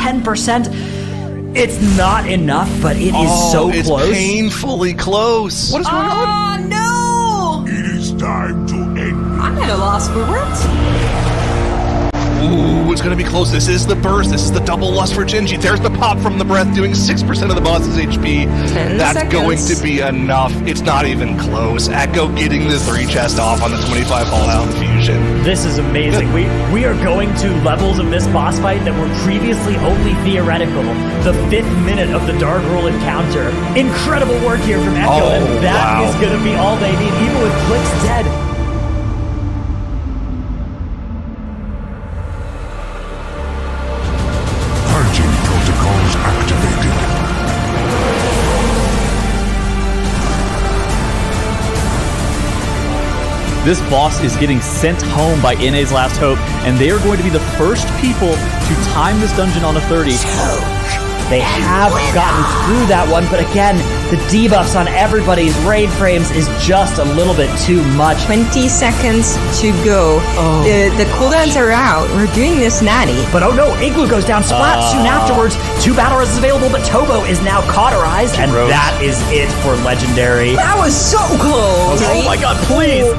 10%. It's not enough, but it is so it's close. It's painfully close. What is going on? Oh, no! It is time to end. I'm at a loss for words. Ooh, it's going to be close. This is the burst. This is the double lust for Genji. There's the pop from the breath, doing 6% of the boss's HP. 10 That's seconds. going to be enough. It's not even close. Echo getting the 3 chest off on the 25 Hallhound fusion. This is amazing. We are going to levels of this boss fight that were previously only theoretical. The 5th minute of the Dark Roll encounter. Incredible work here from Echo, and that is going to be all they need, even with Clix dead. Purging protocols activated. This boss is getting sent home by NA's Last Hope, and they are going to be the first people to time this dungeon on a 30. They have gotten through that one, but again, the debuffs on everybody's raid frames is just a little bit too much. 20 seconds to go. The cooldowns are out. We're doing this natty. But oh no, Igloo goes down splat soon afterwards. 2 battle res is available, but Tobo is now cauterized, and that is it for Legendary. That was so close. Oh my god, please!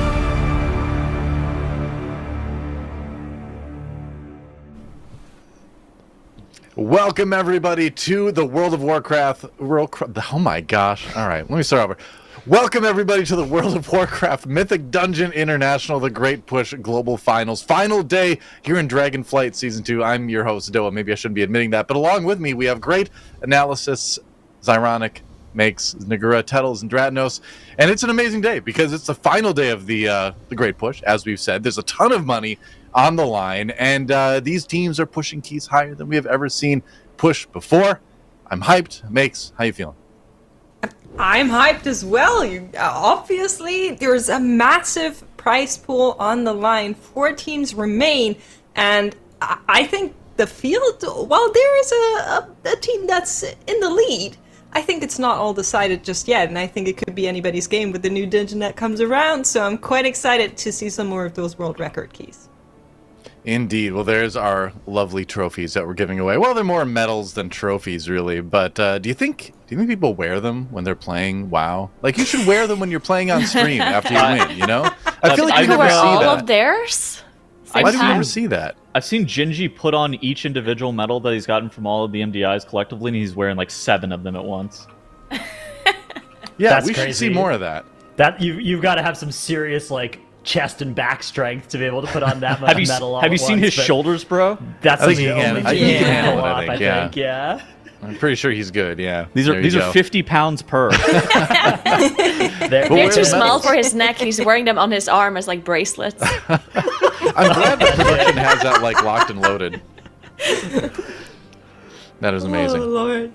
Welcome everybody to the World of Warcraft. Oh my gosh! All right, let me start over. Welcome everybody to the World of Warcraft Mythic Dungeon International, the Great Push Global Finals. Final day here in Dragonflight Season 2. I'm your host, Doa. Maybe I shouldn't be admitting that, but along with me, we have great analysis. Zyronic makes Nagura, Tettles, and Dratnos, and it's an amazing day because it's the final day of the Great Push. As we've said, there's a ton of money on the line, and these teams are pushing keys higher than we have ever seen push before. I'm hyped. Makes, how you feeling? I'm hyped as well. Obviously, there's a massive prize pool on the line. 4 teams remain, and I think the field, while there is a team that's in the lead, I think it's not all decided just yet, and I think it could be anybody's game with the new dungeon that comes around, so I'm quite excited to see some more of those world record keys. Indeed. Well, there's our lovely trophies that we're giving away. Well, they're more medals than trophies, really. But do you think people wear them when they're playing WoW? Like, you should wear them when you're playing on stream after you win, you know? I feel like you never wear see all that. of theirs. Why do we never see that? I've seen Genji put on each individual medal that he's gotten from all of the MDIs collectively, and he's wearing like 7 of them at once. Yeah, That's we should crazy. see more of that. That you've got to have some serious chest and back strength to be able to put on that much metal. Have you seen his shoulders, bro? That's I think the he can- only I think he can thing handle pull it, off, I think, yeah. I'm pretty sure he's good, yeah. These There you are go. 50 pounds per. They're They're too the small medals? for his neck, and he's wearing them on his arm as like bracelets. I'm glad the production has that locked and loaded. That is amazing. Oh, Lord.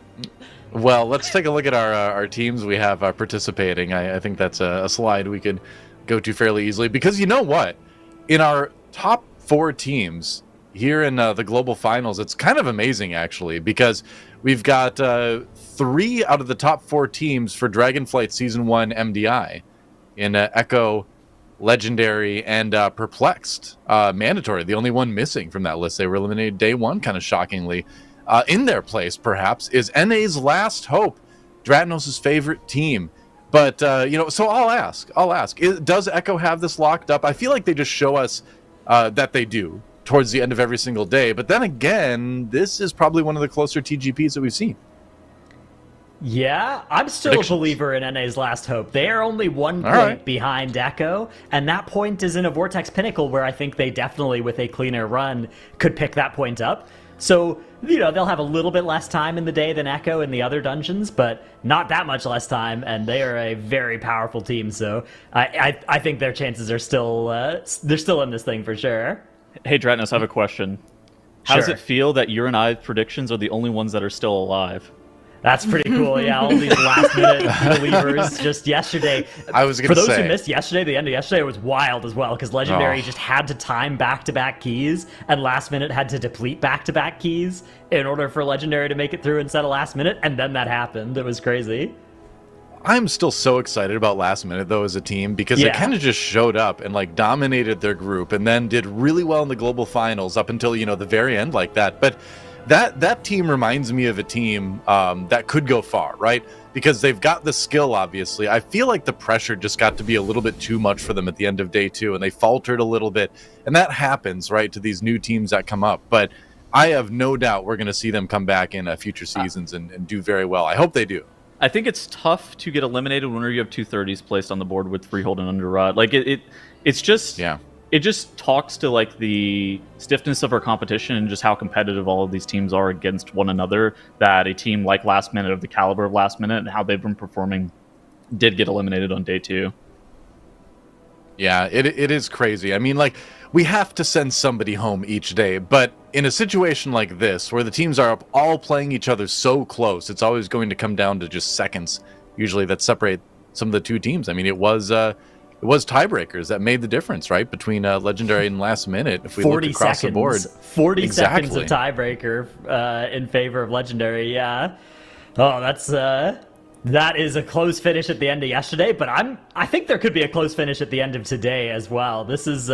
Well, let's take a look at our teams we have participating. I think that's a slide we could go to fairly easily, because you know what? In our top 4 teams here in the global finals, it's kind of amazing, actually, because we've got 3 out of the top 4 teams for Dragonflight Season 1 MDI in Echo, Legendary, and Perplexed. Mandatory, the only one missing from that list. They were eliminated day 1, kind of shockingly. In their place, perhaps, is NA's Last Hope, Dratnos' favorite team. But, so I'll ask, does Echo have this locked up? I feel like they just show us that they do towards the end of every single day. But then again, this is probably one of the closer TGPs that we've seen. Yeah, I'm still a believer in NA's Last Hope. They are only 1 point behind Echo, and that point is in a Vortex Pinnacle where I think they definitely, with a cleaner run, could pick that point up. So, they'll have a little bit less time in the day than Echo in the other dungeons, but not that much less time, and they are a very powerful team, so I think their chances are still, they're still in this thing for sure. Hey, Dratnos, I have a question. How does it feel that your and I's predictions are the only ones that are still alive? That's pretty cool, yeah. All these last-minute believers just yesterday. I was going to say. For those who missed yesterday, the end of yesterday was wild as well, because Legendary just had to time back-to-back keys, and last minute had to deplete back-to-back keys in order for Legendary to make it through instead of last minute, and then that happened. It was crazy. I'm still so excited about Last Minute, though, as a team, because they kind of just showed up and, dominated their group, and then did really well in the global finals up until, the very end like that. But that team reminds me of a team that could go far, right? Because they've got the skill, obviously. I feel like the pressure just got to be a little bit too much for them at the end of day 2, and they faltered a little bit. And that happens, right, to these new teams that come up. But I have no doubt we're going to see them come back in future seasons and do very well. I hope they do. I think it's tough to get eliminated whenever you have 230s placed on the board with Freehold and Underrod. Like it's just it just talks to like the stiffness of our competition and just how competitive all of these teams are against one another. That a team like Last Minute, of the caliber of Last Minute and how they've been performing, did get eliminated on day 2. Yeah, it is crazy. I mean, like, we have to send somebody home each day, but in a situation like this, where the teams are all playing each other so close, it's always going to come down to just seconds, usually, that separate some of the two teams. I mean, it was tiebreakers that made the difference, right, between Legendary and Last Minute, if we look across the board. 40 seconds of tiebreaker in favor of Legendary, yeah. Oh, that is a close finish at the end of yesterday, but I think there could be a close finish at the end of today as well. This is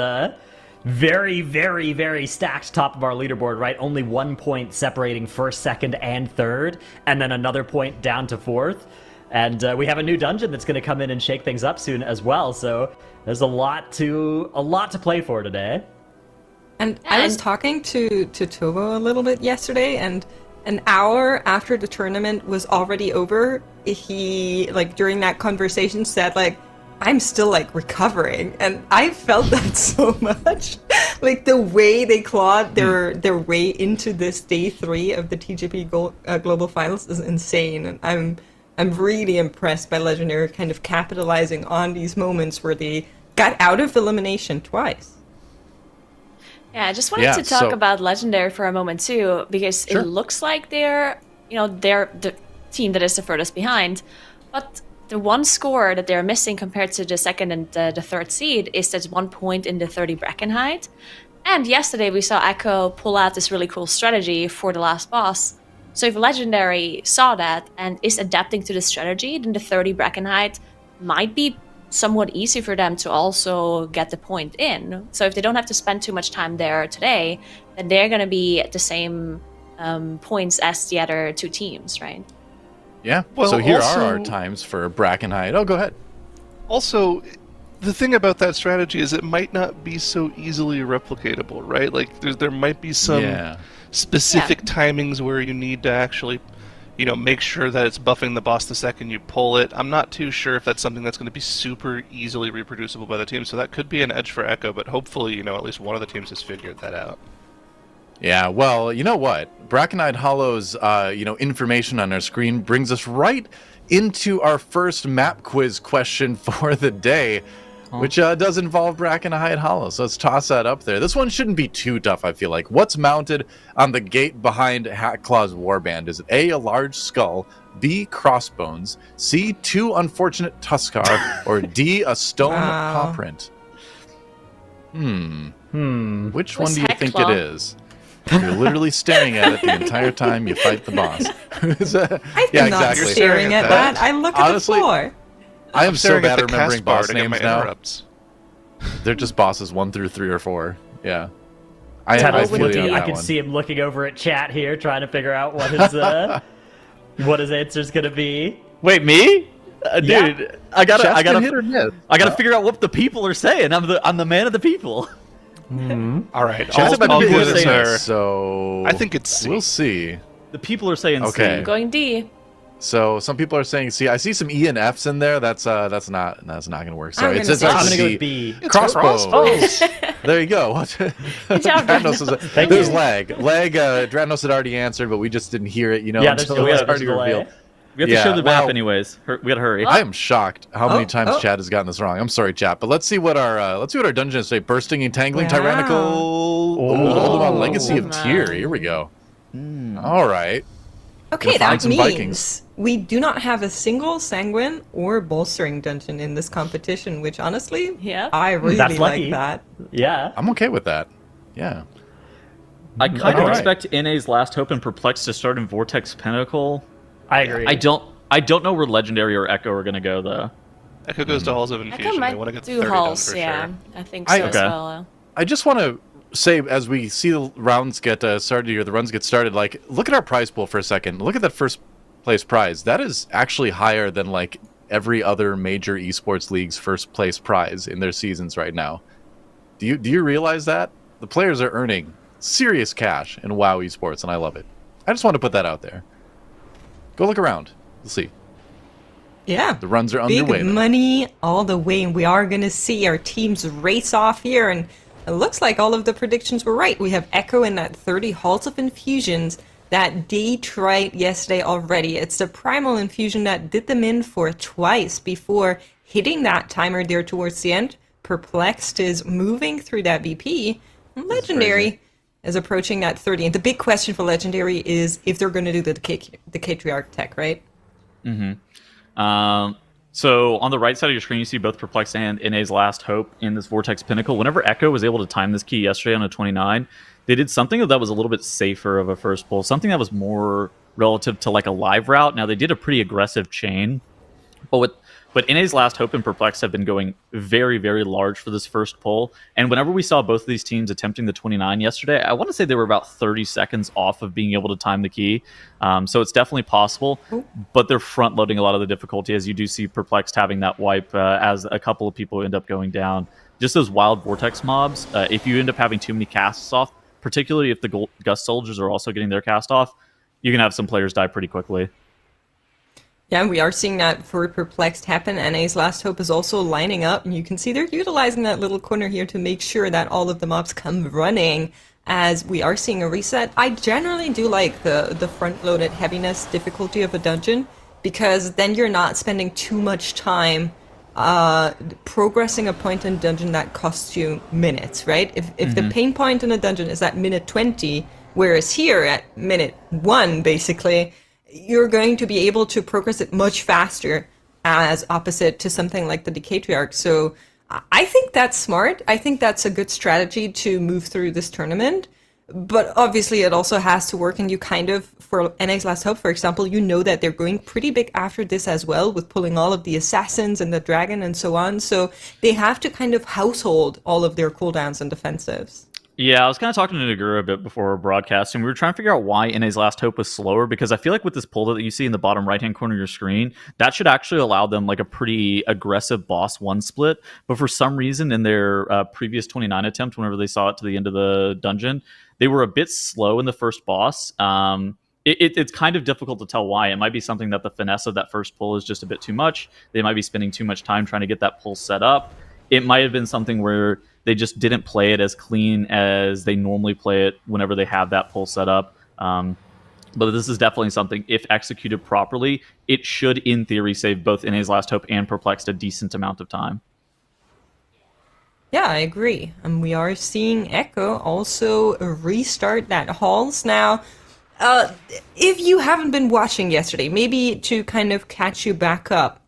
very, very, very stacked top of our leaderboard, right? Only 1 point separating first, second, and third, and then another point down to fourth. And we have a new dungeon that's going to come in and shake things up soon as well. So there's a lot to play for today. And I was talking to Tobo a little bit yesterday, and an hour after the tournament was already over, he, like, during that conversation said, like, I'm still, like, recovering. And I felt that so much. Like, the way they clawed their way into this day 3 of the TGP Global Finals is insane. And I'm really impressed by Legendary kind of capitalizing on these moments where they got out of elimination twice. Yeah, I just wanted to talk about Legendary for a moment too, because it looks like they're the team that is the furthest behind, but the one score that they're missing compared to the second and the third seed is that 1 point in the 30 bracken height. And yesterday we saw Echo pull out this really cool strategy for the last boss. So if Legendary saw that and is adapting to the strategy, then the 30 bracken height might be somewhat easy for them to also get the point in. So if they don't have to spend too much time there today, then they're going to be at the same points as the other two teams, right? Yeah. Well, so here are our times for bracken height. Oh, go ahead. Also, the thing about that strategy is it might not be so easily replicatable, right? Like there might be some specific timings where you need to actually, make sure that it's buffing the boss the second you pull it. I'm not too sure if that's something that's going to be super easily reproducible by the team, so that could be an edge for Echo, but hopefully, at least one of the teams has figured that out. Yeah, well, you know what? Brackeneyed Hollow's, information on our screen brings us right into our first map quiz question for the day, which does involve Brackeneyed Hollow. So let's toss that up there. This one shouldn't be too tough, I feel like. What's mounted on the gate behind Hatclaw's warband? Is it A, a large skull, B, crossbones, C, 2 unfortunate Tuskar, or D, a stone paw print? Which one do you think it is? You're literally staring at it the entire time you fight the boss. I'm not staring at that. I look at the floor. I am so bad at remembering boss names now. They're just bosses 1 through 3 or 4. Yeah. I can see him looking over at chat here, trying to figure out what his answer's gonna be. Wait, me? Dude, I gotta hit or miss. I gotta figure out what the people are saying. I'm the man of the people. All right. So I think it's C. We'll see. The people are saying C. I'm going D. So some people are saying C. I see some E and F's in there. That's not gonna work. So I'm gonna go with B. Crossbows. There you go. Good job, There's lag. Dranos had already answered, but we just didn't hear it. Until it was already revealed. We have to show the map anyways. We gotta hurry. I am shocked how many times Chad has gotten this wrong. I'm sorry, chat, but let's see what our dungeons say. Bursting, entangling, tyrannical. Legacy of Tyr. Here we go. All right. Okay, that means we do not have a single sanguine or bolstering dungeon in this competition, which honestly, I really like that. Yeah. I'm okay with that. Yeah. I kind of expect NA's Last Hope and Perplex to start in Vortex Pinnacle. I agree. I don't know where Legendary or Echo are gonna go though. Echo goes to Halls of Infusion. Echo They want to might get do 30 Halls, done for sure. I think so as well. I just want to say, as we see the rounds get started here, the runs get started, like, look at our prize pool for a second. Look at that first place prize. That is actually higher than, like, every other major esports league's first place prize in their seasons right now. Do you realize that? The players are earning serious cash in WoW esports, and I love it. I just want to put that out there. Go look around. You'll see. Yeah. The runs are underway. Big money all the way, and we are going to see our teams race off here, and it looks like all of the predictions were right. We have Echo in that 30 Halls of Infusions that they tried yesterday already. It's the Primal Infusion that did them in for twice before hitting that timer there towards the end. Perplexed is moving through that VP. Legendary is approaching that 30. And the big question for Legendary is if they're going to do the Catriarch tech, right? Mm-hmm. So on the right side of your screen, you see both Perplexed and NA's Last Hope in this Vortex Pinnacle. Whenever Echo was able to time this key yesterday on a 29, they did something that was a little bit safer of a first pull, something that was more relative to like a live route. Now, they did a pretty aggressive chain, but NA's Last Hope and Perplexed have been going very, very large for this first pull. And whenever we saw both of these teams attempting the 29 yesterday, I want to say they were about 30 seconds off of being able to time the key. So it's definitely possible, but they're front loading a lot of the difficulty, as you do see Perplexed having that wipe as a couple of people end up going down. Just those wild Vortex mobs, if you end up having too many casts off, particularly if the Gust soldiers are also getting their cast off, you can have some players die pretty quickly. Yeah, we are seeing that for Perplexed happen. NA's Last Hope is also lining up, and you can see they're utilizing that little corner here to make sure that all of the mobs come running as we are seeing a reset. I generally do like the front-loaded heaviness difficulty of a dungeon, because then you're not spending too much time progressing a point in dungeon that costs you minutes, right? If the pain point in a dungeon is at minute 20, whereas here at minute 1, basically, you're going to be able to progress it much faster, as opposite to something like the Decatriarch. So I think that's smart. I think that's a good strategy to move through this tournament. But obviously it also has to work, and you kind of, for NA's Last Hope, for example, you know that they're going pretty big after this as well, with pulling all of the assassins and the dragon and so on. So they have to kind of household all of their cooldowns and defensives. Yeah, I was kind of talking to Nagura a bit before broadcast, and we were trying to figure out why NA's Last Hope was slower, because I feel like with this pull that you see in the bottom right-hand corner of your screen, that should actually allow them like a pretty aggressive boss one split. But for some reason in their previous 29 attempt, whenever they saw it to the end of the dungeon, they were a bit slow in the first boss. It's kind of difficult to tell why. It might be something that the finesse of that first pull is just a bit too much. They might be spending too much time trying to get that pull set up. It might have been something where they just didn't play it as clean as they normally play it whenever they have that pull set up. But this is definitely something, if executed properly, it should, in theory, save both NA's Last Hope and Perplexed a decent amount of time. Yeah, I agree. And we are seeing Echo also restart that halls. Now, if you haven't been watching yesterday, maybe to kind of catch you back up,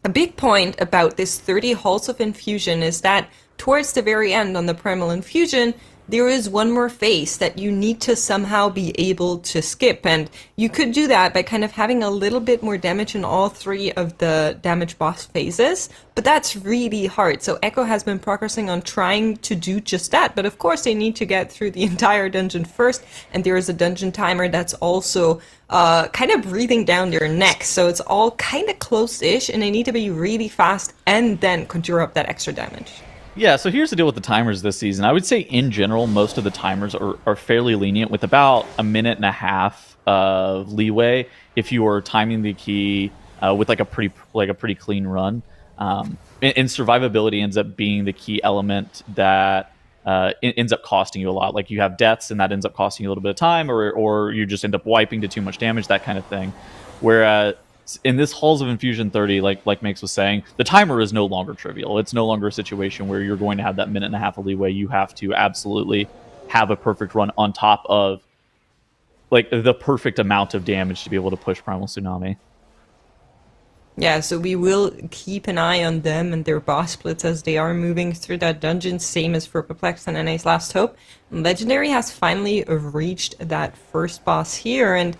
a big point about this 30 Halls of Infusion is that towards the very end on the Primal Infusion, there is one more phase that you need to somehow be able to skip. And you could do that by kind of having a little bit more damage in all 3 of the damage boss phases. But that's really hard. So Echo has been progressing on trying to do just that. But of course, they need to get through the entire dungeon first. And there is a dungeon timer that's also kind of breathing down their necks. So it's all kind of close-ish, and they need to be really fast and then conjure up that extra damage. Yeah, so here's the deal with the timers this season. I would say, in general, most of the timers are fairly lenient, with about a minute and a half of leeway if you are timing the key with like a pretty clean run. And survivability ends up being the key element that ends up costing you a lot. Like, you have deaths, and that ends up costing you a little bit of time, or you just end up wiping to too much damage, that kind of thing. Whereas in this Halls of Infusion 30, like Makes was saying, the timer is no longer trivial. It's no longer a situation where you're going to have that minute and a half of leeway. You have to absolutely have a perfect run on top of like the perfect amount of damage to be able to push Primal Tsunami. Yeah, so we will keep an eye on them and their boss splits as they are moving through that dungeon, same as for Perplexed and NA's Last Hope. Legendary has finally reached that first boss here, and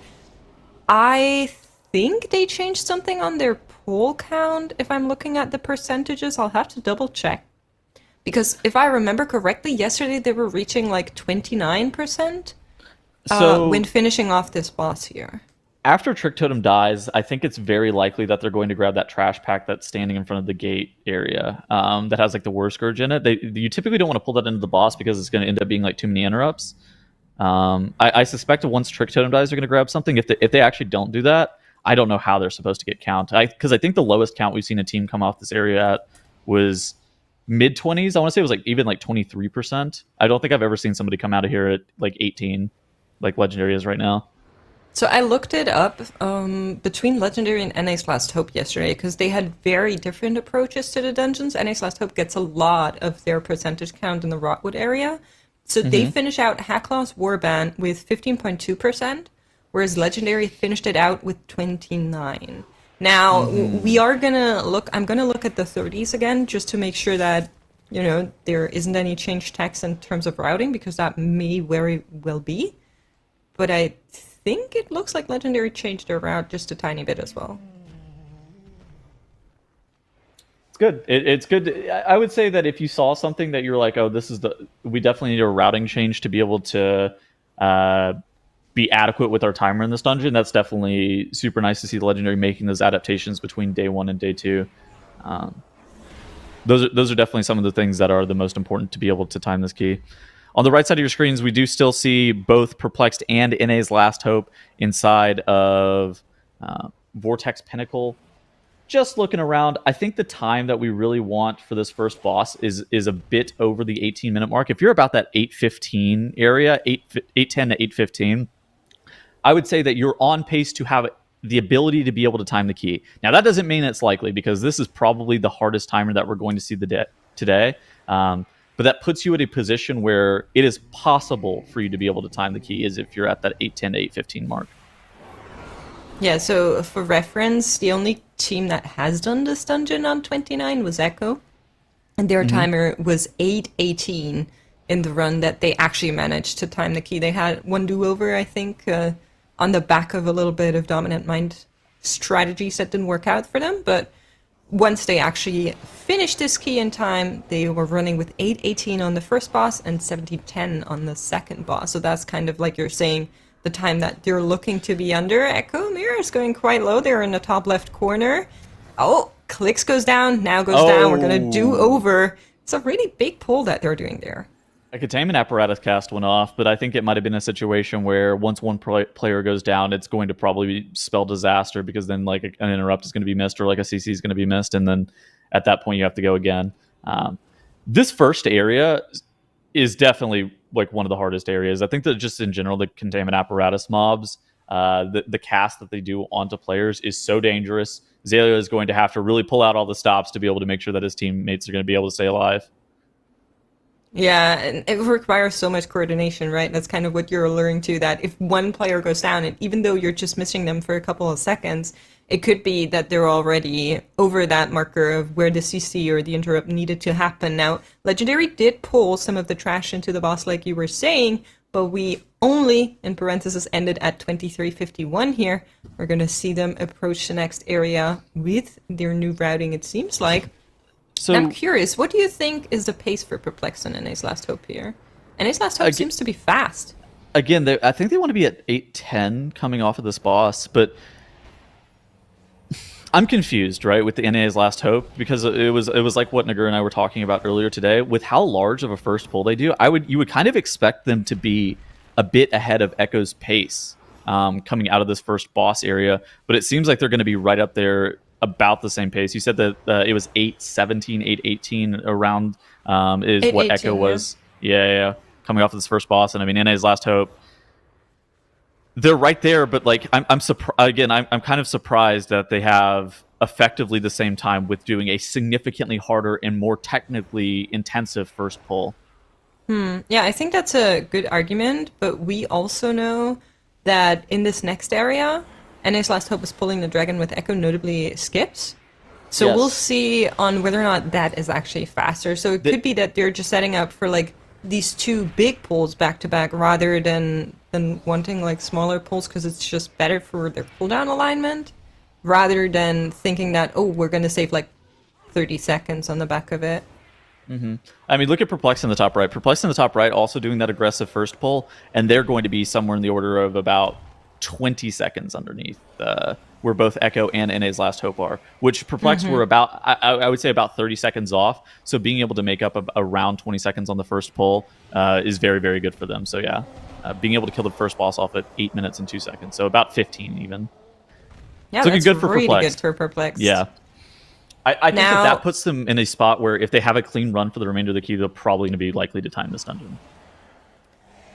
I think they changed something on their pull count. If I'm looking at the percentages, I'll have to double check. Because if I remember correctly, yesterday they were reaching like 29% when finishing off this boss here. After Trick Totem dies, I think it's very likely that they're going to grab that trash pack that's standing in front of the gate area that has like the War Scourge in it. You typically don't want to pull that into the boss because it's going to end up being like too many interrupts. I suspect once Trick Totem dies, they're going to grab something. If they actually don't do that, I don't know how they're supposed to get count. Because I think the lowest count we've seen a team come off this area at was mid-20s. I want to say it was like even like 23%. I don't think I've ever seen somebody come out of here at like 18, like Legendary is right now. So I looked it up between Legendary and NA's Last Hope yesterday because they had very different approaches to the dungeons. NA's Last Hope gets a lot of their percentage count in the Rotwood area. So they finish out Hacklaw's Warband with 15.2%, whereas Legendary finished it out with 29%. Now, I'm gonna look at the 30s again just to make sure that, there isn't any change text in terms of routing, because that may very well be. But I think it looks like Legendary changed their route just a tiny bit as well. It's good. It's good. I would say that if you saw something that you're like, oh, we definitely need a routing change to be able to be adequate with our timer in this dungeon, that's definitely super nice to see the Legendary making those adaptations between day 1 and day 2. Those are definitely some of the things that are the most important to be able to time this key. On the right side of your screens, we do still see both Perplexed and NA's Last Hope inside of Vortex Pinnacle. Just looking around, I think the time that we really want for this first boss is a bit over the 18-minute mark. If you're about that 8:15 area, 8:10 to 8:15, I would say that you're on pace to have the ability to be able to time the key. Now, that doesn't mean it's likely, because this is probably the hardest timer that we're going to see today. But that puts you at a position where it is possible for you to be able to time the key, as if you're at that 8:10 to 8:15 mark. Yeah, so for reference, the only team that has done this dungeon on 29 was Echo. And their timer was 8:18 in the run that they actually managed to time the key. They had one do-over, I think, on the back of a little bit of Dominant Mind strategies that didn't work out for them. But once they actually finished this key in time, they were running with 8:18 on the first boss and 17:10 on the second boss. So that's kind of like you're saying, the time that you're looking to be under. Echo Mirror is going quite low. They're in the top left corner. Oh, Clicks goes down, now goes down. We're going to do over. It's a really big pull that they're doing there. A containment apparatus cast went off, but I think it might have been a situation where once one player goes down, it's going to probably spell disaster, because then like an interrupt is going to be missed, or like a CC is going to be missed, and then at that point you have to go again. This first area is definitely like one of the hardest areas. I think that just in general, the containment apparatus mobs, the cast that they do onto players is so dangerous. Zalea is going to have to really pull out all the stops to be able to make sure that his teammates are going to be able to stay alive. Yeah, and it requires so much coordination, right? That's kind of what you're alluring to, that if one player goes down, and even though you're just missing them for a couple of seconds, it could be that they're already over that marker of where the CC or the interrupt needed to happen. Now, Legendary did pull some of the trash into the boss, like you were saying, but we only, in parentheses, ended at 23:51 here. We're going to see them approach the next area with their new routing, it seems like. So, I'm curious, what do you think is the pace for Perplexed and NA's Last Hope here? NA's Last Hope seems to be fast. Again, I think they want to be at 8:10 coming off of this boss, but I'm confused, right, with the NA's Last Hope, because it was like what Nagur and I were talking about earlier today. With how large of a first pull they do, you would kind of expect them to be a bit ahead of Echo's pace coming out of this first boss area, but it seems like they're going to be right up there about the same pace. You said that it was 8:17, 8:18 around is what Echo was. Yeah, coming off of this first boss, and I mean NA's Last Hope, they're right there, but like I'm kind of surprised that they have effectively the same time with doing a significantly harder and more technically intensive first pull. Yeah, I think that's a good argument, but we also know that in this next area, NA's Last Hope is pulling the dragon with Echo, notably Skips. So yes, we'll see on whether or not that is actually faster. So it could be that they're just setting up for like these two big pulls back to back rather than wanting like smaller pulls because it's just better for their cooldown alignment, rather than thinking that, oh, we're going to save like 30 seconds on the back of it. I mean, look at Perplex in the top right. Perplex in the top right also doing that aggressive first pull, and they're going to be somewhere in the order of about 20 seconds underneath where both Echo and NA's Last Hope are, which Perplex were about, I would say about 30 seconds off. So being able to make up around 20 seconds on the first pull is very, very good for them. So yeah, being able to kill the first boss off at 8 minutes and 2 seconds, so about 15 even. Yeah, it's looking that's good for really Perplex. good for Perplex. Yeah. I think that puts them in a spot where if they have a clean run for the remainder of the queue, they're probably going to be likely to time this dungeon.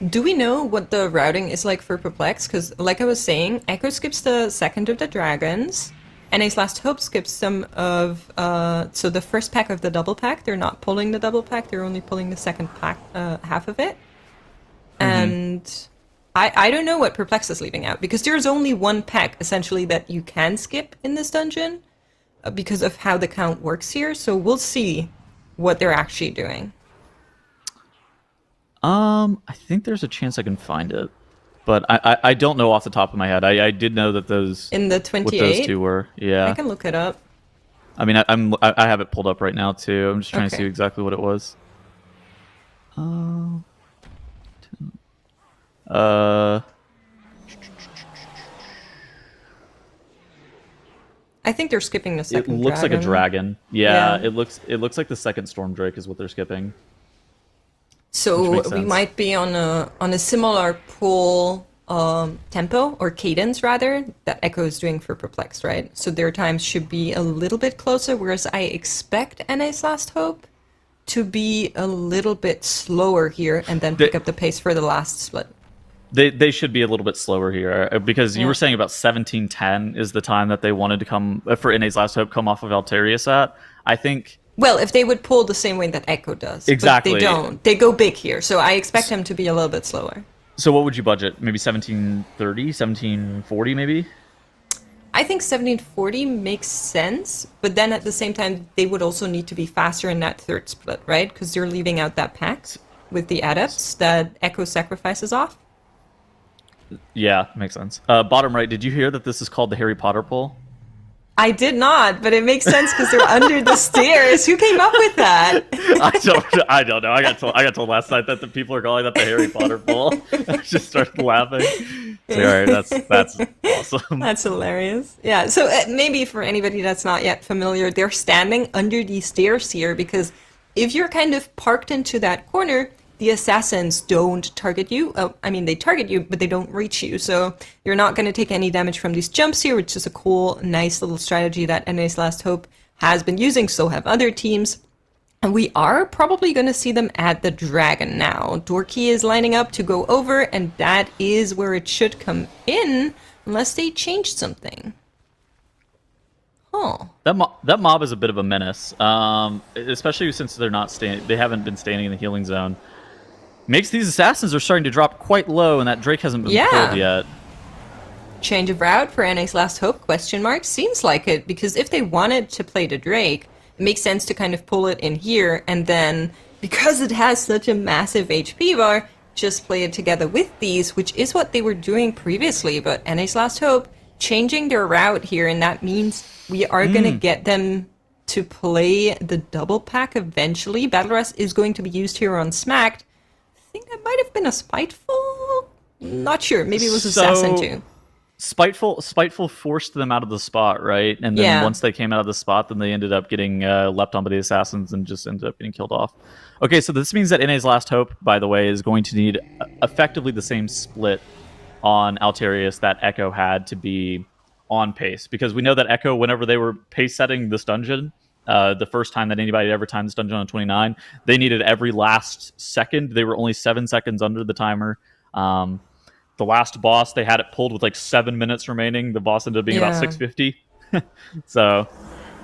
Do we know what the routing is like for Perplex? Because, like I was saying, Echo skips the second of the dragons, NA's Last Hope skips some of... so the first pack of the double pack, they're not pulling the double pack, they're only pulling the second pack, half of it. And I don't know what Perplex is leaving out, because there's only one pack, essentially, that you can skip in this dungeon, because of how the count works here, so we'll see what they're actually doing. I think there's a chance I can find it, but I don't know off the top of my head. I did know that those in the 28, what those two were. Yeah, I can look it up. I mean, I have it pulled up right now too. I'm just trying to see exactly what it was. I think they're skipping the second. It looks dragon. like a dragon. Yeah, it looks like the second Storm Drake is what they're skipping. So we might be on a similar pull tempo or cadence rather that Echo is doing for Perplex, right? So their times should be a little bit closer, whereas I expect NA's Last Hope to be a little bit slower here and then pick up the pace for the last split. They should be a little bit slower here because you were saying about 17:10 is the time that they wanted to come for NA's Last Hope come off of Alterius at. I think. Well, if they would pull the same way that Echo does. Exactly. But they don't. They go big here, so I expect them to be a little bit slower. So what would you budget? Maybe 1730, 1740 maybe? I think 1740 makes sense, but then at the same time, they would also need to be faster in that third split, right? Because they're leaving out that pact with the adepts that Echo sacrifices off. Yeah, makes sense. Bottom right, did you hear that this is called the Harry Potter pull? I did not, but it makes sense because they're under the stairs. Who came up with that? I don't know. I got told last night that the people are calling that the Harry Potter pull. I just started laughing. So, all right, that's awesome. That's hilarious. Yeah. So maybe for anybody that's not yet familiar, they're standing under these stairs here because if you're kind of parked into that corner, the assassins don't target you. I mean, they target you, but they don't reach you. So you're not going to take any damage from these jumps here, which is a cool, nice little strategy that NA's Last Hope has been using. So have other teams. And we are probably going to see them at the dragon now. Dorky is lining up to go over, and that is where it should come in, unless they changed something. Huh. That mob is a bit of a menace, especially since they're not they haven't been standing in the healing zone. Makes these assassins are starting to drop quite low, and that Drake hasn't been pulled yet. Change of route for NA's Last Hope, question mark? Seems like it, because if they wanted to play the Drake, it makes sense to kind of pull it in here, and then, because it has such a massive HP bar, just play it together with these, which is what they were doing previously, but NA's Last Hope changing their route here, and that means we are going to get them to play the double pack eventually. Battle Rest is going to be used here on Smacked. I think that might have been a Spiteful? Not sure. Maybe it was Assassin too. Spiteful forced them out of the spot, right? And then once they came out of the spot, then they ended up getting leapt on by the assassins and just ended up getting killed off. Okay, so this means that NA's Last Hope, by the way, is going to need effectively the same split on Alterius that Echo had to be on pace. Because we know that Echo, whenever they were pace setting this dungeon, the first time that anybody ever timed this dungeon on 29, they needed every last second. They were only 7 seconds under the timer. The last boss, they had it pulled with like 7 minutes remaining. The boss ended up being about 650. So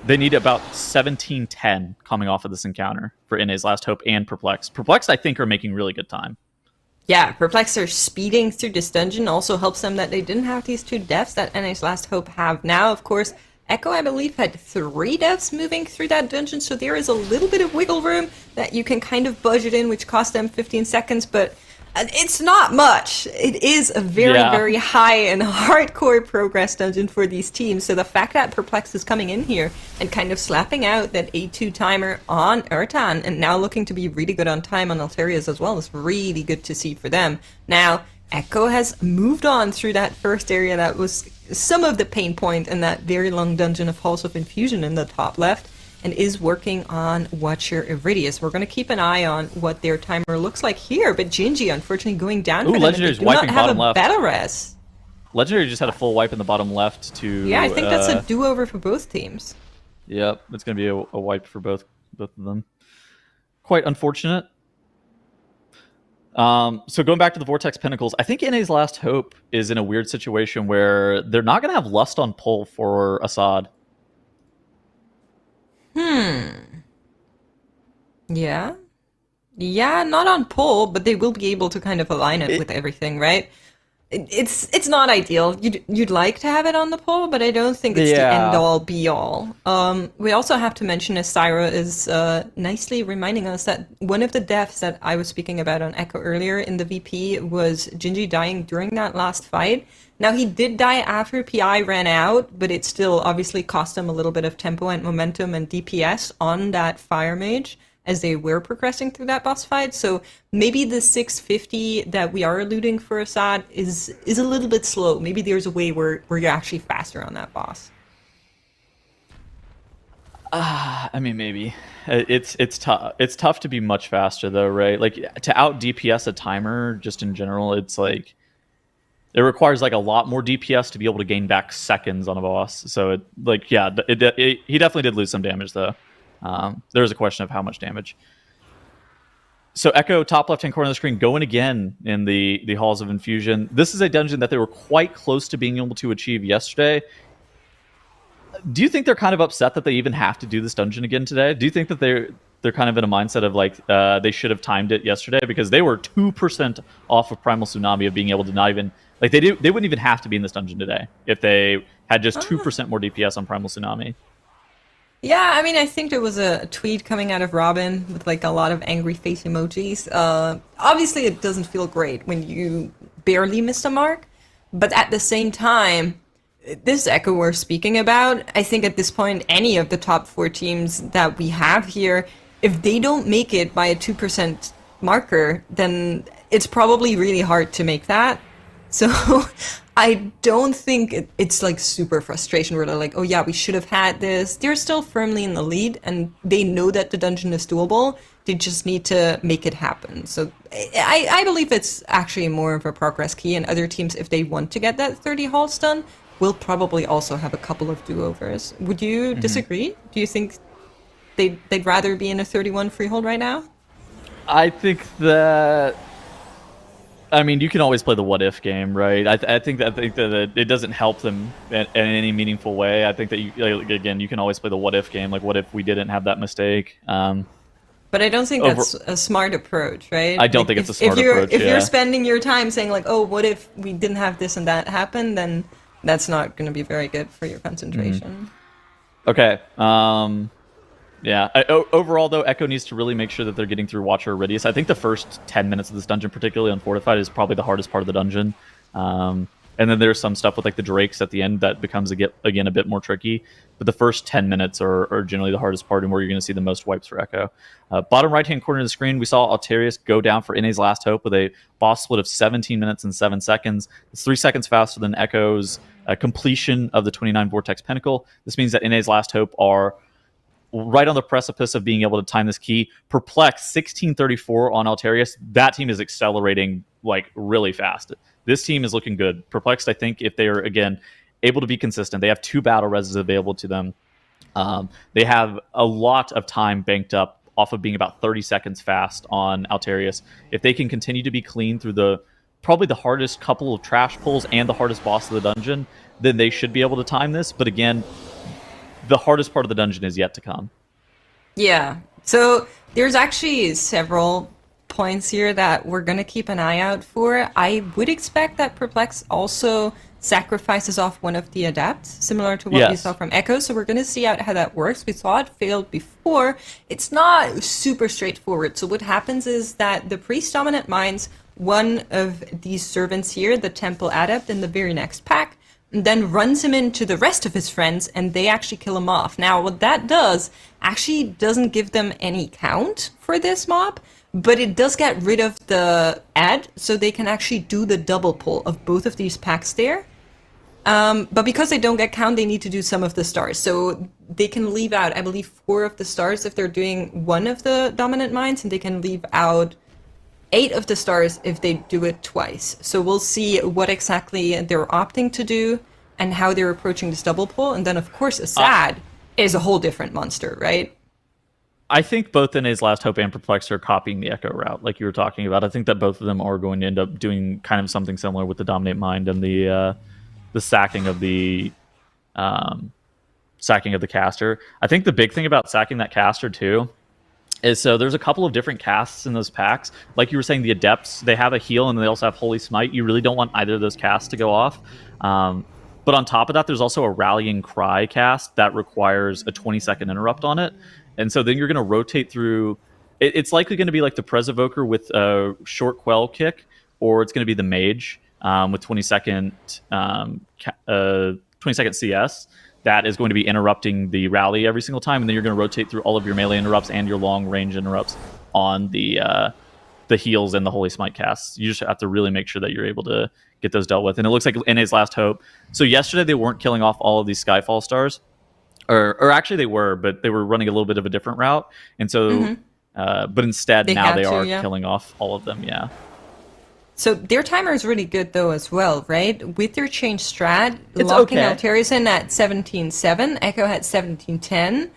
they need about 17:10 coming off of this encounter for NA's Last Hope and Perplex. Perplex, I think, are making really good time. Yeah, Perplex are speeding through this dungeon. Also helps them that they didn't have these 2 deaths that NA's Last Hope have now. Of course, Echo, I believe, had 3 deaths moving through that dungeon, so there is a little bit of wiggle room that you can kind of budget in, which cost them 15 seconds, but It's not much. It is a very, very high and hardcore progress dungeon for these teams. So the fact that Perplex is coming in here and kind of slapping out that A2 timer on Ertan and now looking to be really good on time on Alteria's as well is really good to see for them. Now, Echo has moved on through that first area that was some of the pain point in that very long dungeon of Halls of Infusion in the top left, and is working on Watcher Iridius. We're going to keep an eye on what their timer looks like here, but Gingy unfortunately going down for them. Legendary's and they do wiping not have bottom a left. battle res. Legendary just had a full wipe in the bottom left to... Yeah, I think that's a do-over for both teams. Yep, it's going to be a wipe for both of them. Quite unfortunate. So going back to the Vortex Pinnacles, I think NA's Last Hope is in a weird situation where they're not going to have Lust on pull for Assad. Yeah. Yeah, not on pull, but they will be able to kind of align it with everything, right? It's not ideal. You'd like to have it on the pull, but I don't think it's the end-all, be-all. We also have to mention, as Syra is nicely reminding us, that one of the deaths that I was speaking about on Echo earlier in the VP was Gingy dying during that last fight. Now, he did die after PI ran out, but it still obviously cost him a little bit of tempo and momentum and DPS on that Fire Mage as they were progressing through that boss fight. So maybe the 650 that we are alluding for Assad is a little bit slow. Maybe there's a way where you're actually faster on that boss. I mean, maybe. It's tough. It's tough to be much faster, though, right? Like, to out DPS a timer, just in general, it's like... It requires like a lot more DPS to be able to gain back seconds on a boss. So he definitely did lose some damage though. There's a question of how much damage. So Echo, top left-hand corner of the screen, going again in the Halls of Infusion. This is a dungeon that they were quite close to being able to achieve yesterday. Do you think they're kind of upset that they even have to do this dungeon again today? Do you think that they're kind of in a mindset of like they should have timed it yesterday because they were 2% off of Primal Tsunami of being able to not even like they wouldn't even have to be in this dungeon today if they had just 2% more DPS on Primal Tsunami. Yeah, I mean, I think there was a tweet coming out of Robin with like a lot of angry face emojis. Obviously, it doesn't feel great when you barely missed a mark, but at the same time, this Echo we're speaking about, I think at this point, any of the top 4 teams that we have here, if they don't make it by a 2% marker, then it's probably really hard to make that. So I don't think it's like super frustration where they're like, oh yeah, we should have had this. They're still firmly in the lead and they know that the dungeon is doable. They just need to make it happen. So I believe it's actually more of a progress key, and other teams, if they want to get that 30 halls done, will probably also have a couple of do-overs. Would you disagree? Do you think they'd rather be in a 31 freehold right now? I think that... I mean, you can always play the what-if game, right? I think that it doesn't help them in any meaningful way. I think that, you can always play the what-if game. Like, what if we didn't have that mistake? But I don't think that's a smart approach, right? I don't think it's a smart approach, If you're spending your time saying, like, oh, what if we didn't have this and that happen, then that's not going to be very good for your concentration. Okay. Yeah. Overall, though, Echo needs to really make sure that they're getting through Watcher Iridius. I think the first 10 minutes of this dungeon, particularly on Fortified, is probably the hardest part of the dungeon. And then there's some stuff with like the Drakes at the end that becomes, again, a bit more tricky. But the first 10 minutes are generally the hardest part and where you're going to see the most wipes for Echo. Bottom right-hand corner of the screen, we saw Alterius go down for NA's Last Hope with a boss split of 17 minutes and 7 seconds. It's 3 seconds faster than Echo's completion of the 29 Vortex Pinnacle. This means that NA's Last Hope are right on the precipice of being able to time this key. Perplex 1634 on Alterius. That team is accelerating like really fast. This team is looking good. Perplexed, I think, if they are again able to be consistent, they have 2 battle reses available to them. They have a lot of time banked up off of being about 30 seconds fast on Alterius. If they can continue to be clean through probably the hardest couple of trash pulls and the hardest boss of the dungeon, then they should be able to time this. But again, the hardest part of the dungeon is yet to come. Yeah. So there's actually several points here that we're going to keep an eye out for. I would expect that Perplex also sacrifices off one of the adepts, similar to what we saw from Echo. So we're going to see how that works. We saw it failed before. It's not super straightforward. So what happens is that the priest dominant mines one of these servants here, the Temple Adept, in the very next pack, and then runs him into the rest of his friends, and they actually kill him off. Now, what that does actually doesn't give them any count for this mob, but it does get rid of the ad, so they can actually do the double pull of both of these packs there. But because they don't get count, they need to do some of the stars. So they can leave out, I believe, 4 of the stars if they're doing one of the dominant mines, and they can leave out 8 of the stars if they do it twice. So we'll see what exactly they're opting to do and how they're approaching this double pull. And then, of course, Assad is a whole different monster, right? I think both NA's Last Hope and Perplex are copying the Echo route, like you were talking about. I think that both of them are going to end up doing kind of something similar with the Dominate Mind and the sacking of the caster. I think the big thing about sacking that caster too is, so there's a couple of different casts in those packs. Like you were saying, the Adepts, they have a heal and they also have Holy Smite. You really don't want either of those casts to go off. But on top of that, there's also a Rallying Cry cast that requires a 20-second interrupt on it. And so then you're going to rotate through. It's likely going to be like the Prez Evoker with a short Quell kick, or it's going to be the Mage with 20-second CS. That is going to be interrupting the rally every single time, and then you're going to rotate through all of your melee interrupts and your long range interrupts on the heals and the Holy Smite casts. You just have to really make sure that you're able to get those dealt with. And it looks like NA's Last Hope. So yesterday they weren't killing off all of these Skyfall stars, or actually they were, but they were running a little bit of a different route. And so, but instead now they are killing off all of them. Yeah. So their timer is really good though as well, right? With their change strat, locking Altarius in at 17.7, Echo had 17.10.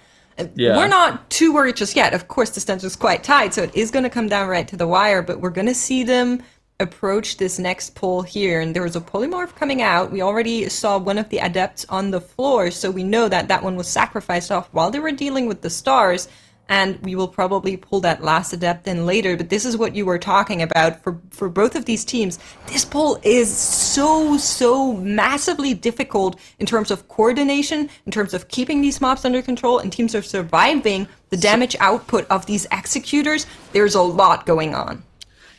We're not too worried just yet. Of course, the stunts is quite tight, so it is going to come down right to the wire, but we're going to see them approach this next pull here. And there was a polymorph coming out. We already saw one of the Adepts on the floor, so we know that that one was sacrificed off while they were dealing with the stars. And we will probably pull that last Adept in later, but this is what you were talking about for both of these teams. This pull is so massively difficult in terms of coordination, in terms of keeping these mobs under control, in terms of surviving the damage output of these executors. There's a lot going on.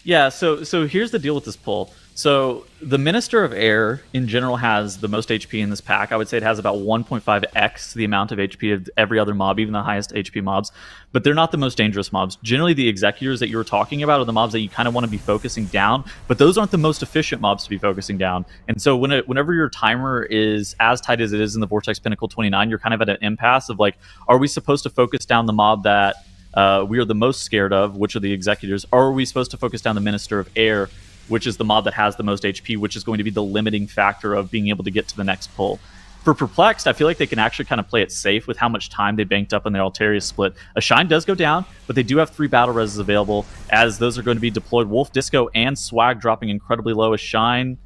Yeah, so here's the deal with this pull. So the Minister of Air in general has the most HP in this pack. I would say it has about 1.5x the amount of HP of every other mob, even the highest HP mobs. But they're not the most dangerous mobs. Generally, the Executors that you were talking about are the mobs that you kind of want to be focusing down, but those aren't the most efficient mobs to be focusing down. And so whenever your timer is as tight as it is in the Vortex Pinnacle 29, you're kind of at an impasse of like, are we supposed to focus down the mob that we are the most scared of, which are the Executors, or are we supposed to focus down the Minister of Air, which is the mob that has the most HP, which is going to be the limiting factor of being able to get to the next pull. For Perplexed, I feel like they can actually kind of play it safe with how much time they banked up in their Altarius split. A Shine does go down, but they do have 3 Battle Reses available, as those are going to be deployed. Wolf, Disco, and Swag dropping incredibly low. A Shine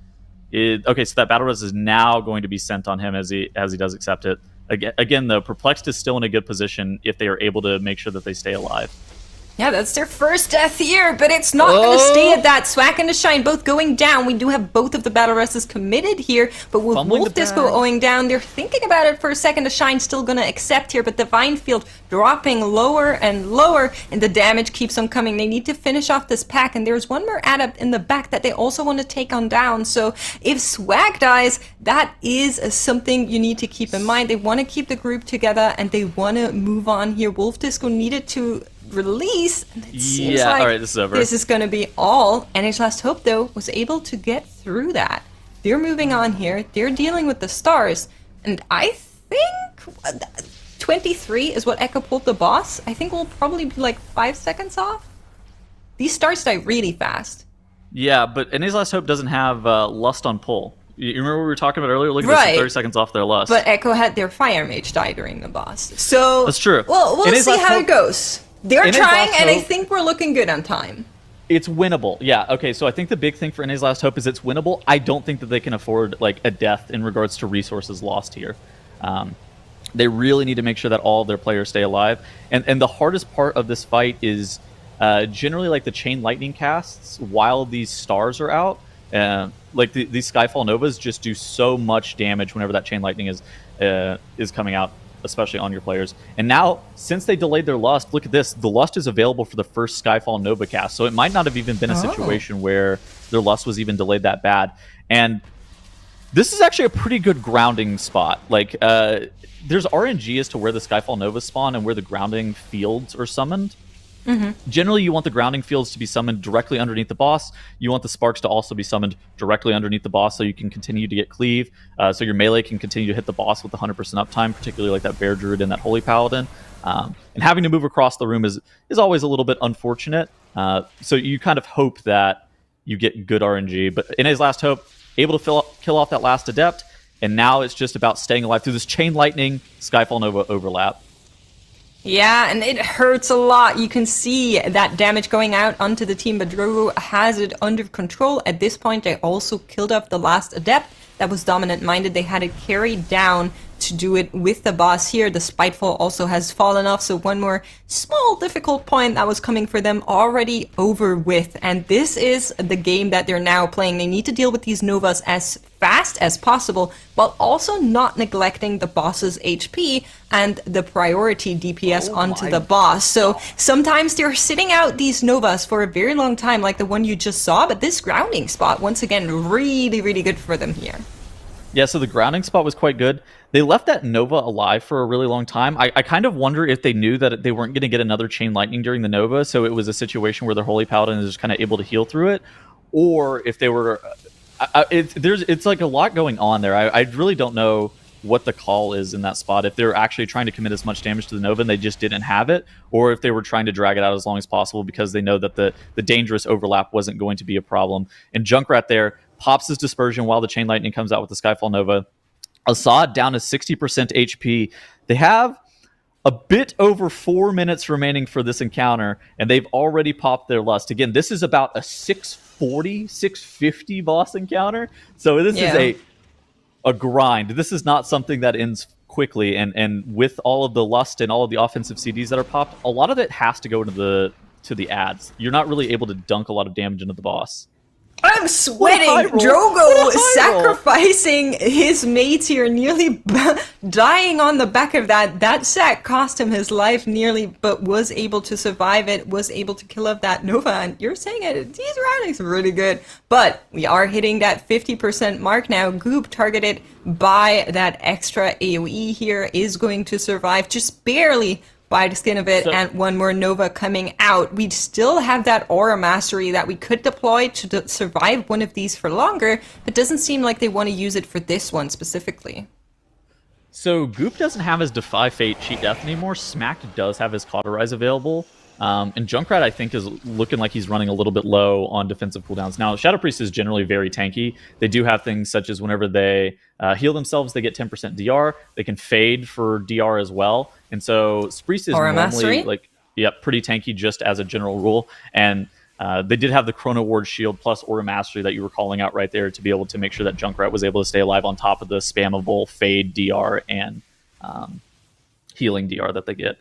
okay, so that Battle Res is now going to be sent on him as he does accept it. Again, the Perplexed is still in a good position if they are able to make sure that they stay alive. Yeah, that's their first death here, but it's not going to stay at that. Swag and the Shine both going down. We do have both of the Battle Reses committed here, but with Wolf Disco going down, they're thinking about it for a second. The Shine still going to accept here, but Divine Field dropping lower and lower, and the damage keeps on coming. They need to finish off this pack, and there's one more Adept in the back that they also want to take on down. So if Swag dies, that is something you need to keep in mind. They want to keep the group together, and they want to move on here. Wolf Disco needed to release, and it seems like all right, this is over. This is going to be all. NA's Last Hope, though, was able to get through that. They're moving on here. They're dealing with the stars, and I think 23 is what Echo pulled the boss. I think we'll probably be like 5 seconds off. These stars die really fast. Yeah, but NA's Last Hope doesn't have Lust on pull. You remember what we were talking about earlier? Look at this, 30 seconds off their Lust. But Echo had their Fire Mage die during the boss. So that's true. Well, we'll see how it goes. They're trying, and I think we're looking good on time. It's winnable. Yeah, okay, so I think the big thing for NA's Last Hope is it's winnable. I don't think that they can afford like a death in regards to resources lost here. They really need to make sure that all of their players stay alive. And the hardest part of this fight is generally like the Chain Lightning casts while these stars are out. Like these Skyfall Novas just do so much damage whenever that Chain Lightning is coming out. especially on your players. And now, since they delayed their Lust, look at this. The Lust is available for the first Skyfall Nova cast, so it might not have even been a situation where their Lust was even delayed that bad. And this is actually a pretty good grounding spot. Like, there's RNG as to where the Skyfall Nova spawn and where the grounding fields are summoned. Generally, you want the grounding fields to be summoned directly underneath the boss. You want the sparks to also be summoned directly underneath the boss so you can continue to get cleave, so your melee can continue to hit the boss with 100% uptime, particularly like that Bear Druid and that Holy Paladin. And having to move across the room is always a little bit unfortunate. So you kind of hope that you get good RNG. But in his last hope, able to kill off that last Adept, and now it's just about staying alive through this Chain Lightning Skyfall Nova overlap. Yeah, and it hurts a lot. You can see that damage going out onto the team, but Drogo has it under control. At this point, they also killed off the last Adept that was dominant-minded. They had it carried down to do it with the boss here. The Spiteful also has fallen off, so one more small difficult point that was coming for them already over with. And this is the game that they're now playing. They need to deal with these Novas as fast as possible, while also not neglecting the boss's HP and the priority DPS onto the boss. So sometimes they're sitting out these Novas for a very long time, like the one you just saw, but this grounding spot, once again, really, really good for them here. Yeah, so the grounding spot was quite good. They left that Nova alive for a really long time. I kind of wonder if they knew that they weren't going to get another Chain Lightning during the Nova, so it was a situation where their Holy Paladin is just kind of able to heal through it, or if they were... it's like a lot going on there. I really don't know what the call is in that spot. If they're actually trying to commit as much damage to the Nova and they just didn't have it, or if they were trying to drag it out as long as possible because they know that the dangerous overlap wasn't going to be a problem. And Junkrat there pops his Dispersion while the Chain Lightning comes out with the Skyfall Nova. Assad down to 60% HP. They have a bit over 4 minutes remaining for this encounter, and they've already popped their Lust. Again, this is about a 640, 650 boss encounter. So this is a grind. This is not something that ends quickly, and with all of the Lust and all of the offensive CDs that are popped, a lot of it has to go into the ads. You're not really able to dunk a lot of damage into the boss. I'm sweating. Drogo sacrificing his mates here, nearly dying on the back of that. That sack cost him his life nearly, but was able to survive it, was able to kill off that Nova. And you're saying it, these roundings are really good. But we are hitting that 50% mark now. Goop, targeted by that extra AoE here, is going to survive just barely by the skin of it, and one more Nova coming out. We still have that Aura Mastery that we could deploy to survive one of these for longer, but doesn't seem like they want to use it for this one specifically. So Goop doesn't have his Defy Fate Cheat Death anymore. Smack does have his Cauterize available. And Junkrat, I think, is looking like he's running a little bit low on defensive cooldowns. Now, Shadow Priest is generally very tanky. They do have things such as whenever they heal themselves, they get 10% DR. They can fade for DR as well. And so Priest is normally pretty tanky just as a general rule. And they did have the Chrono Ward Shield plus Aura Mastery that you were calling out right there to be able to make sure that Junkrat was able to stay alive on top of the spammable fade DR and healing DR that they get.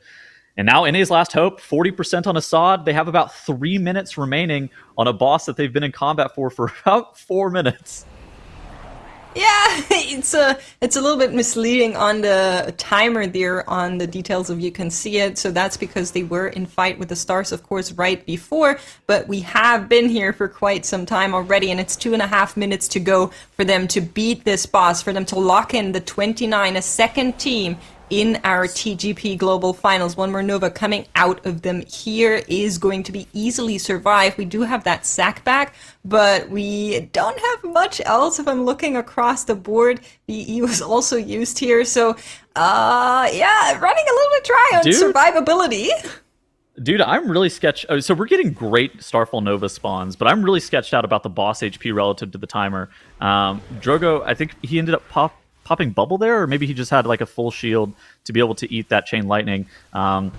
And now in his last hope, 40% on Assad. They have about 3 minutes remaining on a boss that they've been in combat for about 4 minutes. Yeah, it's a little bit misleading on the timer there on the details of you can see it. So that's because they were in fight with the stars, of course, right before. But we have been here for quite some time already, and it's 2.5 minutes to go for them to beat this boss, for them to lock in the 29, a second team in our TGP Global Finals. One more Nova coming out of them here is going to be easily survived. We do have that sack back, but we don't have much else if I'm looking across the board. VE was also used here, so yeah, running a little bit dry on survivability. Dude, I'm really sketched. So we're getting great Starfall Nova spawns, but I'm really sketched out about the boss HP relative to the timer. Drogo, I think he ended up popping bubble there, or maybe he just had like a full shield to be able to eat that Chain Lightning. And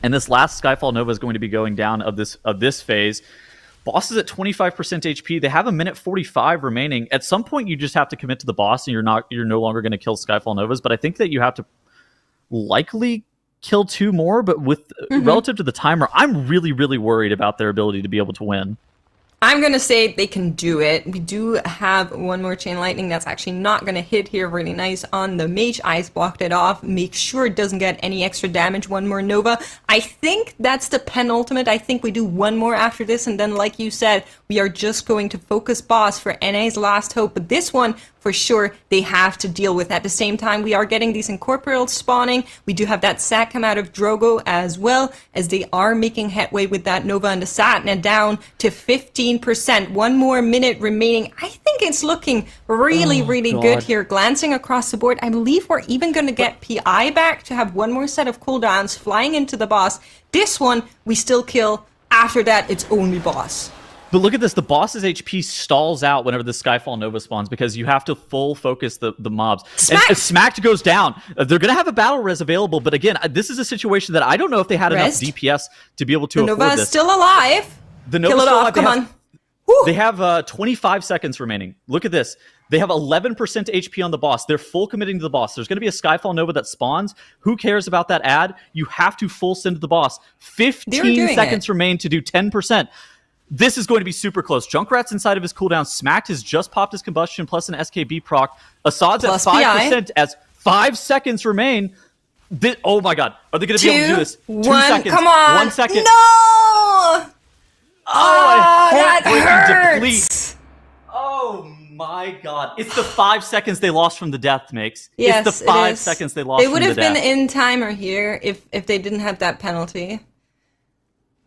this last Skyfall Nova is going to be going down of this phase. Boss is at 25% HP. They have 1:45 remaining. At some point, you just have to commit to the boss, and you're no longer going to kill Skyfall Novas. But I think that you have to likely kill 2 more. But with relative to the timer, I'm really, really worried about their ability to be able to win. I'm going to say they can do it. We do have one more Chain Lightning that's actually not going to hit here. Really nice on the Mage. Ice blocked it off. Make sure it doesn't get any extra damage. One more Nova. I think that's the penultimate. I think we do one more after this. And then, like you said, we are just going to focus boss for NA's last hope. But this one, for sure, they have to deal with. At the same time, we are getting these incorporeals spawning. We do have that sat come out of Drogo as well, as they are making headway with that Nova and the Satna down to 15%. 1 more minute remaining. I think it's looking really, really good here. Glancing across the board, I believe we're even going to get PI back to have one more set of cooldowns flying into the boss. This one, we still kill. After that, it's only boss. But look at this, the boss's HP stalls out whenever the Skyfall Nova spawns because you have to full focus the mobs. Smacked! And Smacked goes down. They're going to have a battle res available, but again, this is a situation that I don't know if they had enough DPS to be able to afford this. The Nova is still alive. The Nova's kill it still off, alive. come on. They have 25 seconds remaining. Look at this. They have 11% HP on the boss. They're full committing to the boss. There's going to be a Skyfall Nova that spawns. Who cares about that ad? You have to full send to the boss. 15 seconds remain to do 10%. This is going to be super close. Junkrat's inside of his cooldown. Smacked has just popped his combustion plus an SKB proc. Assad's plus at 5% as 5 seconds remain. Oh my god. Are they going to be able to do this? 2 seconds. Come on. 1 second. No! That hurts. Oh my god. It's the 5 seconds they lost from the death makes. Yes, it's the 5 seconds they lost They from would the have death. been in timer here if they didn't have that penalty.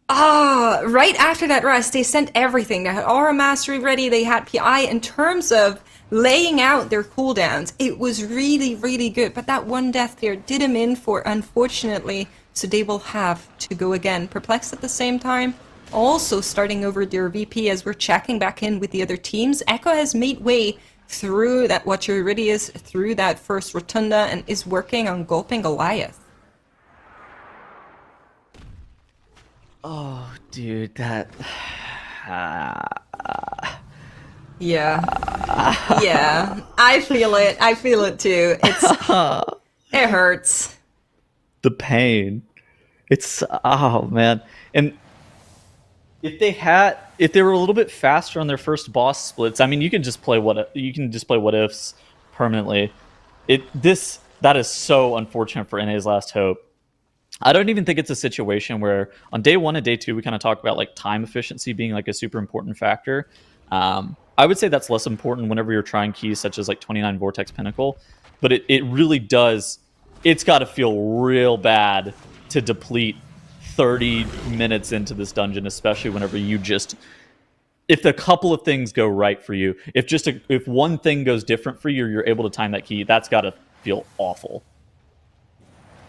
Right after that rest, they sent everything. They had Aura Mastery ready. They had PI. In terms of laying out their cooldowns, it was really, really good. But that one death there did them in for, unfortunately. So they will have to go again. Perplexed at the same time. Also starting over their VP as we're checking back in with the other teams. Echo has made way through that Watcher Iridius, through that first Rotunda, and is working on Gulping Goliath. Oh, dude, that... Yeah. Yeah. I feel it. I feel it too. It hurts. The pain. It's... Oh, man. And if they were a little bit faster on their first boss splits, I mean, you can just play what ifs permanently. That is so unfortunate for NA's last hope. I don't even think it's a situation where on day 1 and day 2 we kind of talk about like time efficiency being like a super important factor. I would say that's less important whenever you're trying keys such as like 29 Vortex Pinnacle, but it really does. It's got to feel real bad to deplete 30 minutes into this dungeon, especially whenever if a couple of things go right for you, if one thing goes different for you, you're able to time that key. That's got to feel awful.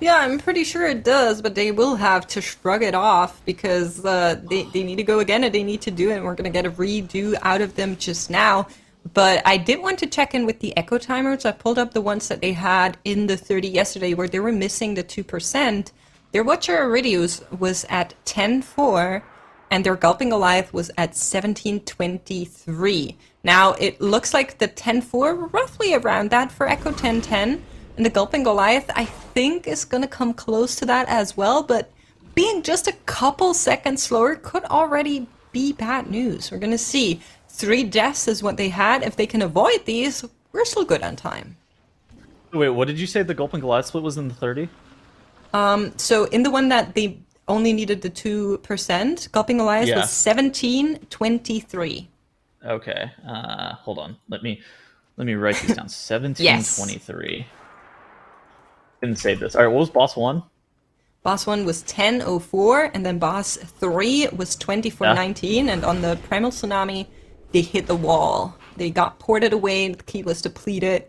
Yeah, I'm pretty sure it does, but they will have to shrug it off because they need to go again and they need to do it, and we're going to get a redo out of them just now. But I did want to check in with the echo timers. I pulled up the ones that they had in the 30 yesterday where they were missing the 2%. Their Watcher Iridius was at 10.4, and their Gulping Goliath was at 17.23. Now, it looks like the 10.4, roughly around that for Echo 10.10. And the Gulping Goliath, I think, is going to come close to that as well. But being just a couple seconds slower could already be bad news. We're going to see 3 deaths is what they had. If they can avoid these, we're still good on time. Wait, what did you say the Gulping Goliath split was in the 30? So in the one that they only needed the 2%, Gulping Goliath was 17.23. Okay. Hold on. Let me write these down. 17.23. Didn't save this. All right, what was boss 1? Boss 1 was 10.04, and then boss 3 was 24.19, and on the Primal Tsunami, they hit the wall. They got ported away, the key was depleted,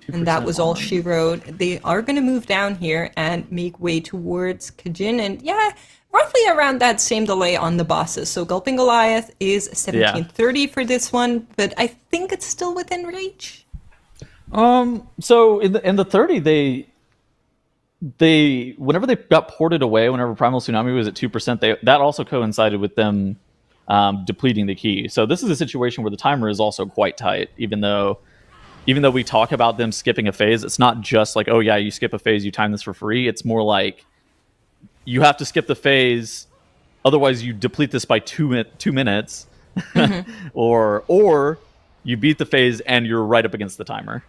and that was all she wrote. They are going to move down here and make way towards Kajin, and yeah, roughly around that same delay on the bosses. So Gulping Goliath is 17.30 for this one, but I think it's still within reach. So in the 30, whenever they got ported away, whenever Primal Tsunami was at 2%, that also coincided with them depleting the key. So this is a situation where the timer is also quite tight, even though we talk about them skipping a phase. It's not just like, oh yeah, you skip a phase, you time this for free. It's more like you have to skip the phase, otherwise you deplete this by 2 minutes. or you beat the phase and you're right up against the timer.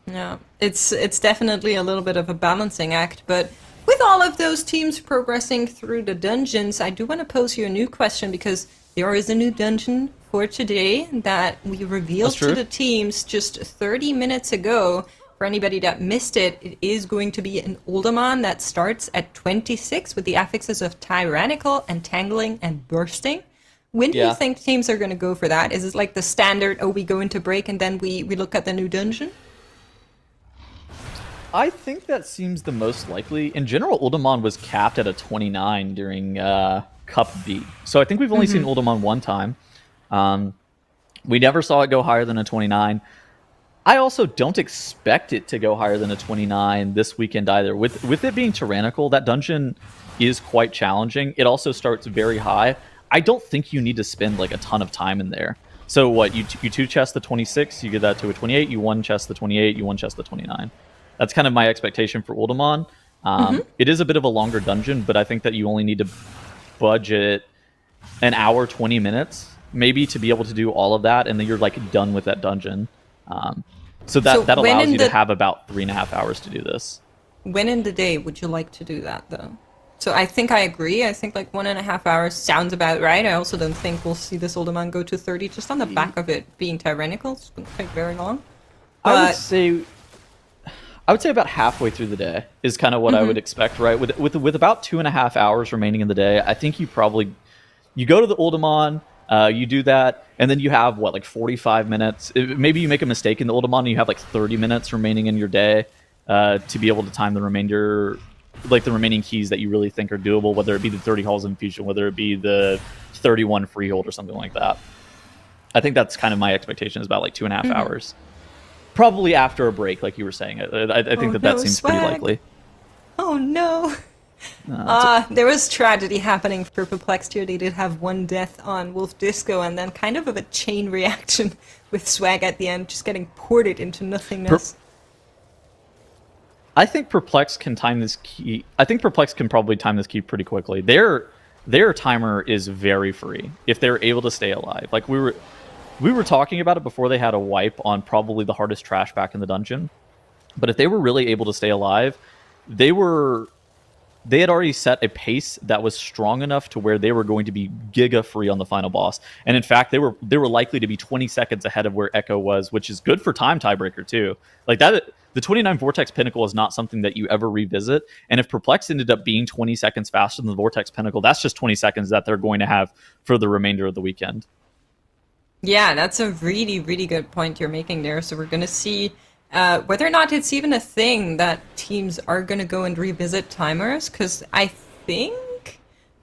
Yeah, it's definitely a little bit of a balancing act, but with all of those teams progressing through the dungeons, I do want to pose you a new question, because there is a new dungeon for today that we revealed to the teams just 30 minutes ago. For anybody that missed it, it is going to be an Uldaman that starts at 26 with the affixes of Tyrannical, Entangling, and Bursting. When do you think teams are going to go for that? Is it like the standard, we go into break and then we look at the new dungeon? I think that seems the most likely. In general, Uldaman was capped at a 29 during Cup B. So I think we've only seen Uldaman one time. We never saw it go higher than a 29. I also don't expect it to go higher than a 29 this weekend either. With it being tyrannical, that dungeon is quite challenging. It also starts very high. I don't think you need to spend like a ton of time in there. So what, you two chest the 26, you get that to a 28, you one chest the 28, you one chest the 29. That's kind of my expectation for Uldaman. It is a bit of a longer dungeon, but I think that you only need to budget an hour, 20 minutes, maybe, to be able to do all of that, and then you're like done with that dungeon. So that allows you to have about 3.5 hours to do this. When in the day would you like to do that, though? So I think I agree. I think like 1.5 hours sounds about right. I also don't think we'll see this Uldaman go to 30 just on the back of it being tyrannical. It's going to take very long. I would say about halfway through the day is kind of what I would expect, right? With about 2.5 hours remaining in the day, I think you go to the Uldaman, you do that, and then you have, like 45 minutes. Maybe you make a mistake in the Uldaman and you have like 30 minutes remaining in your day to be able to time the remainder, like the remaining keys that you really think are doable, whether it be the 30 Halls of Infusion, whether it be the 31 Freehold or something like that. I think that's kind of my expectation, is about like 2.5 hours. Probably after a break, like you were saying. I think that seems pretty likely. Oh no. There was tragedy happening for Perplexed here. They did have one death on Wolf Disco, and then kind of a chain reaction with Swag at the end, just getting ported into nothingness. I think Perplex can time this key. I think Perplex can probably time this key pretty quickly. Their timer is very free if they're able to stay alive. Like we were talking about it before they had a wipe on probably the hardest trash back in the dungeon. But if they were really able to stay alive, they had already set a pace that was strong enough to where they were going to be giga free on the final boss. And in fact, they were likely to be 20 seconds ahead of where Echo was, which is good for time tiebreaker too. Like that, the 29 Vortex Pinnacle is not something that you ever revisit. And if Perplex ended up being 20 seconds faster than the Vortex Pinnacle, that's just 20 seconds that they're going to have for the remainder of the weekend. Yeah, that's a really, really good point you're making there. So we're going to see whether or not it's even a thing that teams are going to go and revisit timers, because I think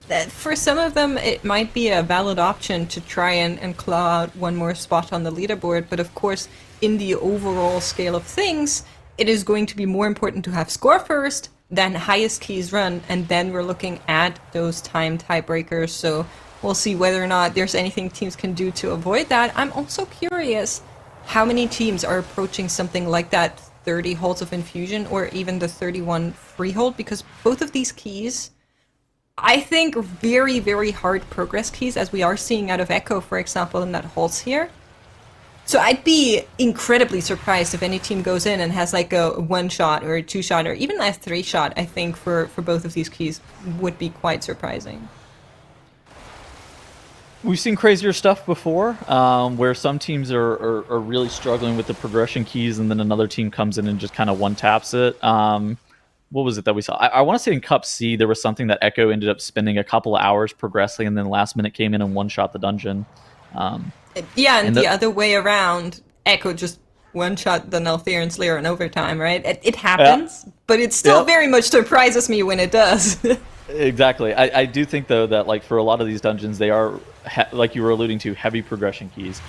that for some of them it might be a valid option to try and claw out one more spot on the leaderboard. But of course, in the overall scale of things, it is going to be more important to have score first, then highest keys run, and then we're looking at those time tiebreakers. So we'll see whether or not there's anything teams can do to avoid that. I'm also curious how many teams are approaching something like that 30 Halls of Infusion or even the 31 Freehold, because both of these keys, I think, are very, very hard progress keys, as we are seeing out of Echo, for example, in that Halls here. So I'd be incredibly surprised if any team goes in and has like a 1-shot or a 2-shot or even a 3-shot. I think for both of these keys would be quite surprising. We've seen crazier stuff before, where some teams are really struggling with the progression keys, and then another team comes in and just kind of one-taps it. What was it that we saw? I want to say in Cup C, there was something that Echo ended up spending a couple of hours progressing, and then last minute came in and one-shot the dungeon. Yeah, and the other way around, Echo just one-shot the Neltharion Slayer in overtime, right? It happens, but it still very much surprises me when it does. Exactly. I do think, though, that like for a lot of these dungeons, they are, like you were alluding to, heavy progression keys.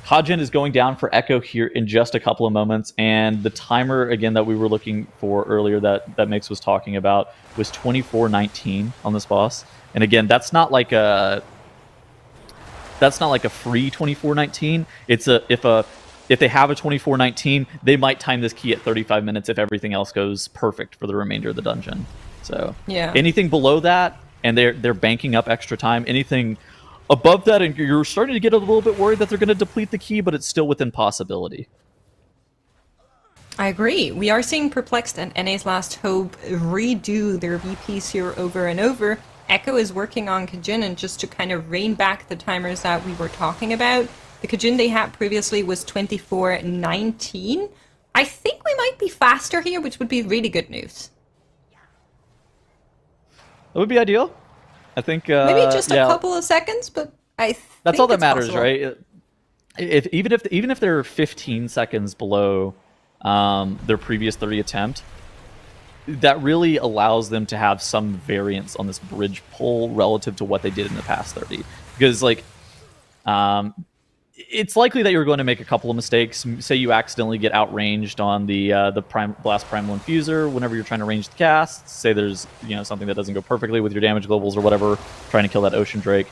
Hajin is going down for Echo here in just a couple of moments, and the timer, again, that we were looking for earlier that Mix was talking about was 24:19 on this boss. And again, that's not like a free 24:19. It's if they have a 24:19, they might time this key at 35 minutes if everything else goes perfect for the remainder of the dungeon. So anything below that, and they're banking up extra time, anything above that, and you're starting to get a little bit worried that they're going to deplete the key, but it's still within possibility. I agree. We are seeing Perplexed and NA's Last Hope redo their VPs here over and over. Echo is working on Kajin, and just to kind of rein back the timers that we were talking about, the Kajin they had previously was 24:19. I think we might be faster here, which would be really good news. That would be ideal. I think maybe just a couple of seconds, but that's all that matters, possible. right? Even if they're 15 seconds below their previous 30 attempt, that really allows them to have some variance on this bridge pull relative to what they did in the past 30. Because it's likely that you're going to make a couple of mistakes. Say you accidentally get outranged on the Blast Primal Infuser whenever you're trying to range the cast. Say there's something that doesn't go perfectly with your damage levels or whatever, trying to kill that Ocean Drake.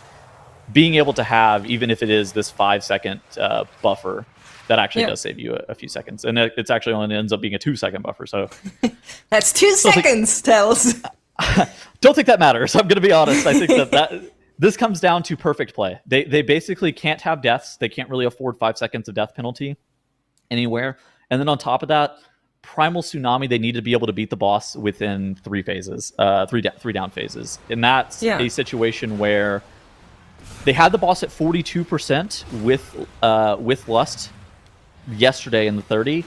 Being able to have, even if it is this 5-second buffer, that actually does save you a few seconds. And it's actually only ends up being a 2-second buffer. So that's 2 seconds, Tells. Don't think that matters. I'm going to be honest. I think that this comes down to perfect play. They basically can't have deaths. They can't really afford 5 seconds of death penalty anywhere. And then on top of that, Primal Tsunami, they need to be able to beat the boss within 3 phases, three down phases. And that's a situation where they had the boss at 42% with Lust yesterday in the 30,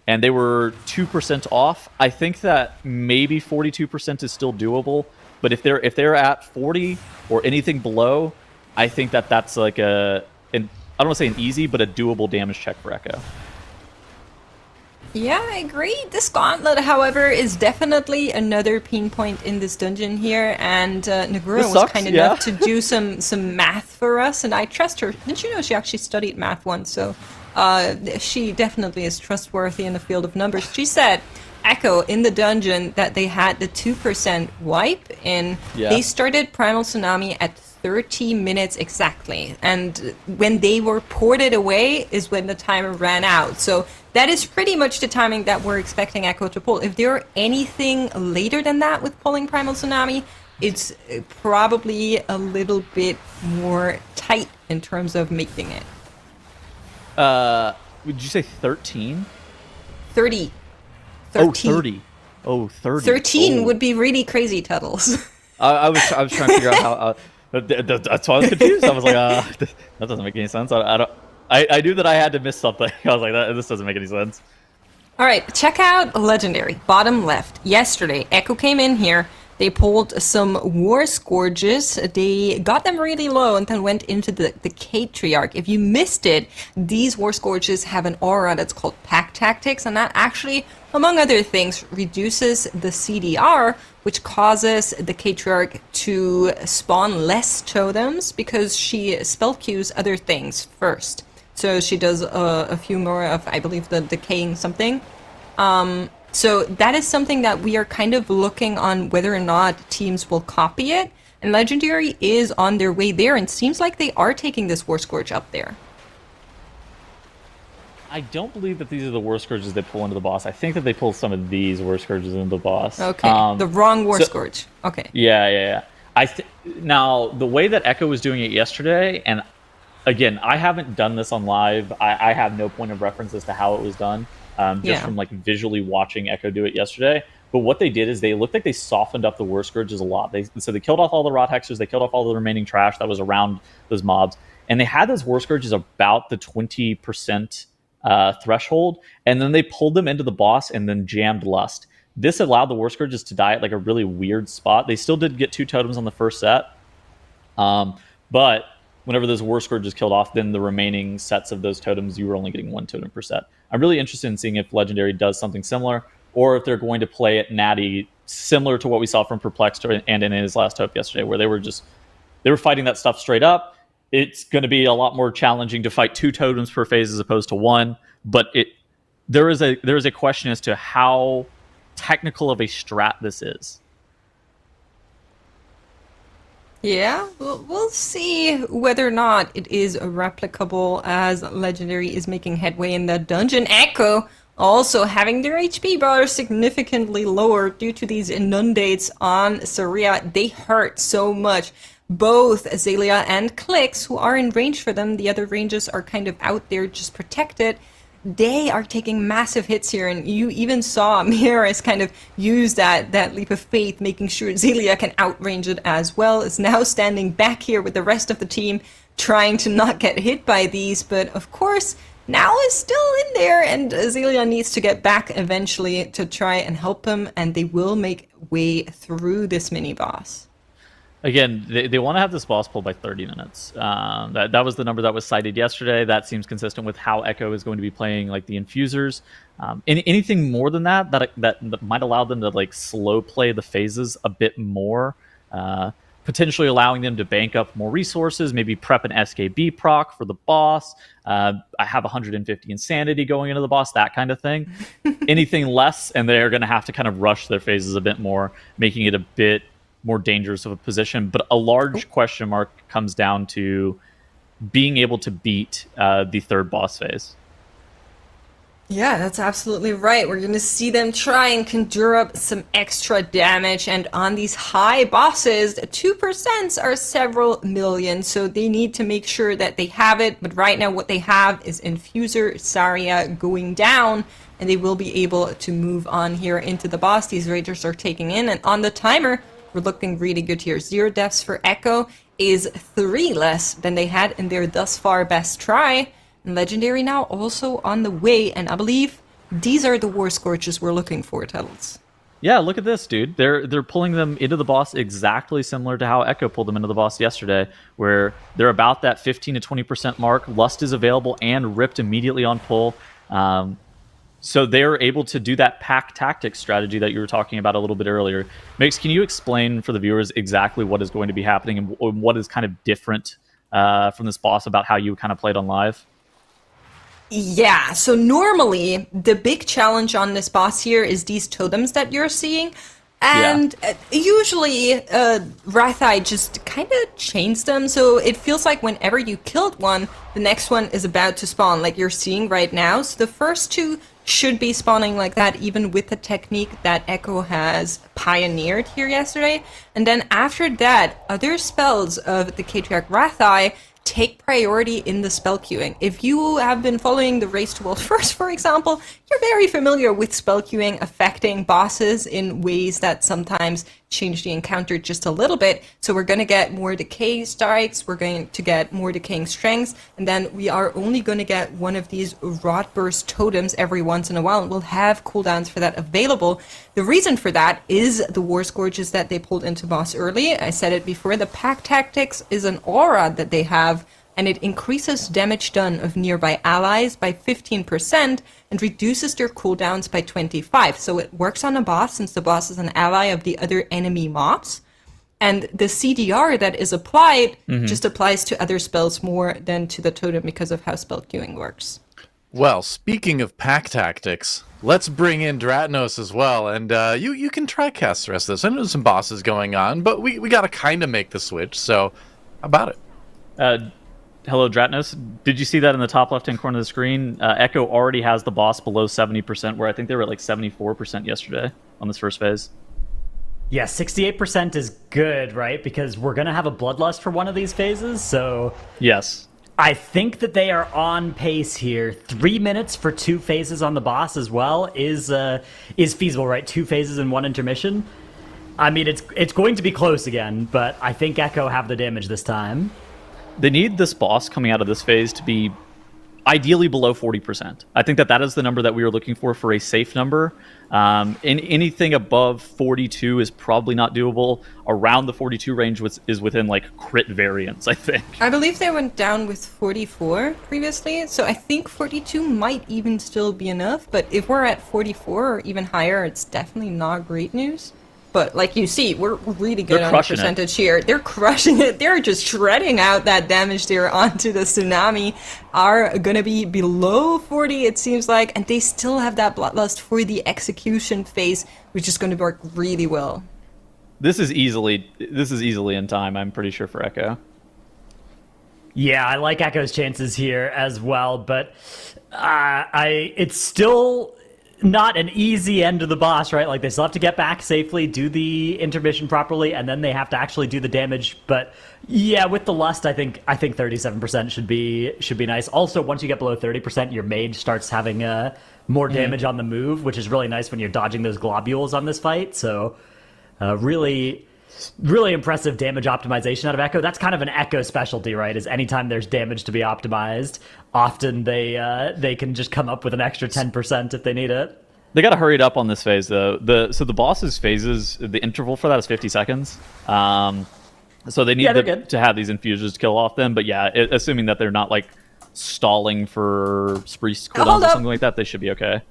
and they were 2% off. I think that maybe 42% is still doable, but if they're at 40 or anything below, I think that's like I don't want to say an easy, but a doable damage check for Echo. Yeah, I agree. This gauntlet, however, is definitely another pain point in this dungeon here, and Nagura was kind enough to do some math for us, and I trust her. Didn't you know she actually studied math once, so she definitely is trustworthy in the field of numbers. She said, Echo, in the dungeon that they had the 2% wipe in, they started Primal Tsunami at 30 minutes exactly, and when they were ported away is when the timer ran out. So that is pretty much the timing that we're expecting Echo to pull. If there are anything later than that with pulling Primal Tsunami, it's probably a little bit more tight in terms of making it. Would you say 13? 30. 13. Oh, 30. Oh, 30. 13 would be really crazy, Tuddles. I was trying to figure out how... that's why I was confused. I was like, that doesn't make any sense. I knew that I had to miss something. I was like, this doesn't make any sense. All right, check out Legendary, bottom left. Yesterday, Echo came in here. They pulled some War Scourges. They got them really low and then went into the Patriarch. If you missed it, these War Scourges have an aura that's called Pack Tactics, and that actually, among other things, reduces the CDR, which causes the Patriarch to spawn less totems because she spell queues other things first. So she does a few more of, I believe, the decaying something. So that is something that we are kind of looking on whether or not teams will copy it. And Legendary is on their way there, and seems like they are taking this War Scourge up there. I don't believe that these are the War Scourges they pull into the boss. I think that they pull some of these War Scourges into the boss. Okay, the wrong War Scourge. Okay. Yeah. Now, the way that Echo was doing it yesterday, and again, I haven't done this on live. I have no point of reference as to how it was done. From like visually watching Echo do it yesterday. But what they did is they looked like they softened up the War Scourges a lot. So they killed off all the Rot Hexers, they killed off all the remaining trash that was around those mobs, and they had those War Scourges about the 20% threshold, and then they pulled them into the boss and then jammed Lust. This allowed the War Scourges to die at like a really weird spot. They still did get 2 totems on the first set, but whenever those War Scourges killed off, then the remaining sets of those totems, you were only getting 1 totem per set. I'm really interested in seeing if Legendary does something similar, or if they're going to play it natty, similar to what we saw from Perplexed and in his Last Hope yesterday, where they were fighting that stuff straight up. It's going to be a lot more challenging to fight 2 totems per phase as opposed to 1, but there is a question as to how technical of a strat this is. Yeah, we'll see whether or not it is replicable as Legendary is making headway in the dungeon. Echo also having their HP bar significantly lower due to these inundates on Saria. They hurt so much. both Azalea and Clicks, who are in range for them, the other ranges are kind of out there just protected, they are taking massive hits here, and you even saw Miras kind of use that leap of faith, making sure Zelia can outrange it as well, is now standing back here with the rest of the team, trying to not get hit by these, but of course, now is still in there, and Zelia needs to get back eventually to try and help him, and they will make way through this mini-boss. Again, they want to have this boss pulled by 30 minutes. That was the number that was cited yesterday. That seems consistent with how Echo is going to be playing like the infusers. Anything more than that might allow them to like slow play the phases a bit more, potentially allowing them to bank up more resources, maybe prep an SKB proc for the boss. I have 150 insanity going into the boss, that kind of thing. Anything less, and they're going to have to kind of rush their phases a bit more, making it a bit more dangerous of a position. But a large question mark comes down to being able to beat the third boss phase. Yeah, that's absolutely right. We're going to see them try and conjure up some extra damage, and on these high bosses, 2% are several million, so they need to make sure that they have it. But right now what they have is Infuser Saria going down, and they will be able to move on here into the boss. These Ragers are taking in, and on the timer, we're looking really good here. 0 deaths for Echo is 3 less than they had in their thus far best try. And Legendary now also on the way, and I believe these are the War Scorches we're looking for, Tuddles. Yeah, look at this, dude. They're pulling them into the boss exactly similar to how Echo pulled them into the boss yesterday, where they're about that 15 to 20% mark. Lust is available and ripped immediately on pull. So they're able to do that pack tactics strategy that you were talking about a little bit earlier. Mix, can you explain for the viewers exactly what is going to be happening and what is kind of different from this boss about how you kind of played on live? Yeah, so normally the big challenge on this boss here is these totems that you're seeing. And usually Rathai just kind of chains them, so it feels like whenever you killed one, the next one is about to spawn, like you're seeing right now. So the first two should be spawning like that, even with the technique that Echo has pioneered here yesterday. And then after that, other spells of the Patriarch Rathai take priority in the spell queuing. If you have been following the Race to World First, for example, you're very familiar with spell queuing affecting bosses in ways that sometimes change the encounter just a little bit. So we're going to get more decay strikes, we're going to get more decaying strengths, and then we are only going to get one of these rot burst totems every once in a while, and we'll have cooldowns for that available. The reason for that is the War Scourges that they pulled into boss early. I said it before, the pack tactics is an aura that they have, and it increases damage done of nearby allies by 15% and reduces their cooldowns by 25%. So it works on a boss since the boss is an ally of the other enemy mobs. And the CDR that is applied just applies to other spells more than to the totem because of how spell queuing works. Well, speaking of pack tactics, let's bring in Dratnos as well. And you can try cast the rest of this. I know there's some bosses going on, but we got to kind of make the switch. So how about it? Hello, Dratnos. Did you see that in the top left-hand corner of the screen? Echo already has the boss below 70%, where I think they were at like 74% yesterday on this first phase. Yeah, 68% is good, right? Because we're going to have a Bloodlust for one of these phases, so... Yes. I think that they are on pace here. 3 minutes for 2 phases on the boss as well is feasible, right? 2 phases and 1 intermission. I mean, it's going to be close again, but I think Echo have the damage this time. They need this boss coming out of this phase to be ideally below 40%. I think that is the number that we were looking for a safe number. Anything above 42 is probably not doable. Around the 42 range is within like crit variance, I think. I believe they went down with 44 previously, so I think 42 might even still be enough. But if we're at 44 or even higher, it's definitely not great news. But like you see, we're really good on the percentage here. They're crushing it. They're just shredding out that damage there onto the tsunami. Are going to be below 40, it seems like. And they still have that Bloodlust for the execution phase, which is going to work really well. This is easily in time, I'm pretty sure, for Echo. Yeah, I like Echo's chances here as well, but it's still not an easy end to the boss, right? Like, they still have to get back safely, do the intermission properly, and then they have to actually do the damage. But yeah, with the Lust, I think 37% should be nice. Also, once you get below 30%, your mage starts having more damage on the move, which is really nice when you're dodging those globules on this fight. So really impressive damage optimization out of Echo. That's kind of an Echo specialty, right? Is anytime there's damage to be optimized, often they can just come up with an extra 10% if they need it. They got to hurry it up on this phase, though. So the boss's phases, the interval for that is 50 seconds. So they need to have these infusions to kill off them. But yeah, assuming that they're not like stalling for spree cooldowns or something like that, they should be okay.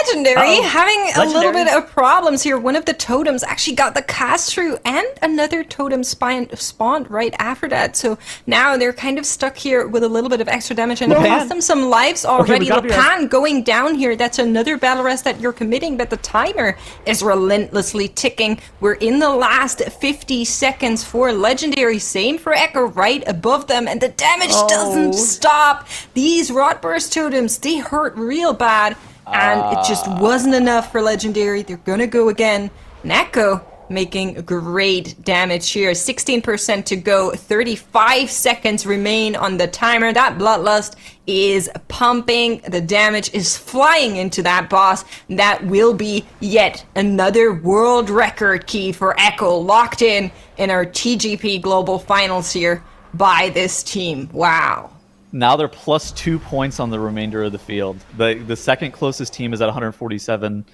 Legendary, having a little bit of problems here. One of the totems actually got the cast through, and another totem spawned right after that. So now they're kind of stuck here with a little bit of extra damage, and it cost them some lives already. Okay, Lepan going down here. That's another battle rest that you're committing, but the timer is relentlessly ticking. We're in the last 50 seconds for Legendary. Same for Echo right above them, and the damage doesn't stop. These Rot Burst totems, they hurt real bad. And it just wasn't enough for Legendary. They're gonna go again. Echo making great damage here. 16% to go. 35 seconds remain on the timer. That Bloodlust is pumping. The damage is flying into that boss. That will be yet another world record key for Echo, locked in our TGP Global Finals here by this team. Wow. Now they're plus 2 points on the remainder of the field. The second closest team is at 147.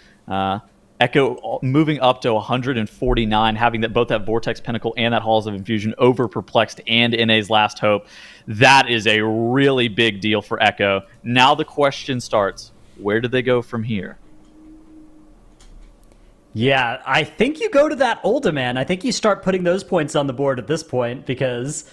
Echo moving up to 149, having both that Vortex Pinnacle and that Halls of Infusion over Perplexed and NA's Last Hope. That is a really big deal for Echo. Now the question starts, where do they go from here? Yeah, I think you go to that Uldaman. I think you start putting those points on the board at this point, because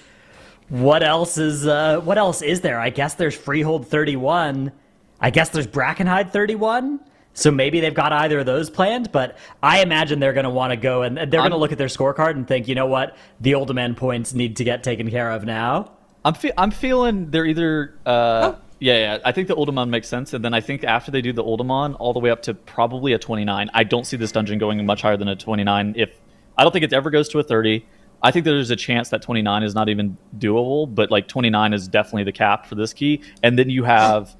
what else is there? I guess there's Freehold 31. I guess there's Brackenhide 31. So maybe they've got either of those planned, but I imagine they're going to want to go and they're going to look at their scorecard and think, you know what, the Uldaman points need to get taken care of now. I'm feeling they're either yeah, I think the Uldaman makes sense, and then I think after they do the Uldaman all the way up to probably a 29, I don't see this dungeon going much higher than a 29. I don't think it ever goes to a 30. I think there's a chance that 29 is not even doable, but like 29 is definitely the cap for this key. And then you have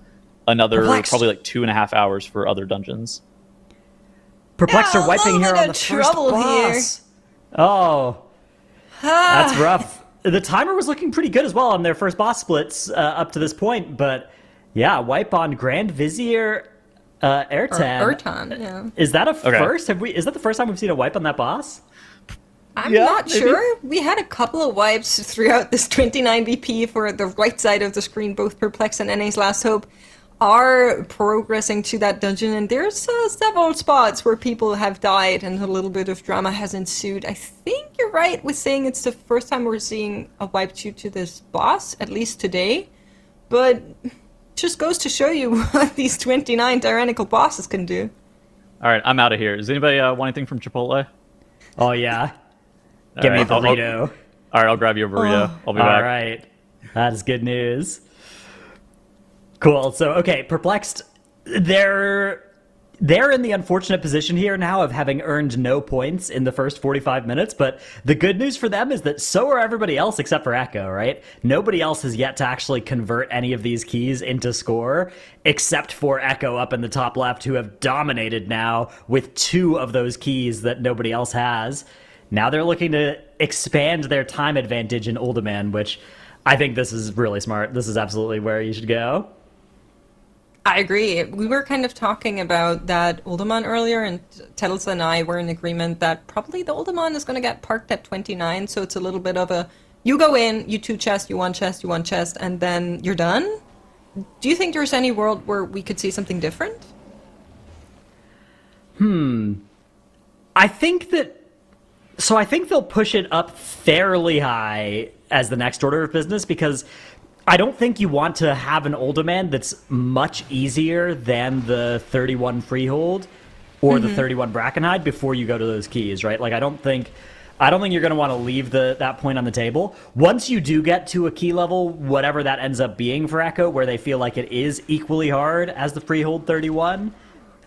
another probably like 2.5 hours for other dungeons. Perplexed are wiping here on the first boss. Oh, that's rough. The timer was looking pretty good as well on their first boss splits up to this point, but yeah, wipe on Grand Vizier Ertan. Yeah. Is that a first? Is that the first time we've seen a wipe on that boss? I'm not sure. We had a couple of wipes throughout this 29 VP for the right side of the screen. Both Perplex and NA's Last Hope are progressing to that dungeon, and there's several spots where people have died and a little bit of drama has ensued. I think you're right with saying it's the first time we're seeing a wipe due to this boss, at least today. But just goes to show you what these 29 tyrannical bosses can do. All right, I'm out of here. Does anybody want anything from Chipotle? Oh, yeah. Give me a burrito. All right, I'll grab you a burrito. I'll be back. All right. That is good news. Cool. So, okay, Perplexed, they're in the unfortunate position here now of having earned no points in the first 45 minutes, but the good news for them is that so are everybody else except for Echo, right? Nobody else has yet to actually convert any of these keys into score, except for Echo up in the top left, who have dominated now with 2 of those keys that nobody else has. Now they're looking to expand their time advantage in Uldaman, which I think this is really smart. This is absolutely where you should go. I agree. We were kind of talking about that Uldaman earlier, and Tettles and I were in agreement that probably the Uldaman is going to get parked at 29, so it's a little bit of a, you go in, you 2 chests, you 1 chest, you 1 chest, and then you're done? Do you think there's any world where we could see something different? I think they'll push it up fairly high as the next order of business, because I don't think you want to have an Uldaman that's much easier than the 31 Freehold or the 31 Brackenhide before you go to those keys, right? Like, I don't think you're going to want to leave that point on the table. Once you do get to a key level, whatever that ends up being for Echo, where they feel like it is equally hard as the Freehold 31,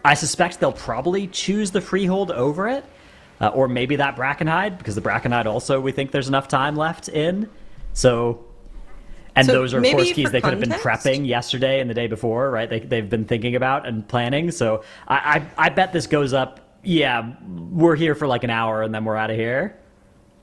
I suspect they'll probably choose the Freehold over it, or maybe that Brackenhide, because the Brackenhide also we think there's enough time left in. So those are, of course, keys they could have been prepping yesterday and the day before, right? They've been thinking about and planning. So I bet this goes up, yeah, we're here for like an hour and then we're out of here.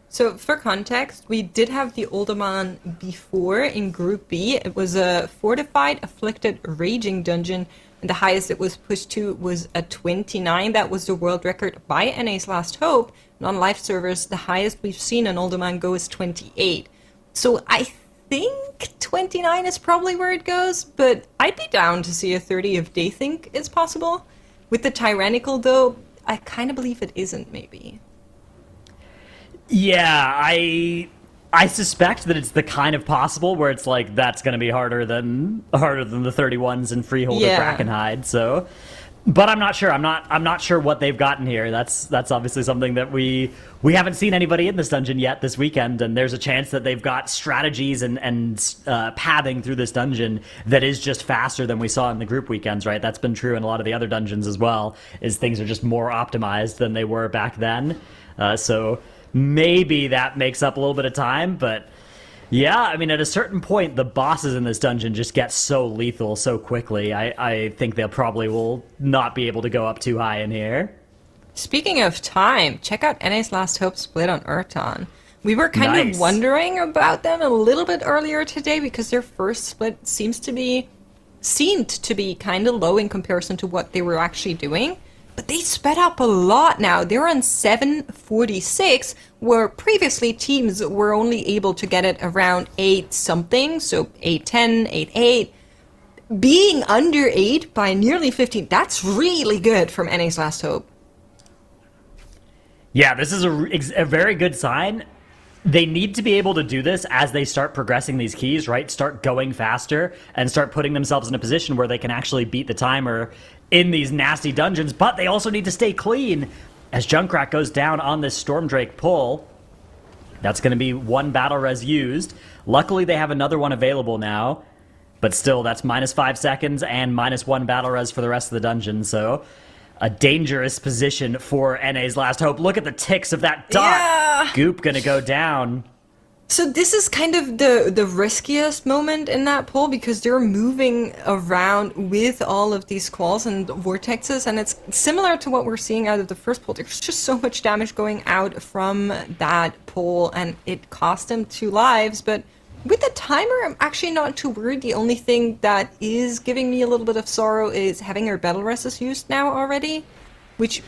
So for context, we did have the Uldaman before in Group B. It was a fortified, afflicted, raging dungeon, and the highest it was pushed to was a 29. That was the world record by NA's Last Hope. And on live servers, the highest we've seen an Uldaman go is 28. So I think 29 is probably where it goes, but I'd be down to see a 30 if they think it's possible. With the Tyrannical, though, I kind of believe it isn't, maybe. Yeah, I suspect that it's the kind of possible where it's like that's going to be harder than the 31s in Freehold or Brackenhide. So, but I'm not sure. I'm not sure what they've gotten here. That's obviously something that we haven't seen anybody in this dungeon yet this weekend, and there's a chance that they've got strategies and pathing through this dungeon that is just faster than we saw in the group weekends. Right? That's been true in a lot of the other dungeons as well. Is things are just more optimized than they were back then. So. Maybe that makes up a little bit of time, but yeah, I mean, at a certain point, the bosses in this dungeon just get so lethal so quickly. I think they'll probably will not be able to go up too high in here. Speaking of time, check out NA's Last Hope split on Urton. We were kind of wondering about them a little bit earlier today because their first split seemed to be kind of low in comparison to what they were actually doing. But they sped up a lot now. They're on 746, where previously teams were only able to get it around 8 something, so 810, 88. Being under 8 by nearly 15, that's really good from NA's Last Hope. Yeah, this is a very good sign. They need to be able to do this as they start progressing these keys, right? Start going faster and start putting themselves in a position where they can actually beat the timer in these nasty dungeons, but they also need to stay clean as Junkrat goes down on this Stormdrake pull. That's going to be 1 battle res used. Luckily, they have another one available now, but still, that's -5 seconds and -1 battle res for the rest of the dungeon, so a dangerous position for NA's Last Hope. Look at the ticks of that dot. Yeah. Goop going to go down. So this is kind of the riskiest moment in that pull because they're moving around with all of these quals and vortexes, and it's similar to what we're seeing out of the first pull. There's just so much damage going out from that pull, and it cost them 2 lives. But with the timer, I'm actually not too worried. The only thing that is giving me a little bit of sorrow is having her battle reses used now already, which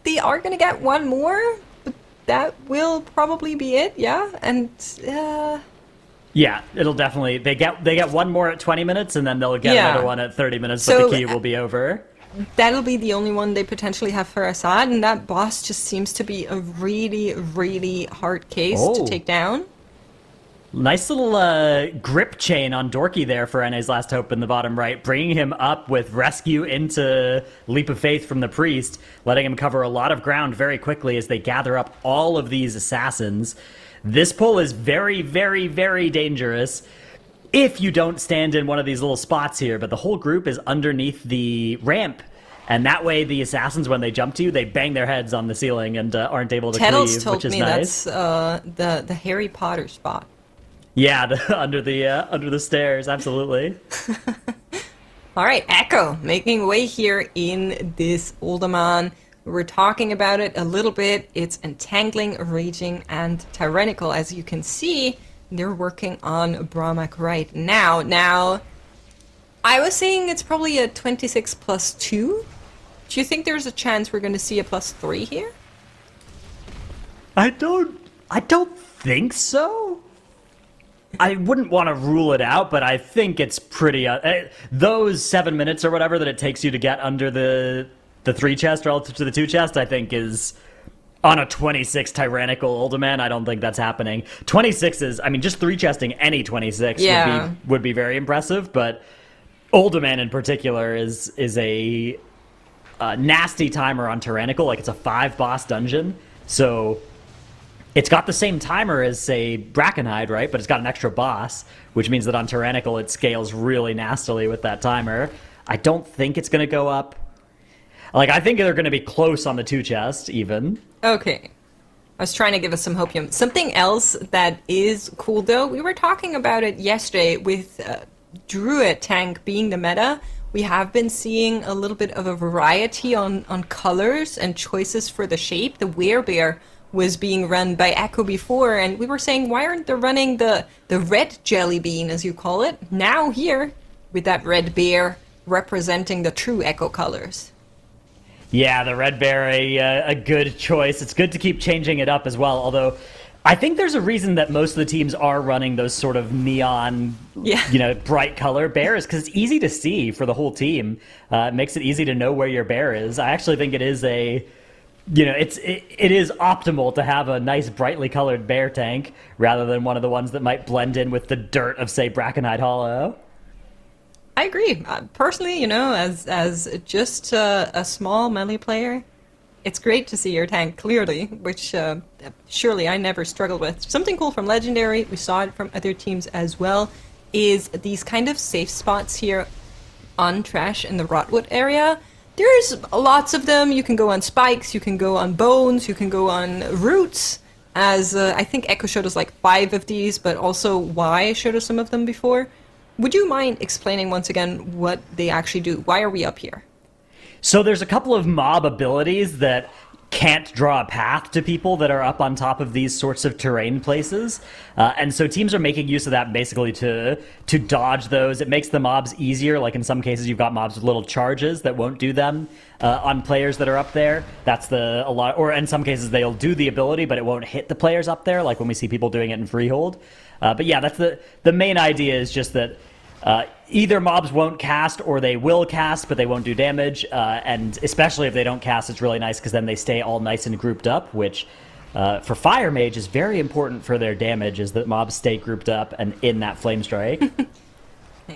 they are going to get 1 more. That will probably be it, yeah, and yeah, it'll definitely they get 1 more at 20 minutes, and then they'll get another one at 30 minutes. So, but the key will be over. That'll be the only one they potentially have for Assad, and that boss just seems to be a really, really hard case to take down. Nice little grip chain on Dorky there for NA's Last Hope in the bottom right, bringing him up with rescue into Leap of Faith from the Priest, letting him cover a lot of ground very quickly as they gather up all of these assassins. This pull is very, very, very dangerous if you don't stand in one of these little spots here, but the whole group is underneath the ramp. And that way, the assassins, when they jump to you, they bang their heads on the ceiling and aren't able to cleave, which is nice. That's the Harry Potter spot. Yeah, under the stairs, absolutely. All right, Echo making way here in this Uldaman. We're talking about it a little bit. It's entangling, raging, and tyrannical. As you can see, they're working on Brahmak right now. Now, I was saying it's probably a 26 plus 2. Do you think there's a chance we're going to see a plus 3 here? I don't think so. I wouldn't want to rule it out, but I think it's pretty... those 7 minutes or whatever that it takes you to get under the 3 chest relative to the 2 chest, I think is... On a 26 tyrannical Uldaman, I don't think that's happening. 26 is... I mean, just 3 chesting any 26 would be very impressive, but Uldaman in particular is a nasty timer on tyrannical. Like, it's a 5-boss dungeon, so... It's got the same timer as, say, Brackenhide, right? But it's got an extra boss, which means that on Tyrannical it scales really nastily with that timer. I don't think it's going to go up Like, I think they're going to be close on the 2 chest, even. Okay. I was trying to give us some hopium. Something else that is cool, though, we were talking about it yesterday with Druid tank being the meta. We have been seeing a little bit of a variety on colors and choices for the shape. The werebear was being run by Echo before, and we were saying, why aren't they running the red jelly bean, as you call it? Now here, with that red bear representing the true Echo colors. Yeah, the red bear, a good choice. It's good to keep changing it up as well, although I think there's a reason that most of the teams are running those sort of neon, bright color bears, because it's easy to see for the whole team. It makes it easy to know where your bear is. I actually think it is it is optimal to have a nice brightly colored bear tank rather than one of the ones that might blend in with the dirt of, say, Brackenhide Hollow. I agree. Personally, as just a small melee player, it's great to see your tank clearly, which surely I never struggled with. Something cool from Legendary, we saw it from other teams as well, is these kind of safe spots here on Trash in the Rotwood area. There's lots of them. You can go on spikes, you can go on bones, you can go on roots, as I think Echo showed us like 5 of these, but also Y showed us some of them before. Would you mind explaining once again what they actually do? Why are we up here? So there's a couple of mob abilities that can't draw a path to people that are up on top of these sorts of terrain places. And so teams are making use of that basically to dodge those. It makes the mobs easier. Like in some cases, you've got mobs with little charges that won't do them on players that are up there. That's a lot. Or in some cases, they'll do the ability, but it won't hit the players up there, like when we see people doing it in Freehold. But yeah, that's the main idea is just that either mobs won't cast or they will cast, but they won't do damage. And especially if they don't cast, it's really nice because then they stay all nice and grouped up, which for Fire Mage is very important for their damage, is that mobs stay grouped up and in that Flame Strike.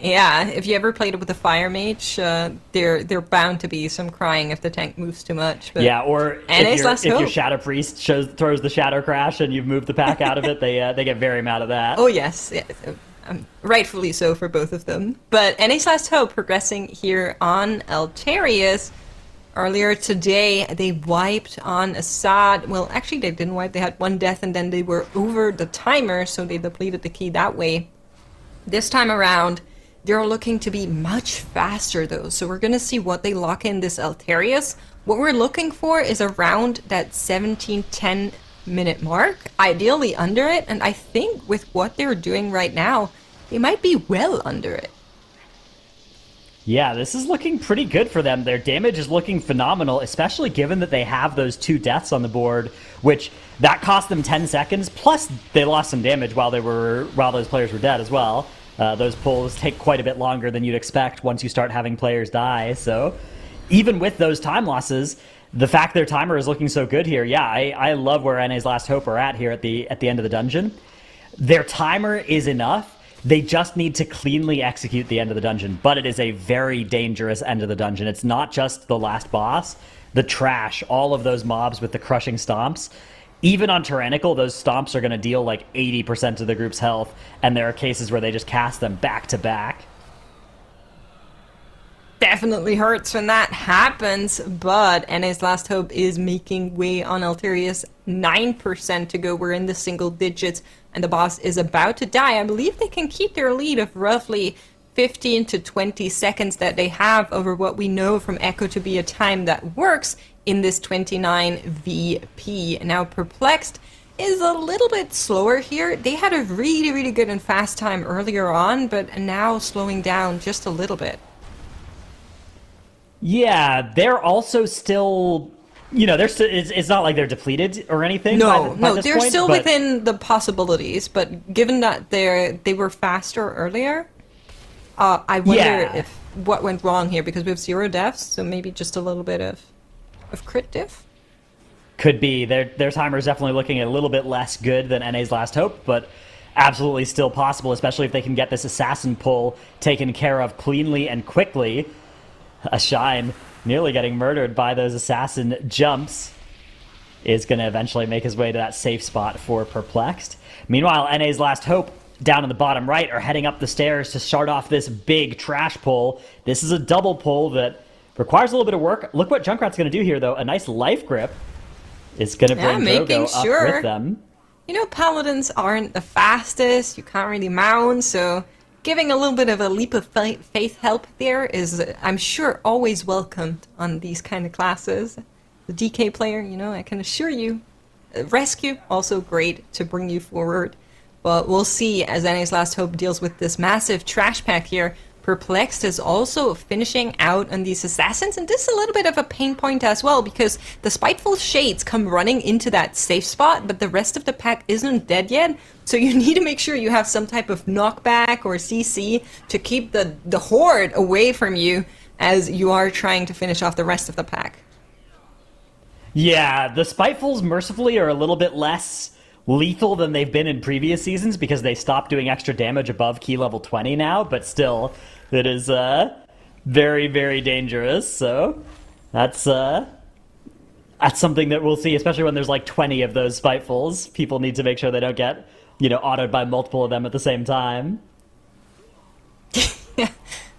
Yeah, if you ever played it with a Fire Mage, they're bound to be some crying if the tank moves too much. But yeah, or if your Shadow Priest throws the Shadow Crash and you've moved the pack out of it, they get very mad at that. Oh, yes. Rightfully so for both of them. But NA's Last Hope progressing here on Altarius. Earlier today, they wiped on Assad. Well, actually, they didn't wipe. They had 1 death, and then they were over the timer, so they depleted the key that way. This time around, they're looking to be much faster, though. So we're going to see what they lock in this Altarius. What we're looking for is around that 17:10 minute mark, ideally under it, and I think with what they're doing right now, they might be well under it. Yeah, this is looking pretty good for them. Their damage is looking phenomenal, especially given that they have those 2 deaths on the board, which that cost them 10 seconds, plus they lost some damage while those players were dead as well. Those pulls take quite a bit longer than you'd expect once you start having players die, so even with those time losses, the fact their timer is looking so good here, yeah, I love where NA's Last Hope are at here at the end of the dungeon. Their timer is enough. They just need to cleanly execute the end of the dungeon, but it is a very dangerous end of the dungeon. It's not just the last boss, the trash, all of those mobs with the crushing stomps. Even on Tyrannical, those stomps are going to deal like 80% of the group's health, and there are cases where they just cast them back to back. Definitely hurts when that happens, but NA's Last Hope is making way on Altarius. 9% to go. We're in the single digits, and the boss is about to die. I believe they can keep their lead of roughly 15 to 20 seconds that they have over what we know from Echo to be a time that works in this 29 VP. Now, Perplexed is a little bit slower here. They had a really, really good and fast time earlier on, but now slowing down just a little bit. Yeah, they're also still, it's not like they're depleted or anything. No, by they're point, still but within the possibilities, but given that they were faster earlier, I wonder if what went wrong here, because we have 0 deaths, so maybe just a little bit of crit diff? Could be. Their timer is definitely looking a little bit less good than NA's Last Hope, but absolutely still possible, especially if they can get this assassin pull taken care of cleanly and quickly. A Shine nearly getting murdered by those assassin jumps is going to eventually make his way to that safe spot for Perplexed. Meanwhile, NA's Last Hope down in the bottom right are heading up the stairs to start off this big trash pull. This is a double pull that Requires a little bit of work. Look what Junkrat's going to do here, though. A nice life grip is going to bring Drogo up with them. You know, paladins aren't the fastest. You can't really mount, so giving a little bit of a leap of faith help there is, I'm sure, always welcomed on these kind of classes. The DK player, you know, I can assure you, rescue, also great to bring you forward. But we'll see as NA's Last Hope deals with this massive trash pack here. Perplexed is also finishing out on these assassins, and this is a little bit of a pain point as well, because the Spiteful Shades come running into that safe spot, but the rest of the pack isn't dead yet, so you need to make sure you have some type of knockback or CC to keep the horde away from you as you are trying to finish off the rest of the pack. Yeah, the Spitefuls mercifully are a little bit less lethal than they've been in previous seasons because they stopped doing extra damage above key level 20 now, but still, it is very, very dangerous. So that's something that we'll see, especially when there's like 20 of those Spitefuls. People need to make sure they don't get, autoed by multiple of them at the same time.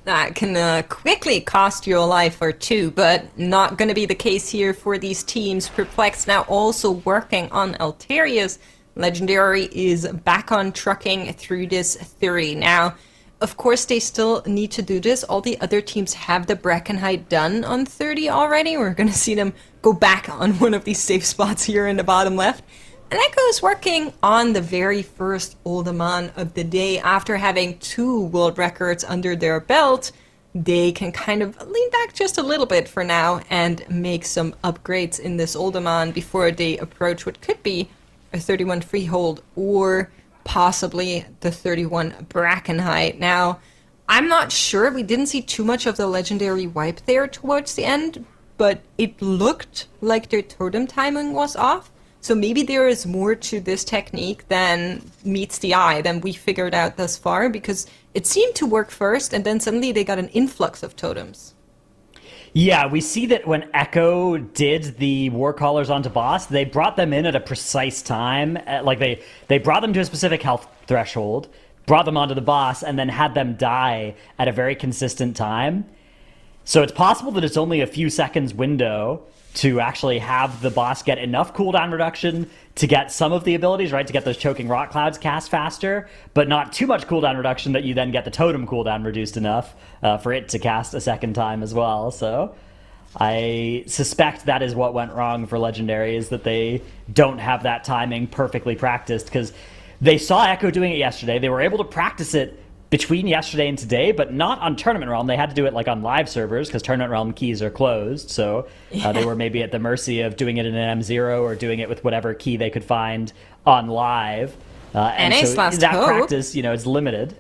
That can quickly cost you a life or two, but not going to be the case here for these teams. Perplexed now also working on Alteria's. Legendary is back on trucking through this 30. Now, of course, they still need to do this. All the other teams have the Brackenhide done on 30 already. We're going to see them go back on one of these safe spots here in the bottom left. And Echo is working on the very first Uldaman of the day. After having 2 world records under their belt, they can kind of lean back just a little bit for now and make some upgrades in this Uldaman before they approach what could be a 31 Freehold or possibly the 31 Brackenhide. Now, I'm not sure. We didn't see too much of the legendary wipe there towards the end, but it looked like their totem timing was off. So maybe there is more to this technique than meets the eye, than we figured out thus far, because it seemed to work first, and then suddenly they got an influx of totems. Yeah, we see that when Echo did the War Callers onto boss, they brought them in at a precise time. Like, they brought them to a specific health threshold, brought them onto the boss, and then had them die at a very consistent time. So it's possible that it's only a few seconds window to actually have the boss get enough cooldown reduction to get some of the abilities, right? To get those choking rock clouds cast faster, but not too much cooldown reduction that you then get the totem cooldown reduced enough for it to cast a second time as well. So I suspect that is what went wrong for Legendary, is that they don't have that timing perfectly practiced, because they saw Echo doing it yesterday. They were able to practice it between yesterday and today, but not on Tournament Realm. They had to do it like on live servers because Tournament Realm keys are closed. So they were maybe at the mercy of doing it in an M0 or doing it with whatever key they could find on live. And so that practice, is limited.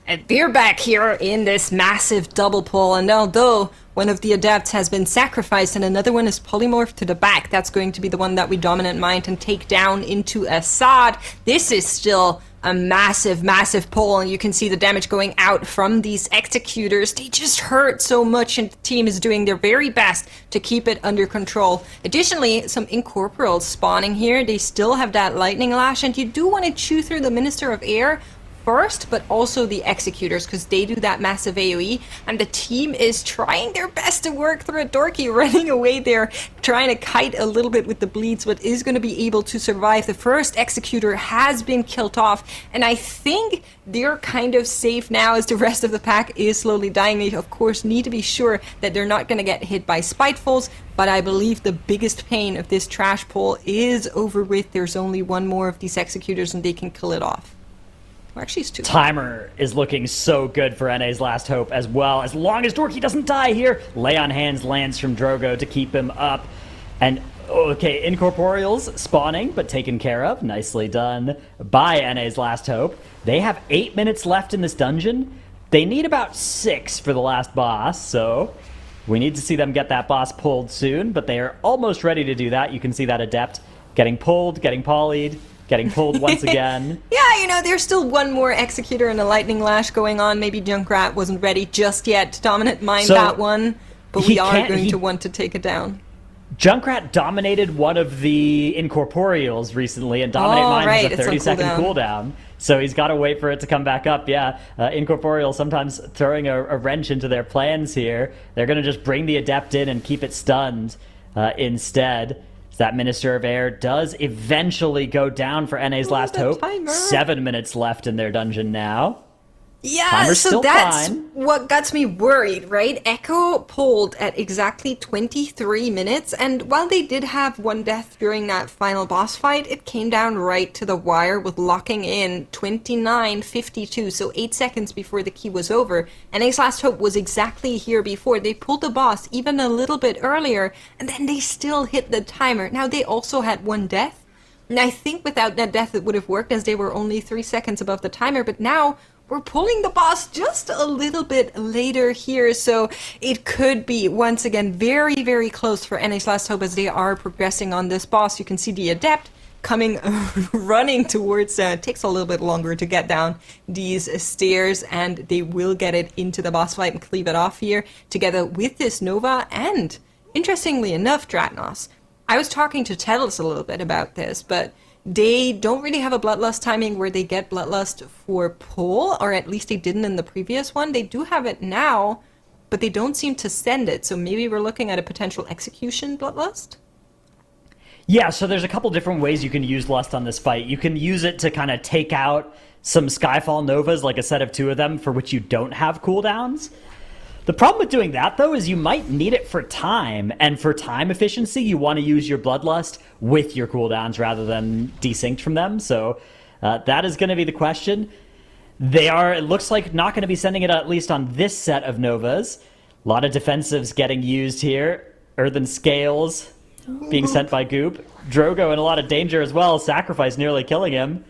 And we're back here in this massive double pull, and although one of the adepts has been sacrificed and another one is polymorphed to the back, that's going to be the one that we dominant mind and take down into Assad. This is still a massive, massive pull, and you can see the damage going out from these executors. They just hurt so much, and the team is doing their very best to keep it under control. Additionally, some incorporeals spawning here. They still have that lightning lash, and you do want to chew through the Minister of Air first, but also the executors, because they do that massive AoE, and the team is trying their best to work through a Dorky running away there, trying to kite a little bit with the bleeds, but is going to be able to survive. The first executor has been killed off, and I think they're kind of safe now as the rest of the pack is slowly dying. They, of course, need to be sure that they're not going to get hit by Spitefuls, but I believe the biggest pain of this trash pull is over with. There's only one more of these executors, and they can kill it off. Actually, it's 2. Timer is looking so good for NA's Last Hope as well. As long as Dorky doesn't die here, Lay on Hands lands from Drogo to keep him up. And, okay, Incorporeals spawning, but taken care of. Nicely done by NA's Last Hope. They have 8 minutes left in this dungeon. They need about 6 for the last boss, so we need to see them get that boss pulled soon, but they are almost ready to do that. You can see that Adept getting pulled, getting polyed, getting pulled once again. Yeah, there's still one more Executor and a Lightning Lash going on. Maybe Junkrat wasn't ready just yet to dominant mind that one, but we are going to want to take it down. Junkrat dominated one of the Incorporeals recently, and Dominate Mind has a 30-second cooldown. So he's got to wait for it to come back up. Yeah, Incorporeal sometimes throwing a wrench into their plans here. They're going to just bring the Adept in and keep it stunned instead. That Minister of Air does eventually go down for NA's last hope. Timer. 7 minutes left in their dungeon now. Yeah, Timer's so still that's fine. what gets me worried, right? Echo pulled at exactly 23 minutes, and while they did have one death during that final boss fight, it came down right to the wire with locking in 29:52, so 8 seconds before the key was over. NA's last hope was exactly here before. They pulled the boss even a little bit earlier, and then they still hit the timer. Now, they also had one death, and I think without that death it would have worked as they were only 3 seconds above the timer, but now we're pulling the boss just a little bit later here, so it could be, once again, very, very close for NA's last hope as they are progressing on this boss. You can see the Adept coming, running towards, takes a little bit longer to get down these stairs, and they will get it into the boss fight and cleave it off here, together with this Nova, and, interestingly enough, Dratnos, I was talking to Teddles a little bit about this, but they don't really have a Bloodlust timing where they get Bloodlust for pull, or at least they didn't in the previous one. They do have it now, but they don't seem to send it, so maybe we're looking at a potential execution Bloodlust? Yeah, so there's a couple different ways you can use Lust on this fight. You can use it to kind of take out some Skyfall Novas, like a set of 2 of them, for which you don't have cooldowns. The problem with doing that, though, is you might need it for time, and for time efficiency, you want to use your Bloodlust with your cooldowns rather than desynced from them, so that is going to be the question. They are, it looks like, not going to be sending it at least on this set of Novas. A lot of defensives getting used here. Earthen Scales being sent by Goop. Drogo in a lot of danger as well. Sacrifice nearly killing him.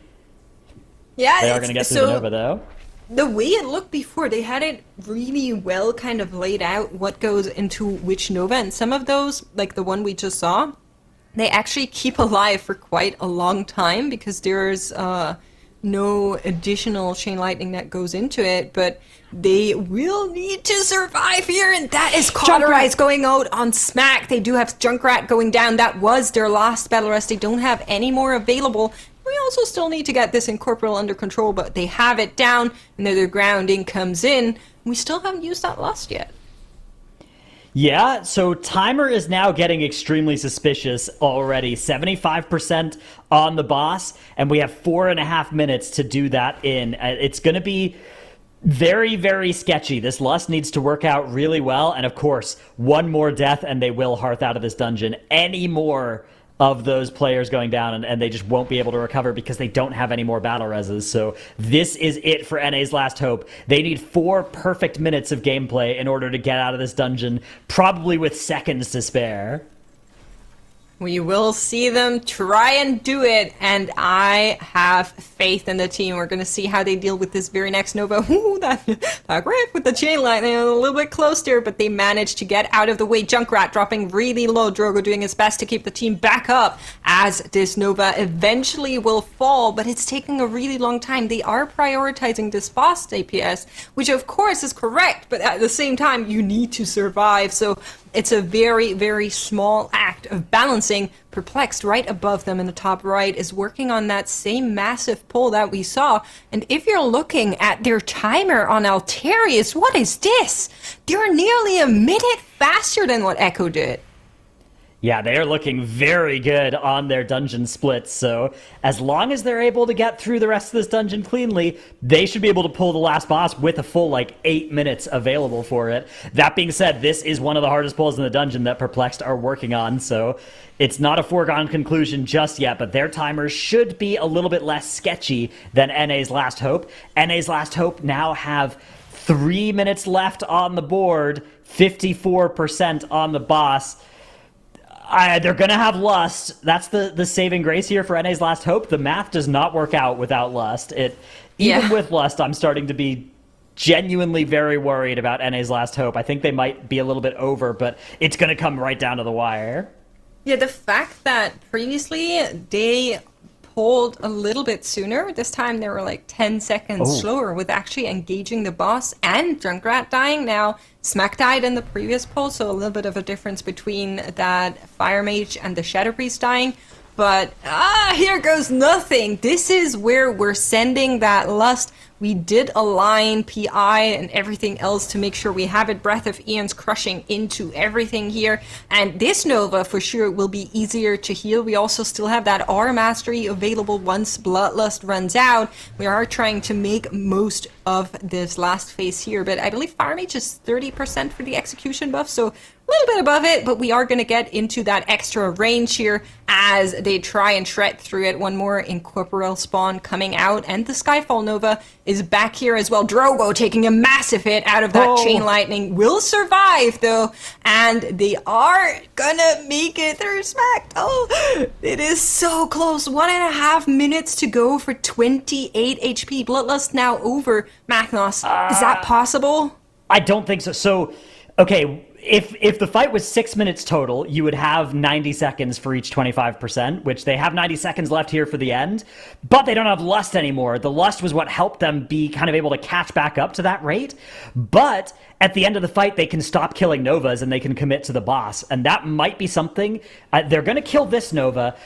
Yeah, they are going to get through the Nova, though. The way it looked before, they had it really well kind of laid out what goes into which Nova, and some of those, like the one we just saw, they actually keep alive for quite a long time because there's no additional chain lightning that goes into it, but they will need to survive here, and that is Cauterize going out on Smack. They do have Junkrat going down. That was their last battle rest. They don't have any more available. We also still need to get this Incorporeal under control, but they have it down, and then their grounding comes in. We still haven't used that Lust yet. Yeah, so timer is now getting extremely suspicious already. 75% on the boss, and we have 4.5 minutes to do that in. It's going to be very, very sketchy. This Lust needs to work out really well, and of course, one more death, and they will hearth out of this dungeon. Any more of those players going down, and they just won't be able to recover because they don't have any more battle reses. So this is it for NA's last hope. They need 4 perfect minutes of gameplay in order to get out of this dungeon, probably with seconds to spare. We will see them try and do it, and I have faith in the team. We're going to see how they deal with this very next Nova. Ooh, that grip with the chain lightning a little bit close there, but they managed to get out of the way. Junkrat dropping really low. Drogo doing his best to keep the team back up as this Nova eventually will fall, but it's taking a really long time. They are prioritizing this boss DPS, which of course is correct, but at the same time, you need to survive. So it's a very, very small act of balancing. Perplexed right above them in the top right is working on that same massive pull that we saw. And if you're looking at their timer on Altarius, what is this? They're nearly a minute faster than what Echo did. Yeah, they are looking very good on their dungeon splits, so as long as they're able to get through the rest of this dungeon cleanly, they should be able to pull the last boss with a full, 8 minutes available for it. That being said, this is one of the hardest pulls in the dungeon that Perplexed are working on, so it's not a foregone conclusion just yet, but their timers should be a little bit less sketchy than NA's Last Hope. NA's Last Hope now have 3 minutes left on the board, 54% on the boss. They're going to have Lust. That's the saving grace here for NA's Last Hope. The math does not work out without Lust. Even with Lust, I'm starting to be genuinely very worried about NA's Last Hope. I think they might be a little bit over, but it's going to come right down to the wire. Yeah, the fact that previously they pulled a little bit sooner, this time they were 10 seconds slower with actually engaging the boss and Junkrat dying. Now, Smack died in the previous pull, so a little bit of a difference between that Fire Mage and the Shadow Priest dying. but here goes nothing. This is where we're sending that Lust. We did align PI and everything else to make sure we have it. Breath of Aeons crushing into everything here. And this Nova, for sure, will be easier to heal. We also still have that R Mastery available once Bloodlust runs out. We are trying to make most of this last phase here. But I believe Fire Mage is 30% for the execution buff, so a little bit above it, but we are going to get into that extra range here as they try and shred through it. One more Incorporeal spawn coming out, and the Skyfall Nova is back here as well. Drogo taking a massive hit out of that Chain Lightning. Will survive, though, and they are gonna make it through Smacked. Oh, it is so close. 1.5 minutes to go for 28 HP. Bloodlust now over Magnos. Is that possible? I don't think so. So, okay, if the fight was 6 minutes total, you would have 90 seconds for each 25%, which they have 90 seconds left here for the end, but they don't have Lust anymore. The Lust was what helped them be kind of able to catch back up to that rate, but at the end of the fight, they can stop killing Novas and they can commit to the boss, and that might be something. They're going to kill this Nova.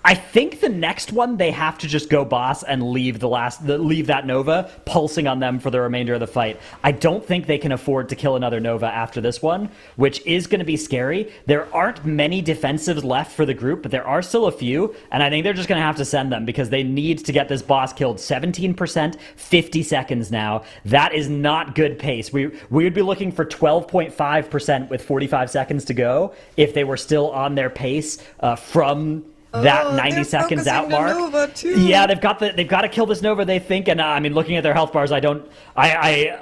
I think the next one they have to just go boss and leave leave that Nova pulsing on them for the remainder of the fight. I don't think they can afford to kill another Nova after this one, which is going to be scary. There aren't many defensives left for the group, but there are still a few, and I think they're just going to have to send them because they need to get this boss killed. 17%, 50 seconds now. That is not good pace. We would be looking for 12.5% with 45 seconds to go if they were still on their pace from that 90 seconds out mark. Yeah, they've got to kill this Nova, they think, and I mean, looking at their health bars, I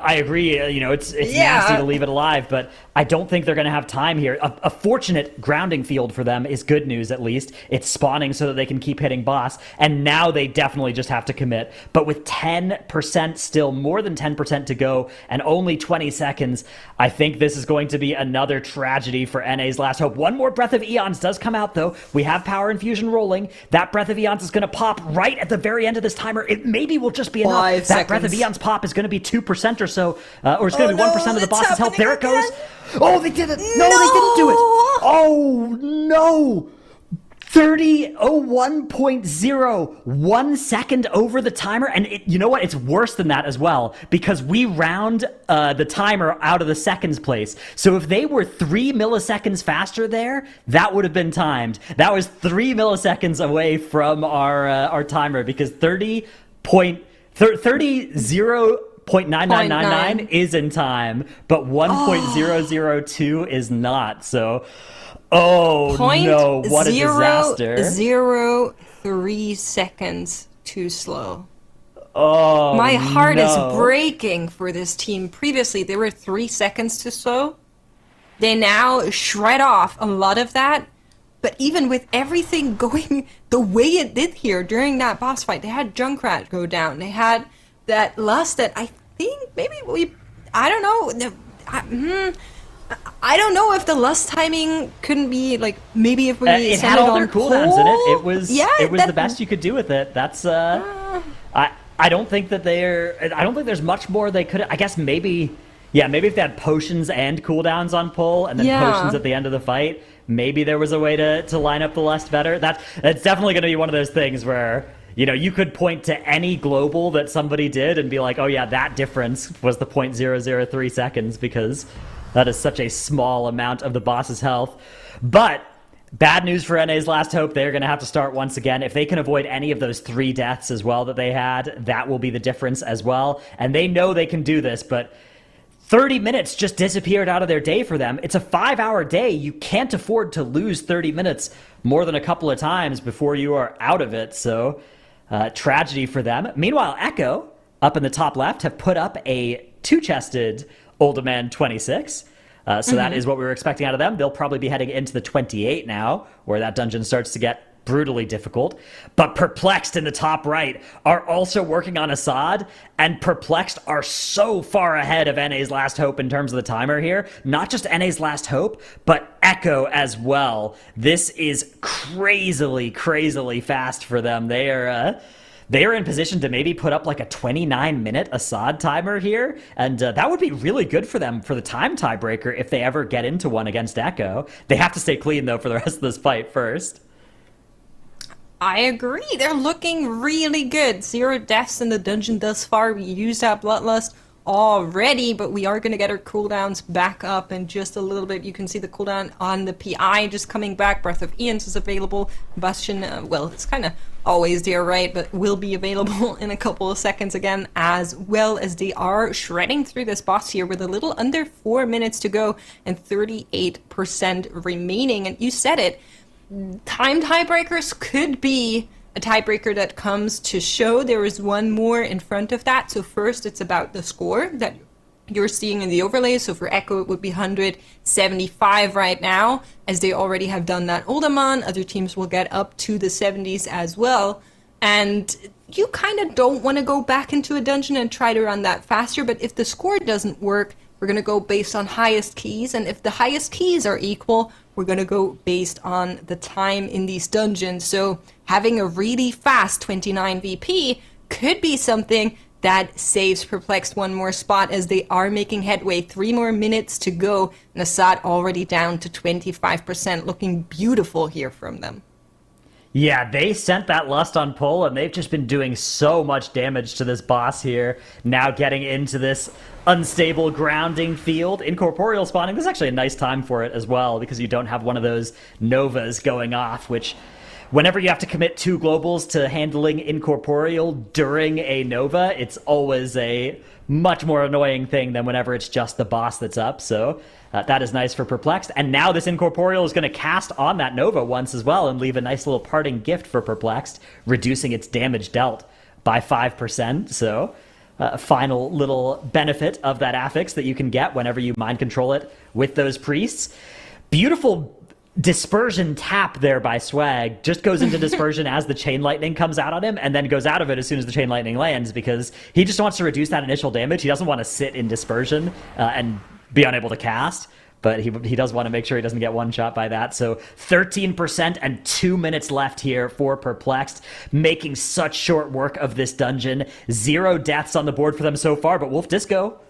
agree. It's nasty to leave it alive, but I don't think they're going to have time here. A fortunate grounding field for them is good news, at least. It's spawning so that they can keep hitting boss, and now they definitely just have to commit. But with 10% still, more than 10% to go, and only 20 seconds, I think this is going to be another tragedy for NA's last hope. One more Breath of Eons does come out, though. We have Power Infusion rolling. That Breath of Eons is going to pop right at the very end of this timer. It maybe will just be enough. That Breath of Eons pop is going to be 2% or so, or it's going to be 1% of the boss's health. There it goes. Oh, they did it. No, they didn't do it. Oh, no. 30:01.0, 1 second over the timer, and you know what? It's worse than that as well, because we round the timer out of the seconds place. So if they were 3 milliseconds faster there, that would have been timed. That was 3 milliseconds away from our timer, because 0.999 is in time, but 1.002 is not. So, no, what a disaster. 0.003 seconds too slow. Oh, my heart is breaking for this team. Previously, they were 3 seconds too slow. They now shred off a lot of that. But even with everything going the way it did here during that boss fight, they had Junkrat go down. They had that Lust that I think maybe I don't know. I don't know if the Lust timing couldn't be like, maybe if we it had all their cooldowns in it. It was the best you could do with it. That's I don't think that I don't think there's much more they could. I guess maybe if they had potions and cooldowns on pull and then potions at the end of the fight, maybe there was a way to line up the Lust better. That's definitely going to be one of those things where, you could point to any global that somebody did and be like, oh yeah, that difference was the 0.003 seconds, because that is such a small amount of the boss's health. But bad news for NA's last hope. They're going to have to start once again. If they can avoid any of those 3 deaths as well that they had, that will be the difference as well. And they know they can do this, but 30 minutes just disappeared out of their day for them. It's a 5-hour day. You can't afford to lose 30 minutes more than a couple of times before you are out of it. So tragedy for them. Meanwhile, Echo, up in the top left, have put up a 2-chested Uldaman 26. So that is what we were expecting out of them. They'll probably be heading into the 28 now, where that dungeon starts to get brutally difficult. But Perplexed in the top right are also working on Assad, and Perplexed are so far ahead of NA's last hope in terms of the timer here. Not just NA's last hope, but Echo as well. This is crazily fast for them. They are in position to maybe put up like a 29-minute Assad timer here, and that would be really good for them for the time tiebreaker if they ever get into one against Echo. They have to stay clean, though, for the rest of this fight first. I agree. They're looking really good. 0 deaths in the dungeon thus far. We used that Bloodlust already, but we are going to get our cooldowns back up in just a little bit. You can see the cooldown on the PI just coming back. Breath of Aeons is available. Bastion, well, it's kind of always there, right? But will be available in a couple of seconds again, as well as they are shredding through this boss here with a little under 4 minutes to go and 38% remaining. And you said it, time tiebreakers could be a tiebreaker that comes to show. There is one more in front of that. So first, it's about the score that you're seeing in the overlay. So for Echo, it would be 175 right now, as they already have done that Uldaman. Other teams will get up to the 70s as well. And you kind of don't want to go back into a dungeon and try to run that faster. But if the score doesn't work, we're going to go based on highest keys. And if the highest keys are equal, we're going to go based on the time in these dungeons. So having a really fast 29 VP could be something that saves Perplexed one more spot, as they are making headway. 3 more minutes to go, and Assad already down to 25%. Looking beautiful here from them. Yeah, they sent that Lust on pull, and they've just been doing so much damage to this boss here. Now getting into this unstable grounding field. Incorporeal spawning, this is actually a nice time for it as well, because you don't have one of those Novas going off, which whenever you have to commit 2 globals to handling Incorporeal during a Nova, it's always a much more annoying thing than whenever it's just the boss that's up. So that is nice for Perplexed. And now this Incorporeal is going to cast on that Nova once as well and leave a nice little parting gift for Perplexed, reducing its damage dealt by 5%. So final little benefit of that affix that you can get whenever you mind control it with those priests. Beautiful dispersion tap there by Swag. Just goes into dispersion as the chain lightning comes out on him, and then goes out of it as soon as the chain lightning lands, because he just wants to reduce that initial damage. He doesn't want to sit in dispersion and be unable to cast, but he does want to make sure he doesn't get one shot by that. So 13% and 2 minutes left here for Perplexed, making such short work of this dungeon. 0 deaths on the board for them so far, but Wolf Disco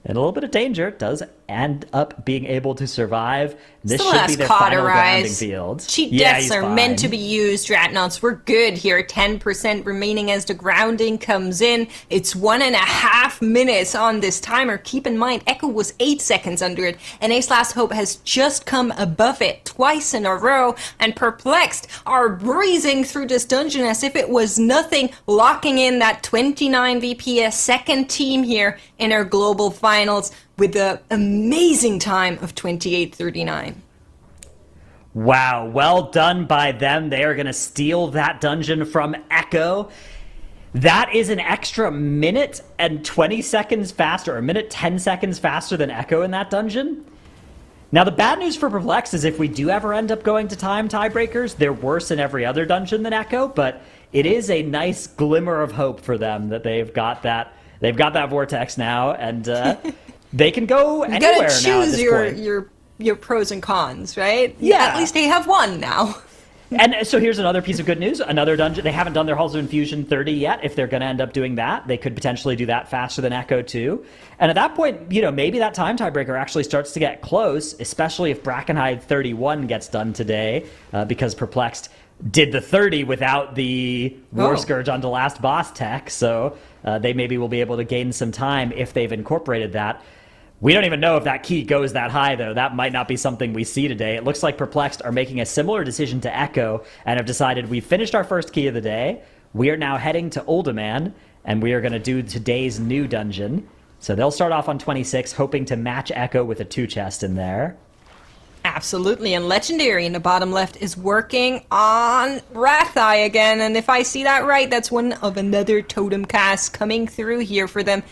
in a little bit of danger, does end up being able to survive. This should be their final grounding field. Cheat deaths are meant to be used, Dreadnoughts. We're good here. 10% remaining as the grounding comes in. It's 1.5 minutes on this timer. Keep in mind, Echo was 8 seconds under it, and Ace Last Hope has just come above it twice in a row, and Perplexed are breezing through this dungeon as if it was nothing, locking in that 29 VPS second team here in our global finals with the amazing time of 28:39. Wow, well done by them. They are going to steal that dungeon from Echo. That is an extra minute and 20 seconds faster, or a minute 10 seconds faster than Echo in that dungeon. Now, the bad news for Perplexed is if we do ever end up going to time tiebreakers, they're worse in every other dungeon than Echo, but it is a nice glimmer of hope for them that they've got that Vortex now, and they can go anywhere now. You gotta choose your pros and cons, right? Yeah. At least they have one now. And so here's another piece of good news. Another dungeon. They haven't done their Halls of Infusion 30 yet. If they're going to end up doing that, they could potentially do that faster than Echo too. And at that point, maybe that time tiebreaker actually starts to get close, especially if Brackenhide 31 gets done today, because Perplexed did the 30 without the War Scourge on the last boss tech. So they maybe will be able to gain some time if they've incorporated that. We don't even know if that key goes that high, though. That might not be something we see today. It looks like Perplexed are making a similar decision to Echo and have decided we've finished our first key of the day. We are now heading to Uldaman, and we are going to do today's new dungeon. So they'll start off on 26, hoping to match Echo with a 2 chest in there. Absolutely, and Legendary in the bottom left is working on Rathai again, and if I see that right, that's one of another totem cast coming through here for them.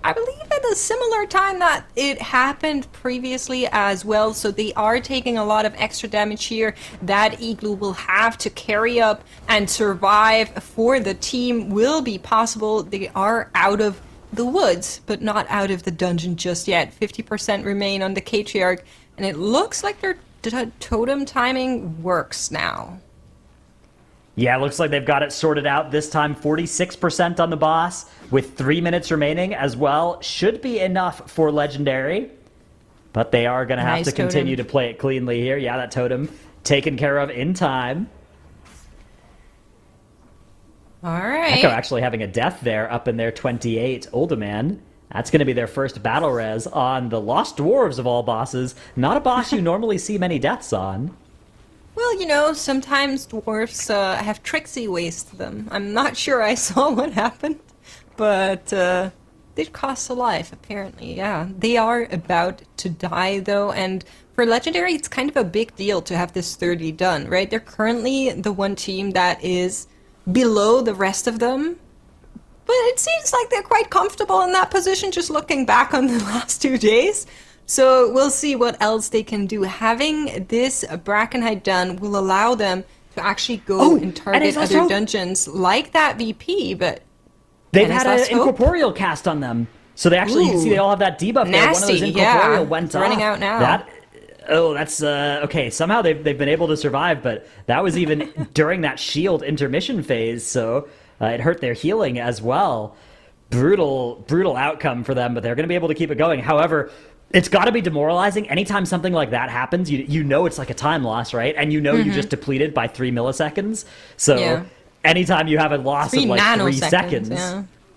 I believe at a similar time that it happened previously as well, so they are taking a lot of extra damage here that Igloo will have to carry up, and survive for the team will be possible. They are out of the woods, but not out of the dungeon just yet. 50% remain on the Patriarch, and it looks like their totem timing works now. Yeah, it looks like they've got it sorted out this time. 46% on the boss with 3 minutes remaining as well. Should be enough for Legendary, but they are going to have to continue to play it cleanly here. Yeah, that totem taken care of in time. All right. Echo actually having a death there up in their 28 Uldaman. That's going to be their first battle res on the Lost Dwarves of all bosses. Not a boss you normally see many deaths on. Well, sometimes dwarves have tricksy ways to them. I'm not sure I saw what happened, but did cost a life, apparently, yeah. They are about to die, though, and for Legendary, it's kind of a big deal to have this 30 done, right? They're currently the one team that is below the rest of them, but it seems like they're quite comfortable in that position, just looking back on the last 2 days. So we'll see what else they can do. Having this Brackenhide done will allow them to actually go and target other dungeons like that VP, but they've had an incorporeal cast on them. So they actually, you can see they all have that debuff there. One of those incorporeal went off. Running out now. That's okay. Somehow they've been able to survive, but that was even during that shield intermission phase, so it hurt their healing as well. Brutal outcome for them, but they're going to be able to keep it going. However, it's got to be demoralizing. Anytime something like that happens, you know it's like a time loss, right? And you know you just depleted by 3 milliseconds. So anytime you have a loss of like 3 seconds,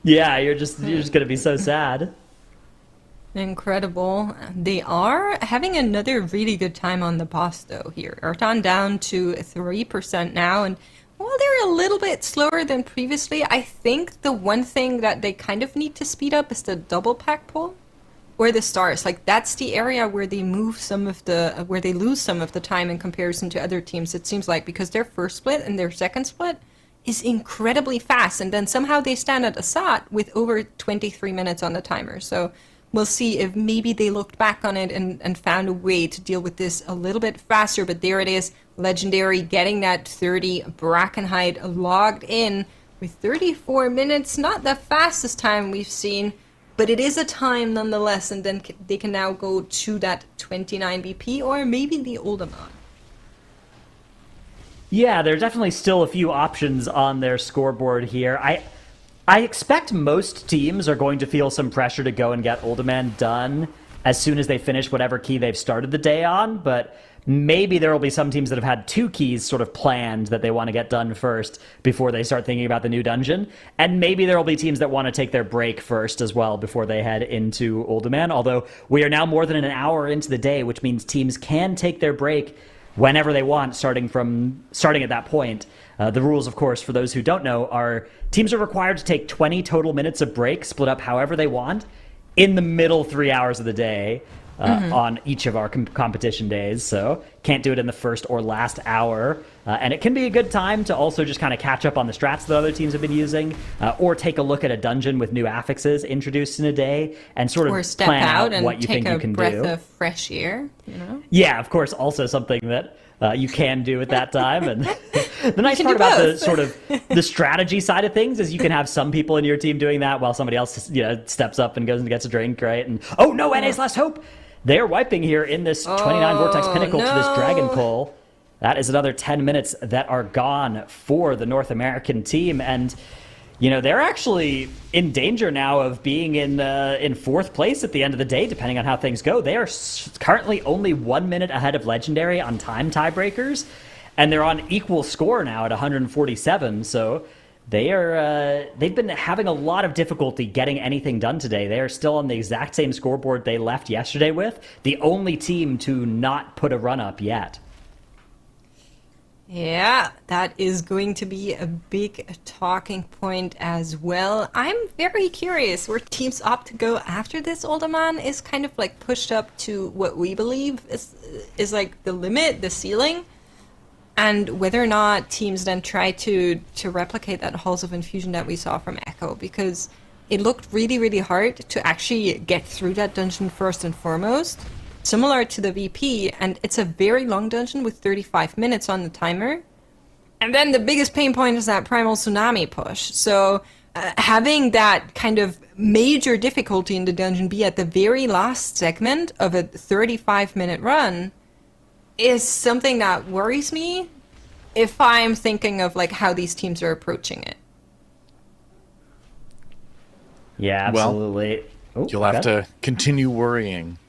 you're just going to be so sad. Incredible. They are having another really good time on the boss, though, here. Ertan down to 3% now, and while they're a little bit slower than previously, I think the one thing that they kind of need to speed up is the double pack pull. Or the stars. Like, that's the area where they lose some of the time in comparison to other teams, it seems like, because their first split and their second split is incredibly fast, and then somehow they stand at Assad with over 23 minutes on the timer. So we'll see if maybe they looked back on it and found a way to deal with this a little bit faster, but there it is. Legendary getting that 30 Brackenhide logged in with 34 minutes. Not the fastest time we've seen, but it is a time nonetheless, and then they can now go to that 29 BP or maybe the Uldaman. Yeah, there's definitely still a few options on their scoreboard here. I expect most teams are going to feel some pressure to go and get Uldaman done as soon as they finish whatever key they've started the day on, but maybe there will be some teams that have had 2 keys sort of planned that they want to get done first before they start thinking about the new dungeon. And maybe there will be teams that want to take their break first as well before they head into Uldaman, although we are now more than an hour into the day, which means teams can take their break whenever they want, starting at that point. The rules, of course, for those who don't know, are teams are required to take 20 total minutes of break, split up however they want, in the middle 3 hours of the day. On each of our competition days, so can't do it in the first or last hour. And it can be a good time to also just kind of catch up on the strats that other teams have been using, or take a look at a dungeon with new affixes introduced in a day, and sort of plan out what you think you can do. Or step out and take a breath of fresh air, Yeah, of course, also something that you can do at that time. And the nice part about the sort of the strategy side of things is you can have some people in your team doing that while somebody else steps up and goes and gets a drink, right? And NA's Last Hope! They're wiping here in this 29 Vortex Pinnacle to this Dragon Coal. That is another 10 minutes that are gone for the North American team. And, they're actually in danger now of being in 4th place at the end of the day, depending on how things go. They are currently only 1 minute ahead of Legendary on time tiebreakers. And they're on equal score now at 147, so they've been having a lot of difficulty getting anything done today. They are still on the exact same scoreboard they left yesterday with, the only team to not put a run up yet. Yeah, that is going to be a big talking point as well. I'm very curious where teams opt to go after this Uldaman is kind of like pushed up to what we believe is like the limit, the ceiling. And whether or not teams then try to replicate that Halls of Infusion that we saw from Echo, because it looked really, really hard to actually get through that dungeon first and foremost, similar to the VP, and it's a very long dungeon with 35 minutes on the timer. And then the biggest pain point is that Primal Tsunami push. So having that kind of major difficulty in the dungeon be at the very last segment of a 35-minute run is something that worries me if I'm thinking of like how these teams are approaching it. Yeah, absolutely. Well, you'll have to continue worrying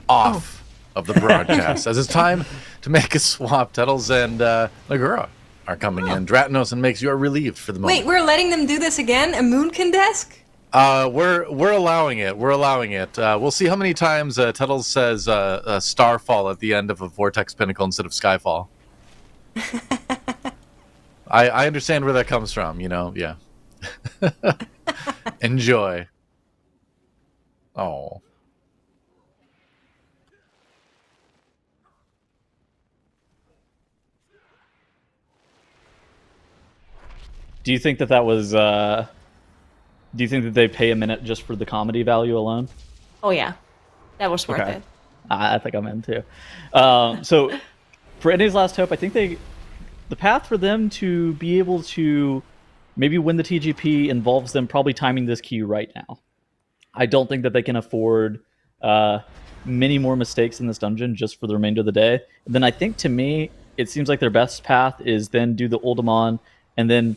off of the broadcast as it's time to make a swap. Tuttles and Nagura are coming in. Dratnos and Makes, you are relieved for the moment. Wait, we're letting them do this again? A Moonkin desk? We're allowing it. We're allowing it. We'll see how many times Tuttles says Starfall at the end of a Vortex Pinnacle instead of Skyfall. I understand where that comes from, yeah. Enjoy. Oh. Do you think that was... do you think that they pay a minute just for the comedy value alone? Oh, yeah. That was worth it. I think I'm in, too. So, for NA's Last Hope, I think the path for them to be able to maybe win the TGP involves them probably timing this key right now. I don't think that they can afford many more mistakes in this dungeon just for the remainder of the day. And then I think, to me, it seems like their best path is then do the Uldamon and then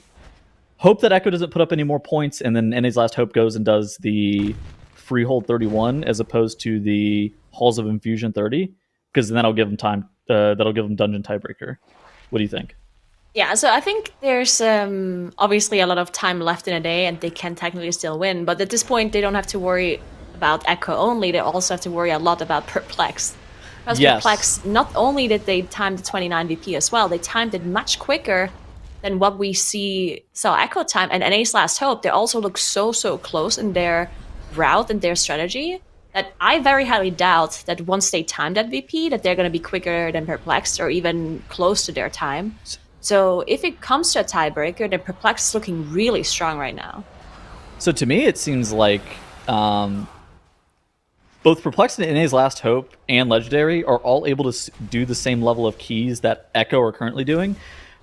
hope that Echo doesn't put up any more points, and then NA's Last Hope goes and does the Freehold 31 as opposed to the Halls of Infusion 30, because then that'll give them time. That'll give them Dungeon Tiebreaker. What do you think? Yeah, so I think there's obviously a lot of time left in a day, and they can technically still win. But at this point, they don't have to worry about Echo only. They also have to worry a lot about Perplex. Because Perplex, not only did they time the 29 VP as well, they timed it much quicker than what we saw Echo time. And NA's Last Hope, they also look so close in their route and their strategy that I very highly doubt that once they time that VP, that they're going to be quicker than Perplexed or even close to their time. So if it comes to a tiebreaker, then Perplexed is looking really strong right now. So to me, it seems like both Perplexed and NA's Last Hope and Legendary are all able to do the same level of keys that Echo are currently doing.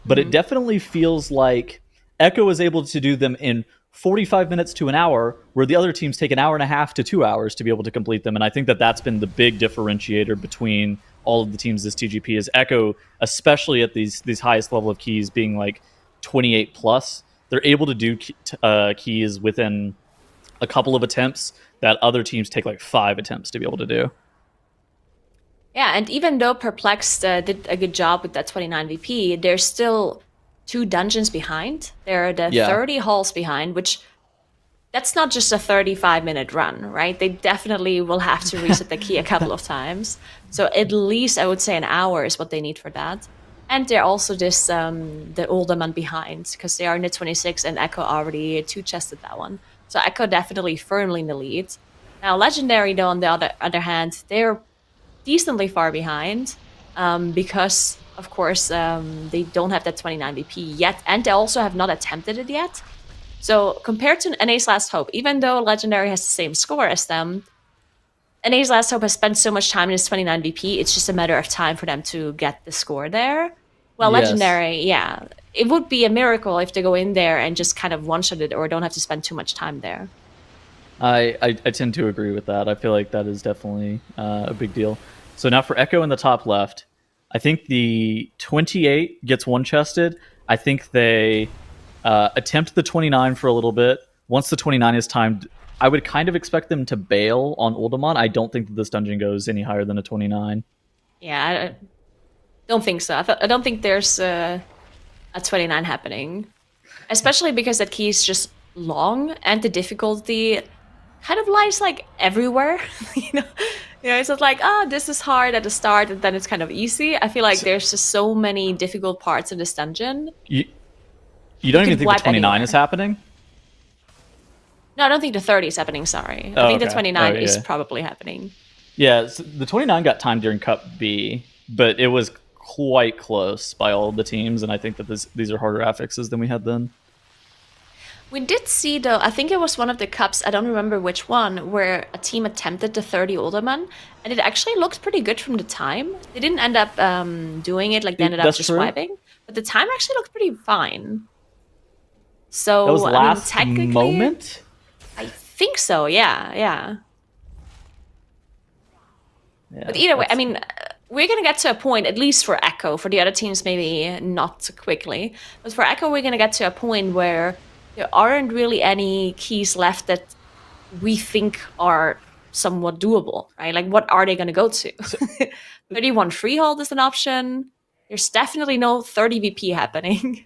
But it definitely feels like Echo is able to do them in 45 minutes to an hour, where the other teams take an hour and a half to 2 hours to be able to complete them. And I think that that's been the big differentiator between all of the teams this TGP is Echo, especially at these highest level of keys being like 28 plus. They're able to do keys within a couple of attempts that other teams take like 5 attempts to be able to do. Yeah, and even though Perplexed did a good job with that 29 VP, they're still 2 dungeons behind. They're the 30 halls behind, which that's not just a 35-minute run, right? They definitely will have to reset the key a couple of times. So at least I would say an hour is what they need for that. And they're also just the older man behind, because they are in the 26 and Echo already 2-chested that one. So Echo definitely firmly in the lead. Now Legendary, though, on the other hand, they're decently far behind because, of course, they don't have that 29 VP yet, and they also have not attempted it yet. So compared to NA's Last Hope, even though Legendary has the same score as them, NA's Last Hope has spent so much time in his 29 VP, it's just a matter of time for them to get the score there. Well, Legendary, yeah, it would be a miracle if they go in there and just kind of one-shot it or don't have to spend too much time there. I tend to agree with that. I feel like that is definitely a big deal. So now for Echo in the top left, I think the 28 gets one-chested. I think they attempt the 29 for a little bit. Once the 29 is timed, I would kind of expect them to bail on Uldamon. I don't think that this dungeon goes any higher than a 29. Yeah, I don't think so. I don't think there's a 29 happening. Especially because that key is just long and the difficulty kind of lies like everywhere. It's not like, this is hard at the start and then it's kind of easy. I feel like there's just so many difficult parts in this dungeon. You don't even think the 29 is happening? No, I don't think the 30 is happening, sorry. I think the 29 is probably happening. Yeah, so the 29 got timed during Cup B, but it was quite close by all of the teams, and I think that these are harder affixes than we had then. We did see, though, I think it was one of the cups, I don't remember which one, where a team attempted the 30 Uldamon, and it actually looked pretty good from the time. They didn't end up doing it, like they ended up just swiping, but the time actually looked pretty fine. So, that was last technically, moment? I think so, yeah. But either way, we're going to get to a point, at least for Echo, for the other teams maybe not quickly, but for Echo we're going to get to a point where there aren't really any keys left that we think are somewhat doable, right? Like, what are they going to go to? 31 Freehold is an option. there's definitely no 30 VP happening.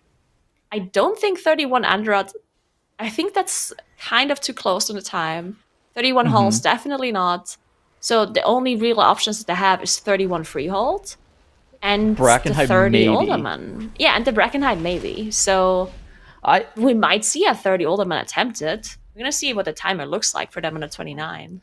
I don't think 31 Androd. I think that's kind of too close on the time. 31 Halls, definitely not. So the only real options that they have is 31 Freehold and Brackenhide the 30 maybe. Alderman. Yeah, and the Brackenhide maybe. So we might see a 30 Alderman attempted. We're going to see what the timer looks like for them on the 29.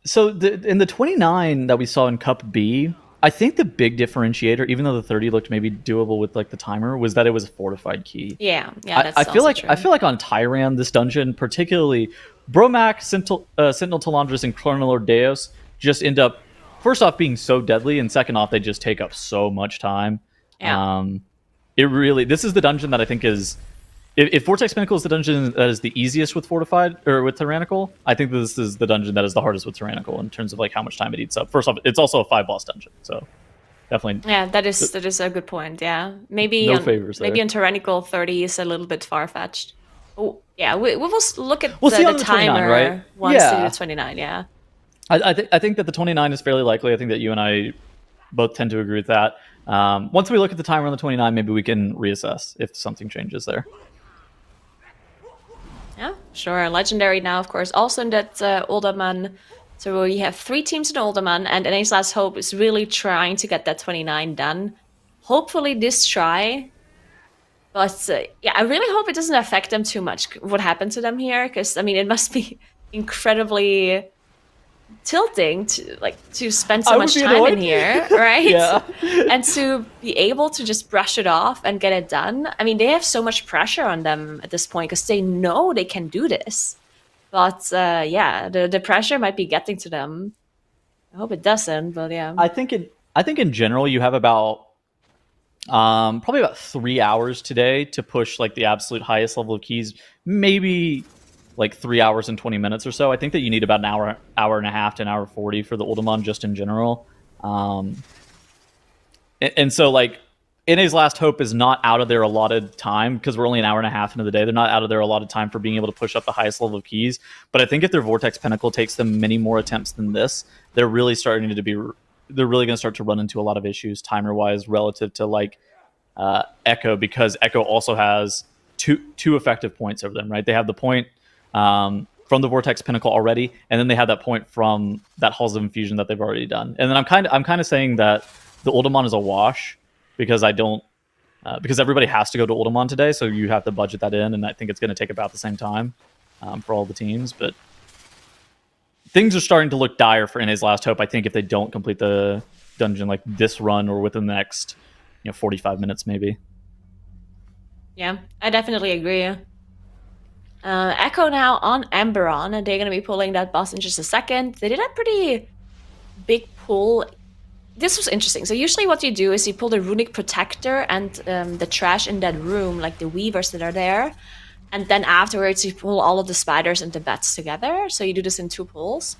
So in the 29 that we saw in Cup B, I think the big differentiator, even though the 30 looked maybe doable with like the timer, was that it was a fortified key. Yeah, that's I feel like true. I feel like on Tyran, this dungeon, particularly Bromac, Sentinel Telandris, and Colonel Ordeos just end up first off being so deadly, and second off they just take up so much time. Yeah. This is the dungeon that I think is. If Vortex Pinnacle is the dungeon that is the easiest with Fortified or with Tyrannical, I think this is the dungeon that is the hardest with Tyrannical in terms of like how much time it eats up. First off, it's also a 5-boss dungeon, so definitely. Yeah, that is a good point. Yeah, maybe no favors there. Maybe on Tyrannical 30 is a little bit far fetched. Oh, yeah, we will look at see the on the 29, timer right? once to the 29. Yeah. I think that the 29 is fairly likely. I think that you and I both tend to agree with that. Once we look at the timer on the 29, maybe we can reassess if something changes there. Yeah, sure. Legendary now, of course, also in that Alderman. So we have 3 teams in Alderman, and NA's Last Hope is really trying to get that 29 done. Hopefully this try. But I really hope it doesn't affect them too much, what happened to them here. Because, I mean, it must be incredibly tilting to spend so much time in here, right? Yeah. And to be able to just brush it off and get it done. I mean, they have so much pressure on them at this point because they know they can do this. But the pressure might be getting to them. I hope it doesn't, but yeah. I think in general you have about probably about 3 hours today to push like the absolute highest level of keys. Maybe like 3 hours and 20 minutes or so. I think that you need about an hour and a half to an hour 40 for the Ultimon just in general. And so like NA's Last Hope is not out of their allotted time because we're only an hour and a half into the day. They're not out of their allotted time for being able to push up the highest level of keys. But I think if their Vortex Pinnacle takes them many more attempts than this, they're really going to start to run into a lot of issues timer wise relative to like Echo, because Echo also has two effective points over them, right? They have the point from the Vortex Pinnacle already, and then they have that point from that Halls of Infusion that they've already done. And then I'm kind of saying that the Ultimon is a wash because because everybody has to go to Ultimon today, so you have to budget that in, and I think it's going to take about the same time for all the teams. But things are starting to look dire for NA's Last Hope, I think, if they don't complete the dungeon like this run or within the next 45 minutes maybe. Yeah, I definitely agree. Echo now on Emberon, and they're going to be pulling that boss in just a second. They did a pretty big pull. This was interesting. So usually what you do is you pull the Runic Protector and the trash in that room, like the weavers that are there. And then afterwards you pull all of the spiders and the bats together. So you do this in 2 pulls.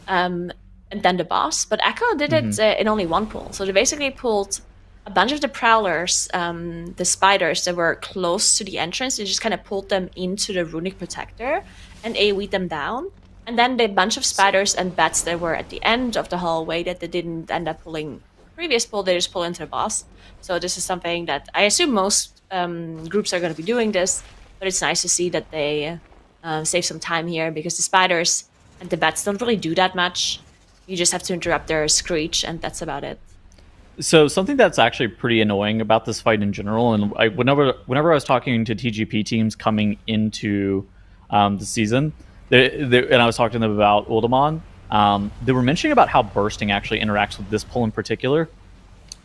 And then the boss. But Echo did it in only 1 pull. So they basically pulled a bunch of the prowlers, the spiders that were close to the entrance. They just kind of pulled them into the Runic Protector and AoE'd them down. And then the bunch of spiders and bats that were at the end of the hallway that they didn't end up pulling previous pull, they just pull into the boss. So this is something that I assume most groups are going to be doing this, but it's nice to see that they save some time here because the spiders and the bats don't really do that much. You just have to interrupt their screech, and that's about it. So something that's actually pretty annoying about this fight in general, and whenever I was talking to TGP teams coming into the season, and I was talking to them about Ultimon, they were mentioning about how bursting actually interacts with this pull in particular.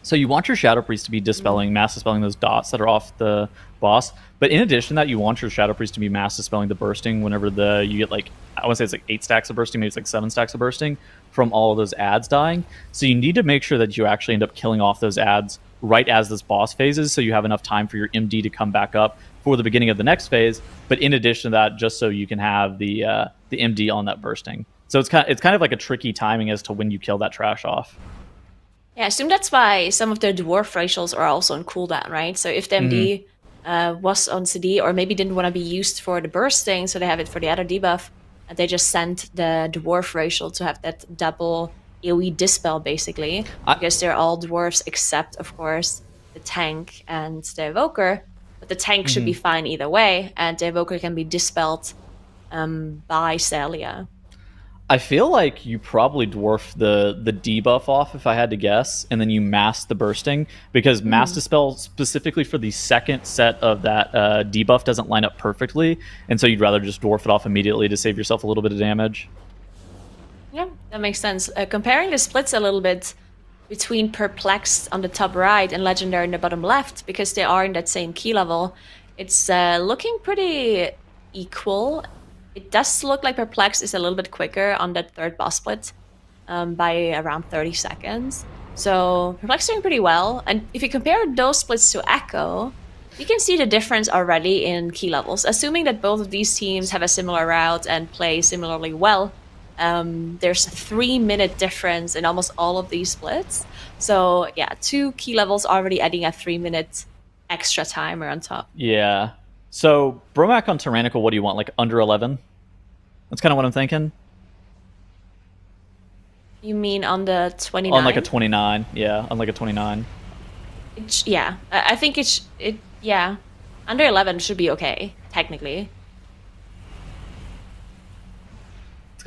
So you want your Shadow Priest to be mass dispelling those dots that are off the boss, but in addition to that, you want your Shadow Priest to be mass dispelling the bursting whenever you get like, I want to say it's like 8 stacks of bursting, maybe it's like 7 stacks of bursting from all of those ads dying. So you need to make sure that you actually end up killing off those ads right as this boss phases, so you have enough time for your MD to come back up for the beginning of the next phase. But in addition to that, just so you can have the MD on that bursting. So it's kind of like a tricky timing as to when you kill that trash off. Yeah, I assume that's why some of the dwarf racials are also on cooldown, right? So if the MD was on CD or maybe didn't want to be used for the bursting, so they have it for the other debuff, and they just sent the dwarf racial to have that double AoE dispel basically, because they're all dwarves except, of course, the tank and the evoker, but the tank should be fine either way, and the evoker can be dispelled by Celia. I feel like you probably dwarf the debuff off, if I had to guess, and then you mass the bursting, because mass dispel specifically for the second set of that debuff doesn't line up perfectly, and so you'd rather just dwarf it off immediately to save yourself a little bit of damage. Yeah, that makes sense. Comparing the splits a little bit between Perplexed on the top right and Legendary in the bottom left, because they are in that same key level, it's looking pretty equal. It does look like Perplexed is a little bit quicker on that third boss split by around 30 seconds. So Perplexed doing pretty well. And if you compare those splits to Echo, you can see the difference already in key levels. Assuming that both of these teams have a similar route and play similarly well, there's a 3-minute difference in almost all of these splits. So yeah, 2 key levels already adding a 3-minute extra timer on top. Yeah. So Bromac on Tyrannical, what do you want? Like under 11? That's kind of what I'm thinking. You mean on the 29? On like a 29, yeah. On like a 29. Yeah, I think yeah. Under 11 should be okay, technically.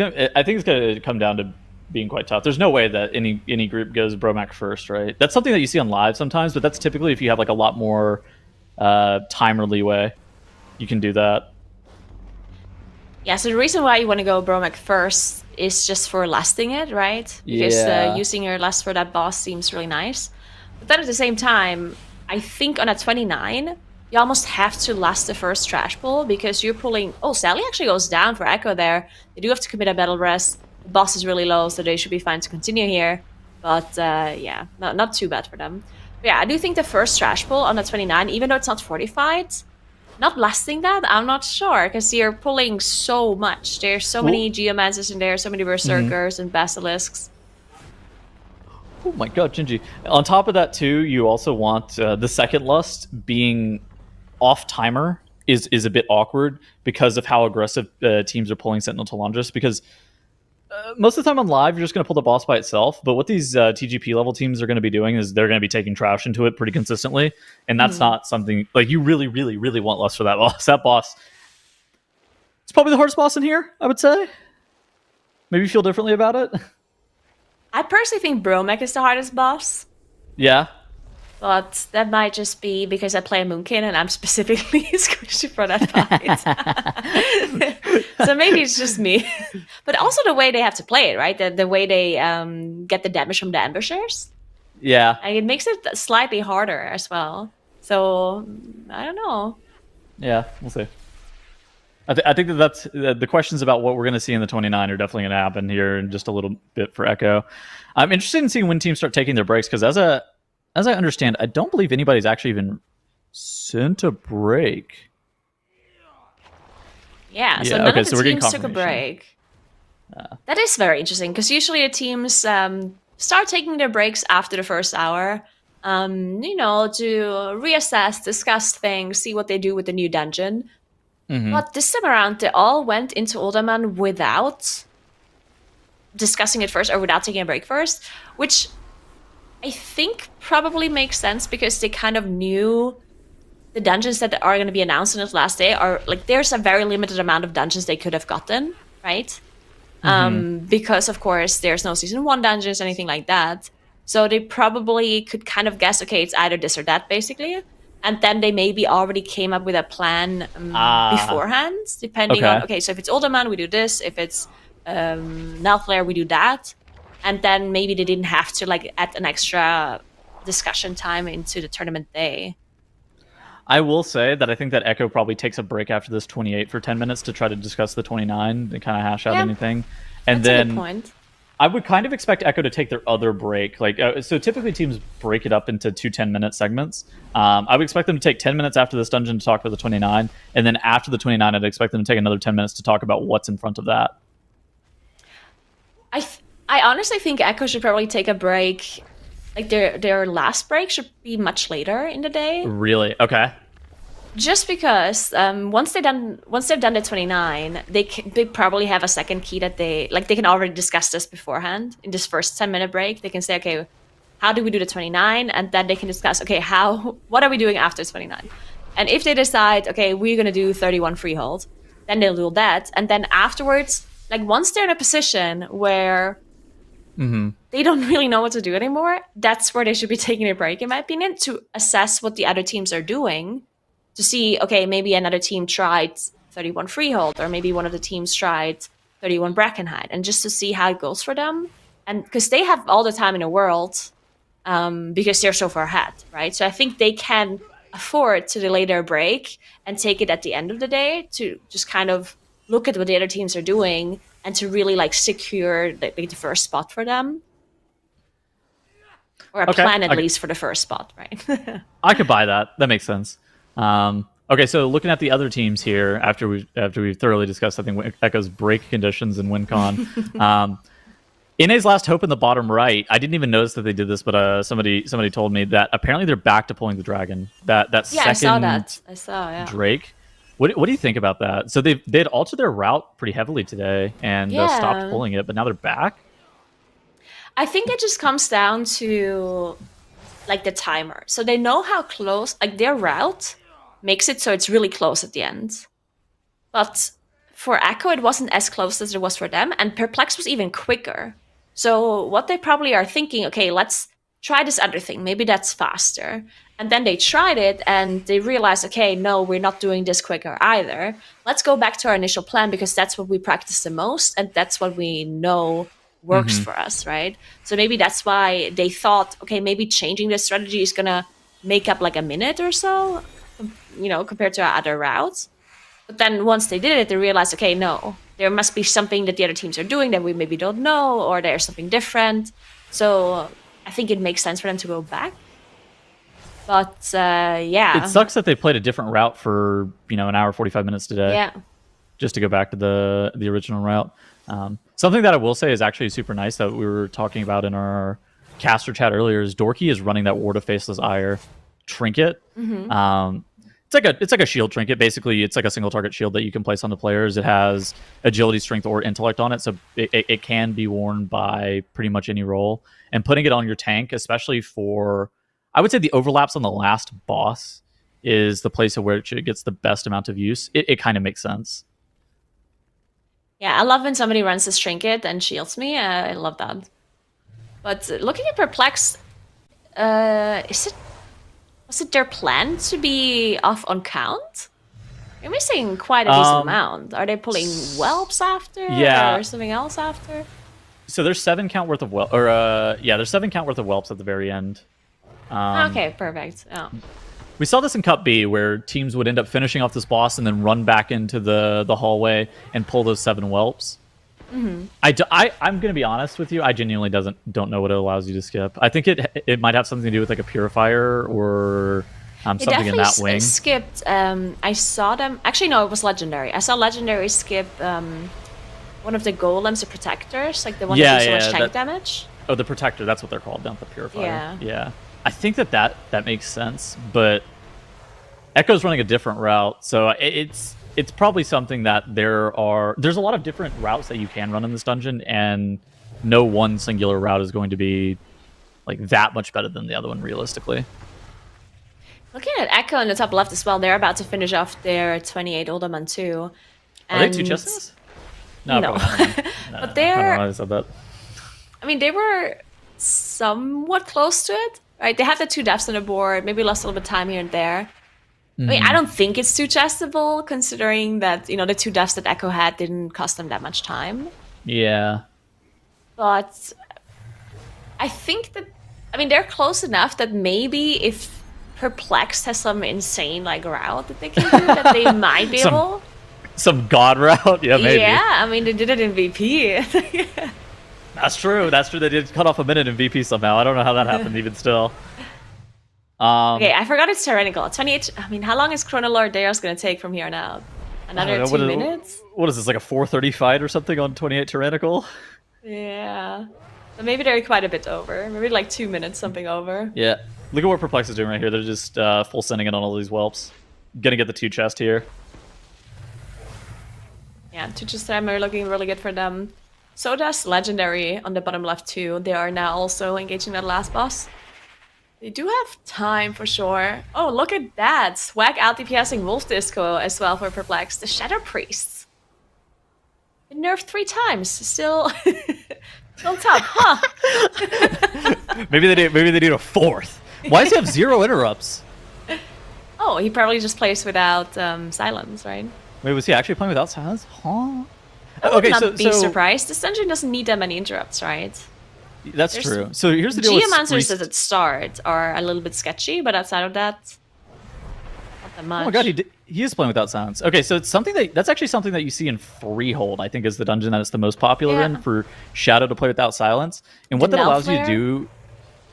I think it's going to come down to being quite tough. There's no way that any group goes Bromac first, right? That's something that you see on live sometimes, but that's typically if you have like a lot more timer leeway. You can do that. Yeah, so the reason why you want to go Bromac first is just for lasting it, right? Because using your last for that boss seems really nice. But then at the same time, I think on a 29, you almost have to last the first trash pull, because you're pulling... Oh, Sally actually goes down for Echo there. They do have to commit a battle rest. The boss is really low, so they should be fine to continue here. But yeah, not too bad for them. But yeah, I do think the first trash pull on the 29, even though it's not fortified, not lasting that, I'm not sure, because you're pulling so much. There's so many Geomancers in there, so many Berserkers and Basilisks. Oh my god, Gingy. On top of that, too, you also want the second lust being off timer is a bit awkward because of how aggressive teams are pulling Sentinel Talondras, because most of the time on live, you're just going to pull the boss by itself, but what these TGP level teams are going to be doing is they're going to be taking trash into it pretty consistently, and that's not something... Like, you really, really, really want lust for that boss. That boss... It's probably the hardest boss in here, I would say. Maybe you feel differently about it? I personally think Bromac is the hardest boss. Yeah. But that might just be because I play Moonkin and I'm specifically squishy for that fight. So maybe it's just me. But also the way they have to play it, right? The way they get the damage from the ambushers. Yeah. And it makes it slightly harder as well. So, I don't know. Yeah, we'll see. I think that's the questions about what we're going to see in the 29 are definitely going to happen here in just a little bit for Echo. I'm interested in seeing when teams start taking their breaks, because as I understand, I don't believe anybody's actually even sent a break. Yeah, so none of the teams took a break. That is very interesting, because usually the teams start taking their breaks after the first hour, to reassess, discuss things, see what they do with the new dungeon. But this time around, they all went into Uldaman without discussing it first, or without taking a break first, which I think probably makes sense, because they kind of knew the dungeons that are going to be announced on this last day are like, there's a very limited amount of dungeons they could have gotten, right? Because of course there's no season 1 dungeons, anything like that. So they probably could kind of guess, okay, it's either this or that, basically. And then they maybe already came up with a plan beforehand, depending on, okay, so if it's Uldaman, we do this. If it's Nelflair, we do that. And then maybe they didn't have to like add an extra discussion time into the tournament day. I will say that I think that Echo probably takes a break after this 28 for 10 minutes to try to discuss the 29 and kind of hash out anything. And that's then a good point. I would kind of expect Echo to take their other break. Like, so typically teams break it up into 2 10-minute segments. I would expect them to take 10 minutes after this dungeon to talk about the 29. And then after the 29, I'd expect them to take another 10 minutes to talk about what's in front of that. I honestly think Echo should probably take a break. Like their last break should be much later in the day. Really? Okay. Just because once they've done the 29, they probably have a second key that they can already discuss this beforehand in this first 10-minute break. They can say, okay, how do we do the 29? And then they can discuss, okay, what are we doing after 29? And if they decide, okay, we're going to do 31 freehold, then they'll do that. And then afterwards, like once they're in a position where they don't really know what to do anymore, that's where they should be taking a break, in my opinion, to assess what the other teams are doing, to see, okay, maybe another team tried 31 freehold, or maybe one of the teams tried 31 Brackenhide, and just to see how it goes for them. And because they have all the time in the world, because they're so far ahead, right? So I think they can afford to delay their break and take it at the end of the day to just kind of look at what the other teams are doing and to really like secure the first spot for them. Or a plan at least for the first spot, right? I could buy that. That makes sense. Okay, so looking at the other teams here, after we've thoroughly discussed, I think, Echo's break conditions and WinCon. NA's Last Hope in the bottom right. I didn't even notice that they did this, but somebody told me that apparently they're back to pulling the dragon. That second I saw that. I saw, yeah. Drake. What do you think about that? So they'd altered their route pretty heavily today and stopped pulling it, but now they're back. I think it just comes down to like the timer. So they know how close, like their route makes it so it's really close at the end. But for Echo, it wasn't as close as it was for them, and Perplex was even quicker. So what they probably are thinking, okay, let's try this other thing. Maybe that's faster. And then they tried it and they realized, okay, no, we're not doing this quicker either. Let's go back to our initial plan because that's what we practice the most and that's what we know works for us, right? So maybe that's why they thought, okay, maybe changing the strategy is going to make up like a minute or so, you know, compared to our other routes. But then once they did it, they realized, okay, no, there must be something that the other teams are doing that we maybe don't know, or there's something different. So I think it makes sense for them to go back. But yeah. It sucks that they played a different route for, an hour, 45 minutes today. Yeah. Just to go back to the original route. Something that I will say is actually super nice that we were talking about in our caster chat earlier is Dorky is running that Ward of Faceless Ire trinket. It's like a shield trinket. Basically, it's like a single target shield that you can place on the players. It has agility, strength, or intellect on it, so it can be worn by pretty much any role. And putting it on your tank, especially for, I would say the overlaps on the last boss is the place where it gets the best amount of use. It kind of makes sense. Yeah, I love when somebody runs this trinket and shields me. I love that. But looking at Perplex, was it their plan to be off on count? You're missing quite a decent amount. Are they pulling whelps after? Yeah. Or something else after? So there's 7 count worth of there's 7 count worth of whelps at the very end. Okay, perfect. Oh. We saw this in Cup B, where teams would end up finishing off this boss and then run back into the hallway and pull those 7 whelps. I'm going to be honest with you. I genuinely don't know what it allows you to skip. I think it might have something to do with like a purifier or something in that wing. Skipped. I saw them. Actually, no, it was legendary. I saw legendary skip one of the golems, the protectors, like the one that do so much tank damage. Oh, the protector. That's what they're called, not the purifier. Yeah. I think that makes sense, but Echo's running a different route, so it's probably something that there's a lot of different routes that you can run in this dungeon, and no one singular route is going to be like that much better than the other one realistically. Looking at Echo in the top left as well, they're about to finish off their 28 Uldaman too. Are they 2 chests? No. But they're. I don't know why I said that. I mean, they were somewhat close to it, right? They had the 2 deaths on the board, maybe lost a little bit of time here and there. I mean, I don't think it's too chestable, considering that, the 2 deaths that Echo had didn't cost them that much time. Yeah. But I think that, they're close enough that maybe if Perplexed has some insane, route that they can do, that they might be able. Some god route? Yeah, maybe. Yeah, they did it in VP. That's true. They did cut off a minute in VP somehow. I don't know how that happened, even still. Okay, I forgot it's tyrannical. 28. How long is Chronolord Deos going to take from here on out? Another 2 minutes? What is this, like a 4:30 fight or something on 28 tyrannical? Yeah. So maybe they're quite a bit over. Maybe 2 minutes something over. Yeah. Look at what Perplex is doing right here. They're just full sending it on all these whelps. Gonna get the 2 chest here. Yeah, 2 chest time are looking really good for them. So does Legendary on the bottom left too. They are now also engaging that last boss. They do have time for sure. Oh, look at that. Swag out DPSing Wolf Disco as well for Perplex. The Shadow Priests. Been nerfed 3 times. Still still top, huh? Maybe they need a 4th. Why does he have 0 interrupts? Oh, he probably just plays without silence, right? Wait, was he actually playing without silence? Huh? I would not be surprised. This dungeon doesn't need that many interrupts, right? That's true. So here's the deal with Geomancers at the start are a little bit sketchy, but outside of that, not that much. Oh my god, he is playing without silence. Okay, so it's that's actually something that you see in Freehold, I think, is the dungeon that it's the most popular in for Shadow to play without silence. And what that allows you to do...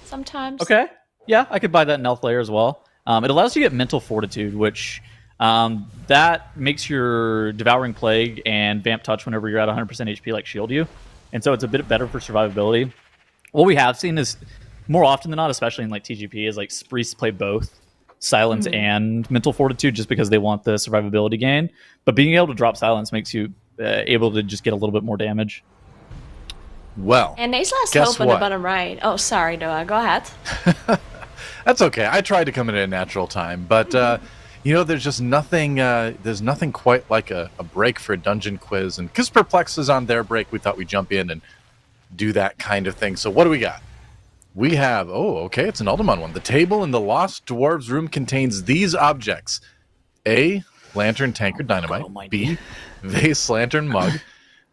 Sometimes. Okay, yeah, I could buy that in Elf Lair as well. It allows you to get Mental Fortitude, which that makes your Devouring Plague and Vamp Touch whenever you're at 100% HP like shield you. And so it's a bit better for survivability. What we have seen is, more often than not, especially in like TGP, is like priests play both silence and mental fortitude just because they want the survivability gain. But being able to drop silence makes you able to just get a little bit more damage. Well, and Ace Last Hope on the bottom right. Oh, sorry, Noah. Go ahead. That's okay. I tried to come in at a natural time, but you know, there's just nothing. There's nothing quite like a break for a dungeon quiz, and because Perplex is on their break, we thought we'd jump in and do that kind of thing. So what do we got? We have, it's an Ultimon one. The table in the Lost Dwarves room contains these objects. A, lantern, tankard, dynamite. B, vase, lantern, mug.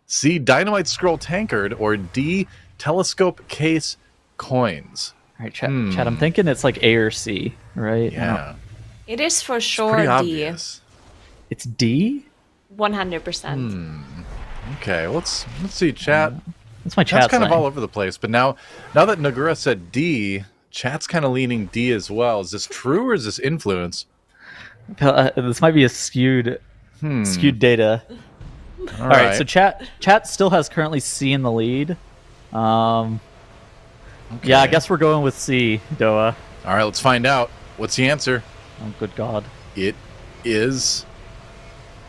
C, dynamite, scroll, tankard. Or D, telescope, case, coins. All right, Chad, I'm thinking it's like A or C, right? Yeah. It is for sure pretty D. obvious. It's D? 100%. Okay, let's see, chat. That's my chat. Chat's kind of all over the place, but now that Nagura said D, chat's kind of leaning D as well. Is this true or is this influence? This might be a skewed data. All right, so chat still has currently C in the lead. Yeah, I guess we're going with C, Doa. All right, let's find out. What's the answer? Oh, good God. It is...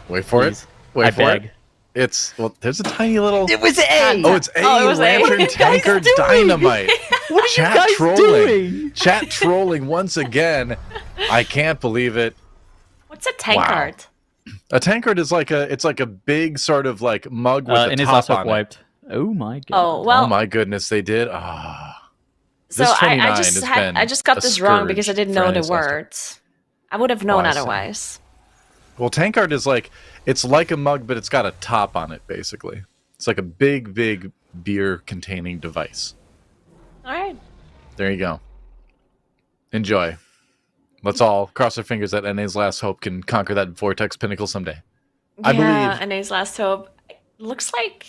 Wait for Please. it. Wait I for beg. it. It's... Well, there's a tiny little... It was A! Oh, it's A, it was lantern, A. tankard, dynamite. What are Chat you guys trolling. doing? Chat trolling once again. I can't believe it. What's a tankard? Wow. A tankard is like a big sort of like mug with a and his top last on wiped. It. Oh my God. Oh, well... Oh my goodness, they did? So I just got this wrong because I didn't know the words. I would have known otherwise. Well, tankard is like, it's like a mug, but it's got a top on it, basically. It's like a big, big beer-containing device. All right. There you go. Enjoy. Let's all cross our fingers that NA's Last Hope can conquer that Vortex Pinnacle someday. I believe. NA's Last Hope. Looks like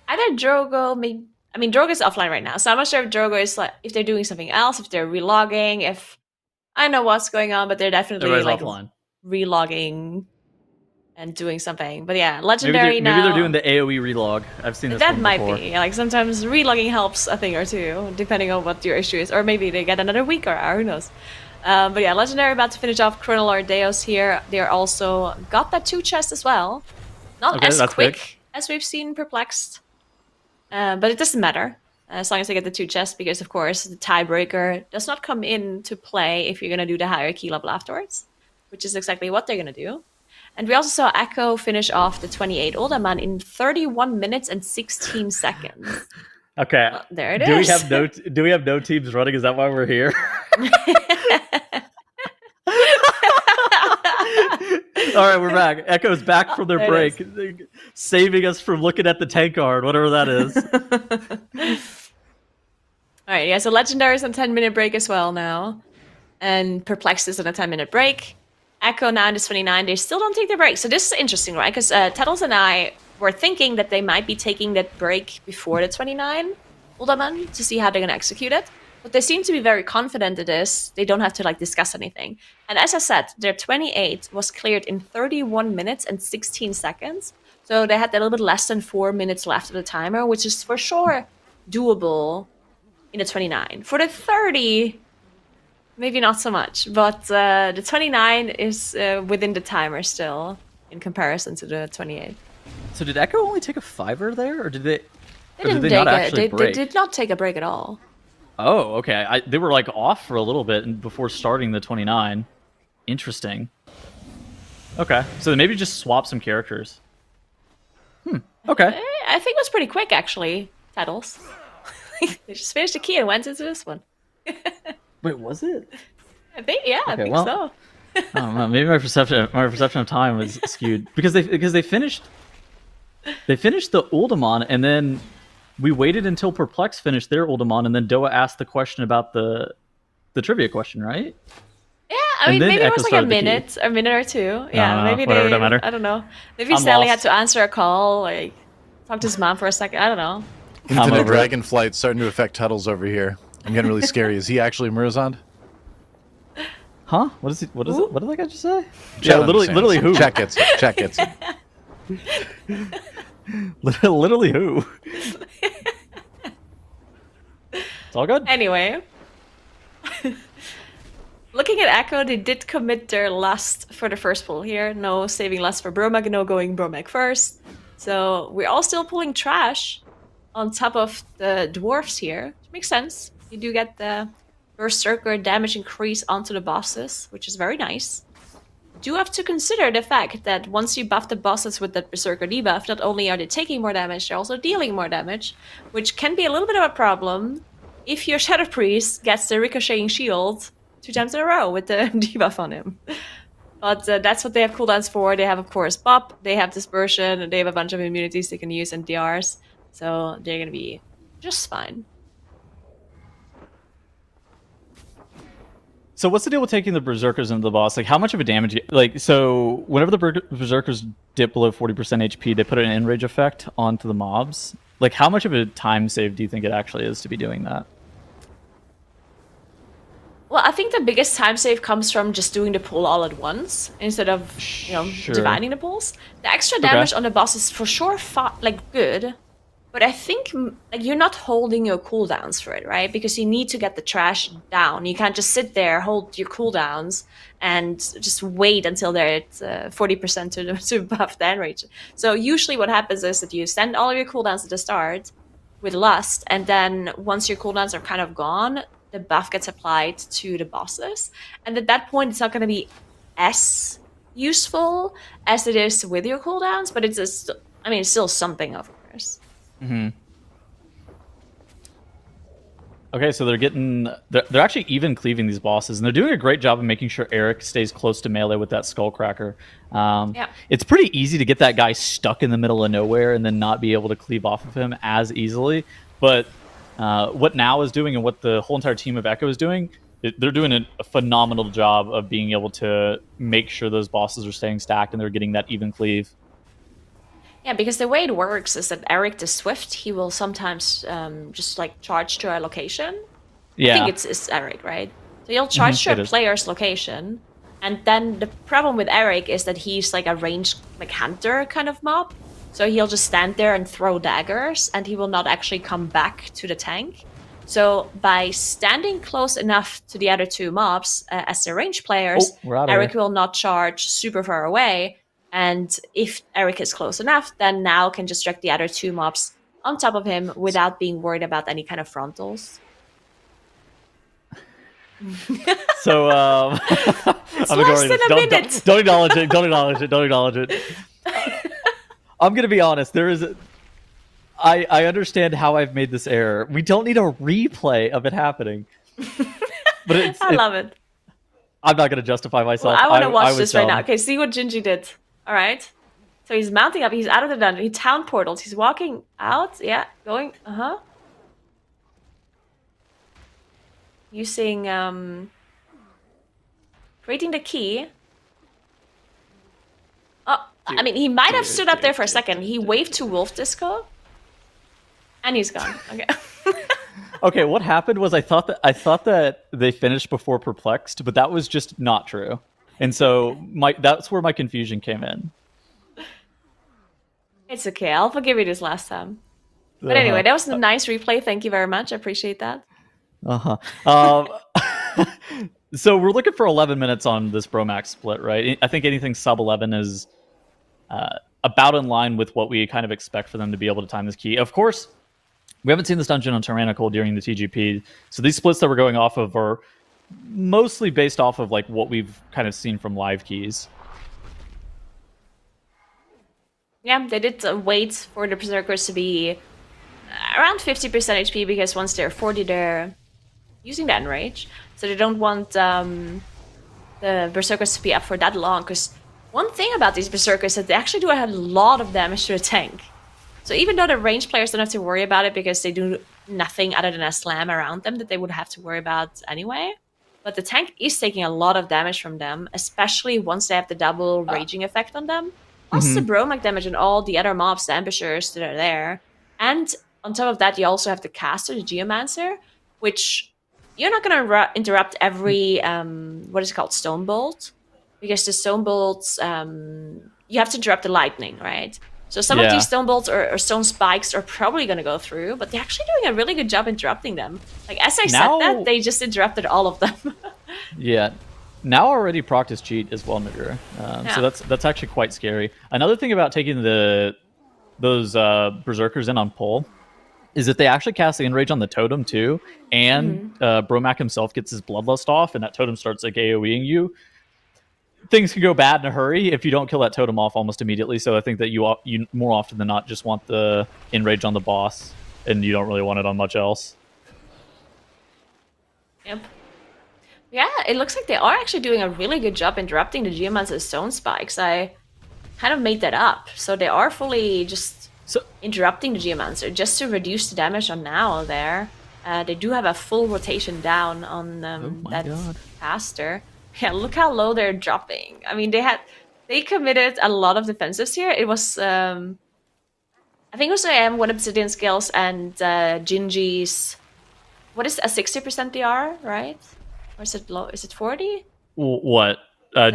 either Drogo, maybe... I mean, Drogo is offline right now, so I'm not sure if Drogo is like, if they're doing something else, if they're relogging, if... I don't know what's going on, but they're definitely like offline. Relogging and doing something. But yeah, Legendary now. Maybe they're doing the AoE relog. I've seen this That one might before. be. Like sometimes relogging helps a thing or two, depending on what your issue is. Or maybe they get another week or hour, who knows. But yeah, Legendary about to finish off Chronal Ardeos here. They're also got that 2 chest as well. Not as quick big. as we've seen Perplexed. But it doesn't matter. As long as they get the 2 chests, because of course the tiebreaker does not come into play if you're going to do the higher key level afterwards, which is exactly what they're going to do. And we also saw Echo finish off the 28 Uldaman in 31 minutes and 16 seconds. Okay. There it is. Do we have no teams running? Is that why we're here? All right, we're back. Echo's back from their break, saving us from looking at the tank card, whatever that is. All right, yeah, so Legendary is on a 10-minute break as well now. And Perplexed is on a 10-minute break. Echo now in this 29, they still don't take their break. So this is interesting, right? Because Tettles and I were thinking that they might be taking that break before the 29 Uldaman to see how they're going to execute it. But they seem to be very confident it is. They don't have to like discuss anything. And as I said, their 28 was cleared in 31 minutes and 16 seconds. So they had a little bit less than 4 minutes left of the timer, which is for sure doable in the 29. For the 30, maybe not so much. But the 29 is within the timer still in comparison to the 28. So did Echo only take a 5er there, or did they... They did not take a break at all. Oh, okay. They were like off for a little bit before starting the 29. Interesting. Okay, so maybe just swap some characters. Okay. I think it was pretty quick, actually, Tattles. They just finished the key and went into this one. Wait, was it? I think so. I don't know. Maybe my perception of time was skewed because they finished the Uldamon, and then we waited until Perplex finished their Uldamon, and then Doa asked the question about the trivia question, right? Yeah, I mean, maybe it was like a minute or two. Yeah, maybe whatever, don't matter. I don't know. Maybe Stanley had to answer a call, like talk to his mom for a second. I don't know. Infinite Dragonflight starting to affect Tuttles over here. I'm getting really scary. Is he actually Murazond? Huh? What is it? What is it? What did that guy just say? Yeah, literally who? Check it. Literally who? It's all good. Anyway. Looking at Echo, they did commit their lust for the first pull here. No saving lust for Bromag, no going Bromag first. So we're all still pulling trash on top of the dwarfs here, which makes sense. You do get the Berserker damage increase onto the bosses, which is very nice. You do have to consider the fact that once you buff the bosses with that Berserker debuff, not only are they taking more damage, they're also dealing more damage, which can be a little bit of a problem if your Shadow Priest gets the ricocheting shield 2 times in a row with the debuff on him. But that's what they have cooldowns for. They have, of course, Bop, they have Dispersion, and they have a bunch of immunities they can use and DRs. So they're going to be just fine. So what's the deal with taking the Berserkers into the boss? Like, how much of a damage... so whenever the Berserkers dip below 40% HP, they put an enrage effect onto the mobs. Like, how much of a time save do you think it actually is to be doing that? Well, I think the biggest time save comes from just doing the pull all at once instead of, dividing the pulls. The extra damage on the boss is for sure good, but I think you're not holding your cooldowns for it, right? Because you need to get the trash down. You can't just sit there, hold your cooldowns, and just wait until they're at 40% to buff the enrage. So usually what happens is that you send all of your cooldowns at the start with Lust, and then once your cooldowns are kind of gone, the buff gets applied to the bosses, and at that point it's not going to be as useful as it is with your cooldowns, but it's still something, of course. Mm-hmm. Okay, so they're actually even cleaving these bosses, and they're doing a great job of making sure Eric stays close to melee with that Skullcracker. It's pretty easy to get that guy stuck in the middle of nowhere and then not be able to cleave off of him as easily, but what Now is doing and what the whole entire team of Echo is doing, they're doing a phenomenal job of being able to make sure those bosses are staying stacked and they're getting that even cleave. Yeah, because the way it works is that Eric the Swift, he will sometimes just charge to a location. Yeah. I think it's Eric, right? So he'll charge to a player's location, and then the problem with Eric is that he's a ranged hunter kind of mob. So he'll just stand there and throw daggers, and he will not actually come back to the tank. So by standing close enough to the other 2 mobs as the ranged players, Eric will not charge super far away. And if Eric is close enough, then Now can just direct the other 2 mobs on top of him without being worried about any kind of frontals. So, it's less than a minute. Don't acknowledge it. I'm going to be honest. I understand how I've made this error. We don't need a replay of it happening. But I love it. I'm not going to justify myself. Well, I want to watch this right now. Okay, see what Gingy did. All right. So he's mounting up. He's out of the dungeon. He town portals. He's walking out. Yeah, going. Using, creating the key. Oh, he might have stood up there for a second. He waved to Wolf Disco, and he's gone. Okay. Okay, what happened was I thought that they finished before Perplexed, but that was just not true. And so that's where my confusion came in. It's okay. I'll forgive you this last time. But anyway, that was a nice replay. Thank you very much. I appreciate that. So we're looking for 11 minutes on this Bromax split, right? I think anything sub 11 is about in line with what we kind of expect for them to be able to time this key. Of course, We haven't seen this dungeon on Tyrannical during the TGP, so these splits that we're going off of are mostly based off of like what we've kind of seen from live keys. Yeah, they did wait for the Berserkers to be around 50% HP, because once they're 40, they're using the Enrage. So they don't want the Berserkers to be up for that long, because one thing about these Berserkers is that they actually do a lot of damage to the tank. So even though the range players don't have to worry about it because they do nothing other than a slam around them that they would have to worry about anyway, but the tank is taking a lot of damage from them, especially once they have the double raging effect on them. Plus the Bromac damage and all the other mobs, the ambushers that are there. And on top of that, you also have the caster, the Geomancer, which you're not going to interrupt every, what is it called, Stone Bolt? Because the Stone Bolts, you have to interrupt the lightning, right? So some of these Stone Bolts or Stone Spikes are probably going to go through, but they're actually doing a really good job interrupting them. Like, as I said that, they just interrupted all of them. Yeah. Now already procced his cheat as well, Nigura. So that's actually quite scary. Another thing about taking those Berserkers in on pull is that they actually cast the Enrage on the totem too, and Bromac himself gets his Bloodlust off, and that totem starts like AoEing you. Things can go bad in a hurry if you don't kill that totem off almost immediately. So I think that you more often than not just want the Enrage on the boss, and you don't really want it on much else. Yep. Yeah, it looks like they are actually doing a really good job interrupting the Geomancer's Stone Spikes. I kind of made that up. So they are fully just interrupting the Geomancer just to reduce the damage on now there. They do have a full rotation down on caster. Yeah, look how low they're dropping. I mean, they committed a lot of defensives here. It was, I think it was one Obsidian Skills and Gingy's, what is it, a 60% DR, right? Or is it low? Is it 40? What? GI,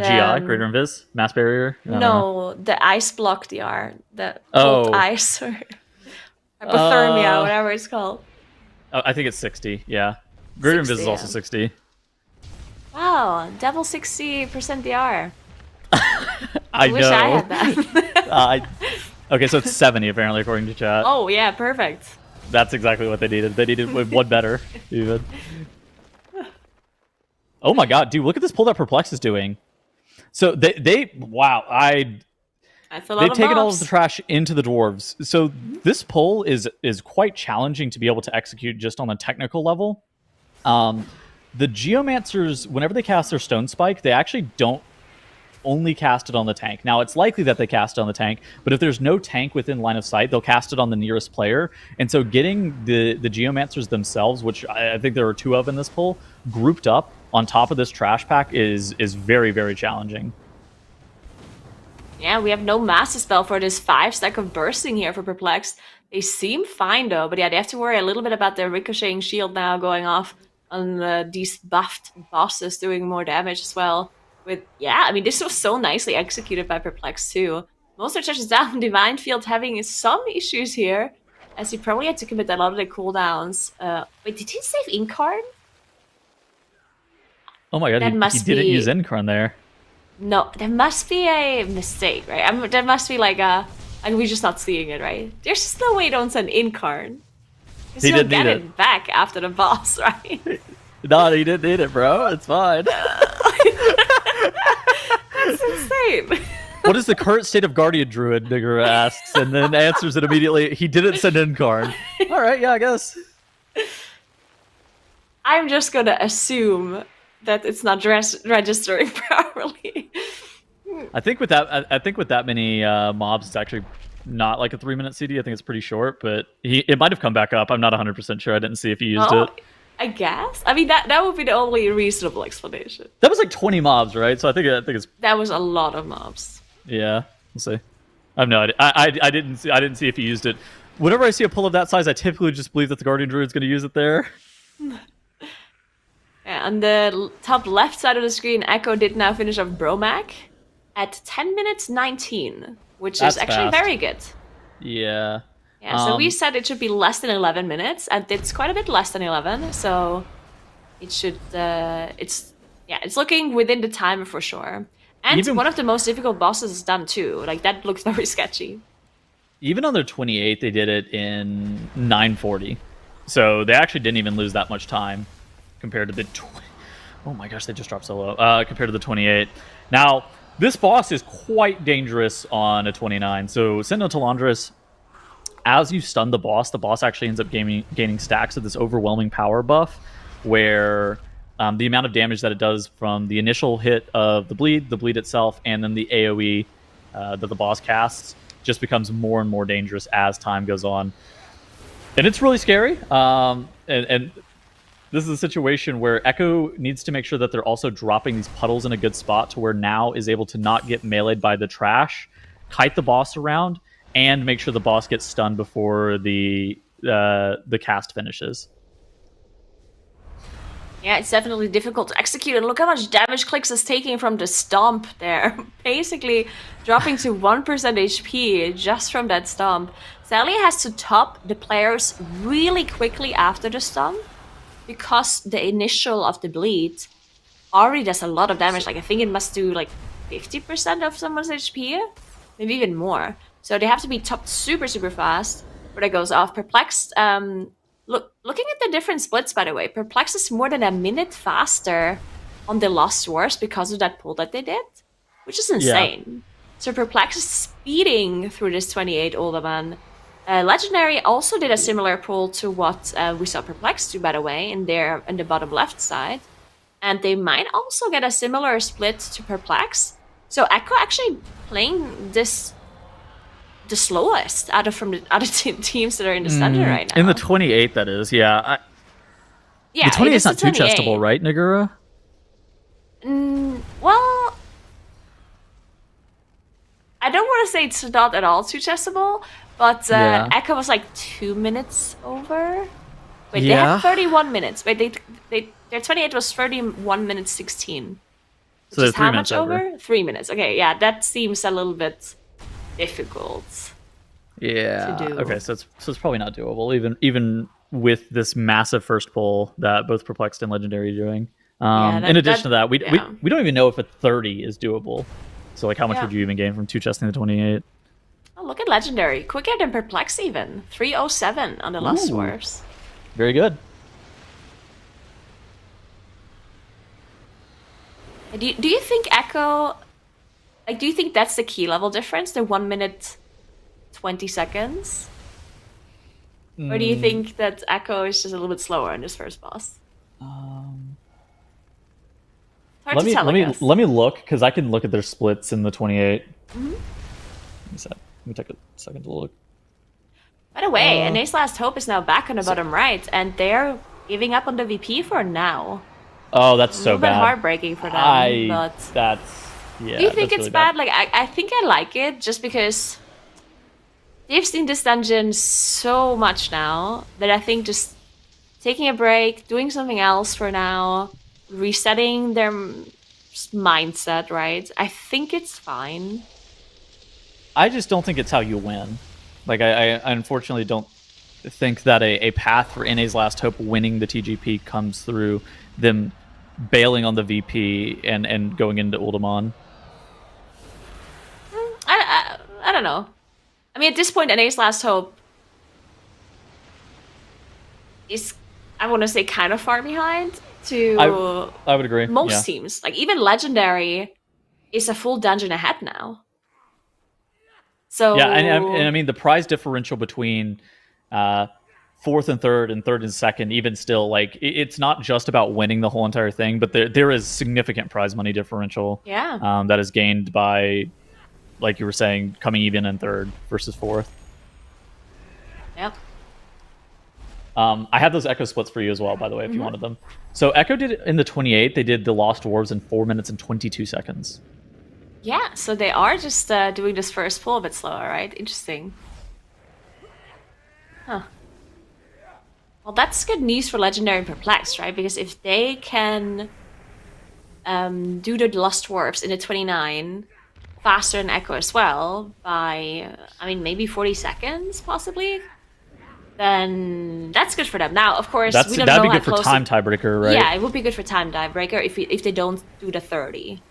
Greater Invis? Mass Barrier? No, the Ice Block DR. The Cold Ice or Hypothermia, whatever it's called. I think it's 60, yeah. Greater Invis is also 60. Wow, double 60% DR. I wish I had that. Okay, so it's 70 apparently according to chat. Oh, yeah, perfect. That's exactly what they needed. They needed one better, even. Oh my god, dude, look at this pull that Perplex is doing. So they've taken all of the trash into the dwarves. So this pull is quite challenging to be able to execute just on a technical level. The Geomancers, whenever they cast their Stone Spike, they actually don't only cast it on the tank. Now, it's likely that they cast it on the tank, but if there's no tank within line of sight, they'll cast it on the nearest player. And so getting the Geomancers themselves, which I think there are 2 of in this pull, grouped up on top of this trash pack is very, very challenging. Yeah, we have no Master Spell for this 5-stack of Bursting here for Perplex. They seem fine, though, but yeah, they have to worry a little bit about their Ricocheting Shield now going off on these buffed bosses doing more damage as well. I mean, this was so nicely executed by Perplex, too. Monster touches down, Divine Field having some issues here, as he probably had to commit a lot of the cooldowns. Wait, did he save Incarn? Oh my god, he didn't use Incarn there. No, there must be a mistake, right? There must be like we're just not seeing it, right? There's just no way you don't send Incarn. Because you don't get it back after the boss, right? No, he didn't need it, bro. It's fine. That's insane. What is the current state of Guardian Druid, Nigger asks, and then answers it immediately. He didn't send Incarn. All right, yeah, I guess. I'm just going to assume that it's not registering properly. I think with that many mobs, it's actually not like a 3-minute CD. I think it's pretty short, but it might have come back up. I'm not 100% sure. I didn't see if he used it. I guess. I mean, that would be the only reasonable explanation. That was like 20 mobs, right? So I think it's. That was a lot of mobs. Yeah, we'll see. I have no idea. I didn't see if he used it. Whenever I see a pull of that size, I typically just believe that the Guardian Druid's going to use it there. Yeah, on the top left side of the screen, Echo did now finish off Bromac at 10 minutes 19, which is actually very good. Yeah. Yeah, so we said it should be less than 11 minutes, and it's quite a bit less than 11, so it should, it's looking within the timer for sure. And one of the most difficult bosses is done too. Like, that looks very sketchy. even on their 28, they did it in 940. So they actually didn't even lose that much time compared to the oh my gosh, they just dropped so low. Compared to the 28. Now, this boss is quite dangerous on a 29. So Sentinel Telandris, as you stun the boss actually ends up gaining stacks of this overwhelming power buff, where the amount of damage that it does from the initial hit of the bleed itself, and then the AoE that the boss casts just becomes more and more dangerous as time goes on. And it's really scary. And this is a situation where Echo needs to make sure that they're also dropping these puddles in a good spot to where Now is able to not get meleeed by the trash, kite the boss around, and make sure the boss gets stunned before the cast finishes. Yeah, it's definitely difficult to execute, and look how much damage Clicks is taking from the stomp there. Basically dropping to 1% HP just from that stomp. Sally has to top the players really quickly after the stomp, because the initial of the bleed already does a lot of damage. Like, I think it must do like 50% of someone's HP, maybe even more. So they have to be topped super, super fast, where that goes off. Perplexed, looking at the different splits, by the way, Perplexed is more than a minute faster on the Lost Wars because of that pull that they did, which is insane. Yeah. So Perplexed is speeding through this 28 Uldaman. Legendary also did a similar pull to what we saw Perplexed do, by the way, in the bottom left side. And they might also get a similar split to Perplexed. So Echo actually playing this the slowest out of teams that are in the standard right now. In the 28, that is, yeah. Yeah, the 28 is not too chestable, right, Nagura? Well, I don't want to say it's not at all too chestable, but Echo was like 2 minutes over. Wait, they had 31 minutes. Wait, their 28 was 31 minutes 16. So they're 3 how minutes much over? 3 minutes. Okay, yeah, that seems a little bit difficult. Yeah. To do. Okay, so it's probably not doable, even with this massive first pull that both Perplexed and Legendary are doing. In addition to that, we don't even know if a 30 is doable. So like, how much would you even gain from two chesting the 28? Oh, look at Legendary, quicker than Perplex even. 307 on the Lost Wars. Very good. Do you think Echo? Like, do you think that's the key level difference? The 1 minute 20 seconds? Or do you think that Echo is just a little bit slower in this first boss? Let me look, because I can look at their splits in the 28. Mm-hmm. Let me take a second to look. By the way, Anae's Last Hope is now back on the bottom right, and they're giving up on the VP for now. Oh, that's so bad. A little bit heartbreaking for them, but do you think it's really bad? Like, I think I like it just because they've seen this dungeon so much now that I think just taking a break, doing something else for now, resetting their mindset, right? I think it's fine. I just don't think it's how you win. Like, I unfortunately don't think that a path for NA's Last Hope winning the TGP comes through them bailing on the VP and going into Uldaman. I don't know. I mean, at this point, NA's Last Hope is, I want to say, kind of far behind to I would agree. Most teams. Like, even Legendary is a full dungeon ahead now. So yeah, and I mean, the prize differential between fourth and third and second, even still, like, it's not just about winning the whole entire thing, but there is significant prize money differential. Yeah. That is gained by, like you were saying, coming even in third versus fourth. Yep. I have those Echo splits for you as well, by the way, if you wanted them. So Echo did it in the 28. They did the Lost Dwarves in 4 minutes and 22 seconds. Yeah, so they are just doing this first pull a bit slower, right? Interesting. Huh. Well, that's good news for Legendary and Perplexed, right? Because if they can do the Lost Dwarves in the 29 faster than Echo as well by, I mean, maybe 40 seconds, possibly, then that's good for them. Now, of course, we don't know that'd be how good for time tiebreaker, right? Yeah, it would be good for time tiebreaker if they don't do the 30.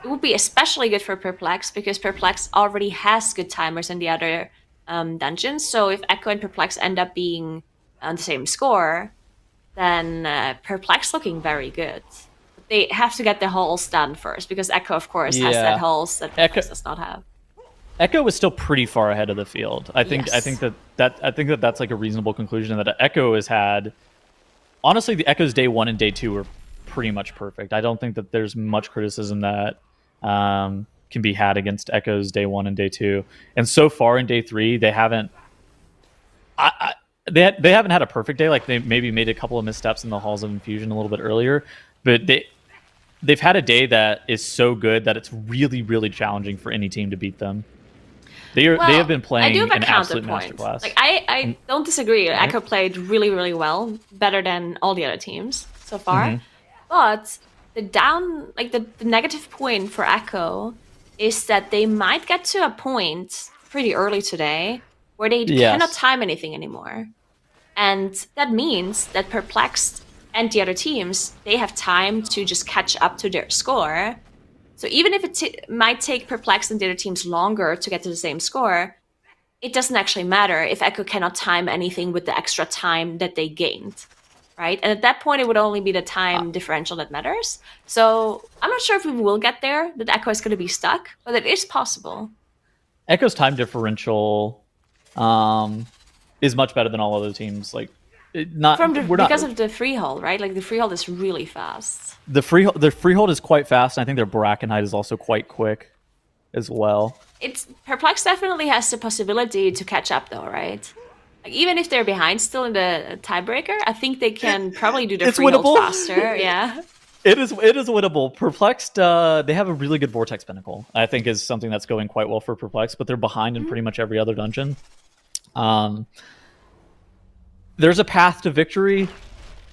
it would be especially good for Perplex because Perplex already has good timers in the other dungeons. So if Echo and Perplex end up being on the same score, then Perplex looking very good. But they have to get the hulls done first because Echo, of course, has that hulls that Perplex does not have. Echo is still pretty far ahead of the field. I think that's like a reasonable conclusion that Echo has had. Honestly, the Echo's day 1 and day 2 were pretty much perfect. I don't think that there's much criticism that can be had against Echo's day 1 and day 2. And so far in day 3, they haven't. They haven't had a perfect day. Like they maybe made a couple of missteps in the Halls of Infusion a little bit earlier, but they've had a day that is so good that it's really, really challenging for any team to beat them. They have been playing an absolute masterclass. Like I don't disagree. Mm-hmm. Echo played really, really well, better than all the other teams so far. Mm-hmm. But the negative point for Echo is that they might get to a point pretty early today where they cannot time anything anymore. And that means that Perplexed and the other teams, they have time to just catch up to their score. So even if it might take Perplexed and the other teams longer to get to the same score, it doesn't actually matter if Echo cannot time anything with the extra time that they gained, right? And at that point, it would only be the time differential that matters. So I'm not sure if we will get there, that Echo is going to be stuck, but it is possible. Echo's time differential is much better than all other teams. Like, because of the freehold, right? Like the freehold is really fast. The freehold is quite fast, and I think their Bracken height is also quite quick as well. Perplex definitely has the possibility to catch up, though, right? Like even if they're behind still in the tiebreaker, I think they can probably do the freehold faster. Yeah. It is winnable. Perplexed, they have a really good Vortex Pinnacle. I think is something that's going quite well for Perplexed, but they're behind in pretty much every other dungeon. There's a path to victory.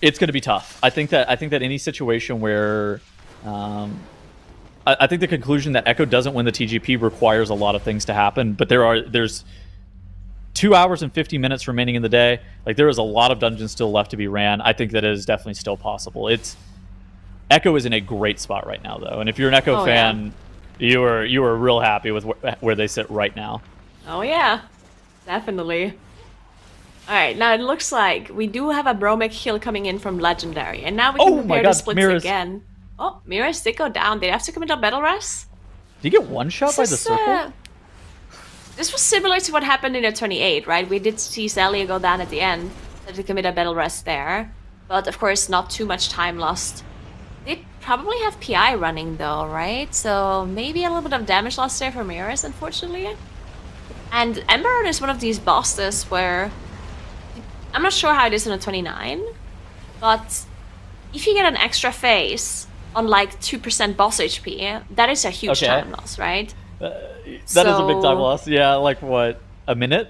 It's going to be tough. I think that any situation where, I think the conclusion that Echo doesn't win the TGP requires a lot of things to happen. But there's 2 hours and 50 minutes remaining in the day. Like there is a lot of dungeons still left to be ran. I think that it is definitely still possible. Echo is in a great spot right now, though, and if you're an Echo fan, you are real happy with where they sit right now. Oh yeah, definitely. All right, now it looks like we do have a Bromic heal coming in from Legendary, and now we can prepare the splits again. Oh, Mirrors did go down. Did they have to commit a battle rest? Did you get one shot by the circle? This was similar to what happened in the 28, right? We did see Zelia go down at the end, so to commit a battle rest there, but of course not too much time lost. They probably have PI running though, right? So maybe a little bit of damage loss there for Mirrors, unfortunately. And Emberon is one of these bosses where I'm not sure how it is on a 29, but if you get an extra phase on like 2% boss HP, that is a huge time loss, right? That is a big time loss. Yeah, like what, a minute?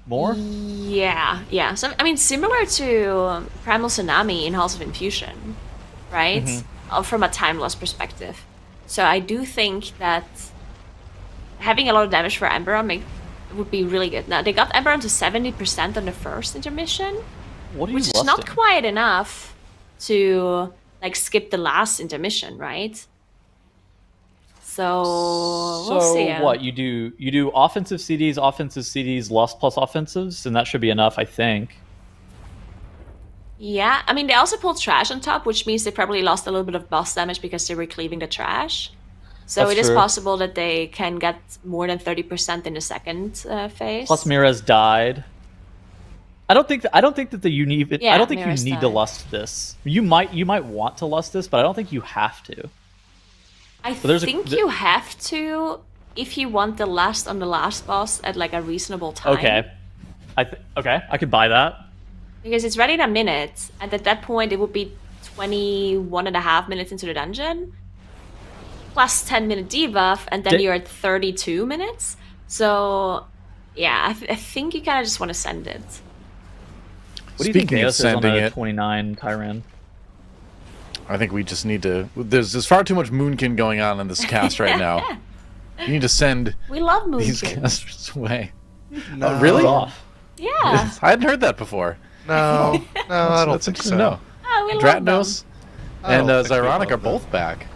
More? Yeah. So I mean, similar to Primal Tsunami in Halls of Infusion, right? Mm-hmm. From a time loss perspective. So I do think that having a lot of damage for Emberon would be really good. Now, they got Emberon to 70% on the first intermission, which is not quite enough to like skip the last intermission, right? So we'll see. So what you do offensive CDs, lost plus offensives, and that should be enough, I think. Yeah, I mean they also pulled trash on top, which means they probably lost a little bit of boss damage because they were cleaving the trash. So it is possible that they can get more than 30% in the second phase. Plus Mirez died. I don't think that you need to lust this. You might want to lust this, but I don't think you have to. I think you have to if you want the last on the last boss at like a reasonable time. Okay. I could buy that. Because it's ready in a minute, and at that point it would be 21.5 minutes into the dungeon, plus 10-minute debuff, and then you're at 32 minutes. So, yeah, I think you kind of just want to send it. What do you think Deus is on a 29, Kyran? I think we just need to... There's far too much Moonkin going on in this cast right now. You need to send we love Moonkin. These casters away. No. Oh, really? Yeah. I hadn't heard that before. No, I don't think so. No. Oh, we Dratnos love them. and Zyronic are both back.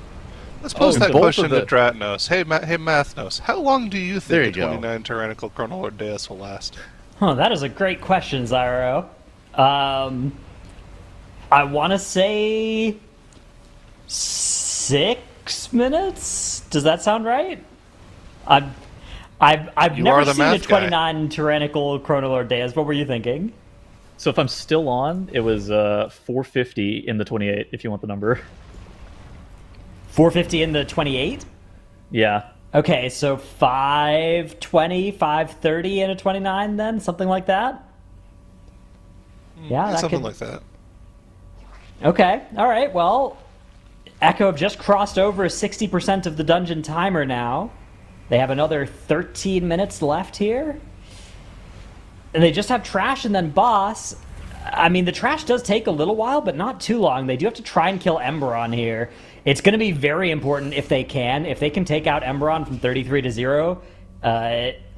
Let's pose that both question of the- to Dratnos. Hey, Mathnos, how long do you There think you the go. 29 Tyrannical Chronolord Deus will last? That is a great question, Zyro. I want to say 6 minutes. Does that sound right? I've You never are the seen a math guy. 29 Tyrannical Chronolord Deus. What were you thinking? So if I'm still on, it was 450 in the 28. If you want the number. 450 in the 28? Yeah. Okay, so 520, 530 in a 29 then? Something like that? Yeah, that Something could... like that. Okay, all right, well, Echo have just crossed over 60% of the dungeon timer now. They have another 13 minutes left here. And they just have Trash and then Boss. I mean, the Trash does take a little while, but not too long. They do have to try and kill Emberon here. It's going to be very important if they can. If they can take out Emberon from 33 to 0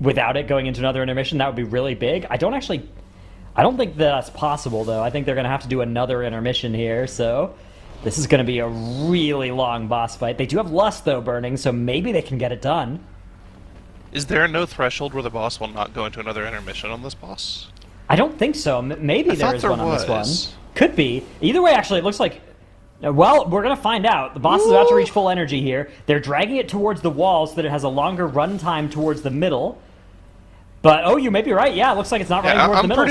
without it going into another intermission, that would be really big. I don't think that's possible, though. I think they're going to have to do another intermission here, so this is going to be a really long boss fight. They do have Lust, though, burning, so maybe they can get it done. Is there no threshold where the boss will not go into another intermission on this boss? I don't think so. Maybe I thought there's there one on this was. one. Could be. Either way, actually, it looks like... Well, we're going to find out. The boss is about to reach full energy here. They're dragging it towards the wall so that it has a longer run time towards the middle. But, oh, you may be right. Yeah, it looks like it's not running towards the middle.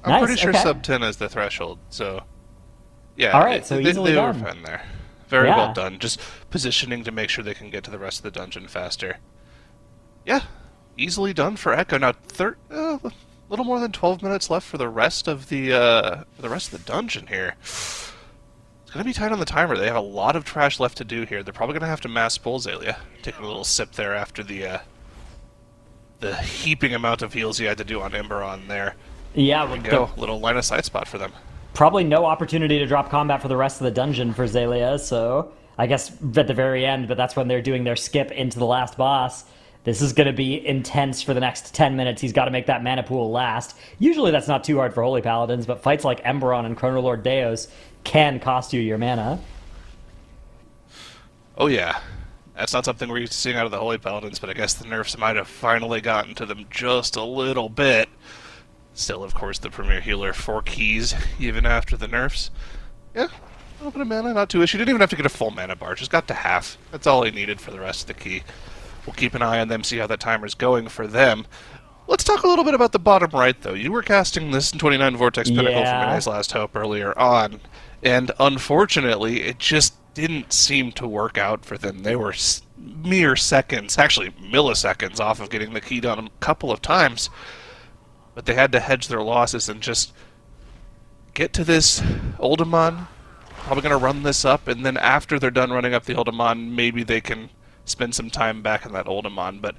I'm pretty sure okay. sub 10 is the threshold, so... Yeah, All right, so easily they were done. fine there. Very Yeah. well done. Just positioning to make sure they can get to the rest of the dungeon faster. Yeah, easily done for Echo. Now, a little more than 12 minutes left for the rest of the dungeon here. It's going to be tight on the timer. They have a lot of trash left to do here. They're probably going to have to mass pull Zalia. Taking a little sip there after the heaping amount of heals he had to do on Emberon there. Yeah, There we go. Little line of sight spot for them. probably no opportunity to drop combat for the rest of the dungeon for Zalia, so I guess at the very end, but that's when they're doing their skip into the last boss. This is going to be intense for the next 10 minutes. He's got to make that mana pool last. Usually that's not too hard for Holy Paladins, but fights like Emberon and Chronolord Deus can cost you your mana. Oh yeah. That's not something we're used to seeing out of the Holy Paladins, but I guess the nerfs might have finally gotten to them just a little bit. Still, of course, the Premier Healer 4 keys, even after the nerfs. Yeah, a little bit of mana, not too issue. Didn't even have to get a full mana bar, just got to half. That's all he needed for the rest of the key. We'll keep an eye on them, see how that timer's going for them. Let's talk a little bit about the bottom right, though. You were casting this 29 Vortex Pinnacle from NA's Last Hope earlier on, and unfortunately, it just didn't seem to work out for them. They were mere seconds, actually milliseconds, off of getting the key done a couple of times. But they had to hedge their losses and just get to this Oldemon. Probably going to run this up, and then after they're done running up the Oldemon, maybe they can spend some time back in that Oldemon. But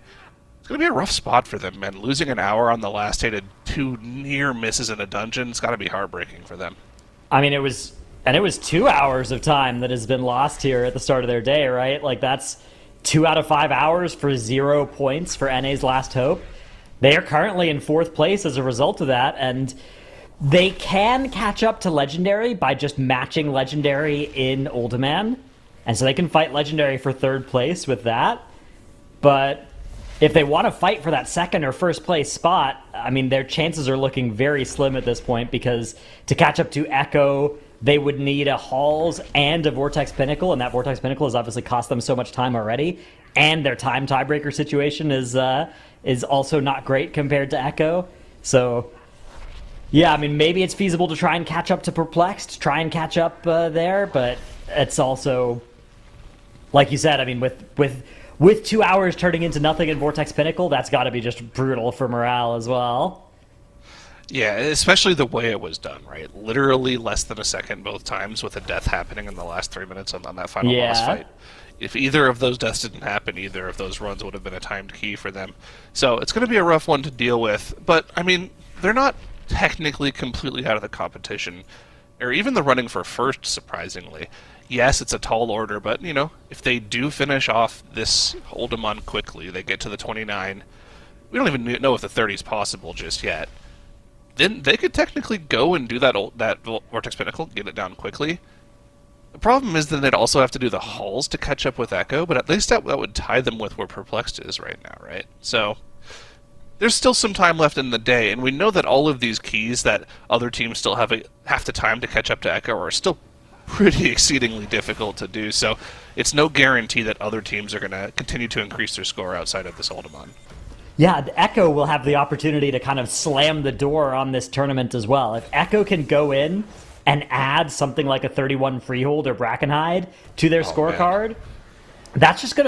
it's going to be a rough spot for them, man. Losing an hour on the last day to 2 near misses in a dungeon, it's got to be heartbreaking for them. I mean, it was 2 hours of time that has been lost here at the start of their day, right? Like, that's 2 out of 5 hours for 0 points for NA's Last Hope. They are currently in 4th place as a result of that, and they can catch up to Legendary by just matching Legendary in Ultiman, and so they can fight Legendary for 3rd place with that. But if they want to fight for that 2nd or 1st place spot, I mean, their chances are looking very slim at this point, because to catch up to Echo, they would need a Halls and a Vortex Pinnacle, and that Vortex Pinnacle has obviously cost them so much time already, and their time tiebreaker situation is also not great compared to Echo. So, yeah, I mean, maybe it's feasible to try and catch up to Perplexed, try and catch up there, but it's also, like you said, I mean, with 2 hours turning into nothing in Vortex Pinnacle, that's got to be just brutal for morale as well. Yeah, especially the way it was done, right? Literally less than a second both times, with a death happening in the last 3 minutes on that final boss fight. If either of those deaths didn't happen, either of those runs would have been a timed key for them. So it's going to be a rough one to deal with. But, I mean, they're not technically completely out of the competition, or even the running for first, surprisingly. Yes, it's a tall order, but, you know, if they do finish off this Oldemon quickly, they get to the 29. We don't even know if the 30 is possible just yet. Then they could technically go and do that Vortex Pinnacle, get it down quickly. The problem is that they'd also have to do the hulls to catch up with Echo, but at least that would tie them with where Perplexed is right now, right? So there's still some time left in the day, and we know that all of these keys that other teams still have the time to catch up to Echo are still pretty exceedingly difficult to do, so it's no guarantee that other teams are going to continue to increase their score outside of this Ultimon. Yeah, the Echo will have the opportunity to kind of slam the door on this tournament as well. If Echo can go in and add something like a 31 Freehold or Brackenhide to their scorecard, that's just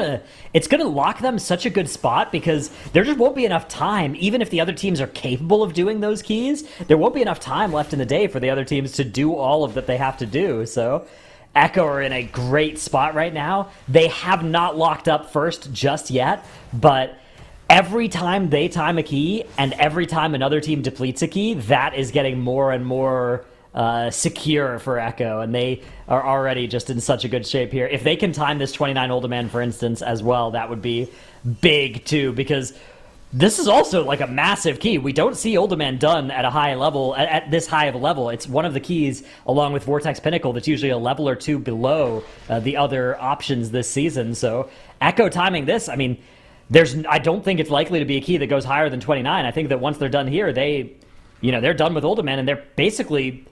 it's gonna lock them such a good spot, because there just won't be enough time, even if the other teams are capable of doing those keys, there won't be enough time left in the day for the other teams to do all of that they have to do. So Echo are in a great spot right now. They have not locked up first just yet, but every time they time a key and every time another team depletes a key, that is getting more and more secure for Echo, and they are already just in such a good shape here. If they can time this 29 Uldaman, for instance, as well, that would be big too, because this is also like a massive key. We don't see Uldaman done at a high level, at this high of a level. It's one of the keys, along with Vortex Pinnacle, that's usually a level or two below the other options this season. So Echo timing this, I mean, I don't think it's likely to be a key that goes higher than 29. I think that once they're done here, they're done with Uldaman, and they're basically,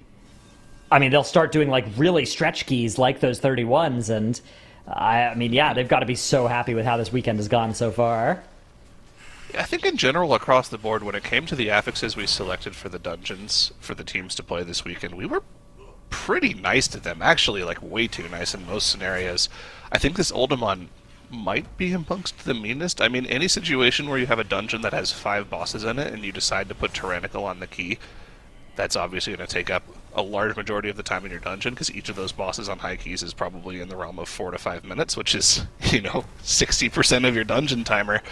I mean, they'll start doing like really stretch keys like those 31s, and they've got to be so happy with how this weekend has gone so far. I think in general across the board, when it came to the affixes we selected for the dungeons for the teams to play this weekend, we were pretty nice to them. Actually, like way too nice in most scenarios. I think this Uldaman might be amongst the meanest. I mean, any situation where you have a dungeon that has 5 bosses in it and you decide to put Tyrannical on the key, that's obviously going to take up a large majority of the time in your dungeon, because each of those bosses on high keys is probably in the realm of 4 to 5 minutes, which is, 60% of your dungeon timer.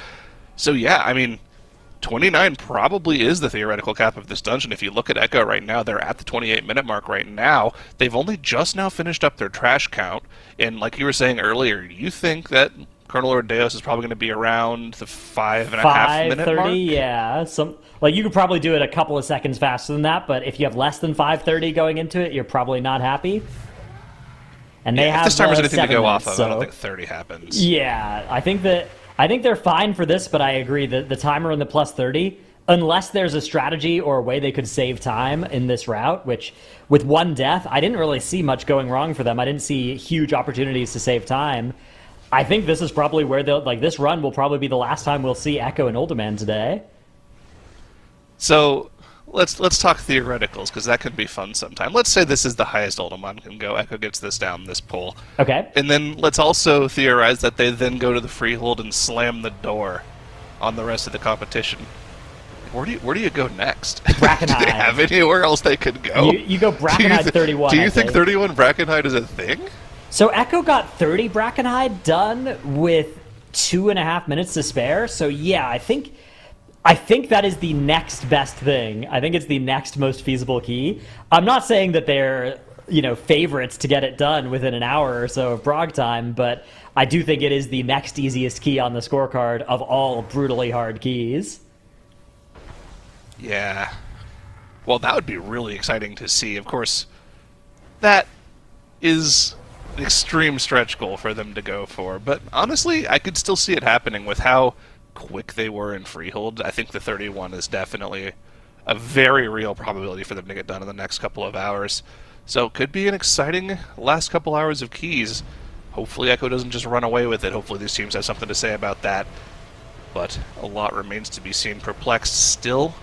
So yeah, I mean, 29 probably is the theoretical cap of this dungeon. If you look at Echo right now, they're at the 28-minute mark right now. They've only just now finished up their trash count, and like you were saying earlier, you think that Colonel Ordeos is probably going to be around the 5.5 minute mark? 5:30, yeah. You could probably do it a couple of seconds faster than that, but if you have less than 5:30 going into it, you're probably not happy. And they have if this timer's anything to go minutes, off of, I don't think 30 happens. Yeah, I think they're fine for this, but I agree that the timer and the plus 30, unless there's a strategy or a way they could save time in this route, which with one death, I didn't really see much going wrong for them. I didn't see huge opportunities to save time. I think this is probably where this run will probably be the last time we'll see Echo and Uldaman today. So let's talk theoreticals, because that can be fun sometime. Let's say this is the highest Uldaman can go. Echo gets this down this pull. Okay. And then let's also theorize that they then go to the Freehold and slam the door on the rest of the competition. Where do you go next? Brackenhide. Do they have anywhere else they could go? You go Brackenhide 31. Do you think 31 Brackenhide is a thing? So Echo got 30 Brackenhide done with 2.5 minutes to spare. So yeah, I think that is the next best thing. I think it's the next most feasible key. I'm not saying that they're, favorites to get it done within an hour or so of Brog time, but I do think it is the next easiest key on the scorecard of all brutally hard keys. Yeah. Well, that would be really exciting to see. Of course, that is an extreme stretch goal for them to go for, but honestly, I could still see it happening with how quick they were in Freehold. I think the 31 is definitely a very real probability for them to get done in the next couple of hours. So it could be an exciting last couple hours of keys. Hopefully Echo doesn't just run away with it. Hopefully these teams have something to say about that. But a lot remains to be seen. Perplexed still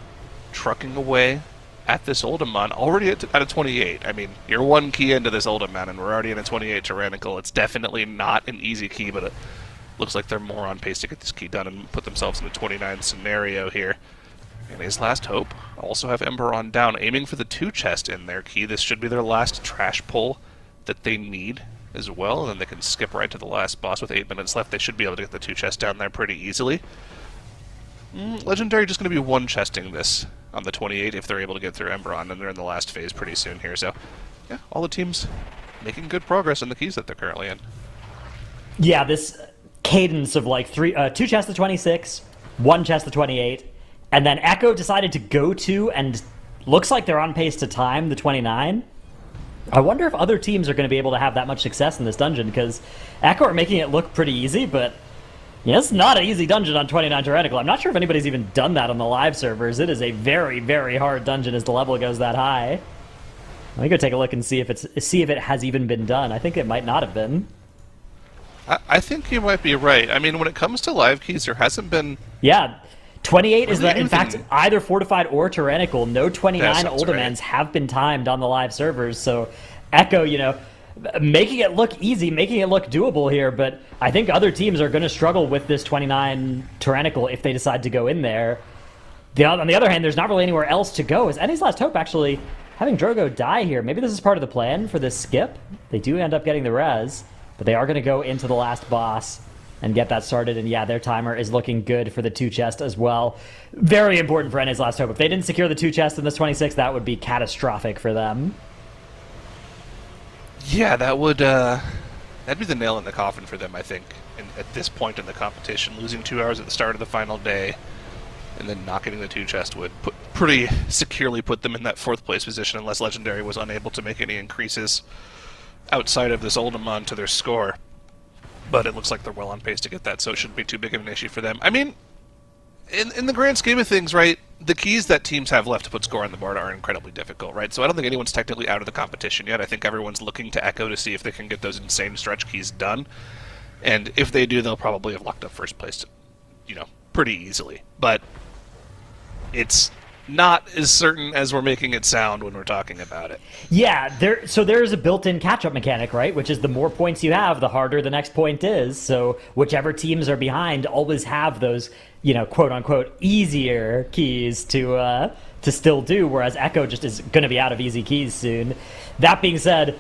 trucking away at this Uldaman, already at a 28. I mean, you're one key into this Uldaman, and we're already in a 28 Tyrannical. It's definitely not an easy key, but it looks like they're more on pace to get this key done and put themselves in a 29 scenario here. And his last hope also have Ember on down, aiming for the 2 chest in their key. This should be their last trash pull that they need as well, and then they can skip right to the last boss with 8 minutes left. They should be able to get the 2 chests down there pretty easily. Legendary just going to be 1 chesting this on the 28 if they're able to get through Emberon, and they're in the last phase pretty soon here. So, yeah, all the teams making good progress in the keys that they're currently in. Yeah, this cadence of 2 chests to 26, 1 chest to 28, and then Echo decided to go to, and looks like they're on pace to time the 29. I wonder if other teams are going to be able to have that much success in this dungeon, because Echo are making it look pretty easy, but it's not an easy dungeon on 29 Tyrannical. I'm not sure if anybody's even done that on the live servers. It is a very, very hard dungeon as the level goes that high. Let me go take a look and see if it has even been done. I think it might not have been. I think you might be right. I mean, when it comes to live keys, there hasn't been... Yeah, 28 is in fact, either Fortified or Tyrannical. No 29 Ultimans have been timed on the live servers, so Echo, making it look easy, making it look doable here, but I think other teams are going to struggle with this 29 Tyrannical if they decide to go in there. On the other hand, there's not really anywhere else to go. Is NA's Last Hope actually having Drogo die here? Maybe this is part of the plan for this skip. They do end up getting the res, but they are going to go into the last boss and get that started, and yeah, their timer is looking good for the 2 chest as well. Very important for NA's Last Hope. If they didn't secure the 2 chest in this 26, that would be catastrophic for them. Yeah, that'd be the nail in the coffin for them, I think, at this point in the competition. Losing 2 hours at the start of the final day, and then not getting the 2 chest would pretty securely put them in that 4th place position, unless Legendary was unable to make any increases outside of this Ultimon to their score. But it looks like they're well on pace to get that, so it shouldn't be too big of an issue for them. I mean, in the grand scheme of things, right, the keys that teams have left to put score on the board are incredibly difficult, right? So I don't think anyone's technically out of the competition yet. I think everyone's looking to Echo to see if they can get those insane stretch keys done. And if they do, they'll probably have locked up first place, pretty easily. But it's not as certain as we're making it sound when we're talking about it. Yeah, there's a built-in catch-up mechanic, right? Which is the more points you have, the harder the next point is. So whichever teams are behind always have those, quote-unquote, easier keys to still do, whereas Echo just is going to be out of easy keys soon. That being said,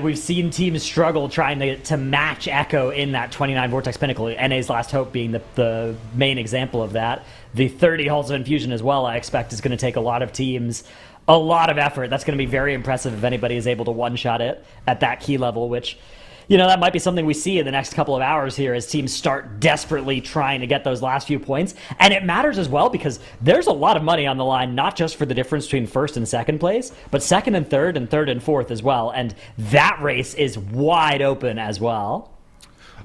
we've seen teams struggle trying to match Echo in that 29 Vortex Pinnacle, NA's Last Hope being the main example of that. The 30 Halls of Infusion as well, I expect, is going to take a lot of teams, a lot of effort. That's going to be very impressive if anybody is able to one-shot it at that key level, which, that might be something we see in the next couple of hours here as teams start desperately trying to get those last few points. And it matters as well because there's a lot of money on the line, not just for the difference between 1st and 2nd place, but 2nd and 3rd and 3rd and 4th as well. And that race is wide open as well.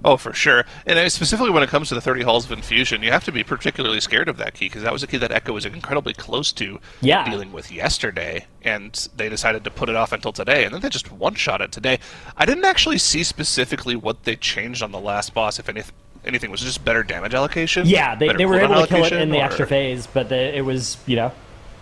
Oh, for sure. And specifically when it comes to the 30 Halls of Infusion, you have to be particularly scared of that key, because that was a key that Echo was incredibly close to dealing with yesterday, and they decided to put it off until today, and then they just one-shot it today. I didn't actually see specifically what they changed on the last boss, if anything. Was it just better damage allocation? Yeah, they were able to kill it in the extra phase, but it was,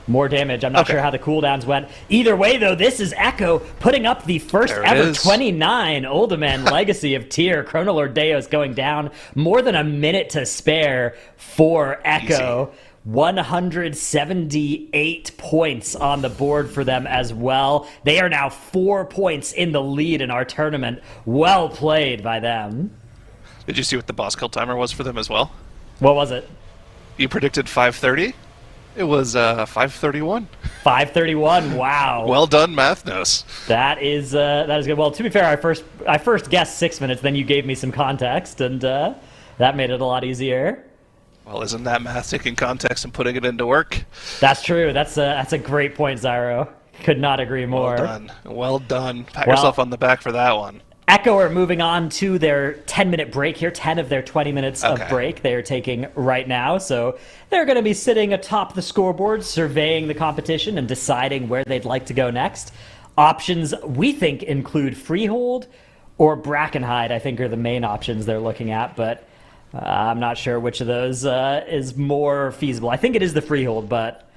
more damage. I'm not sure how the cooldowns went. Either way, though, this is Echo putting up the first ever 29 Uldaman Legacy of Tier. Chronolord Deos going down. More than a minute to spare for Echo. Easy. 178 points on the board for them as well. They are now 4 points in the lead in our tournament. Well played by them. Did you see what the boss kill timer was for them as well? What was it? You predicted 5:30? It was 5:31. 5:31. Wow. Well done, Mathnos. That is good. Well, to be fair, I first guessed 6 minutes, then you gave me some context, and that made it a lot easier. Well, isn't that math taking context and putting it into work? That's true. That's a great point, Zyro. Could not agree more. Well done. Well done. Pat yourself on the back for that one. Echo are moving on to their 10-minute break here, 10 of their 20 minutes of break they are taking right now. So they're going to be sitting atop the scoreboard, surveying the competition and deciding where they'd like to go next. Options, we think, include Freehold or Brackenhide, I think, are the main options they're looking at. But I'm not sure which of those is more feasible. I think it is the Freehold, but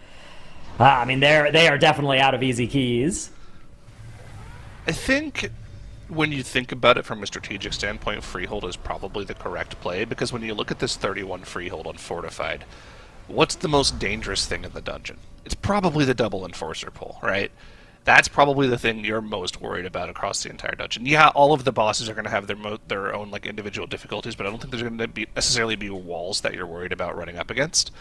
they are definitely out of easy keys. I think when you think about it from a strategic standpoint, Freehold is probably the correct play, because when you look at this 31 Freehold on Fortified, what's the most dangerous thing in the dungeon? It's probably the double Enforcer pull, right? That's probably the thing you're most worried about across the entire dungeon. Yeah, all of the bosses are going to have their own individual difficulties, but I don't think there's going to necessarily be walls that you're worried about running up against.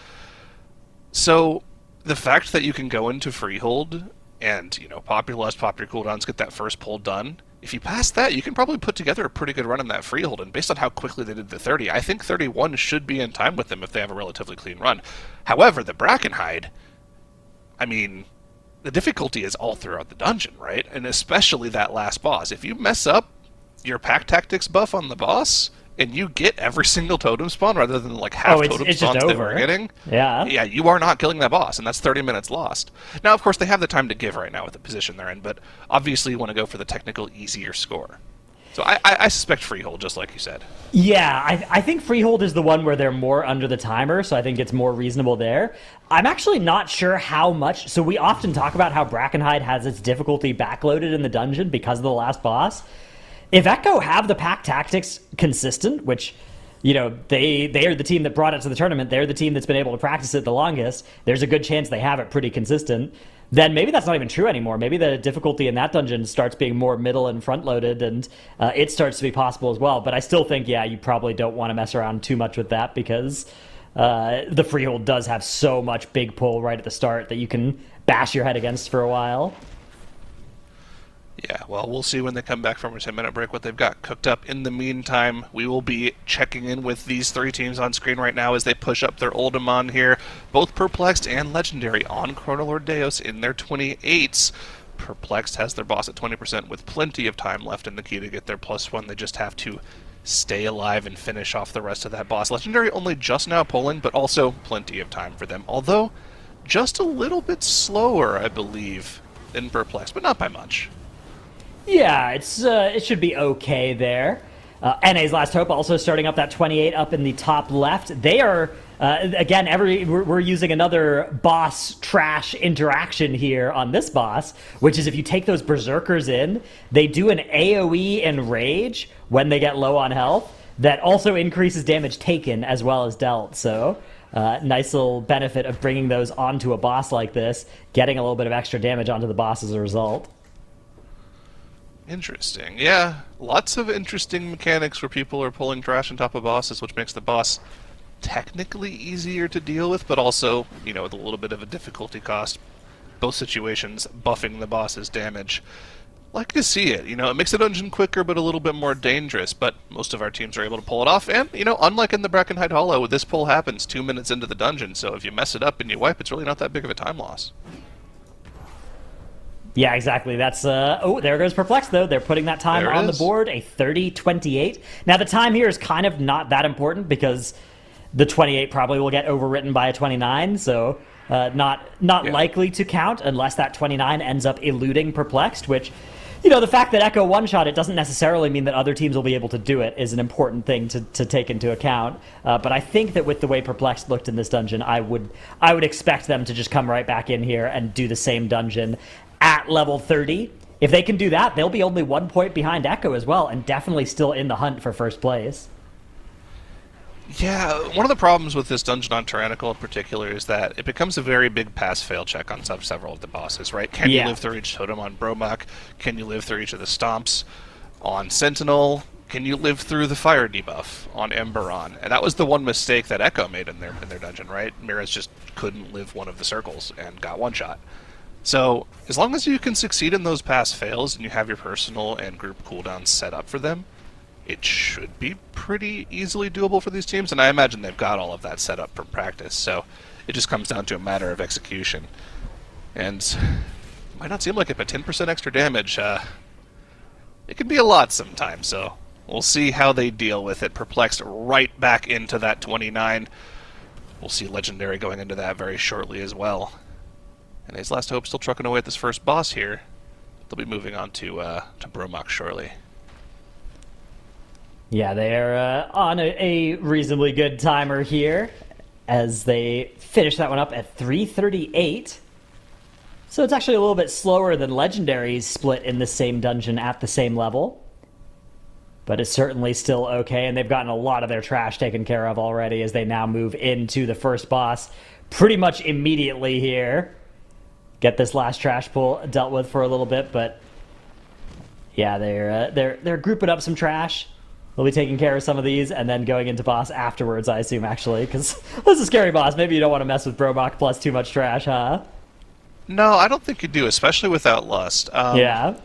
So the fact that you can go into Freehold and, pop your cooldowns, get that first pull done, if you pass that, you can probably put together a pretty good run in that Freehold, and based on how quickly they did the 30, I think 31 should be in time with them if they have a relatively clean run. However, the Brackenhide, the difficulty is all throughout the dungeon, right? And especially that last boss. If you mess up your pack tactics buff on the boss, and you get every single totem spawn rather than like half totem spawns they were getting, yeah, you are not killing that boss, and that's 30 minutes lost. Now, of course, they have the time to give right now with the position they're in, but obviously you want to go for the technical easier score. So I suspect Freehold, just like you said. Yeah, I think Freehold is the one where they're more under the timer, so I think it's more reasonable there. I'm actually not sure how much... So we often talk about how Brackenhide has its difficulty backloaded in the dungeon because of the last boss. If Echo have the pack tactics consistent, which, you know, they are the team that brought it to the tournament, they're the team that's been able to practice it the longest, there's a good chance they have it pretty consistent, then maybe that's not even true anymore. Maybe the difficulty in that dungeon starts being more middle and front-loaded, and it starts to be possible as well. But I still think, yeah, you probably don't want to mess around too much with that because the Freehold does have so much big pull right at the start that you can bash your head against for a while. Yeah, well, we'll see when they come back from a 10-minute break what they've got cooked up. In the meantime, we will be checking in with these three teams on screen right now as they push up their Oldemon here. Both Perplexed and Legendary on Chronolord Deus in their 28s. Perplexed has their boss at 20% with plenty of time left in the queue to get their +1. They just have to stay alive and finish off the rest of that boss. Legendary only just now pulling, but also plenty of time for them. Although, just a little bit slower, I believe, than Perplexed, but not by much. Yeah, it should be okay there. NA's Last Hope also starting up that 28 up in the top left. They are, again, we're using another boss trash interaction here on this boss, which is if you take those Berserkers in, they do an AoE Enrage when they get low on health that also increases damage taken as well as dealt. So nice little benefit of bringing those onto a boss like this, getting a little bit of extra damage onto the boss as a result. Interesting. Yeah, lots of interesting mechanics where people are pulling trash on top of bosses, which makes the boss technically easier to deal with, but also, you know, with a little bit of a difficulty cost. Both situations buffing the boss's damage. Like to see it. You know, it makes the dungeon quicker, but a little bit more dangerous, but most of our teams are able to pull it off, and, you know, unlike in the Brackenhide Hollow, this pull happens 2 minutes into the dungeon, so if you mess it up and you wipe, it's really not that big of a time loss. Yeah, exactly. That's oh, there goes Perplexed, though. They're putting that time on the board, a 30-28. Now, the time here is kind of not that important because the 28 probably will get overwritten by a 29, so not likely to count unless that 29 ends up eluding Perplexed, which, you know, the fact that Echo one-shot it doesn't necessarily mean that other teams will be able to do it is an important thing to take into account. But I think that with the way Perplexed looked in this dungeon, I would expect them to just come right back in here and do the same dungeon at level 30. If they can do that, they'll be only 1 point behind Echo as well, and definitely still in the hunt for first place. Yeah, one of the problems with this dungeon on Tyrannical in particular is that it becomes a very big pass-fail check on several of the bosses, right? Can you live through each totem on Bromach? Can you live through each of the stomps on Sentinel? Can you live through the fire debuff on Emberon? And that was the one mistake that Echo made in their dungeon, right? Miraz just couldn't live one of the circles and got one-shot. So, as long as you can succeed in those pass-fails and you have your personal and group cooldowns set up for them, it should be pretty easily doable for these teams, and I imagine they've got all of that set up from practice, so it just comes down to a matter of execution. And it might not seem like it, but 10% extra damage, it can be a lot sometimes, so we'll see how they deal with it. Perplexed right back into that 29. We'll see Legendary going into that very shortly as well. And his Last Hope still trucking away at this first boss here. They'll be moving on to Bromach shortly. Yeah, they're on a reasonably good timer here as they finish that one up at 3:38. So it's actually a little bit slower than Legendary's split in the same dungeon at the same level. But it's certainly still okay, and they've gotten a lot of their trash taken care of already as they now move into the first boss pretty much immediately here. Get this last trash pull dealt with for a little bit, but yeah, they're grouping up some trash. They'll be taking care of some of these and then going into boss afterwards, I assume, actually, because this is a scary boss. Maybe you don't want to mess with Bromach plus too much trash, huh? No, I don't think you do, especially without Lust. Yeah.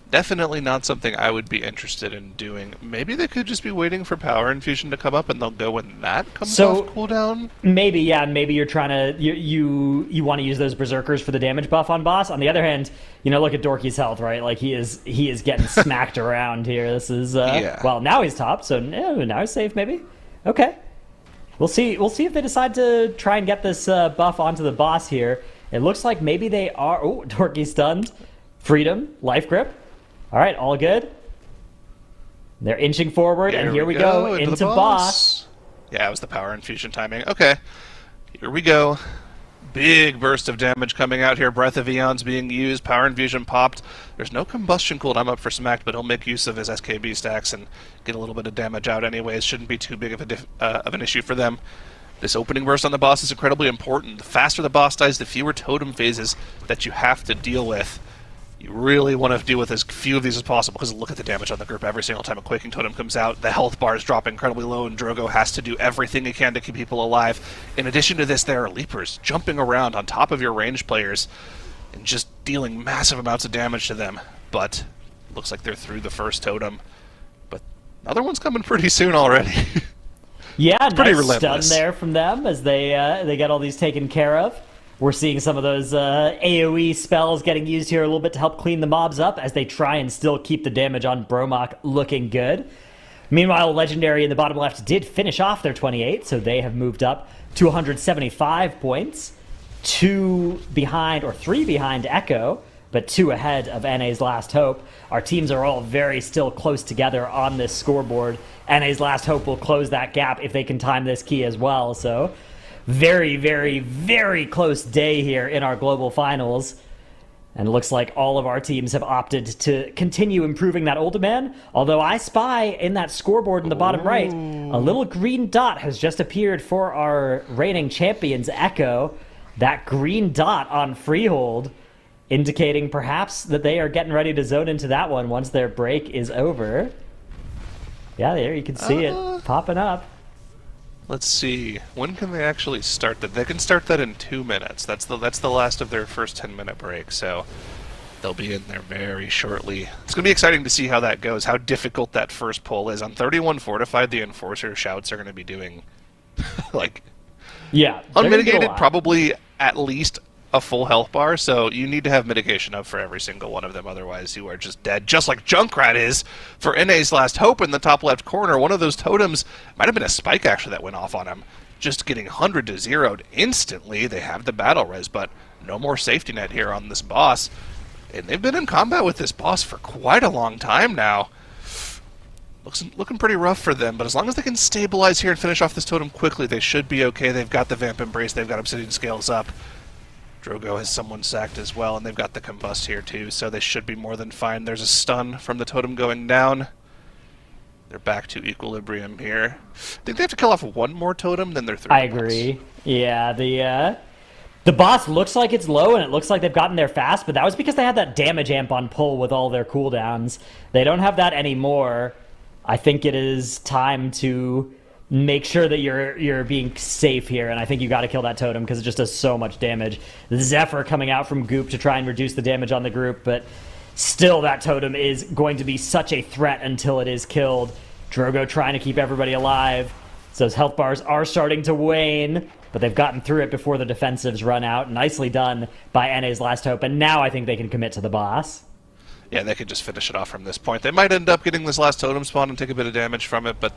Definitely not something I would be interested in doing. Maybe they could just be waiting for Power Infusion to come up, and they'll go when that comes off cooldown. Maybe, yeah. Maybe you're trying to you want to use those Berserkers for the damage buff on boss. On the other hand, look at Dorky's health, right? Like he is getting smacked around here. This is well, now he's top, so now he's safe. Maybe. Okay. We'll see. We'll see if they decide to try and get this buff onto the boss here. It looks like maybe they are. Oh, Dorky stunned. Freedom, life grip. All right, all good. They're inching forward, and here we go into boss. Yeah, it was the Power Infusion timing. Okay, here we go. Big burst of damage coming out here. Breath of Eons being used. Power Infusion popped. There's no combustion cooldown up for Smacked, but he'll make use of his SKB stacks and get a little bit of damage out anyways. Shouldn't be too big of an issue for them. This opening burst on the boss is incredibly important. The faster the boss dies, the fewer totem phases that you have to deal with. You really want to deal with as few of these as possible, because look at the damage on the group every single time a Quaking Totem comes out. The health bars drop incredibly low, and Drogo has to do everything he can to keep people alive. In addition to this, there are Leapers jumping around on top of your ranged players and just dealing massive amounts of damage to them. But looks like they're through the first totem. But another one's coming pretty soon already. Yeah, it's pretty nice relentless. Stun there from them as they get all these taken care of. We're seeing some of those AoE spells getting used here a little bit to help clean the mobs up as they try and still keep the damage on Bromok looking good. Meanwhile, Legendary in the bottom left did finish off their 28, so they have moved up to 175 points. 3 behind Echo, but 2 ahead of NA's Last Hope. Our teams are all very still close together on this scoreboard. NA's Last Hope will close that gap if they can time this key as well, so... Very, very, very close day here in our global finals. And it looks like all of our teams have opted to continue improving that Ultiman. Although I spy in that scoreboard in the bottom right, a little green dot has just appeared for our reigning champions, Echo. That green dot on Freehold, indicating perhaps that they are getting ready to zone into that one once their break is over. Yeah, there you can see it popping up. Let's see. When can they actually start that? They can start that in 2 minutes. That's the last of their first 10-minute break, so they'll be in there very shortly. It's going to be exciting to see how that goes, how difficult that first pull is. On 31 Fortified, the Enforcer shouts are going to be doing, unmitigated, probably at least a full health bar, so you need to have mitigation up for every single one of them, otherwise you are just dead, just like Junkrat is for NA's Last Hope in the top left corner. One of those totems might have been a spike actually that went off on him, just getting 100 to 0'd instantly. They have the battle res, but no more safety net here on this boss, and they've been in combat with this boss for quite a long time now. Looking pretty rough for them, but as long as they can stabilize here and finish off this totem quickly, they should be okay. They've got the Vamp Embrace, they've got Obsidian Scales up. Drogo has someone sacked as well, and they've got the Combust here too, so they should be more than fine. There's a stun from the totem going down. They're back to equilibrium here. I think they have to kill off one more totem, then they're through. I agree. Yeah, the boss looks like it's low, and it looks like they've gotten there fast, but that was because they had that damage amp on pull with all their cooldowns. They don't have that anymore. I think it is time to make sure that you're being safe here, and I think you got to kill that totem because it just does so much damage. The Zephyr coming out from Goop to try and reduce the damage on the group, but still that totem is going to be such a threat until it is killed. Drogo trying to keep everybody alive. So those health bars are starting to wane, but they've gotten through it before the defensives run out. Nicely done by NA's Last Hope, and now I think they can commit to the boss. Yeah, they could just finish it off from this point. They might end up getting this last totem spawn and take a bit of damage from it, but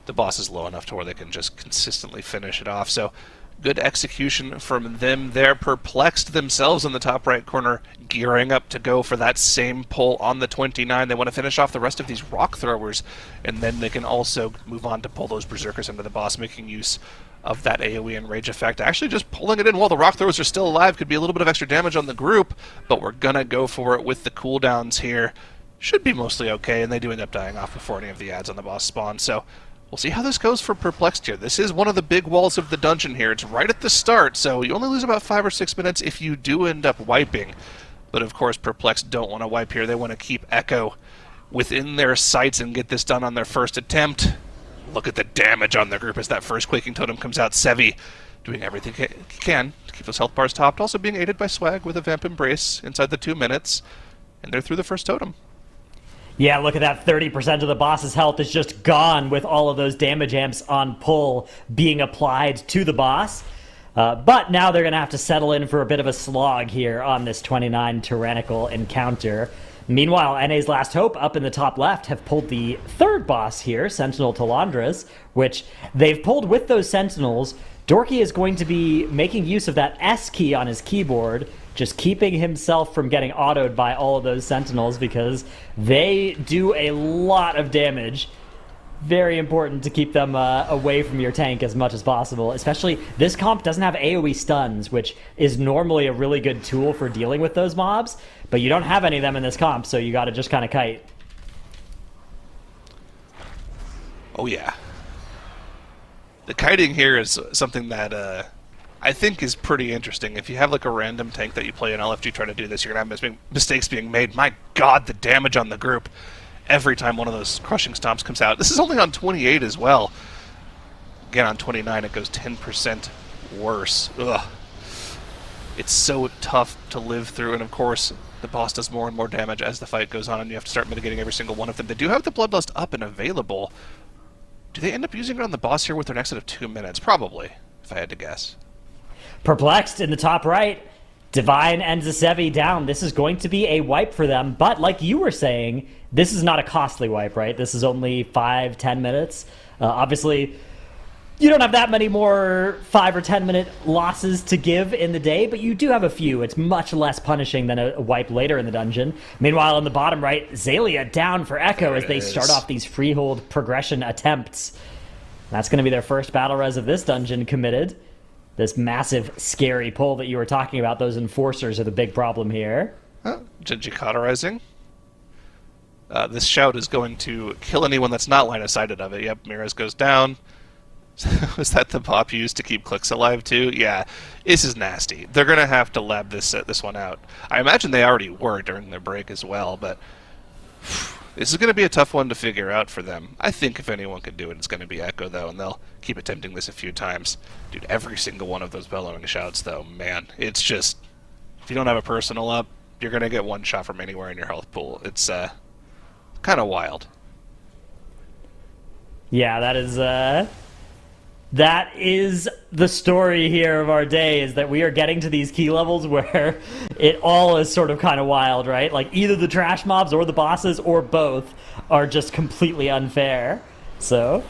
the boss is low enough to where they can just consistently finish it off. So good execution from them. They're perplexed themselves in the top right corner, gearing up to go for that same pull on the 29. They want to finish off the rest of these rock throwers, and then they can also move on to pull those berserkers into the boss, making use of that AoE and rage effect. Actually just pulling it in while the rock throwers are still alive could be a little bit of extra damage on the group, but we're gonna go for it with the cooldowns here. Should be mostly okay, and they do end up dying off before any of the ads on the boss spawn, so we'll see how this goes for Perplexed here. This is one of the big walls of the dungeon here. It's right at the start, so you only lose about 5 or 6 minutes if you do end up wiping. But of course, Perplexed don't want to wipe here. They want to keep Echo within their sights and get this done on their first attempt. Look at the damage on the group as that first Quaking Totem comes out. Sevi doing everything he can to keep those health bars topped. Also being aided by Swag with a Vamp Embrace inside the 2 minutes. And they're through the first totem. Yeah, look at that. 30% of the boss's health is just gone with all of those damage amps on pull being applied to the boss. But now they're going to have to settle in for a bit of a slog here on this 29 tyrannical encounter. Meanwhile, NA's Last Hope up in the top left have pulled the third boss here, Sentinel Talandras, which they've pulled with those Sentinels. Dorky is going to be making use of that S key on his keyboard, just keeping himself from getting autoed by all of those Sentinels because they do a lot of damage. Very important to keep them away from your tank as much as possible. Especially, this comp doesn't have AoE stuns, which is normally a really good tool for dealing with those mobs, but you don't have any of them in this comp, so you gotta just kind of kite. Oh yeah. The kiting here is something that I think is pretty interesting. If you have like a random tank that you play in LFG trying to do this, you're gonna have mistakes being made. My god, the damage on the group every time one of those crushing stomps comes out. This is only on 28 as well. Again, on 29 it goes 10% worse. Ugh. It's so tough to live through, and of course the boss does more and more damage as the fight goes on, and you have to start mitigating every single one of them. They do have the Bloodlust up and available. Do they end up using it on the boss here with their next set of 2 minutes? Probably, if I had to guess. Perplexed in the top right. Divine and Zasevi down. This is going to be a wipe for them, but like you were saying, this is not a costly wipe, right? This is only 5-10 minutes. Obviously, you don't have that many more 5 or 10 minute losses to give in the day, but you do have a few. It's much less punishing than a wipe later in the dungeon. Meanwhile, in the bottom right, Zalia down for Echo as they start off these freehold progression attempts. That's going to be their first battle res of this dungeon committed. This massive, scary pull that you were talking about, those enforcers are the big problem here. Genji cauterizing. This shout is going to kill anyone that's not line of sighted of it. Yep, Mirez goes down. Was that the pop used to keep clicks alive too? Yeah, this is nasty. They're going to have to lab this one out. I imagine they already were during their break as well, but this is going to be a tough one to figure out for them. I think if anyone can do it, it's going to be Echo, though, and they'll keep attempting this a few times. Dude, every single one of those bellowing shouts, though, man, it's just... If you don't have a personal up, you're going to get one shot from anywhere in your health pool. It's kind of wild. Yeah, that is the story here of our day, is that we are getting to these key levels where it all is sort of kind of wild, right? Like either the trash mobs or the bosses or both are just completely unfair. So,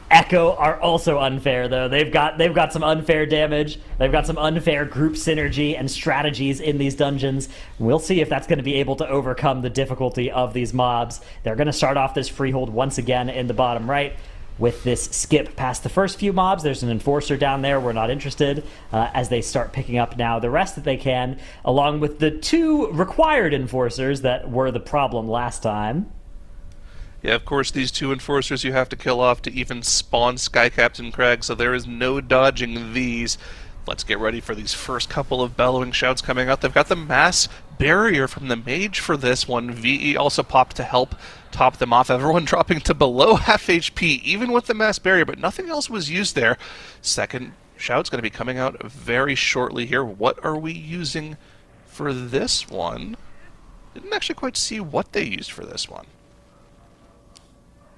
Echo are also unfair, though. They've got some unfair damage. They've got some unfair group synergy and strategies in these dungeons. We'll see if that's going to be able to overcome the difficulty of these mobs. They're going to start off this freehold once again in the bottom right with this skip past the first few mobs. There's an enforcer down there. We're not interested, as they start picking up now the rest that they can, along with the 2 required enforcers that were the problem last time. Yeah, of course, these 2 enforcers you have to kill off to even spawn Sky Captain Craig, so there is no dodging these. Let's get ready for these first couple of bellowing shouts coming out. They've got the mass barrier from the mage for this one. VE also popped to help top them off. Everyone dropping to below half HP, even with the mass barrier, but nothing else was used there. Second shout's going to be coming out very shortly here. What are we using for this one? Didn't actually quite see what they used for this one.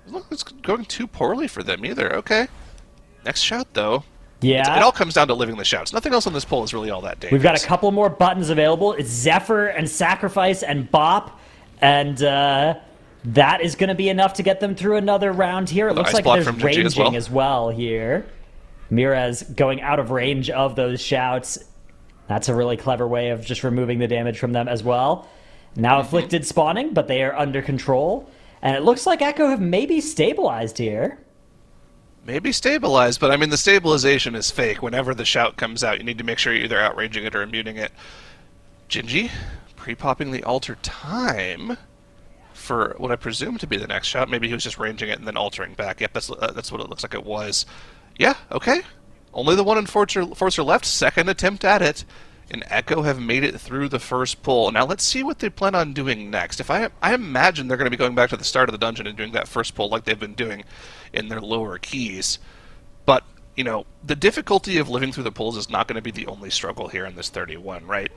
Look, it's going too poorly for them either. Okay. Next shout, though. Yeah. It all comes down to living the shouts. Nothing else on this poll is really all that dangerous. We've got a couple more buttons available. It's Zephyr and Sacrifice and Bop, and that is going to be enough to get them through another round here. It looks like there's ranging as well here. Mirez going out of range of those shouts. That's a really clever way of just removing the damage from them as well. Now Afflicted spawning, but they are under control. And it looks like Echo have maybe stabilized here. Maybe stabilized, but I mean the stabilization is fake. Whenever the shout comes out, you need to make sure you're either outranging it or immuting it. Gingy, pre-popping the alter time for what I presume to be the next shout. Maybe he was just ranging it and then altering back. Yep, that's what it looks like it was. Yeah, okay. Only the one enforcer left. Second attempt at it. And Echo have made it through the first pull. Now let's see what they plan on doing next. I imagine they're going to be going back to the start of the dungeon and doing that first pull like they've been doing in their lower keys. But, you know, the difficulty of living through the pulls is not going to be the only struggle here in this 31, right?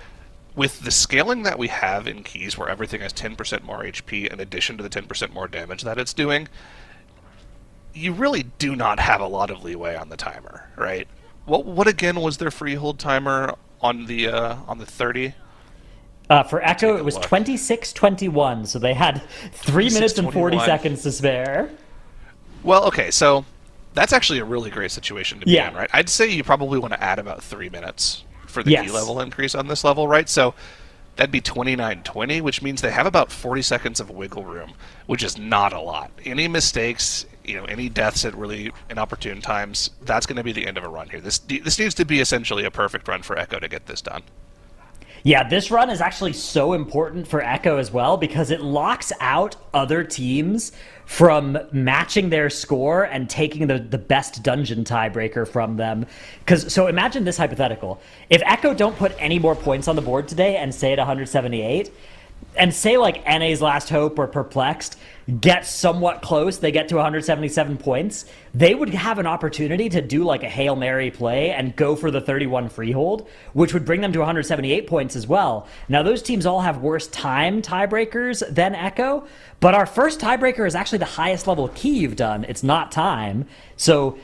with the scaling that we have in keys, where everything has 10% more HP in addition to the 10% more damage that it's doing, you really do not have a lot of leeway on the timer, right? What again was their freehold timer on the 30? For Echo, it was 26:21, so they had 3 minutes and 40 seconds to spare. Well, okay, so that's actually a really great situation to be in, right? I'd say you probably want to add about 3 minutes for the key level increase on this level, right? So that'd be 29:20, which means they have about 40 seconds of wiggle room, which is not a lot. Any mistakes, any deaths at really inopportune times, that's going to be the end of a run here. This needs to be essentially a perfect run for Echo to get this done. Yeah, this run is actually so important for Echo as well because it locks out other teams from matching their score and taking the best dungeon tiebreaker from them. So imagine this hypothetical. If Echo don't put any more points on the board today and stay at 178, and say like NA's Last Hope or Perplexed get somewhat close, they get to 177 points, they would have an opportunity to do like a Hail Mary play and go for the 31 freehold, which would bring them to 178 points as well. Now those teams all have worse time tiebreakers than Echo, but our first tiebreaker is actually the highest level key you've done. It's not time. So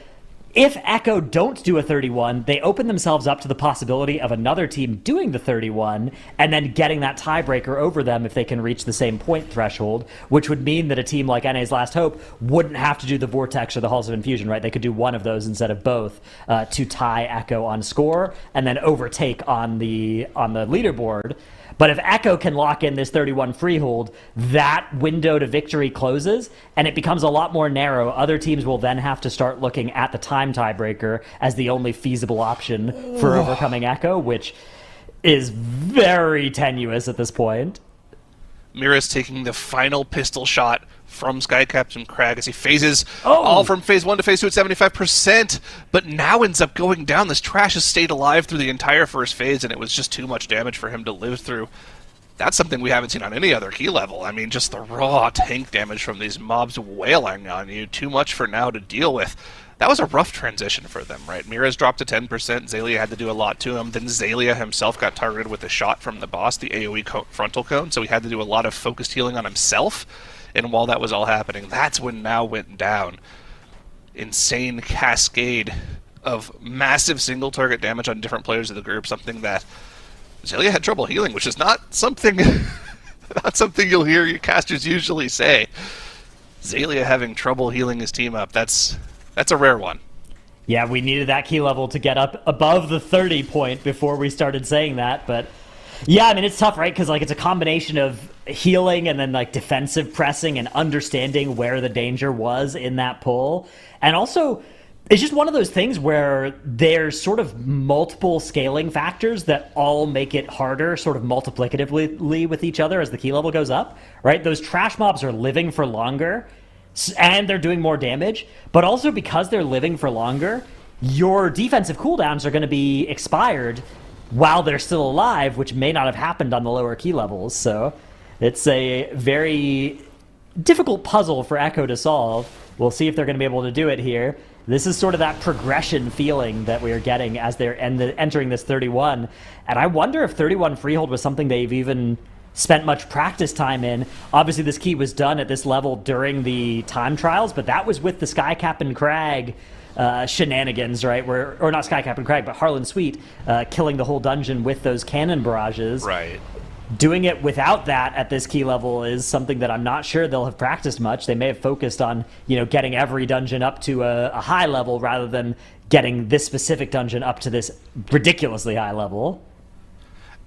if Echo don't do a 31, they open themselves up to the possibility of another team doing the 31 and then getting that tiebreaker over them if they can reach the same point threshold, which would mean that a team like NA's Last Hope wouldn't have to do the Vortex or the Halls of Infusion, right? They could do one of those instead of both to tie Echo on score and then overtake on the leaderboard. But if Echo can lock in this 31 freehold, that window to victory closes, and it becomes a lot more narrow. Other teams will then have to start looking at the time tiebreaker as the only feasible option for overcoming Echo, which is very tenuous at this point. Mira's taking the final pistol shot from Sky Captain Crag as he phases all from phase 1 to phase 2 at 75%, but now ends up going down. This trash has stayed alive through the entire first phase, and it was just too much damage for him to live through. That's something we haven't seen on any other key level. I mean, just the raw tank damage from these mobs wailing on you, too much for now to deal with. That was a rough transition for them, right? Mira's dropped to 10%, Xaylia had to do a lot to him, then Xaylia himself got targeted with a shot from the boss, the AoE frontal cone, so he had to do a lot of focused healing on himself, and while that was all happening, that's when Now went down. Insane cascade of massive single target damage on different players of the group, something that Xaylia had trouble healing, which is not something you'll hear your casters usually say. Xaylia having trouble healing his team up, that's a rare one. Yeah, we needed that key level to get up above the 30 point before we started saying that, but yeah, I mean, it's tough, right? Because like it's a combination of healing and then like defensive pressing and understanding where the danger was in that pull. And also, it's just one of those things where there's sort of multiple scaling factors that all make it harder sort of multiplicatively with each other as the key level goes up, right? Those trash mobs are living for longer and they're doing more damage, but also because they're living for longer, your defensive cooldowns are going to be expired while they're still alive, which may not have happened on the lower key levels. So it's a very difficult puzzle for Echo to solve. We'll see if they're going to be able to do it here. This is sort of that progression feeling that we are getting as they're entering this 31. And I wonder if 31 Freehold was something they've even spent much practice time in. Obviously, this key was done at this level during the time trials, but that was with the Sky Captain Crag shenanigans, right? Or not Sky Captain Crag, but Harlan Sweet killing the whole dungeon with those cannon barrages. Right. Doing it without that at this key level is something that I'm not sure they'll have practiced much. They may have focused on, getting every dungeon up to a high level rather than getting this specific dungeon up to this ridiculously high level.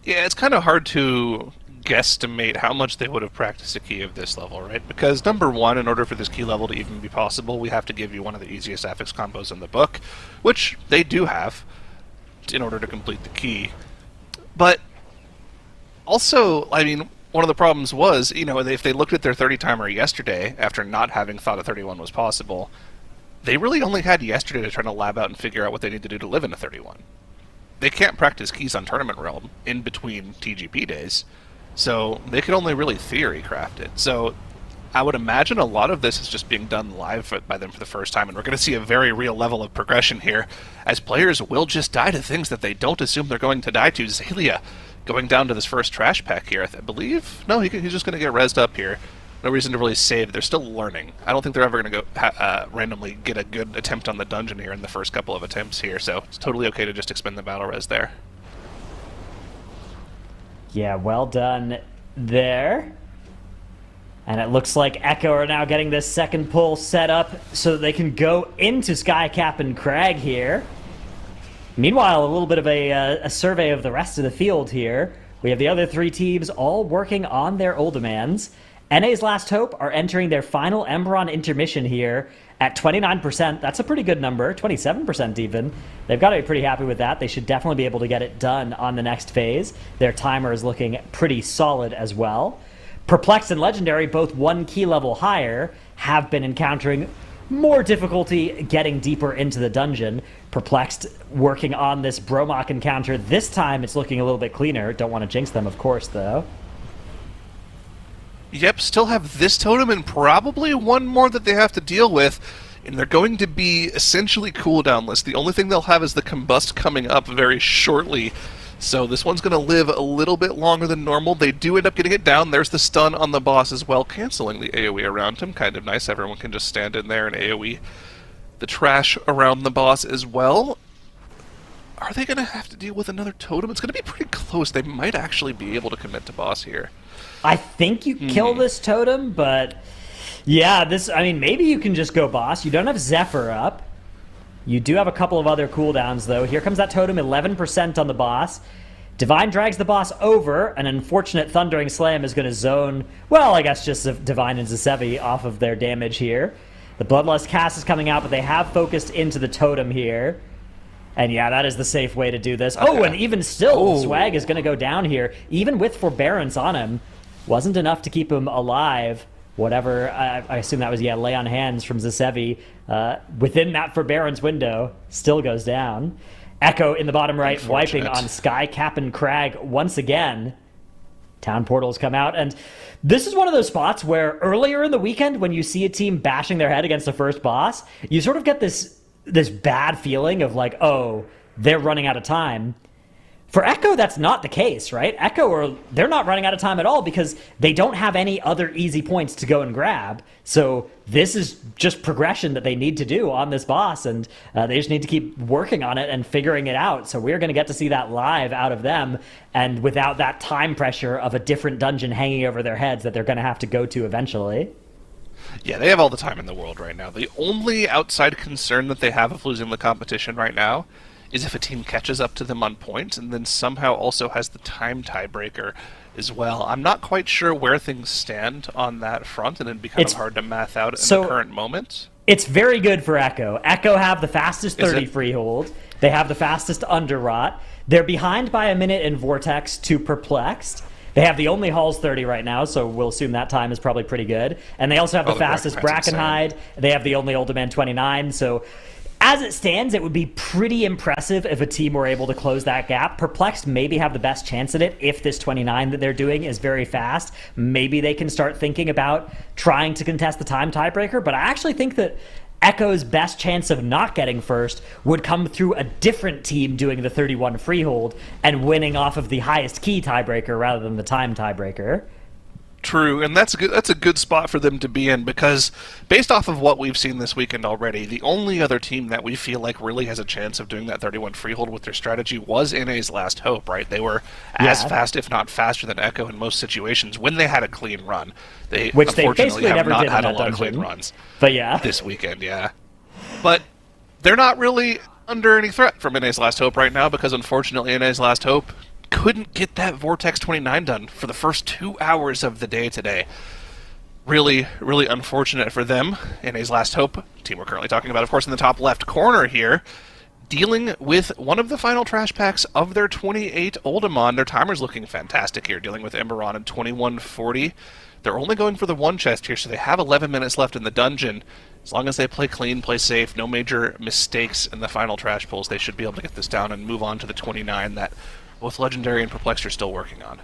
Yeah, it's kind of hard to guesstimate how much they would have practiced a key of this level, right? Because number one, in order for this key level to even be possible, we have to give you one of the easiest affix combos in the book, which they do have in order to complete the key. But also, I mean, one of the problems was, if they looked at their 30 timer yesterday, after not having thought a 31 was possible, they really only had yesterday to try to lab out and figure out what they need to do to live in a 31. They can't practice keys on Tournament Realm in between TGP days, so they could only really theory craft it. So I would imagine a lot of this is just being done live by them for the first time, and we're going to see a very real level of progression here, as players will just die to things that they don't assume they're going to die to. Xaylia going down to this first trash pack here, I believe. No, he's just going to get rezzed up here. No reason to really save. They're still learning. I don't think they're ever going to go randomly get a good attempt on the dungeon here in the first couple of attempts here, so it's totally okay to just expend the battle res there. Yeah, well done there. And it looks like Echo are now getting this second pull set up so that they can go into Skycap and Crag here. Meanwhile, a little bit of a survey of the rest of the field here. We have the other three teams all working on their Ultimans. NA's Last Hope are entering their final Emberon intermission here at 29%. That's a pretty good number, 27% even. They've got to be pretty happy with that. They should definitely be able to get it done on the next phase. Their timer is looking pretty solid as well. Perplexed and Legendary, both one key level higher, have been encountering more difficulty getting deeper into the dungeon. Perplexed working on this Bromok encounter. This time it's looking a little bit cleaner. Don't want to jinx them, of course, though. Yep, still have this totem and probably one more that they have to deal with, and they're going to be essentially cooldownless. The only thing they'll have is the Combust coming up very shortly, so this one's going to live a little bit longer than normal. They do end up getting it down. There's the stun on the boss as well, canceling the AoE around him. Kind of nice. Everyone can just stand in there and AoE the trash around the boss as well. Are they going to have to deal with another totem? It's going to be pretty close. They might actually be able to commit to boss here. I think you kill this totem, but yeah, maybe you can just go boss. You don't have Zephyr up. You do have a couple of other cooldowns, though. Here comes that totem, 11% on the boss. Divine drags the boss over. An unfortunate Thundering Slam is going to zone, well, I guess just Divine and Zasevi off of their damage here. The Bloodlust cast is coming out, but they have focused into the totem here. And yeah, that is the safe way to do this. Okay. Oh, and even still, Swag is going to go down here, even with Forbearance on him. Wasn't enough to keep him alive. Whatever, I assume that was, lay on hands from Zasevi. Within that Forbearance window, still goes down. Echo in the bottom right, wiping on Sky, Cap, and Crag once again. Town portals come out, and this is one of those spots where earlier in the weekend, when you see a team bashing their head against the first boss, you sort of get this bad feeling of like, oh, they're running out of time. For Echo, that's not the case, right? Echo, they're not running out of time at all because they don't have any other easy points to go and grab. So this is just progression that they need to do on this boss, and they just need to keep working on it and figuring it out. So we're going to get to see that live out of them, and without that time pressure of a different dungeon hanging over their heads that they're going to have to go to eventually. Yeah, they have all the time in the world right now. The only outside concern that they have of losing the competition right now is if a team catches up to them on points and then somehow also has the time tiebreaker as well. I'm not quite sure where things stand on that front, and it'd be kind of hard to math out in the current moment. It's very good for Echo. Echo have the fastest 30 freehold. They have the fastest underrot. They're behind by a minute in Vortex to Perplexed. They have the only Halls 30 right now, so we'll assume that time is probably pretty good. And they also have the fastest Brackenhide. They have the only Ultimate 29, so as it stands, it would be pretty impressive if a team were able to close that gap. Perplexed maybe have the best chance at it if this 29 that they're doing is very fast. Maybe they can start thinking about trying to contest the time tiebreaker, but I actually think that Echo's best chance of not getting first would come through a different team doing the 31 freehold and winning off of the highest key tiebreaker rather than the time tiebreaker. True, and that's a good spot for them to be in, because based off of what we've seen this weekend already, the only other team that we feel like really has a chance of doing that 31 freehold with their strategy was NA's Last Hope, right? They were as fast, if not faster, than Echo in most situations when they had a clean run. Which they basically have never not did had in a that lot of dungeon. clean runs. But yeah, this weekend, but they're not really under any threat from NA's Last Hope right now, because unfortunately NA's Last Hope couldn't get that Vortex 29 done for the first 2 hours of the day today. Really, really unfortunate for them. NA's Last Hope, team we're currently talking about, of course, in the top left corner here, dealing with one of the final trash packs of their 28 Oldemon. Their timer's looking fantastic here, dealing with Emberon in 2140. They're only going for the one chest here, so they have 11 minutes left in the dungeon. As long as they play clean, play safe, no major mistakes in the final trash pulls, they should be able to get this down and move on to the 29 that both Legendary and Perplexed are still working on.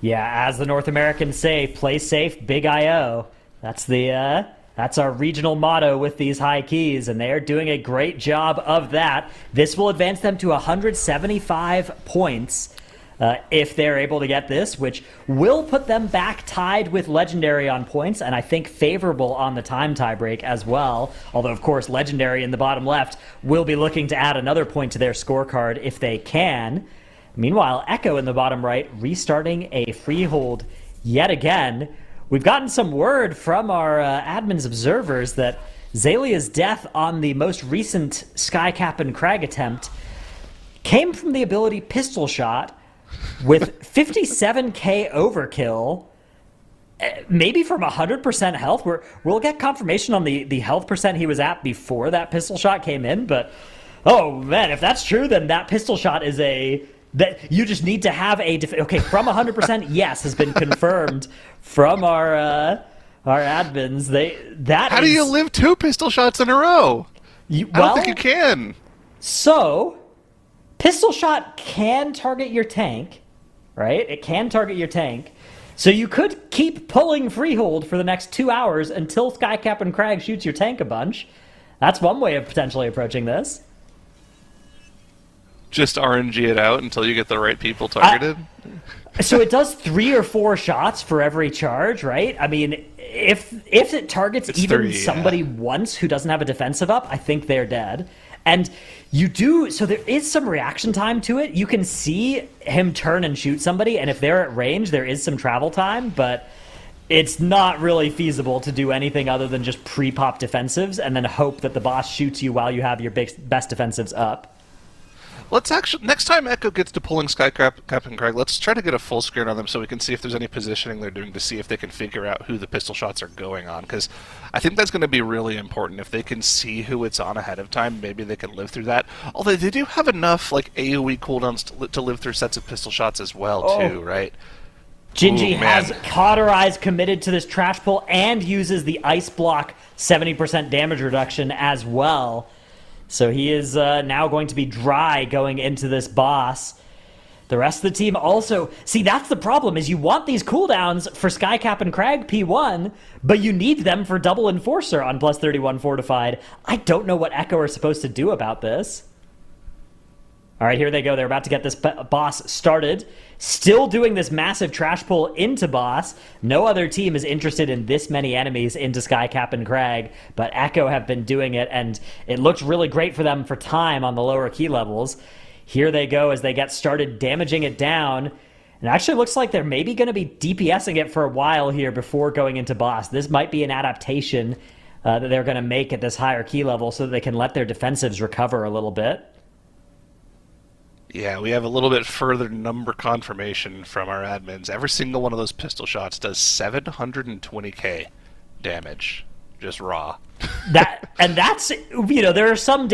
Yeah, as the North Americans say, play safe, big IO. That's our regional motto with these high keys, and they are doing a great job of that. This will advance them to 175 points. if they're able to get this, which will put them back tied with Legendary on points, and I think favorable on the time tiebreak as well. Although, of course, Legendary in the bottom left will be looking to add another point to their scorecard if they can. Meanwhile, Echo in the bottom right restarting a freehold yet again. We've gotten some word from our admin's observers that Zalia's death on the most recent Skycap and Crag attempt came from the ability Pistol Shot with 57k overkill, maybe from 100% health. We'll get confirmation on the health percent he was at before that Pistol Shot came in, but oh man, if that's true, then that Pistol Shot is that you just need to have okay, from 100%, yes, has been confirmed from our admins. How do you live 2 pistol shots in a row? I don't think you can. So, Pistol Shot can target your tank, right? It can target your tank. So you could keep pulling Freehold for the next 2 hours until Skycap and Crag shoots your tank a bunch. That's one way of potentially approaching this. Just RNG it out until you get the right people targeted? So it does 3 or 4 shots for every charge, right? I mean, if it targets somebody once who doesn't have a defensive up, I think they're dead. And so there is some reaction time to it. You can see him turn and shoot somebody, and if they're at range, there is some travel time, but it's not really feasible to do anything other than just pre-pop defensives and then hope that the boss shoots you while you have your best defensives up. Let's actually, next time Echo gets to pulling Skycap and Crag, let's try to get a full screen on them so we can see if there's any positioning they're doing to see if they can figure out who the pistol shots are going on, because I think that's going to be really important. If they can see who it's on ahead of time, maybe they can live through that. Although they do have enough like AoE cooldowns to live through sets of pistol shots as well, too, right? Gingy has Cauterize committed to this trash pull and uses the Ice Block 70% damage reduction as well. So he is now going to be dry going into this boss. The rest of the team also... See, that's the problem, is you want these cooldowns for Skycap and Crag P1, but you need them for Double Enforcer on plus 31 Fortified. I don't know what Echo are supposed to do about this. All right, here they go. They're about to get this boss started. Still doing this massive trash pull into boss. No other team is interested in this many enemies into Skycap and Crag, but Echo have been doing it, and it looks really great for them for time on the lower key levels. Here they go as they get started damaging it down. And it actually looks like they're maybe going to be DPSing it for a while here before going into boss. This might be an adaptation that they're going to make at this higher key level so that they can let their defensives recover a little bit. Yeah, we have a little bit further number confirmation from our admins. Every single one of those pistol shots does 720k damage, just raw. That's there are some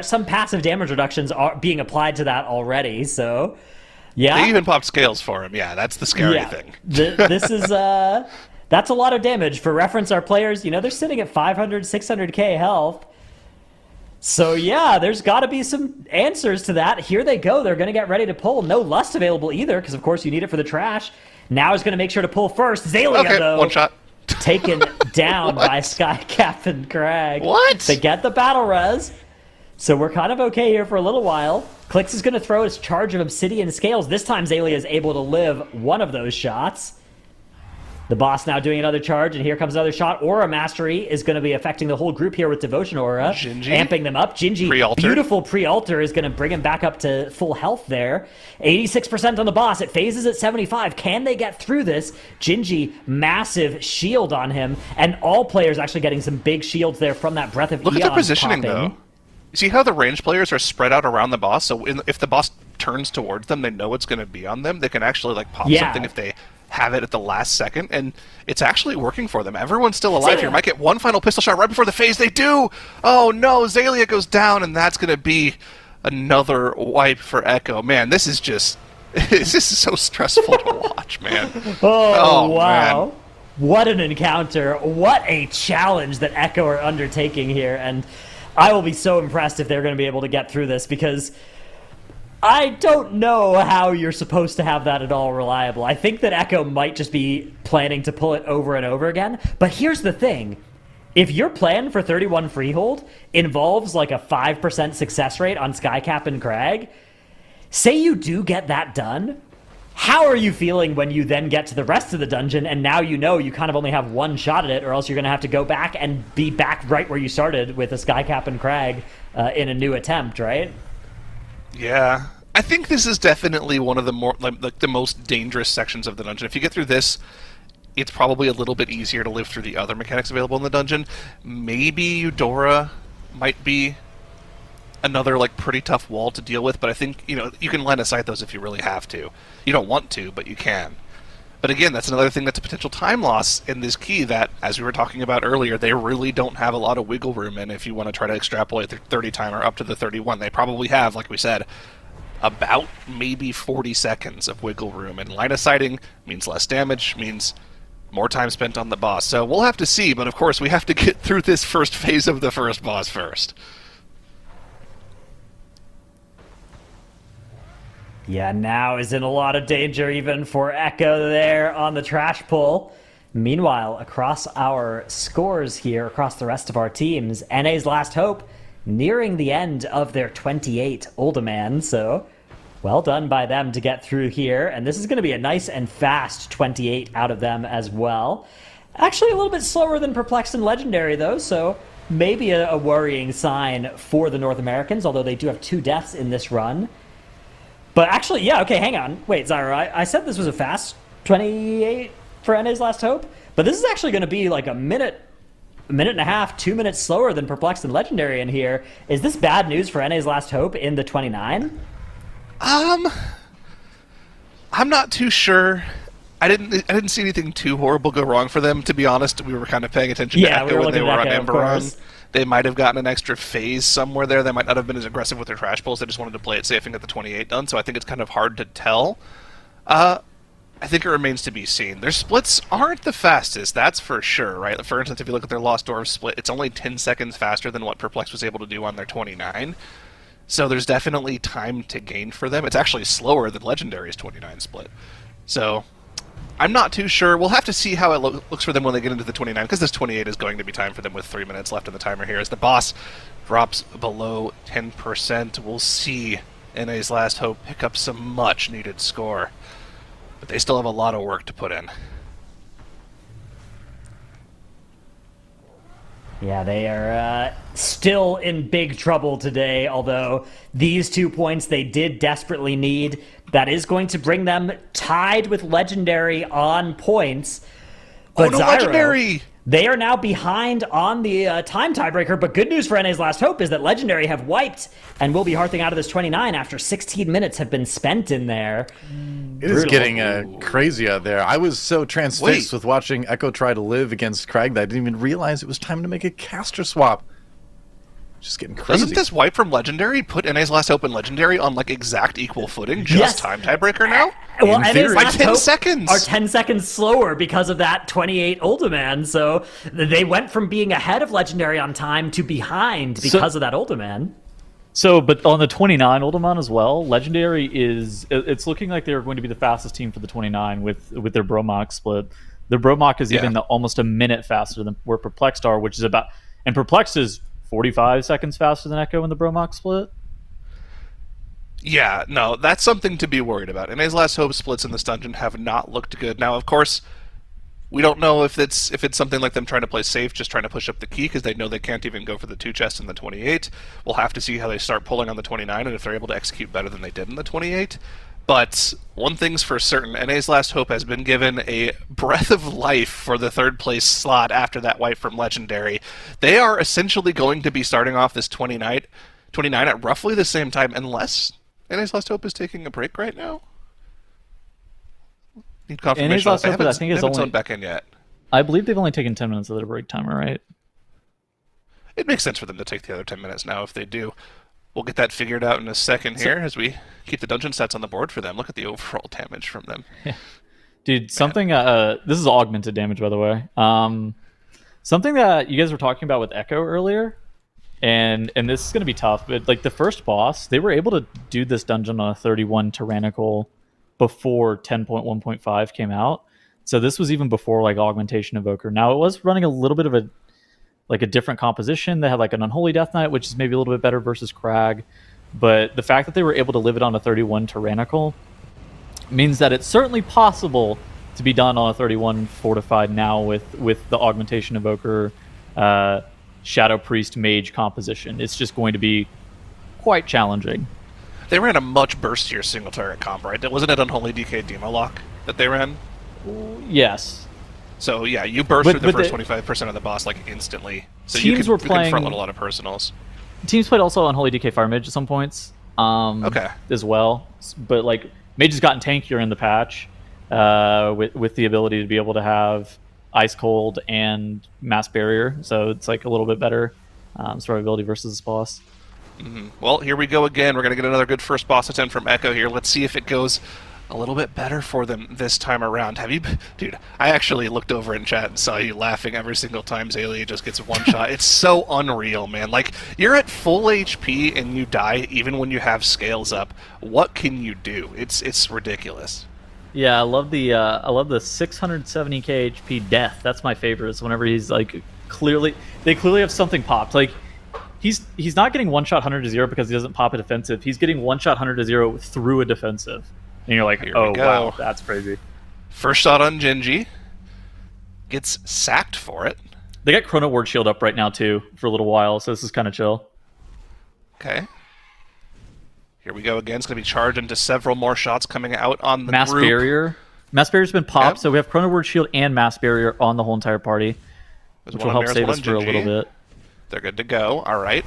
some passive damage reductions are being applied to that already. So, yeah, they even popped scales for him. Yeah, that's the scary thing. This is that's a lot of damage. For reference, our players, they're sitting at 500, 600k health. So yeah, there's got to be some answers to that. Here they go. They're going to get ready to pull. No Lust available either, because of course you need it for the trash. Now is going to make sure to pull first. Zalia, though, one shot. Taken down by Skycap and Crag. What? They get the battle res. So we're kind of okay here for a little while. Clix is going to throw his charge of Obsidian Scales. This time Zalia is able to live one of those shots. The boss now doing another charge, and here comes another shot. Aura Mastery is going to be affecting the whole group here with Devotion Aura. Gingy. Amping them up. Gingy, beautiful pre-alter, is going to bring him back up to full health there. 86% on the boss. It phases at 75. Can they get through this? Gingy, massive shield on him, and all players actually getting some big shields there from that Breath of Eon. Look at their positioning, popping. though. You see how the range players are spread out around the boss? So if the boss turns towards them, they know it's going to be on them. They can actually pop something if they have it at the last second, and it's actually working for them. Everyone's still alive here. Might get one final pistol shot right before the phase. They do! Oh no, Zalia goes down, and that's going to be another wipe for Echo. Man, this is so stressful to watch, man. Oh wow. Man. What an encounter. What a challenge that Echo are undertaking here, and I will be so impressed if they're going to be able to get through this, because I don't know how you're supposed to have that at all reliable. I think that Echo might just be planning to pull it over and over again. But here's the thing. If your plan for 31 Freehold involves a 5% success rate on Skycap and Crag, say you do get that done, How are you feeling when you then get to the rest of the dungeon and now you know you kind of only have one shot at it, or else you're going to have to go back and be back right where you started with a Skycap and Crag in a new attempt, right? Yeah. I think this is definitely one of the more like the most dangerous sections of the dungeon. If you get through this, it's probably a little bit easier to live through the other mechanics available in the dungeon. Maybe Eudora might be another like pretty tough wall to deal with, but I think you can line aside those if you really have to. You don't want to, but you can. But again, that's another thing that's a potential time loss in this key that, as we were talking about earlier, they really don't have a lot of wiggle room in if you want to try to extrapolate the 30 timer up to the 31. They probably have, like we said, about maybe 40 seconds of wiggle room, and line of sighting means less damage, means more time spent on the boss. So we'll have to see, but of course we have to get through this first phase of the first boss first. Yeah, now is in a lot of danger even for Echo there on the trash pull. Meanwhile, across our scores here, across the rest of our teams, NA's Last Hope nearing the end of their 28 Uldaman, so well done by them to get through here. And this is going to be a nice and fast 28 out of them as well. Actually a little bit slower than Perplexed and Legendary though, so maybe a worrying sign for the North Americans, although they do have 2 deaths in this run. But actually, yeah, okay, hang on. Wait, Zyra, I said this was a fast 28 for NA's Last Hope, but this is actually going to be like a minute and a half, 2 minutes slower than Perplexed and Legendary in here. Is this bad news for NA's Last Hope in the 29? I'm not too sure. I didn't see anything too horrible go wrong for them, to be honest. We were kind of paying attention to Echo when they were on Emberon. They might have gotten an extra phase somewhere there. They might not have been as aggressive with their trash pulls. They just wanted to play it safe and get the 28 done, so I think it's kind of hard to tell. I think it remains to be seen. Their splits aren't the fastest, that's for sure, right? For instance, if you look at their Lost Dwarves split, it's only 10 seconds faster than what Perplex was able to do on their 29. So there's definitely time to gain for them. It's actually slower than Legendary's 29 split. So I'm not too sure. We'll have to see how it looks for them when they get into the 29, because this 28 is going to be time for them with 3 minutes left in the timer here. As the boss drops below 10%, we'll see NA's Last Hope pick up some much-needed score. But they still have a lot of work to put in. Yeah, they are still in big trouble today, although these 2 points they did desperately need. That is going to bring them tied with Legendary on points. But no, Zyro, Legendary! They are now behind on the time tiebreaker, but good news for NA's Last Hope is that Legendary have wiped and will be hearthing out of this 29 after 16 minutes have been spent in there. It is getting crazy out there. I was so transfixed with watching Echo try to live against Crag that I didn't even realize it was time to make a caster swap. Just getting crazy. Doesn't this wipe from Legendary put NA's Last Hope and Legendary on like exact equal footing? Just time tiebreaker now? Well, NA's by Last 10 Hope seconds. are 10 seconds slower because of that 28 Uldaman. So they went from being ahead of Legendary on time to behind because of that Uldaman. So, but on the 29 Uldaman as well, Legendary it's looking like they're going to be the fastest team for the 29 with their Bromach split. Their Bromach is even almost a minute faster than where Perplexed are, which is about, and Perplexed is 45 seconds faster than Echo in the Bromach split. Yeah, no, that's something to be worried about. NA's Last Hope splits in this dungeon have not looked good. Now, of course, we don't know if it's something like them trying to play safe, just trying to push up the key, because they know they can't even go for the 2 chests in the 28. We'll have to see how they start pulling on the 29 and if they're able to execute better than they did in the 28. But one thing's for certain, NA's Last Hope has been given a breath of life for the 3rd place slot after that wipe from Legendary. They are essentially going to be starting off this 29 at roughly the same time, unless NA's Last Hope is taking a break right now. Need confirmation. NA's Last Hope, I think, is only back in yet. I believe they've only taken 10 minutes of their break timer, right? It makes sense for them to take the other 10 minutes now if they do. We'll get that figured out in a second here as we keep the dungeon stats on the board for them. Look at the overall damage from them. Yeah. Dude, something... this is augmented damage, by the way. Something that you guys were talking about with Echo earlier, and this is going to be tough, but like the first boss, they were able to do this dungeon on a 31 Tyrannical before 10.1.5 came out. So this was even before like Augmentation Evoker. Now it was running a little bit of a different composition. They had like an Unholy Death Knight, which is maybe a little bit better versus Crag. But the fact that they were able to live it on a 31 Tyrannical means that it's certainly possible to be done on a 31 fortified now with the augmentation evoker, Shadow Priest Mage composition. It's just going to be quite challenging. They ran a much burstier single target comp, right? Wasn't it Unholy DK Demo Lock that they ran? Yes. So yeah, you burst through the first 25% of the boss like instantly. So you can front load a lot of personals. Teams played also Unholy DK Fire Mage at some points. As well, but like Mage has gotten tankier in the patch, with the ability to be able to have Ice Cold and Mass Barrier, so it's like a little bit better survivability versus this boss. Well, here we go again. We're going to get another good first boss attempt from Echo here. Let's see if it goes a little bit better for them this time around. Dude, I actually looked over in chat and saw you laughing every single time Zaylee just gets one shot. It's so unreal, man. Like, you're at full HP and you die even when you have scales up. What can you do? It's ridiculous. Yeah, I love the 670k HP death. That's my favorite. It's whenever he's like they clearly have something popped. Like he's not getting one shot 100 to 0 because he doesn't pop a defensive. He's getting one shot 100 to 0 through a defensive. And you're like, oh wow, that's crazy. First shot on Genji. Gets sacked for it. They got Chrono Ward Shield up right now too for a little while, so this is kind of chill. Okay. Here we go again. It's going to be charged into several more shots coming out on the Mass group. Barrier. Mass Barrier's been popped, so we have Chrono Ward Shield and Mass Barrier on the whole entire party, which will help save us for a little bit. They're good to go. All right.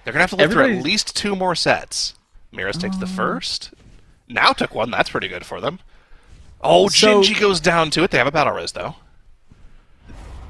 They're going to have to live through at least 2 more sets. Miraz takes the first. Now took one. That's pretty good for them. Oh, Genji goes down to it. They have a battle res, though.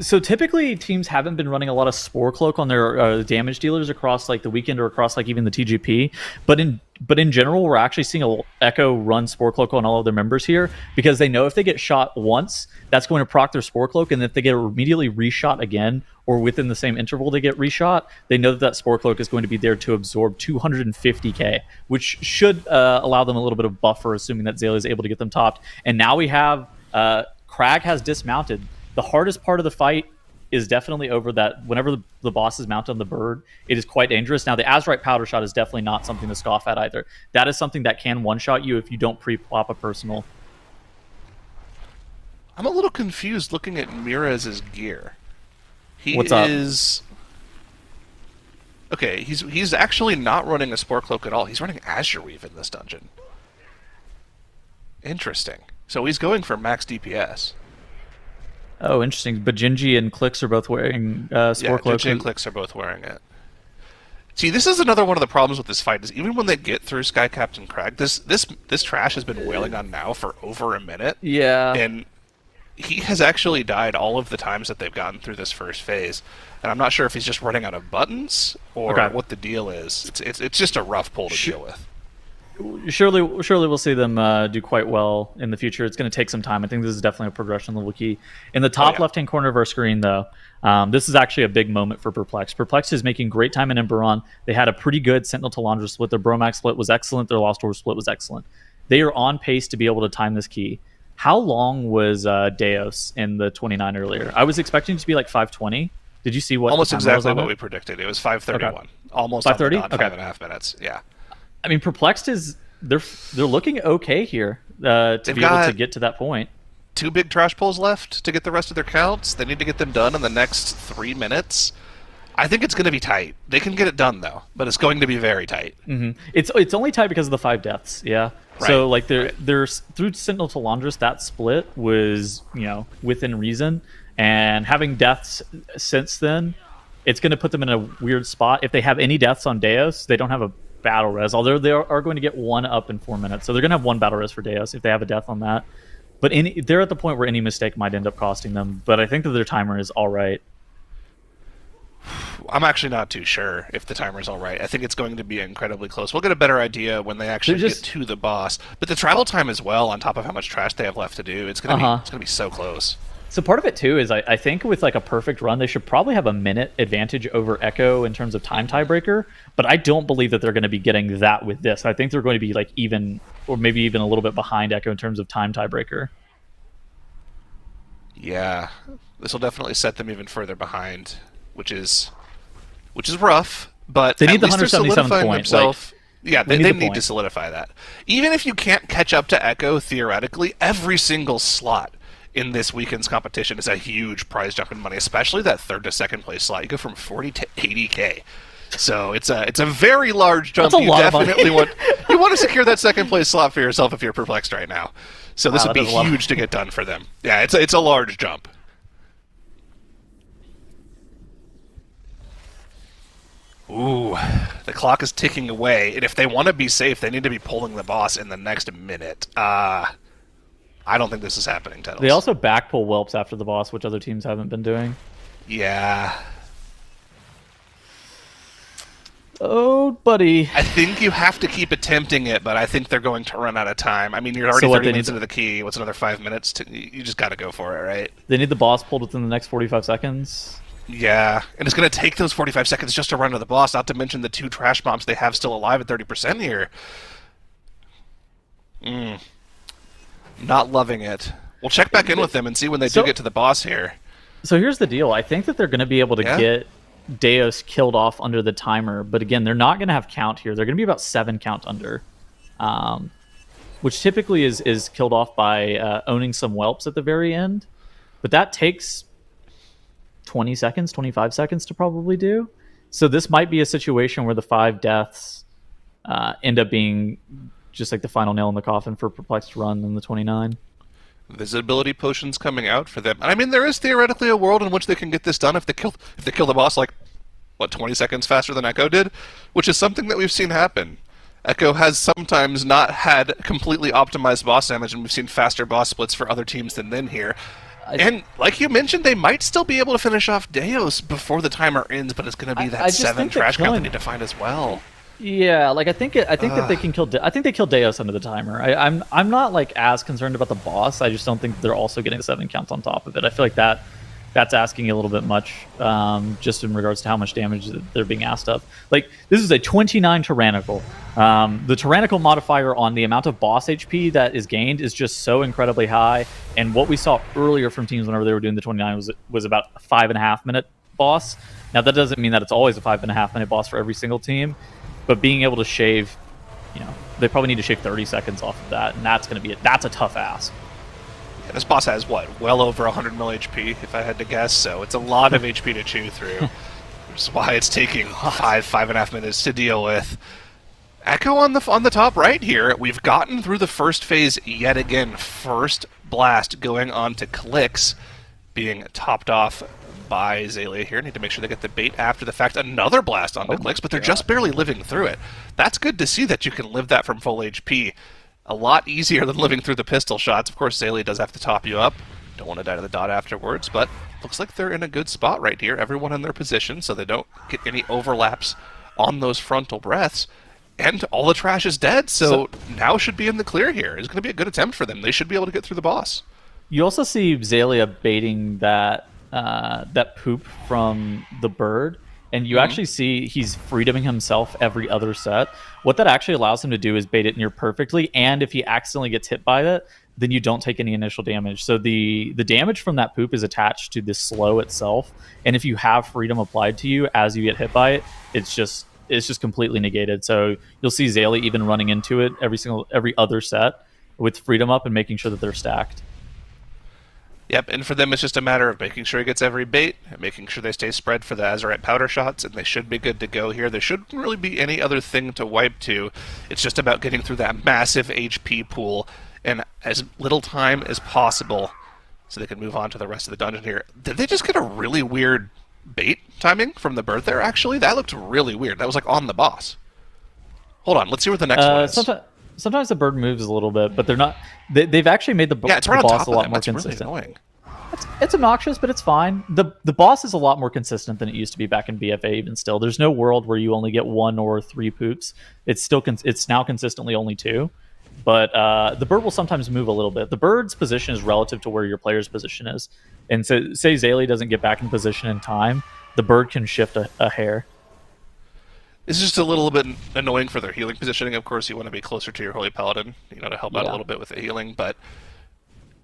So typically teams haven't been running a lot of Spore Cloak on their damage dealers across like the weekend or across like even the TGP, but in general we're actually seeing Echo run Spore Cloak on all of their members here because they know if they get shot once, that's going to proc their Spore Cloak, and if they get immediately reshot again or within the same interval they get reshot, they know that Spore Cloak is going to be there to absorb 250k, which should allow them a little bit of buffer, assuming that Zayla is able to get them topped. And now we have Crag has dismounted. The hardest part of the fight is definitely over that. Whenever the boss is mounted on the bird, it is quite dangerous. Now, the Azurite Powder Shot is definitely not something to scoff at either. That is something that can one-shot you if you don't pre-plop a personal. I'm a little confused looking at Miraz's gear. What's up? Okay, he's actually not running a Spore Cloak at all. He's running Azure Weave in this dungeon. Interesting. So he's going for max DPS. Oh, interesting. But Genji and Clix are both wearing Spore Cloak. Yeah, Genji and Clix are both wearing it. See, this is another one of the problems with this fight, is even when they get through Sky Captain Crag, this trash has been wailing on now for over a minute. Yeah. And he has actually died all of the times that they've gotten through this first phase. And I'm not sure if he's just running out of buttons or what the deal is. It's just a rough pull to deal with. Surely we'll see them do quite well in the future. It's going to take some time. I think this is definitely a progression level key. In the top left-hand corner of our screen, though, this is actually a big moment for Perplex. Perplex is making great time in Emberon. They had a pretty good Sentinel to Laundra split. Their Bromax split was excellent. Their Lost Orb split was excellent. They are on pace to be able to time this key. How long was Deos in the 29 earlier? I was expecting it to be like 520. Did you see what? Almost exactly what we predicted. It was 5:31. Okay. Almost 5:30. Okay. 5.5 minutes. Yeah. I mean, Perplexed is they're looking okay here to be able to get to that point. 2 big trash pulls left to get the rest of their counts. They need to get them done in the next 3 minutes. I think it's going to be tight. They can get it done though, but it's going to be very tight. Mm-hmm. It's only tight because of the 5 deaths. Yeah. Right. So like they're through Sentinel to Laundress, that split was within reason, and having deaths since then, it's going to put them in a weird spot. If they have any deaths on Deos, they don't have a battle res, although they are going to get 1 up in 4 minutes, so they're going to have 1 battle res for Deos if they have a death on that. But they're at the point where any mistake might end up costing them. But I think that their timer is all right. I'm actually not too sure if the timer is all right. I think it's going to be incredibly close. We'll get a better idea when they actually get to the boss. But the travel time as well, on top of how much trash they have left to do, it's going to be so close. So part of it too is I think with like a perfect run, they should probably have a minute advantage over Echo in terms of time tiebreaker. But I don't believe that they're going to be getting that with this. I think they're going to be like even, or maybe even a little bit behind Echo in terms of time tiebreaker. Yeah, this will definitely set them even further behind, which is rough. But they need the at least they're 177th solidifying point. themselves. Yeah, they need to solidify that. Even if you can't catch up to Echo, theoretically, every single slot in this weekend's competition is a huge prize jump in money, especially that 3rd to 2nd place slot. You go from 40 to 80K. So it's a very large jump. That's a lot of money. want to secure that 2nd place slot for yourself if you're perplexed right now. So this would be huge to get done for them. Yeah, it's a large jump. Ooh, the clock is ticking away, and if they want to be safe, they need to be pulling the boss in the next minute. I don't think this is happening, Tettles. They also backpull whelps after the boss, which other teams haven't been doing. Yeah. Oh, buddy. I think you have to keep attempting it, but I think they're going to run out of time. I mean, you're already 30 minutes into the key. What's another 5 minutes? You just got to go for it, right? They need the boss pulled within the next 45 seconds. Yeah, and it's going to take those 45 seconds just to run to the boss, not to mention the 2 trash bombs they have still alive at 30% here. Not loving it. We'll check back in with them and see when they do get to the boss here. So here's the deal. I think that they're going to be able to get Deus killed off under the timer, but again, they're not going to have count here. They're going to be about 7 count under, which typically is killed off by owning some whelps at the very end. But that takes 20 seconds, 25 seconds to probably do. So this might be a situation where the 5 deaths end up being just like the final nail in the coffin for Perplexed Run in the 29. Visibility potions coming out for them. I mean, there is theoretically a world in which they can get this done if they kill the boss, like, 20 seconds faster than Echo did? Which is something that we've seen happen. Echo has sometimes not had completely optimized boss damage, and we've seen faster boss splits for other teams than them here. And like you mentioned, they might still be able to finish off Deus before the timer ends, but it's going to be that 7 trash count they need to find as well. Yeah, like I think that they can kill. I think they kill Deus under the timer. I'm not like as concerned about the boss. I just don't think they're also getting the 7 counts on top of it. I feel like that's asking a little bit much, just in regards to how much damage they're being asked of. Like, this is a 29 Tyrannical. The Tyrannical modifier on the amount of boss HP that is gained is just so incredibly high. And what we saw earlier from teams whenever they were doing the 29 was about a 5.5 minute boss. Now, that doesn't mean that it's always a 5.5 minute boss for every single team, but being able to shave, they probably need to shave 30 seconds off of that, and that's a tough ask. Yeah, this boss has, well over 100 mil HP, if I had to guess, so it's a lot of HP to chew through, which is why it's taking 5.5 minutes to deal with. Echo on the top right here. We've gotten through the first phase yet again. First blast going on to Clicks, being topped off by Zaylia here. Need to make sure they get the bait after the fact. Another blast onto Clicks, but they're just barely living through it. That's good to see that you can live that from full HP. A lot easier than living through the pistol shots. Of course, Zaylia does have to top you up. Don't want to die to the dot afterwards, but looks like they're in a good spot right here. Everyone in their position, so they don't get any overlaps on those frontal breaths. And all the trash is dead, so now should be in the clear here. It's going to be a good attempt for them. They should be able to get through the boss. You also see Zaylia baiting that poop from the bird, and you actually see he's freedoming himself every other set. What that actually allows him to do is bait it near perfectly, and if he accidentally gets hit by it, then you don't take any initial damage. So the damage from that poop is attached to the slow itself, and if you have freedom applied to you as you get hit by it, it's just completely negated. So you'll see Zaylia even running into it every other set with freedom up and making sure that they're stacked. Yep, and for them it's just a matter of making sure he gets every bait, and making sure they stay spread for the Azurite powder shots, and they should be good to go here. There shouldn't really be any other thing to wipe to. It's just about getting through that massive HP pool in as little time as possible so they can move on to the rest of the dungeon here. Did they just get a really weird bait timing from the bird there, actually? That looked really weird. That was like on the boss. Hold on, let's see where the next one is. Sometimes the bird moves a little bit, but they're not. They've actually made the boss a lot more consistent. Really annoying. It's obnoxious, but it's fine. The boss is a lot more consistent than it used to be back in BFA. Even still, there's no world where you only get 1 or 3 poops. It's now consistently only 2. But the bird will sometimes move a little bit. The bird's position is relative to where your player's position is. And so, say Zaylia doesn't get back in position in time, the bird can shift a hair. It's just a little bit annoying for their healing positioning. Of course, you want to be closer to your Holy Paladin, to help out a little bit with the healing. But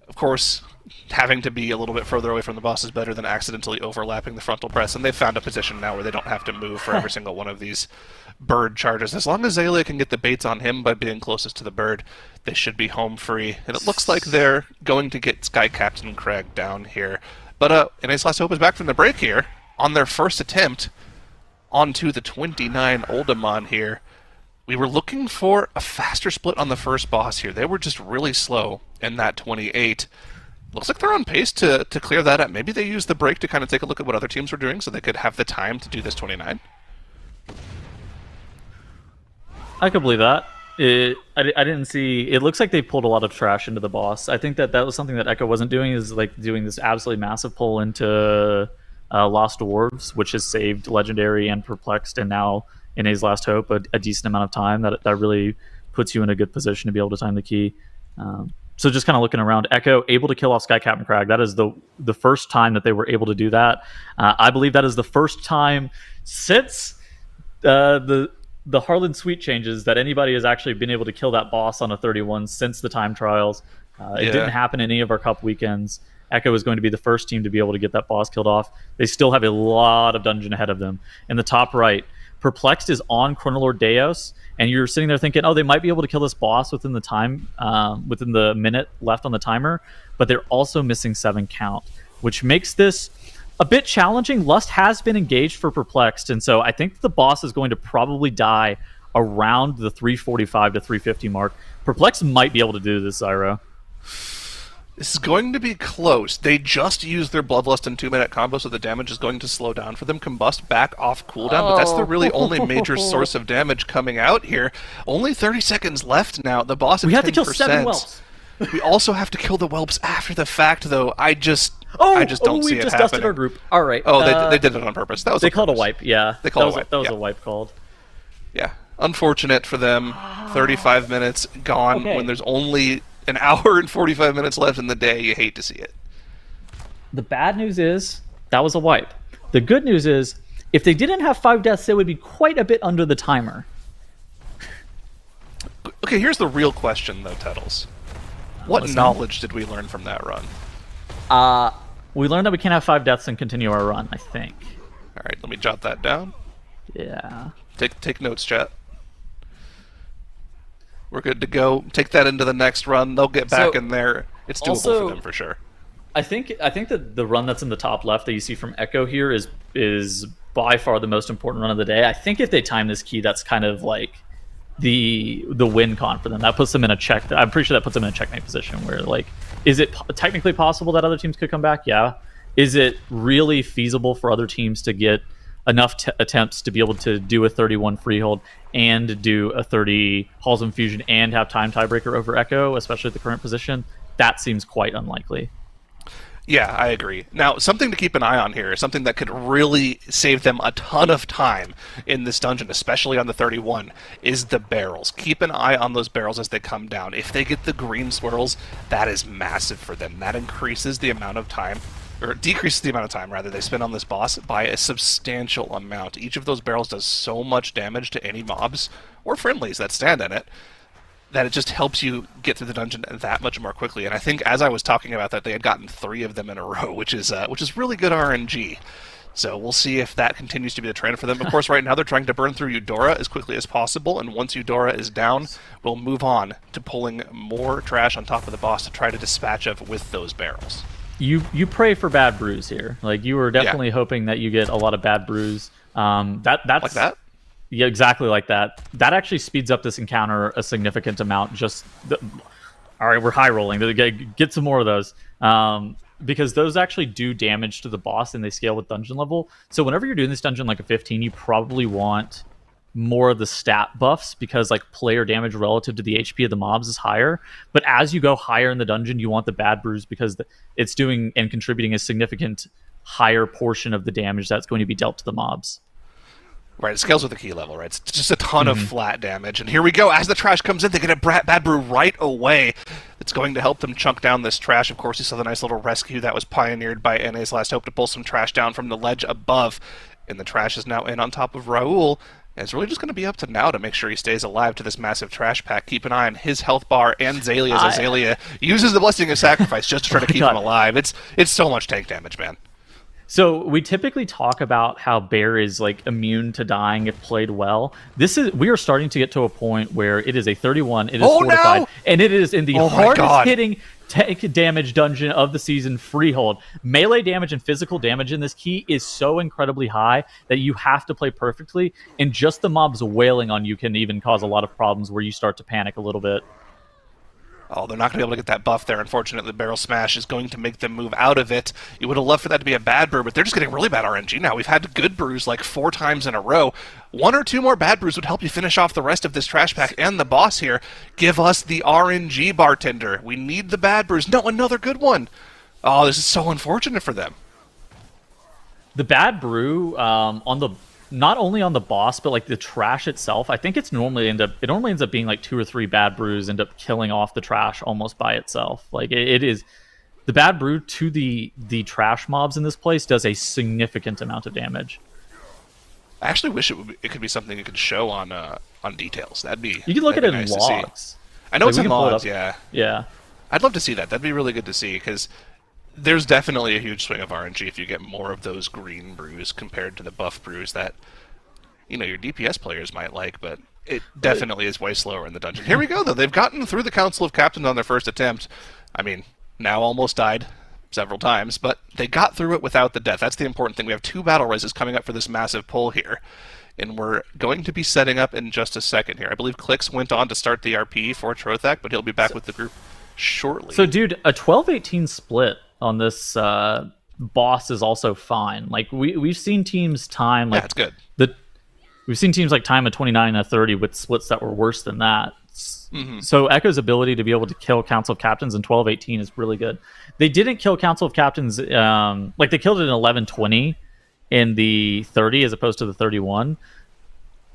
Of course, having to be a little bit further away from the boss is better than accidentally overlapping the frontal press, and they've found a position now where they don't have to move for every single one of these bird charges. As long as Azalea can get the baits on him by being closest to the bird, they should be home free. And it looks like they're going to get Sky Captain Craig down here. But NA's Last Hope is back from the break here on their first attempt onto the 29 Oldemon here. We were looking for a faster split on the first boss here. They were just really slow in that 28. Looks like they're on pace to clear that up. Maybe they used the break to kind of take a look at what other teams were doing so they could have the time to do this 29. I could believe that. I didn't see... It looks like they pulled a lot of trash into the boss. I think that was something that Echo wasn't doing, is like doing this absolutely massive pull into Lost Dwarves, which has saved Legendary and Perplexed, and now NA's Last Hope a decent amount of time. That really puts you in a good position to be able to time the key. So just kind of looking around, Echo able to kill off Sky Captain Crag. That is the first time that they were able to do that. I believe that is the first time since the Harlan Suite changes that anybody has actually been able to kill that boss on a 31 since the time trials. It didn't happen in any of our cup weekends. Echo is going to be the first team to be able to get that boss killed off. They still have a lot of dungeon ahead of them. In the top right, Perplexed is on Chronoloord Deos, and you're sitting there thinking, oh, they might be able to kill this boss within the time, within the minute left on the timer, but they're also missing 7 count, which makes this a bit challenging. Lust has been engaged for Perplexed, and so I think the boss is going to probably die around the 345 to 350 mark. Perplexed might be able to do this, Zyro. This is going to be close. They just used their Bloodlust and 2-minute combo, so the damage is going to slow down for them. Combust back off cooldown, but that's the really only major source of damage coming out here. Only 30 seconds left now. The boss at 10%. We have to kill 7 whelps. We also have to kill the whelps after the fact, though. I just don't see it happening. We just dusted our group. All right. Oh, they did it on purpose. That was they called a wipe. Yeah, they called a wipe. That was a wipe called. Yeah, unfortunate for them. 35 minutes gone when there's only an hour and 45 minutes left in the day. You hate to see it. The bad news is that was a wipe. The good news is if they didn't have 5 deaths, they would be quite a bit under the timer. Okay, here's the real question, though, Tettles. What knowledge did we learn from that run? We learned that we can't have 5 deaths and continue our run, I think. All right, let me jot that down. Yeah. Take notes, chat. We're good to go. Take that into the next run. They'll get back in there. It's doable for them for sure. I think that the run that's in the top left that you see from Echo here is by far the most important run of the day. I think if they time this key, that's kind of like the win con for them. That puts them in a check. I'm pretty sure that puts them in a checkmate position where, like, is it technically possible that other teams could come back? Yeah. Is it really feasible for other teams to get enough attempts to be able to do a 31 freehold and do a 30 Halls of Infusion and have time tiebreaker over Echo, especially at the current position? That seems quite unlikely. Yeah, I agree. Now, something to keep an eye on here, something that could really save them a ton of time in this dungeon, especially on the 31, is the barrels. Keep an eye on those barrels as they come down. If they get the green swirls, that is massive for them. That increases the amount of time, or decreases the amount of time, rather, they spend on this boss by a substantial amount. Each of those barrels does so much damage to any mobs or friendlies that stand in it, that it just helps you get through the dungeon that much more quickly. And I think as I was talking about that, they had gotten 3 of them in a row, which is really good RNG. So we'll see if that continues to be the trend for them. Of course, right now they're trying to burn through Eudora as quickly as possible, and once Eudora is down, we'll move on to pulling more trash on top of the boss to try to dispatch of with those barrels. You pray for bad brews here. Like, you were definitely hoping that you get a lot of bad brews. That's like that? Yeah, exactly like that. That actually speeds up this encounter a significant amount. All right, we're high rolling. Get some more of those. Because those actually do damage to the boss and they scale with dungeon level. So whenever you're doing this dungeon like a 15, you probably want more of the stat buffs because, like, player damage relative to the HP of the mobs is higher. But as you go higher in the dungeon, you want the bad brews because it's doing and contributing a significant higher portion of the damage that's going to be dealt to the mobs. Right, it scales with the key level, right? It's just a ton of flat damage. And here we go. As the trash comes in, they get a bad brew right away. It's going to help them chunk down this trash. Of course, you saw the nice little rescue that was pioneered by NA's Last Hope to pull some trash down from the ledge above. And the trash is now in on top of Raul. And it's really just going to be up to Now to make sure he stays alive to this massive trash pack. Keep an eye on his health bar and Zalia's. As Zalia uses the Blessing of Sacrifice just to try to keep him alive. It's so much tank damage, man. So we typically talk about how Bear is like immune to dying if played well. We are starting to get to a point where it is a 31, it is fortified, and it is in the hardest hitting tank damage dungeon of the season, Freehold. Melee damage and physical damage in this key is so incredibly high that you have to play perfectly, and just the mobs wailing on you can even cause a lot of problems where you start to panic a little bit. Oh, they're not going to be able to get that buff there. Unfortunately, the Barrel Smash is going to make them move out of it. You would have loved for that to be a bad brew, but they're just getting really bad RNG now. We've had good brews like 4 times in a row. 1 or 2 more bad brews would help you finish off the rest of this trash pack and the boss here. Give us the RNG, bartender. We need the bad brews. No, another good one. Oh, this is so unfortunate for them. The bad brew not only on the boss, but like the trash itself, I think it normally ends up being like 2 or 3 bad brews end up killing off the trash almost by itself. Like it is the bad brew to the trash mobs in this place does a significant amount of damage. I actually wish it could be something you could show on details. You can look at it in logs. I know it's in logs, yeah. Yeah. I'd love to see that. That'd be really good to see because there's definitely a huge swing of RNG if you get more of those green brews compared to the buff brews that, your DPS players might like, but it definitely is way slower in the dungeon. Here we go, though. They've gotten through the Council of Captains on their first attempt. I mean, Now almost died several times, but they got through it without the death. That's the important thing. We have 2 battle reses coming up for this massive pull here, and we're going to be setting up in just a second here. I believe Clix went on to start the RP for Trothak, but he'll be back with the group shortly. So, dude, a 12-18 split on this boss is also fine. Like we've seen teams time like it's good. We've seen teams like time a 29 and a 30 with splits that were worse than that. Mm-hmm. So Echo's ability to be able to kill Council of Captains in 12-18 is really good. They didn't kill Council of Captains like they killed it in 11-20 in the 30 as opposed to the 31.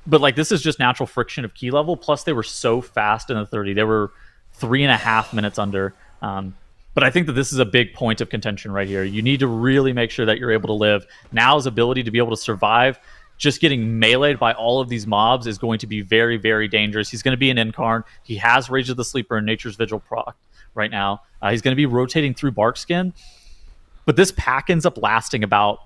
But like this is just natural friction of key level. Plus they were so fast in the 30. They were 3.5 minutes under. But I think that this is a big point of contention right here. You need to really make sure that you're able to live. Now's ability to be able to survive, just getting meleeed by all of these mobs is going to be very, very dangerous. He's going to be an Incarn. He has Rage of the Sleeper and Nature's Vigil proc right now. He's going to be rotating through Barkskin. But this pack ends up lasting about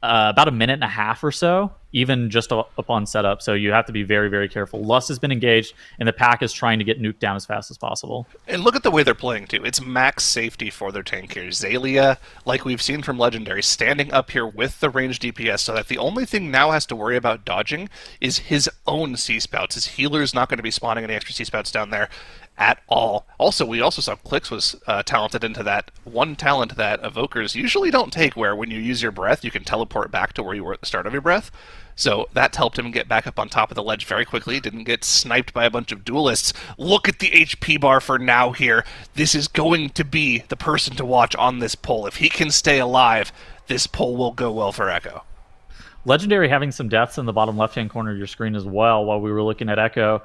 a minute and a half or so, even just upon setup. So you have to be very, very careful. Lust has been engaged, and the pack is trying to get nuked down as fast as possible. And look at the way they're playing, too. It's max safety for their tank here. Zalia, like we've seen from Legendary, standing up here with the ranged DPS so that the only thing Now has to worry about dodging is his own C-Spouts. His healer's not going to be spawning any extra C-Spouts down there at all. Also, we also saw Clix was talented into that one talent that Evokers usually don't take, where when you use your breath, you can teleport back to where you were at the start of your breath. So that helped him get back up on top of the ledge very quickly. Didn't get sniped by a bunch of duelists. Look at the HP bar for Now here. This is going to be the person to watch on this pull. If he can stay alive, this pull will go well for Echo. Legendary having some deaths in the bottom left-hand corner of your screen as well while we were looking at Echo.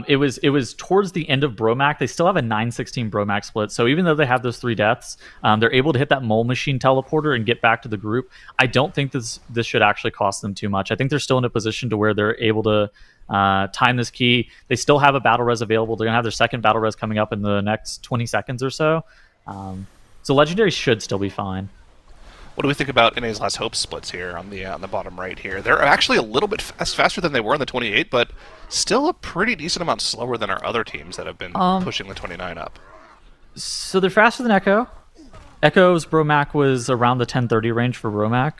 It was towards the end of Bromac. They still have a 9-16 Bromac split, so even though they have those 3 deaths, they're able to hit that Mole Machine teleporter and get back to the group. I don't think this should actually cost them too much. I think they're still in a position to where they're able to time this key. They still have a battle res available. They're going to have their second battle res coming up in the next 20 seconds or so. So Legendary should still be fine. What do we think about NA's Last Hope splits here on the bottom right here? They're actually a little bit faster than they were in the 28, but still a pretty decent amount slower than our other teams that have been pushing the 29 up. So they're faster than Echo. Echo's Bromac was around the 10:30 range for Bromac.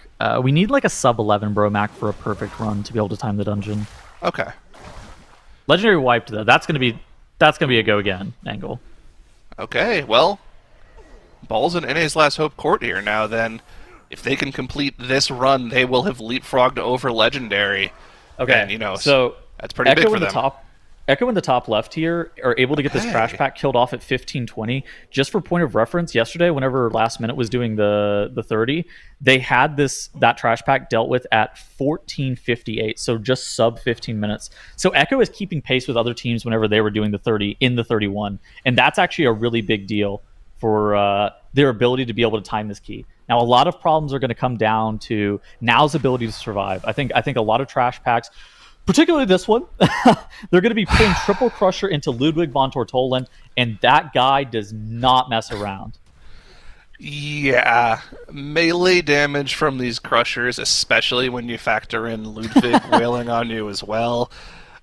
We need like a sub-11 Bromac for a perfect run to be able to time the dungeon. Okay. Legendary wiped though. That's gonna be a go again angle. Okay, well, balls in NA's Last Hope court here now then. If they can complete this run, they will have leapfrogged over Legendary. Okay, and, so that's pretty big for them. Echo in the top left here are able to get this trash pack killed off at 15:20. Just for point of reference, yesterday, whenever Last Minute was doing the 30, they had that trash pack dealt with at 14:58, so just sub 15 minutes. So Echo is keeping pace with other teams whenever they were doing the 30 in the 31, and that's actually a really big deal for their ability to be able to time this key. Now, a lot of problems are going to come down to Now's ability to survive. I think a lot of trash packs particularly this one. They're going to be putting Triple Crusher into Ludwig von Tortoland, and that guy does not mess around. Yeah, melee damage from these crushers, especially when you factor in Ludwig wailing on you as well.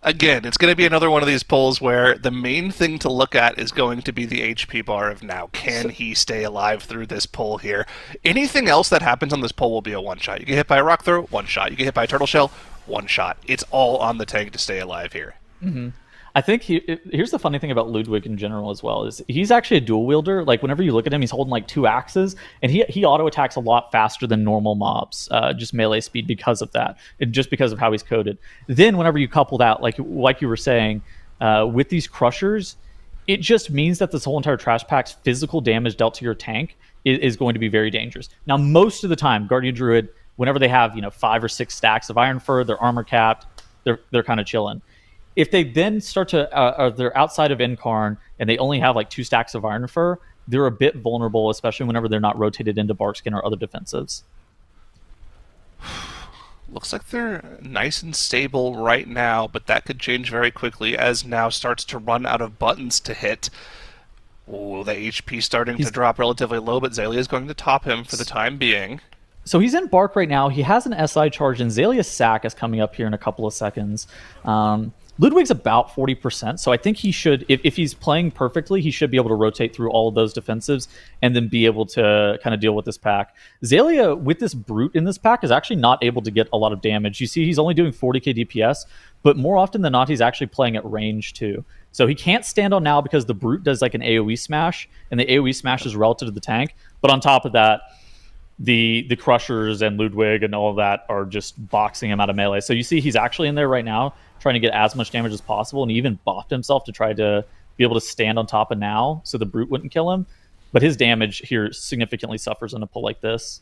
Again, it's going to be another one of these polls where the main thing to look at is going to be the HP bar of now. Can he stay alive through this poll here? Anything else that happens on this poll will be a one-shot. You get hit by a rock throw, one shot. You get hit by a turtle shell, one shot. It's all on the tank to stay alive here. Mm-hmm. I think here's the funny thing about Ludwig in general as well is he's actually a dual wielder. Like whenever you look at him, he's holding like 2 axes, and he auto attacks a lot faster than normal mobs, just melee speed because of that, and just because of how he's coded. Then whenever you couple that, like you were saying, with these crushers, it just means that this whole entire trash pack's physical damage dealt to your tank is going to be very dangerous. Now, most of the time, Guardian Druid, whenever they have 5 or 6 stacks of Iron Fur, they're armor capped, they're kind of chilling. If they then start to, they're outside of Incarn and they only have like 2 stacks of Iron Fur, they're a bit vulnerable, especially whenever they're not rotated into Barkskin or other defensives. Looks like they're nice and stable right now, but that could change very quickly as now starts to run out of buttons to hit. Oh, the HP starting to drop relatively low, but Zalia is going to top him for the time being. So he's in Bark right now. He has an SI charge, and Zalia's sack is coming up here in a couple of seconds. Ludwig's about 40%, so I think he should, if he's playing perfectly, he should be able to rotate through all of those defensives and then be able to kind of deal with this pack. Zalia, with this Brute in this pack, is actually not able to get a lot of damage. You see he's only doing 40k DPS, but more often than not, he's actually playing at range too. So he can't stand on now because the Brute does like an AoE smash, and the AoE smash is relative to the tank, but on top of that, the Crushers and Ludwig and all of that are just boxing him out of melee. So you see he's actually in there right now trying to get as much damage as possible, and he even buffed himself to try to be able to stand on top of now so the Brute wouldn't kill him. But his damage here significantly suffers in a pull like this.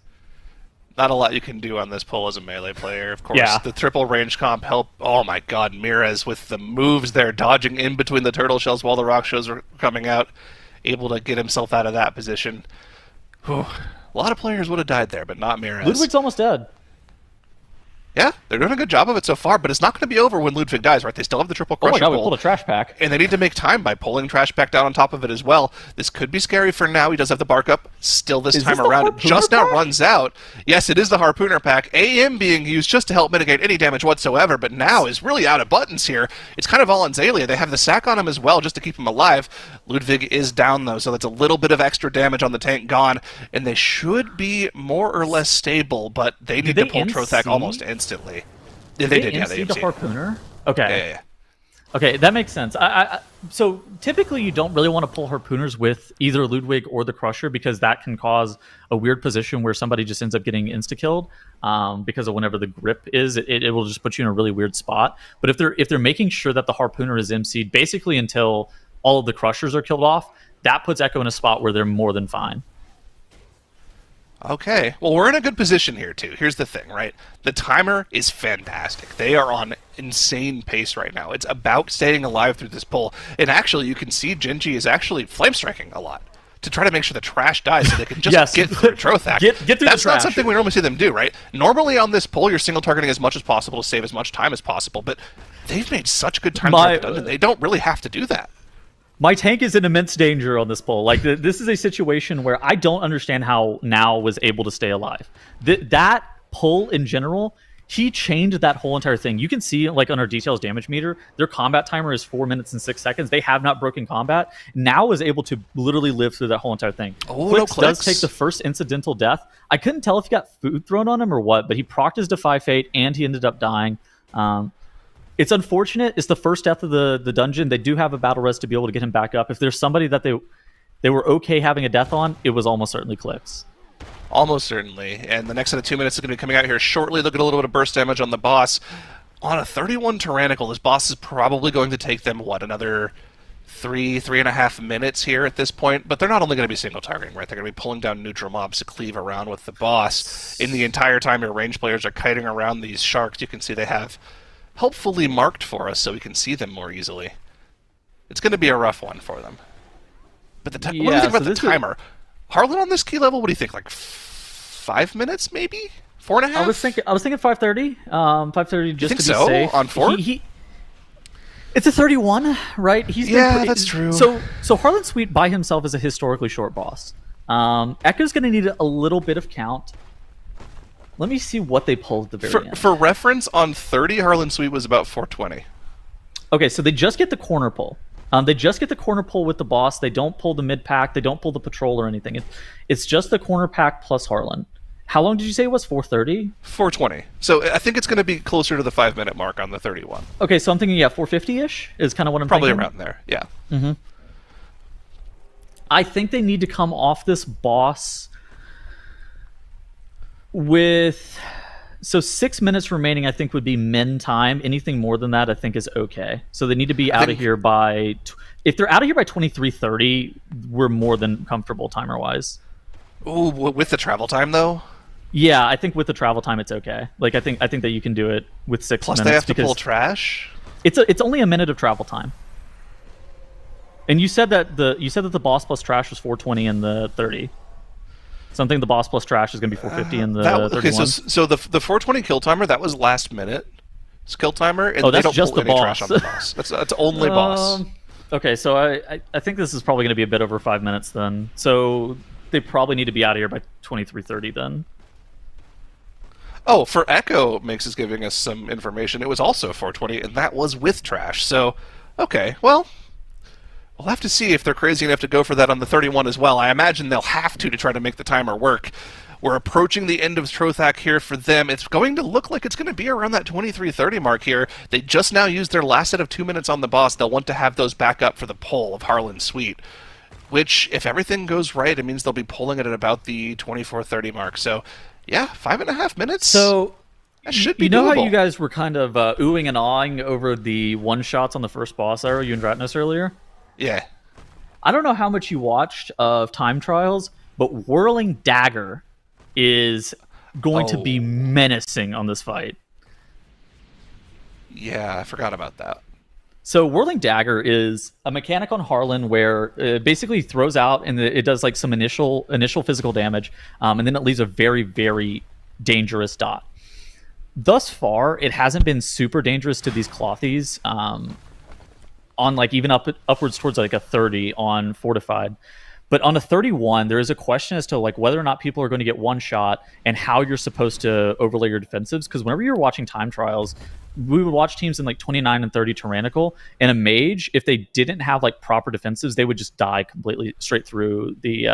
Not a lot you can do on this pull as a melee player. Of course, the triple range comp help. Oh my god, Mirez with the moves there, dodging in between the turtle shells while the rock shows were coming out, able to get himself out of that position. Whew. A lot of players would have died there, but not Mirez. Ludwig's almost dead. Yeah, they're doing a good job of it so far, but it's not going to be over when Ludwig dies, right? They still have the triple crusher Oh my god, we pull, pulled a trash pack. and they need to make time by pulling trash pack down on top of it as well. This could be scary for now. He does have the bark up still this time around. It just now runs out. Yes, it is the Harpooner pack. AM being used just to help mitigate any damage whatsoever, but now is really out of buttons here. It's kind of all on Zalia. They have the sack on him as well just to keep him alive. Ludwig is down though, so that's a little bit of extra damage on the tank gone, and they should be more or less stable, but they need to pull Trothak almost instantly. Yeah, they did. Yeah, they the Harpooner. Okay. Yeah. Okay, that makes sense. So typically you don't really want to pull Harpooners with either Ludwig or the Crusher because that can cause a weird position where somebody just ends up getting insta-killed because of whenever the grip is. It will just put you in a really weird spot. But if they're making sure that the Harpooner is MC'd basically until all of the Crushers are killed off, that puts Echo in a spot where they're more than fine. Okay, well, we're in a good position here, too. Here's the thing, right? The timer is fantastic. They are on insane pace right now. It's about staying alive through this pull. And actually, you can see Genji is actually flame striking a lot to try to make sure the trash dies so they can just get through Trothak. Get through That's the trash. not something we normally see them do, right? Normally on this pull, you're single targeting as much as possible to save as much time as possible, but they've made such good time throughout the dungeon, they don't really have to do that. My tank is in immense danger on this pull. Like, this is a situation where I don't understand how Now was able to stay alive. That pull in general, he changed that whole entire thing. You can see, like, on our details damage meter, their combat timer is 4 minutes and 6 seconds. They have not broken combat. Now is able to literally live through that whole entire thing. Oh, Clicks no does take the first incidental death. I couldn't tell if he got food thrown on him or what, but he procced his Defy Fate, and he ended up dying. It's unfortunate. It's the first death of the dungeon. They do have a battle res to be able to get him back up. If there's somebody that they were okay having a death on, it was almost certainly Clicks. Almost certainly. And the next set of 2 minutes is going to be coming out here shortly. They'll get a little bit of burst damage on the boss. On a 31 Tyrannical, this boss is probably going to take them, another 3.5 minutes here at this point. But they're not only going to be single targeting, right? They're going to be pulling down neutral mobs to cleave around with the boss. In the entire time your range players are kiting around these sharks, you can see they have helpfully marked for us so we can see them more easily. It's going to be a rough one for them. But what do you think about the timer? Harlan on this key level, what do you think? Like 5 minutes, maybe? 4.5? I was thinking 5:30. 5:30 just to be so? safe. On 4? It's a 31, right? That's true. So Harlan Sweet by himself is a historically short boss. Echo's going to need a little bit of count. Let me see what they pulled at the very end. For reference, on 30, Harlan Sweet was about 420. Okay, so they just get the corner pull. They just get the corner pull with the boss. They don't pull the mid pack. They don't pull the patrol or anything. It's just the corner pack plus Harlan. How long did you say it was? 4:30? 420. So I think it's going to be closer to the 5-minute mark on the 31. Okay, so I'm thinking 450-ish is kind of what I'm Probably thinking. around there. Yeah. Mm-hmm. I think they need to come off this boss with 6 minutes remaining. I think would be min time. Anything more than that, I think, is okay. So they need to be out of here by. If they're out of here by 23:30, we're more than comfortable timer wise. Ooh, with the travel time though. Yeah, I think with the travel time, it's okay. Like I think that you can do it with 6 Plus, minutes. they have to pull trash. It's only a minute of travel time. And you said that the boss plus trash was 420 in the 30. Something the boss plus trash is going to be 450 in the 31. Okay, so the 420 kill timer, that was last minute skill timer, and that's they don't just pull the any boss. trash on the boss. That's only boss. Okay, so I think this is probably going to be a bit over 5 minutes then. So they probably need to be out of here by 23:30 then. Oh, for Echo, Minx is giving us some information. It was also 420, and that was with trash. So, okay, well, we'll have to see if they're crazy enough to go for that on the 31 as well. I imagine they'll have to try to make the timer work. We're approaching the end of Trothak here for them. It's going to look like it's going to be around that 23:30 mark here. They just now used their last set of 2 minutes on the boss. They'll want to have those back up for the pull of Harlan Sweet, which, if everything goes right, it means they'll be pulling it at about the 24:30 mark. So, yeah, 5.5 minutes. So that should be you know doable. how you guys were kind of oohing and awing over the one shots on the first boss arrow, you and Dratnus earlier? Yeah. I don't know how much you watched of Time Trials, but Whirling Dagger is going to be menacing on this fight. Yeah, I forgot about that. So Whirling Dagger is a mechanic on Harlan where it basically throws out and it does like some initial physical damage, and then it leaves a very, very dangerous dot. Thus far, it hasn't been super dangerous to these clothies, on like even upwards towards like a 30 on Fortified. But on a 31, there is a question as to like whether or not people are going to get one shot and how you're supposed to overlay your defensives. Because whenever you're watching Time Trials, we would watch teams in like 29 and 30 Tyrannical, and a mage, if they didn't have like proper defensives, they would just die completely straight through the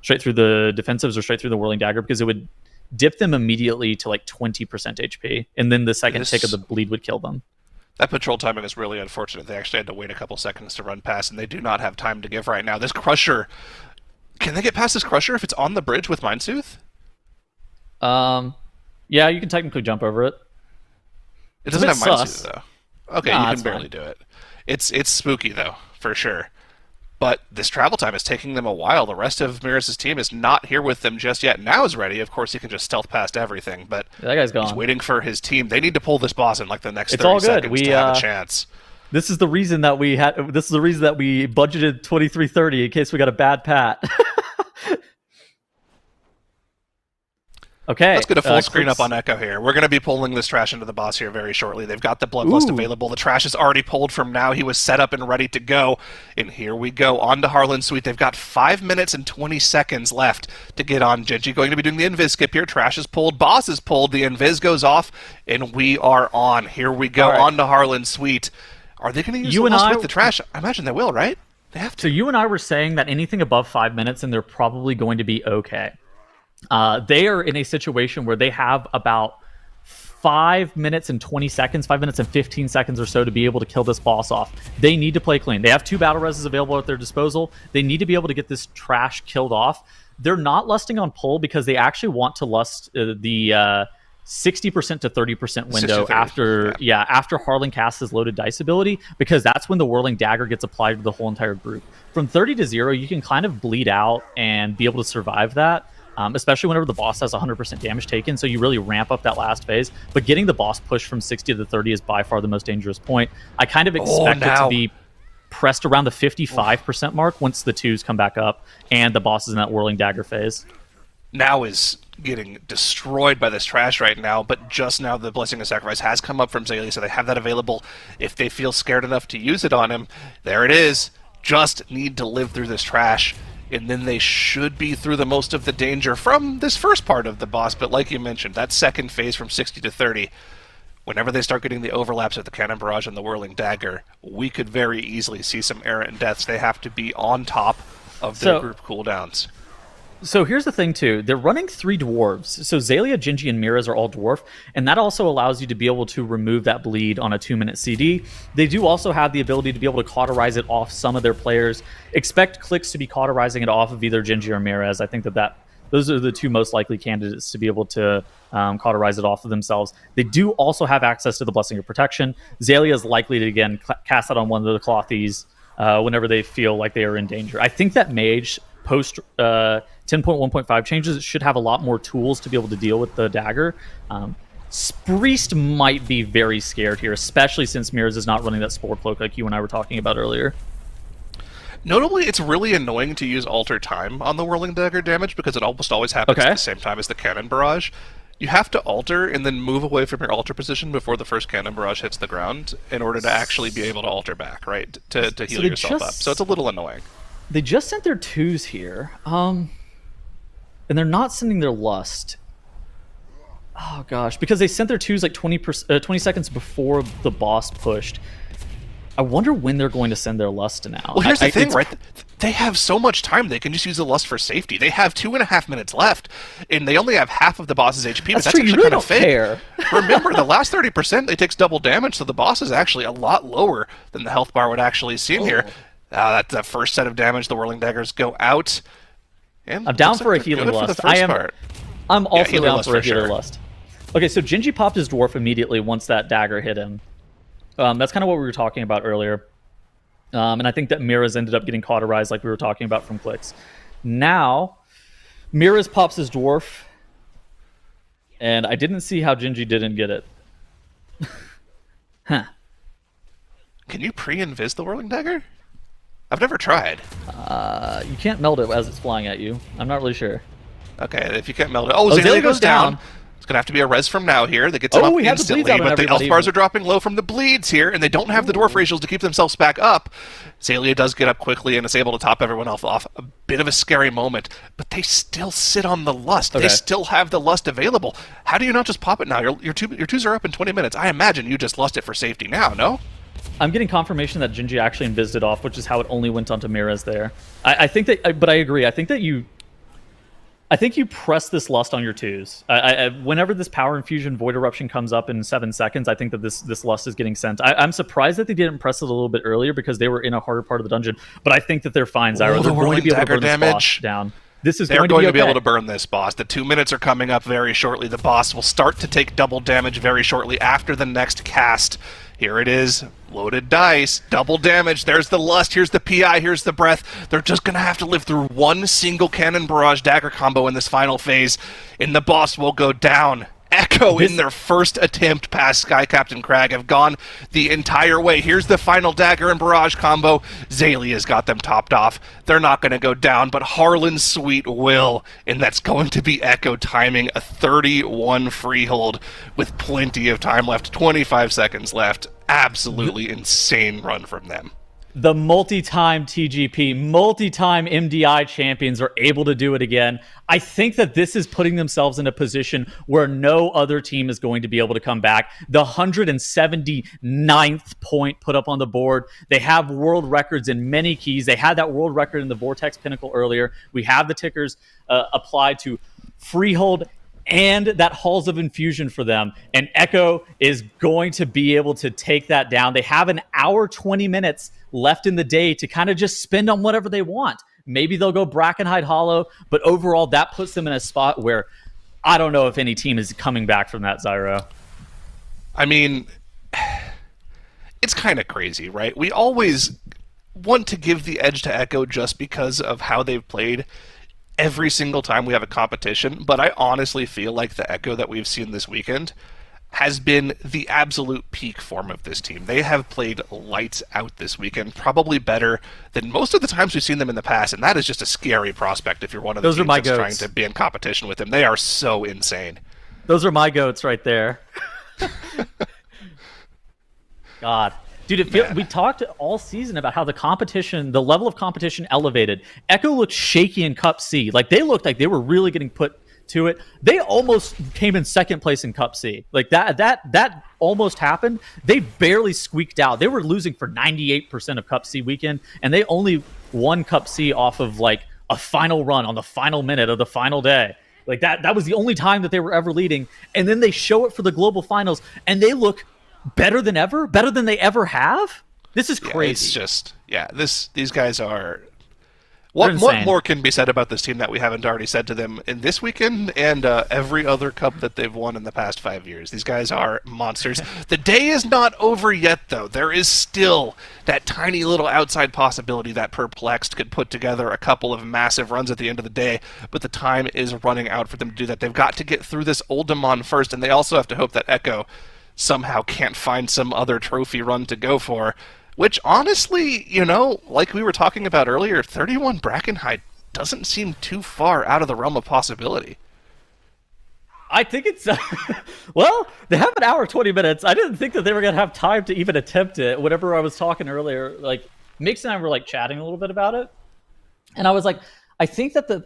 defensives or straight through the Whirling Dagger, because it would dip them immediately to like 20% HP, and then the second tick of the bleed would kill them. That patrol timing is really unfortunate. They actually had to wait a couple seconds to run past, and they do not have time to give right now. This Crusher, can they get past this Crusher if it's on the bridge with Mindsooth? Yeah, you can technically jump over it. It doesn't have sus. Mindsooth, though. Okay, you can barely do it. It's spooky, though, for sure. But this travel time is taking them a while. The rest of Miras' team is not here with them just yet. Now is ready. Of course, he can just stealth past everything, but that guy's gone. He's waiting for his team. They need to pull this boss in like the next 30 all good. seconds to have a chance. This is the reason that we budgeted 23:30 in case we got a bad pat. Okay. Let's get a full screen up on Echo here. We're going to be pulling this trash into the boss here very shortly. They've got the Bloodlust available. The trash is already pulled from now. He was set up and ready to go. And here we go. On to Harlan Sweet. They've got 5 minutes and 20 seconds left to get on. Genji going to be doing the Invis skip here. Trash is pulled. Boss is pulled. The Invis goes off. And we are on. Here we go. Right. On to Harlan Sweet. Are they going to use the Lust with the trash? I imagine they will, right? They have to. So you and I were saying that anything above 5 minutes and they're probably going to be okay. They are in a situation where they have about 5 minutes and 20 seconds, 5 minutes and 15 seconds or so to be able to kill this boss off. They need to play clean. They have 2 battle reses available at their disposal. They need to be able to get this trash killed off. They're not lusting on pull because they actually want to lust the 60% to 30% window after Harlan casts his loaded dice ability, because that's when the Whirling Dagger gets applied to the whole entire group. From 30 to 0, you can kind of bleed out and be able to survive that. Especially whenever the boss has 100% damage taken, so you really ramp up that last phase. But getting the boss push from 60 to 30 is by far the most dangerous point. I kind of expect it to be pressed around the 55% mark once the 2s come back up and the boss is in that Whirling Dagger phase. Now is getting destroyed by this trash right now, but just now the Blessing of Sacrifice has come up from Zayli, so they have that available if they feel scared enough to use it on him. There it is. Just need to live through this trash, and then they should be through the most of the danger from this first part of the boss. But like you mentioned, that second phase from 60 to 30, whenever they start getting the overlaps of the Cannon Barrage and the Whirling Dagger, we could very easily see some errant deaths. They have to be on top of their group cooldowns. So here's the thing, too. They're running 3 dwarves. So Zalia, Gingy, and Miraz are all dwarf, and that also allows you to be able to remove that bleed on a 2-minute CD. They do also have the ability to be able to cauterize it off some of their players. Expect Clicks to be cauterizing it off of either Gingy or Miraz. I think those are the 2 most likely candidates to be able to cauterize it off of themselves. They do also have access to the Blessing of Protection. Zalia is likely to, again, cast that on one of the Clothies whenever they feel like they are in danger. I think that Mage, post 10.1.5 changes, should have a lot more tools to be able to deal with the dagger. Priest might be very scared here, especially since Miraz is not running that Spore Cloak like you and I were talking about earlier. Notably, it's really annoying to use Alter Time on the Whirling Dagger damage because it almost always happens at the same time as the Cannon Barrage. You have to alter and then move away from your alter position before the first Cannon Barrage hits the ground in order to actually be able to alter back, right? To heal yourself up. So it's a little annoying. They just sent their 2s here. And they're not sending their Lust. Oh, gosh. Because they sent their 2s like 20 seconds before the boss pushed. I wonder when they're going to send their Lust now. Well, here's the thing, right? They have so much time, they can just use the Lust for safety. They have 2.5 minutes left, and they only have half of the boss's HP, but that's true. actually You really kind of fake. Care. Remember, the last 30%, they takes double damage, so the boss is actually a lot lower than the health bar would actually seem here. That's the first set of damage. The Whirling Daggers go out. And I'm down for a Healing Lust. I'm also down for a Healing Lust. Okay, so Gingy popped his Dwarf immediately once that dagger hit him. That's kind of what we were talking about earlier. And I think that Miraz ended up getting cauterized like we were talking about from Clicks. Now, Miraz pops his Dwarf, and I didn't see how Gingy didn't get it. Huh. Can you pre-invis the Whirling Dagger? I've never tried. You can't meld it as it's flying at you. I'm not really sure. Okay, if you can't meld it... Oh, Zayli goes down. It's going to have to be a res from now here. That gets him up instantly, but the health bars are dropping low from the bleeds here, and they don't have the Dwarf racials to keep themselves back up. Zalia does get up quickly and is able to top everyone else off. A bit of a scary moment, but they still sit on the Lust. Okay. They still have the Lust available. How do you not just pop it now? Your 2s are up in 20 minutes. I imagine you just Lust it for safety now, no? I'm getting confirmation that Gingy actually invised it off, which is how it only went onto Miraz there. I think that, but I agree. I think you press this Lust on your 2s. Whenever this Power Infusion Void Eruption comes up in 7 seconds, I think that this Lust is getting sent. I'm surprised that they didn't press it a little bit earlier because they were in a harder part of the dungeon. But I think that they're fine, Zyro. They're going to be able to burn this boss down. They're going to be able to burn this boss. The 2 minutes are coming up very shortly. The boss will start to take double damage very shortly after the next cast. Here it is. Loaded dice. Double damage. There's the Lust. Here's the PI. Here's the Breath. They're just going to have to live through one single Cannon Barrage dagger combo in this final phase, and the boss will go down. Echo in their first attempt past Sky Captain Crag have gone the entire way. Here's the final dagger and barrage combo. Zalia's got them topped off. They're not going to go down, but Harlan's Sweet will, and that's going to be Echo timing a 31 freehold with plenty of time left. 25 seconds left. Absolutely insane run from them. The multi-time TGP, multi-time MDI champions are able to do it again. I think that this is putting themselves in a position where no other team is going to be able to come back. The 179th point put up on the board. They have world records in many keys. They had that world record in the Vortex Pinnacle earlier. We have the tickers applied to Freehold and that Halls of Infusion for them. And Echo is going to be able to take that down. They have an hour, 20 minutes left in the day to kind of just spend on whatever they want. Maybe they'll go Brackenhide Hollow, but overall that puts them in a spot where I don't know if any team is coming back from that, Zyro. I mean, it's kind of crazy, right? We always want to give the edge to Echo just because of how they've played every single time we have a competition, but I honestly feel like the Echo that we've seen this weekend has been the absolute peak form of this team. They have played lights out this weekend, probably better than most of the times we've seen them in the past, and that is just a scary prospect if you're one of the teams that's trying to be in competition with them. They are so insane. Those are my goats right there. God. Dude, we talked all season about how the level of competition elevated. Echo looked shaky in Cup C. Like, they looked like they were really getting put to it. They almost came in second place in Cup C. Like, that almost happened. They barely squeaked out. They were losing for 98% of Cup C weekend, and they only won Cup C off of, like, a final run on the final minute of the final day. Like, that was the only time that they were ever leading. And then they show it for the global finals, and they look better than ever, better than they ever have. This is crazy. It's just, these guys are... What more can be said about this team that we haven't already said to them in this weekend and every other cup that they've won in the past 5 years? These guys are monsters. The day is not over yet, though. There is still that tiny little outside possibility that Perplexed could put together a couple of massive runs at the end of the day, but the time is running out for them to do that. They've got to get through this Oldemon first, and they also have to hope that Echo somehow can't find some other trophy run to go for. Which, honestly, like we were talking about earlier, 31 Brackenhide doesn't seem too far out of the realm of possibility. I think it's... well, they have an hour 20 minutes. I didn't think that they were going to have time to even attempt it. Whenever I was talking earlier, like, Mix and I were, like, chatting a little bit about it. And I was like, I think that the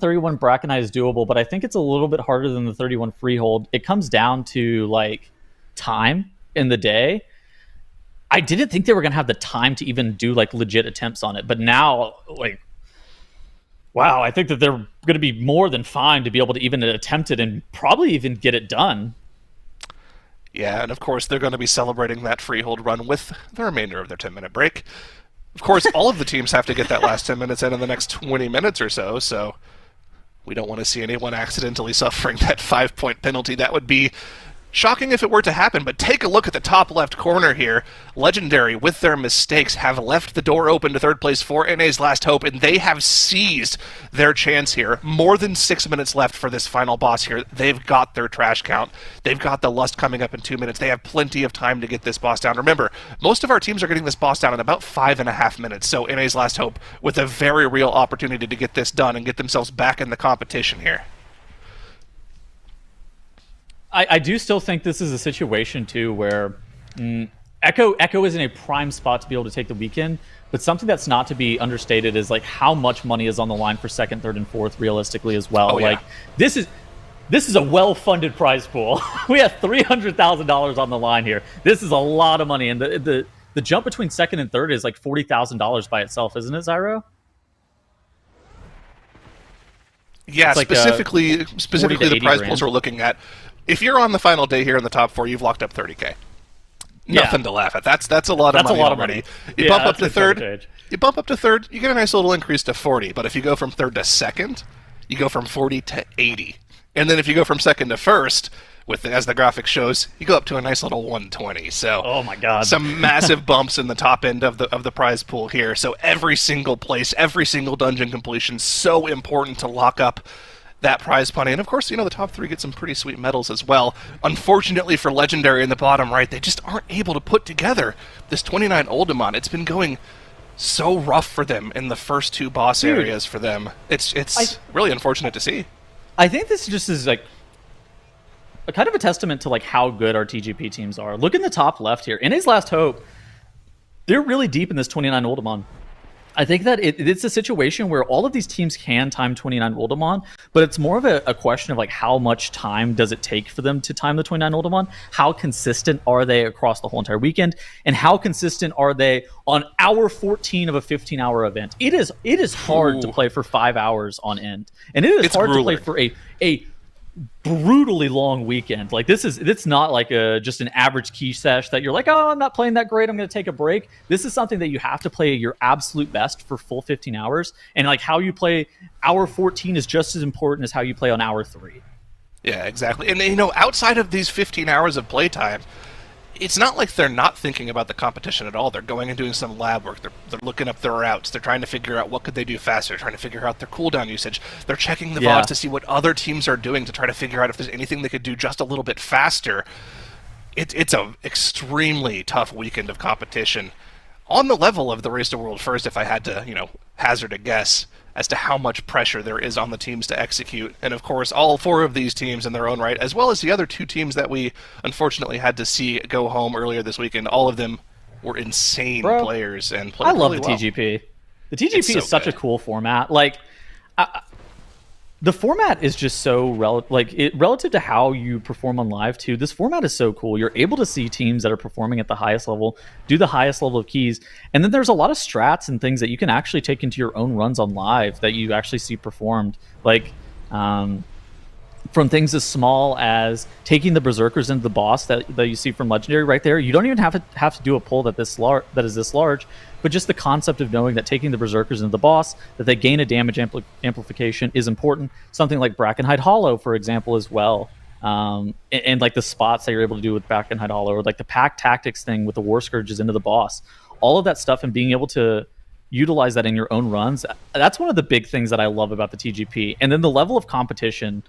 31 Brackenhide is doable, but I think it's a little bit harder than the 31 Freehold. It comes down to, like, time in the day. I didn't think they were going to have the time to even do, like, legit attempts on it. But now, like, wow, I think that they're going to be more than fine to be able to even attempt it and probably even get it done. Yeah, and of course they're going to be celebrating that Freehold run with the remainder of their 10-minute break. Of course, all of the teams have to get that last 10 minutes in the next 20 minutes or so we don't want to see anyone accidentally suffering that 5-point penalty. That would be shocking if it were to happen, but take a look at the top left corner here. Legendary, with their mistakes, have left the door open to third place for NA's Last Hope, and they have seized their chance here. More than 6 minutes left for this final boss here. They've got their trash count. They've got the Lust coming up in 2 minutes. They have plenty of time to get this boss down. Remember, most of our teams are getting this boss down in about 5.5 minutes, so NA's Last Hope with a very real opportunity to get this done and get themselves back in the competition here. I do still think this is a situation, too, where Echo is in a prime spot to be able to take the weekend, but something that's not to be understated is, like, how much money is on the line for second, third, and fourth, realistically, as well. Oh, yeah. Like, this is a well-funded prize pool. We have $300,000 on the line here. This is a lot of money, and the jump between second and third is, like, $40,000 by itself, isn't it, Zyro? Yeah, it's like specifically the prize pools we're looking at. If you're on the final day here in the top 4, you've locked up 30K. Nothing to laugh at. That's a lot of money already. You bump up to third. You get a nice little increase to 40. But if you go from third to second, you go from 40 to 80. And then if you go from second to first, as the graphic shows, you go up to a nice little 120. So, oh my God, some massive bumps in the top end of the prize pool here. So every single place, every single dungeon completion, so important to lock up that prize money. And of course, the top 3 get some pretty sweet medals as well. Unfortunately for Legendary in the bottom right, they just aren't able to put together this 29 Oldemon. It's been going so rough for them in the first 2 boss areas for them. It's really unfortunate to see. I think this just is, like, a kind of a testament to, like, how good our TGP teams are. Look in the top left here. NA's Last Hope, they're really deep in this 29 Oldemon. I think that it's a situation where all of these teams can time 29 Oldemon, but it's more of a question of, like, how much time does it take for them to time the 29 Oldemon? How consistent are they across the whole entire weekend? And how consistent are they on hour 14 of a 15-hour event? It is hard to play for 5 hours on end. And it's hard grueling to play for a brutally long weekend. Like, it's not like just an average key sesh that you're like, oh, I'm not playing that great, I'm going to take a break. This is something that you have to play your absolute best for full 15 hours, and, like, how you play hour 14 is just as important as how you play on hour 3. Yeah, exactly. And outside of these 15 hours of playtime, it's not like they're not thinking about the competition at all. They're going and doing some lab work. They're looking up their routes. They're trying to figure out what could they do faster. They're trying to figure out their cooldown usage. They're checking the VODs to see what other teams are doing to try to figure out if there's anything they could do just a little bit faster. it's a extremely tough weekend of competition on the level of the Race to World First, if I had to, hazard a guess as to how much pressure there is on the teams to execute. And of course, all 4 of these teams in their own right, as well as the other 2 teams that we unfortunately had to see go home earlier this weekend, all of them were insane players and played I love really the well. TGP. The TGP is such a cool format. Like, the format is just so relative to how you perform on live too. This format is so cool. You're able to see teams that are performing at the highest level, do the highest level of keys, and then there's a lot of strats and things that you can actually take into your own runs on live that you actually see performed. Like, from things as small as taking the berserkers into the boss that you see from Legendary right there. You don't even have to do a pull that is this large, but just the concept of knowing that taking the berserkers into the boss, that they gain a damage amplification is important. Something like Brackenhide Hollow, for example, as well. And like the spots that you're able to do with Brackenhide Hollow, or like the pack tactics thing with the War Scourges into the boss. All of that stuff and being able to utilize that in your own runs, that's one of the big things that I love about the TGP. And then the level of competition.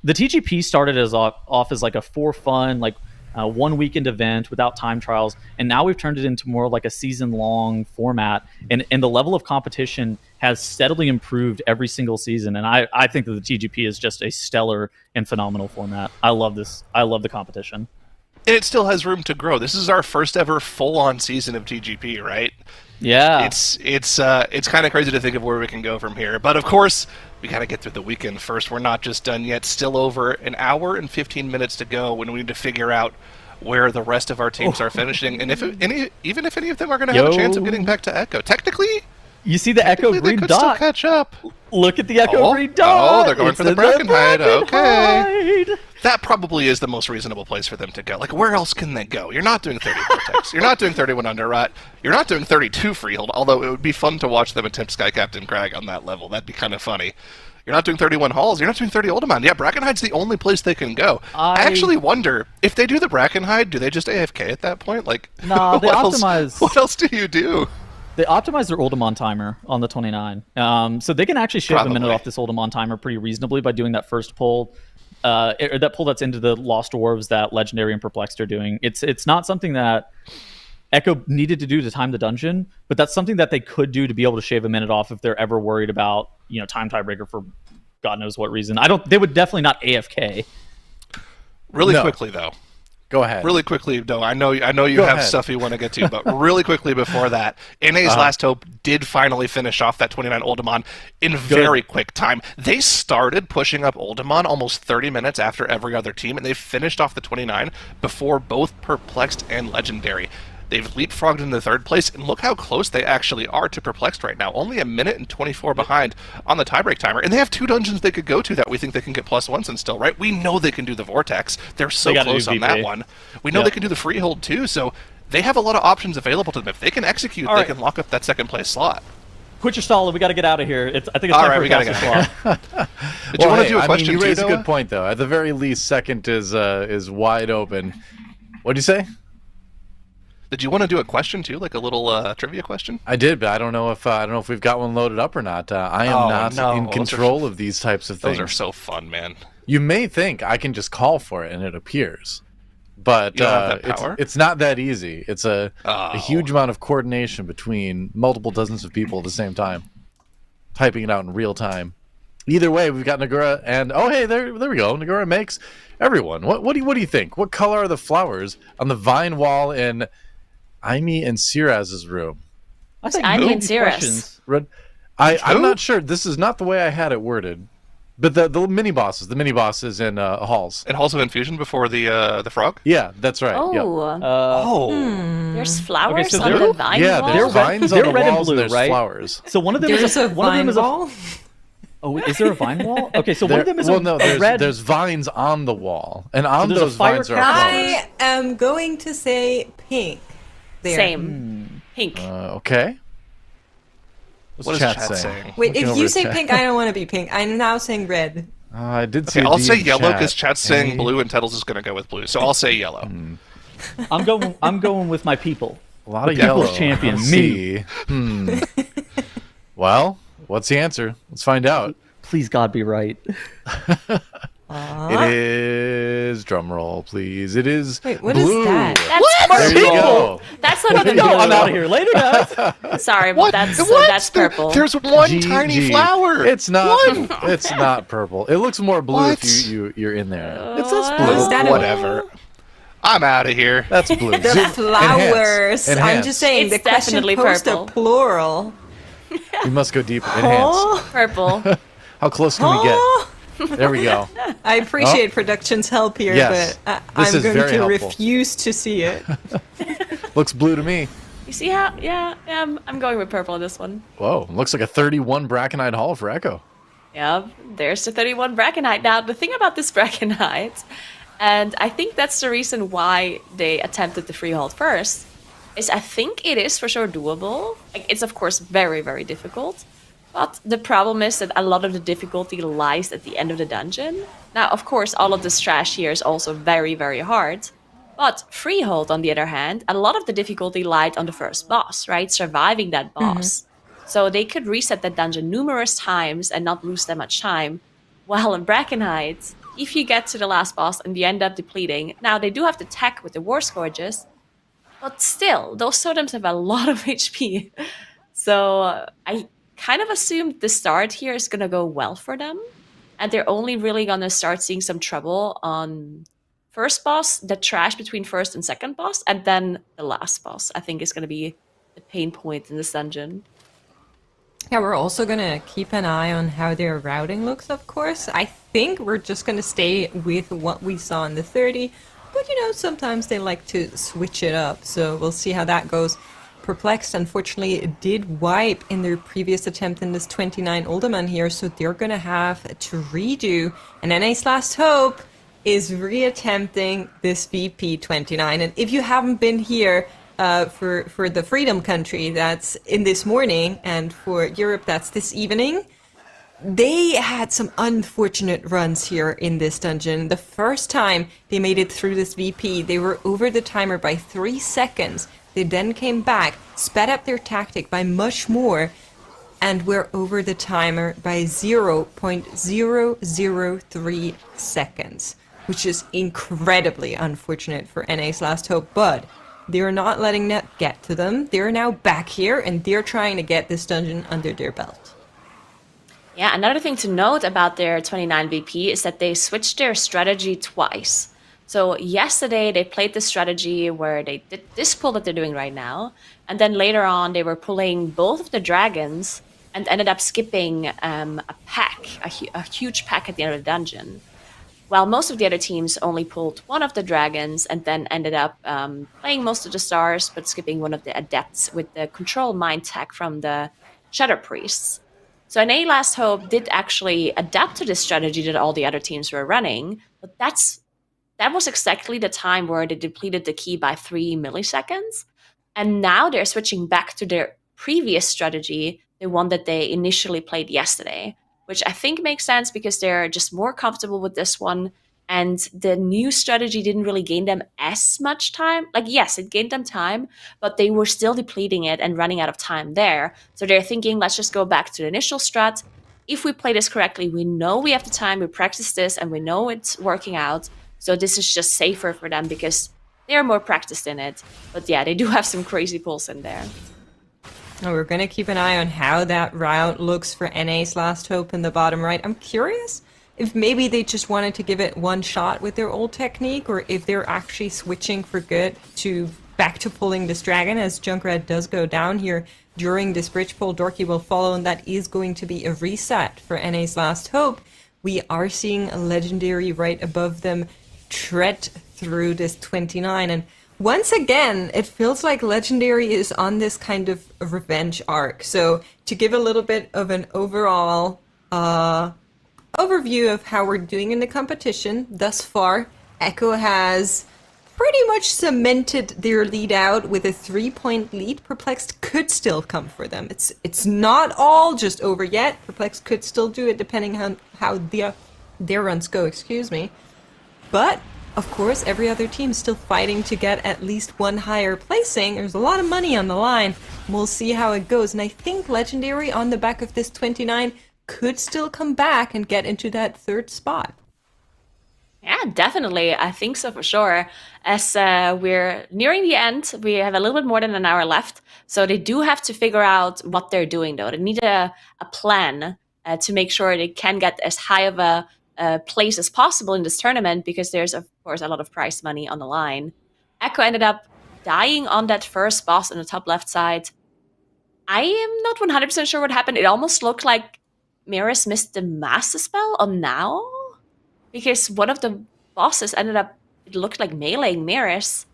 The TGP started off as like a for fun, like 1 weekend event without time trials, and now we've turned it into more like a season-long format, and the level of competition has steadily improved every single season, and I think that the TGP is just a stellar and phenomenal format. I love this. I love the competition. And it still has room to grow. This is our first ever full-on season of TGP, right? Yeah. It's kind of crazy to think of where we can go from here. But of course, we got to get through the weekend first. We're not just done yet. Still over an hour and 15 minutes to go when we need to figure out where the rest of our teams are finishing, and even if any of them are going to have a chance of getting back to Echo. Technically, you see the Echo they green could dot. still catch up. Look at the Echo green dot. Oh, they're going for the Brackenhide. Okay. That probably is the most reasonable place for them to go. Like, where else can they go? You're not doing 30 Vortex. You're not doing 31 Underrot. You're not doing 32 Freehold, although it would be fun to watch them attempt Sky Captain Crag on that level. That'd be kind of funny. You're not doing 31 Halls. You're not doing 30 Oldemon. Yeah, Brackenhide's the only place they can go. I actually wonder, if they do the Brackenhide, do they just AFK at that point? Like, nah, they optimize. What else do you do? They optimize their Oldemon timer on the 29. So they can actually shave a minute off this Oldemon timer pretty reasonably by doing that first pull. Or that pull that's into the Lost Dwarves that Legendary and Perplexed are doing. It's not something that Echo needed to do to time the dungeon, but that's something that they could do to be able to shave a minute off if they're ever worried about, time tiebreaker for God knows what reason. They would definitely not AFK. Really quickly though. Go ahead. Really quickly, though. I know you have stuff you want to get to, but really quickly before that, NA's Last Hope did finally finish off that 29 Oldemon in very quick time. They started pushing up Oldemon almost 30 minutes after every other team, and they finished off the 29 before both Perplexed and Legendary. They've leapfrogged into third place, and look how close they actually are to Perplexed right now. Only a minute and 24 behind on the tiebreak timer. And they have 2 dungeons they could go to that we think they can get +1s in still, right? We know they can do the Vortex. They're so close on that one. We know they can do the Freehold too, so they have a lot of options available to them. If they can execute, they can lock up that second place slot. Quit your stalling. We got to get out of here. I think it's time for a caster swap. Did you want to do a question you raised too, a good point, though. At the very least, second is wide open. What did you say? Did you want to do a question too, like a little trivia question? I did, but I don't know if we've got one loaded up or not. I am not in control of these types of things. Those are so fun, man. You may think I can just call for it and it appears, but it's not that easy. It's a huge amount of coordination between multiple dozens of people at the same time, typing it out in real time. Either way, we've got Nagura, and there we go. Nagura makes everyone. What do you think? What color are the flowers on the vine wall in Aimee and Siraz's room? What's Aimee and Siraz? I'm not sure. This is not the way I had it worded. But the mini bosses in halls. And Halls of Infusion before the frog? Yeah, that's right. Oh. Yep. There's flowers on the vine wall? Yeah, there's vines on the red walls and blue, and there's right? flowers. So one of them There's a vine wall? Oh, is there a vine wall? Okay, so one of them is a red. There's vines on the wall, and on those vines are flowers. I am going to say pink. There. Same. Pink. Okay. What is chat saying? Wait, if you say pink, I don't want to be pink. I'm now saying red. I did see. I'll say yellow because chat's saying blue, and Tettles is going to go with blue. So I'll say yellow. I'm going with my people. A lot of People's yellow. champion, me. Well, what's the answer? Let's find out. Please, God, be right. It is drumroll, please. It is Wait, what blue. is that? That's There you go. That's not even No, blue. I'm out of here. Later, guys. Sorry, but that's purple. There's one tiny GG. flower. It's not. It's not purple. It looks more blue What? if you're in there. It says Is blue. that Whatever. I'm out of here. That's blue. The Zoom- flowers. Enhance. I'm just saying, It's the question definitely posed purple. a plural. We must go deep. Enhance. Purple. How close can we get? There we go. I appreciate production's help here, Yes. but This I'm is going very to helpful. refuse to see it. Looks blue to me. You see how? Yeah, I'm going with purple on this one. Whoa, looks like a 31 Brackenite haul for Echo. Yeah, there's the 31 Brackenite. Now, the thing about this Brackenite, and I think that's the reason why they attempted the freehold first, is I think it is for sure doable. Like, it's of course very, very difficult. But the problem is that a lot of the difficulty lies at the end of the dungeon. Now, of course, all of this trash here is also very, very hard. But freehold, on the other hand, a lot of the difficulty lied on the first boss, right? Surviving that boss. So they could reset that dungeon numerous times and not lose that much time. While in Brackenite, if you get to the last boss and you end up depleting, now they do have to tech with the War Scourges, but still, those totems have a lot of HP. So I kind of assumed the start here is going to go well for them. And they're only really going to start seeing some trouble on first boss, the trash between first and second boss, and then the last boss, I think, is going to be the pain point in this dungeon. Yeah, we're also going to keep an eye on how their routing looks, of course. I think we're just going to stay with what we saw in the 30, but you know, sometimes they like to switch it up, so we'll see how that goes. Perplexed, unfortunately, did wipe in their previous attempt in this 29 Alderman here, so they're going to have to redo. And NA's Last Hope is reattempting this VP 29. And if you haven't been here for the Freedom Country, that's in this morning, and for Europe, that's this evening, they had some unfortunate runs here in this dungeon. The first time they made it through this VP, they were over the timer by 3 seconds. They then came back, sped up their tactic by much more, and were over the timer by 0.003 seconds, which is incredibly unfortunate for NA's Last Hope, but they're not letting that get to them. They're now back here, and they're trying to get this dungeon under their belt. Yeah, another thing to note about their 29 VP is that they switched their strategy twice. So yesterday they played the strategy where they did this pull that they're doing right now, and then later on they were pulling both of the dragons and ended up skipping a pack, a huge pack at the end of the dungeon. While most of the other teams only pulled one of the dragons and then ended up playing most of the stars, but skipping one of the adepts with the control mind tech from the Shadow Priests. So NA Last Hope did actually adapt to this strategy that all the other teams were running, but that was exactly the time where they depleted the key by 3 milliseconds. And now they're switching back to their previous strategy, the one that they initially played yesterday, which I think makes sense because they're just more comfortable with this one. And the new strategy didn't really gain them as much time. Like, yes, it gained them time, but they were still depleting it and running out of time there. So they're thinking, let's just go back to the initial strat. If we play this correctly, we know we have the time, we practice this, and we know it's working out. So this is just safer for them because they're more practiced in it. But yeah, they do have some crazy pulls in there. Oh, we're going to keep an eye on how that route looks for NA's Last Hope in the bottom right. I'm curious if maybe they just wanted to give it one shot with their old technique, or if they're actually switching for good back to pulling this dragon, as Junkrat does go down here during this bridge pull. Dorky will follow, and that is going to be a reset for NA's Last Hope. We are seeing a legendary right above them tread through this 29, and once again, it feels like Legendary is on this kind of revenge arc. So to give a little bit of an overall overview of how we're doing in the competition, thus far, Echo has pretty much cemented their lead out with a 3-point lead. Perplexed could still come for them. It's not all just over yet. Perplexed could still do it depending on how their runs go, excuse me. But of course, every other team is still fighting to get at least one higher placing. There's a lot of money on the line. We'll see how it goes. And I think Legendary on the back of this 29 could still come back and get into that third spot. Yeah, definitely. I think so for sure. As we're nearing the end, we have a little bit more than an hour left. So they do have to figure out what they're doing, though. They need a plan to make sure they can get as high of a place as possible in this tournament, because there's, of course, a lot of prize money on the line. Echo ended up dying on that first boss on the top left side. I am not 100% sure what happened. It almost looked like Miris missed the Master Spell on Now, because one of the bosses ended up, it looked like meleeing Miris,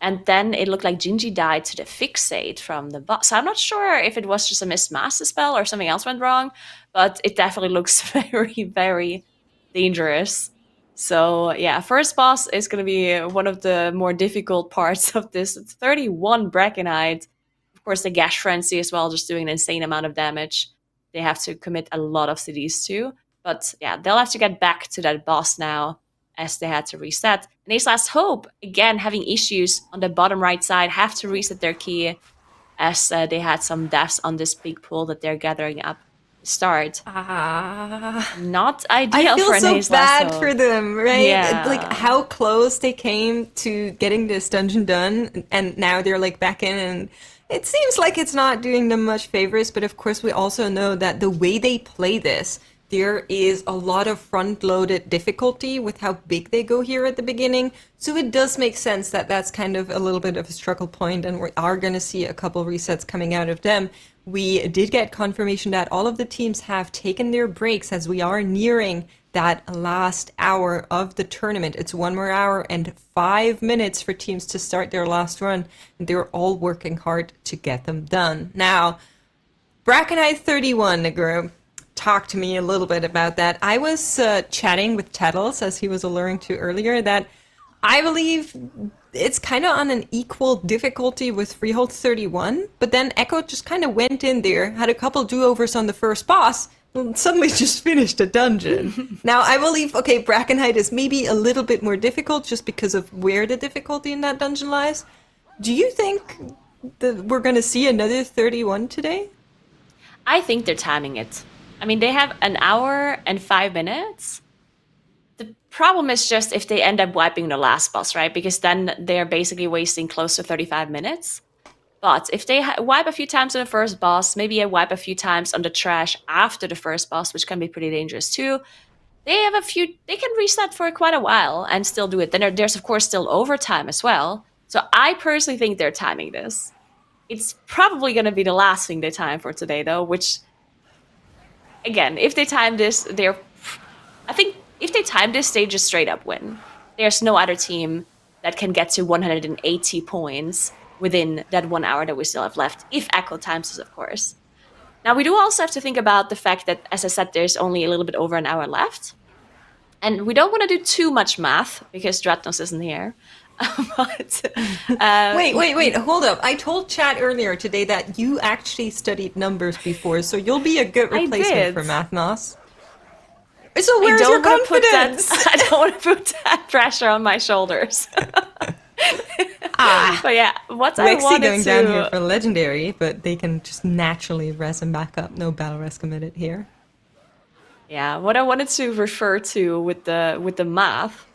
and then it looked like Gingy died to the Fixate from the boss. So I'm not sure if it was just a missed Master Spell or something else went wrong, but it definitely looks very, very dangerous. So yeah, first boss is going to be one of the more difficult parts of this. It's 31 Brackenite. Of course, the Gash Frenzy as well, just doing an insane amount of damage. They have to commit a lot of cities too. But yeah, they'll have to get back to that boss now, as they had to reset. And Ace Last Hope, again, having issues on the bottom right side, have to reset their key, as they had some deaths on this big pool that they're gathering up to start. Not ideal for an Ace Last Hope. I feel so bad for them, right? Yeah. Like, how close they came to getting this dungeon done, and now they're, like, back in, and it seems like it's not doing them much favors, but of course we also know that the way they play this, there is a lot of front-loaded difficulty with how big they go here at the beginning. So it does make sense that that's kind of a little bit of a struggle point, and we are going to see a couple resets coming out of them. We did get confirmation that all of the teams have taken their breaks as we are nearing that last hour of the tournament. It's 1 more hour and 5 minutes for teams to start their last run, and they're all working hard to get them done. Now, Brackenite 31, Negro. Talk to me a little bit about that. I was chatting with Tattles, as he was alluring to earlier, that I believe it's kind of on an equal difficulty with Freehold 31, but then Echo just kind of went in there, had a couple do-overs on the first boss, and suddenly just finished a dungeon. Now, I believe, okay, Brackenite is maybe a little bit more difficult just because of where the difficulty in that dungeon lies. Do you think that we're going to see another 31 today? I think they're timing it. I mean, they have an hour and 5 minutes. The problem is just if they end up wiping the last boss, right? Because then they're basically wasting close to 35 minutes. But if they wipe a few times on the first boss, maybe wipe a few times on the trash after the first boss, which can be pretty dangerous too, they can reset for quite a while and still do it. Then there's, of course, still overtime as well. So I personally think they're timing this. It's probably going to be the last thing they time for today, though, which... Again, if they time this, I think if they time this, they just straight up win. There's no other team that can get to 180 points within that 1 hour that we still have left, if Echo times this, of course. Now, we do also have to think about the fact that, as I said, there's only a little bit over an hour left. And we don't want to do too much math, because Dratnos isn't here. But, wait, hold up. I told Chad earlier today that you actually studied numbers before, so you'll be a good replacement for Mathnos. So where's your confidence? I don't want to put that pressure on my shoulders. But yeah, what I wanted going down here for Legendary, but they can just naturally res him back up. No battle res committed here. Yeah, what I wanted to refer to with the math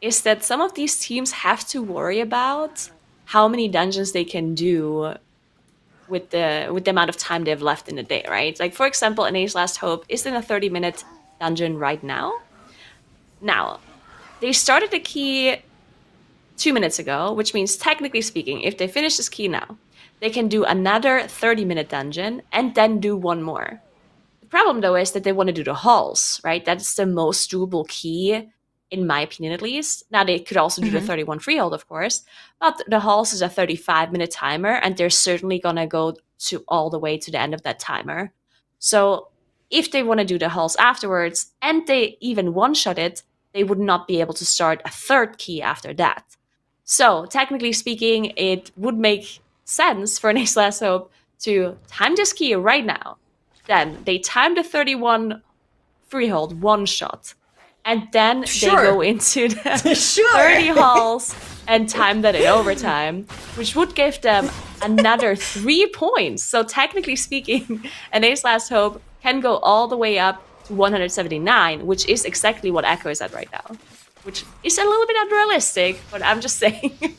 is that some of these teams have to worry about how many dungeons they can do with the amount of time they have left in the day, right? Like, for example, an Ace Last Hope is in a 30-minute dungeon right now. Now, they started the key 2 minutes ago, which means, technically speaking, if they finish this key now, they can do another 30-minute dungeon and then do one more. The problem, though, is that they want to do the halls, right? That's the most doable key, in my opinion, at least. Now, they could also do the 31 freehold, of course, but the halls is a 35-minute timer, and they're certainly going to go to all the way to the end of that timer. So if they want to do the halls afterwards, and they even one-shot it, they would not be able to start a third key after that. So, technically speaking, it would make sense for an Ace Last Hope to time this key right now. Then they time the 31 freehold one-shot. And then they go into the 30 halls and time that in overtime, which would give them another 3 points. So technically speaking, an Ace Last Hope can go all the way up to 179, which is exactly what Echo is at right now. which is a little bit unrealistic, but I'm just saying.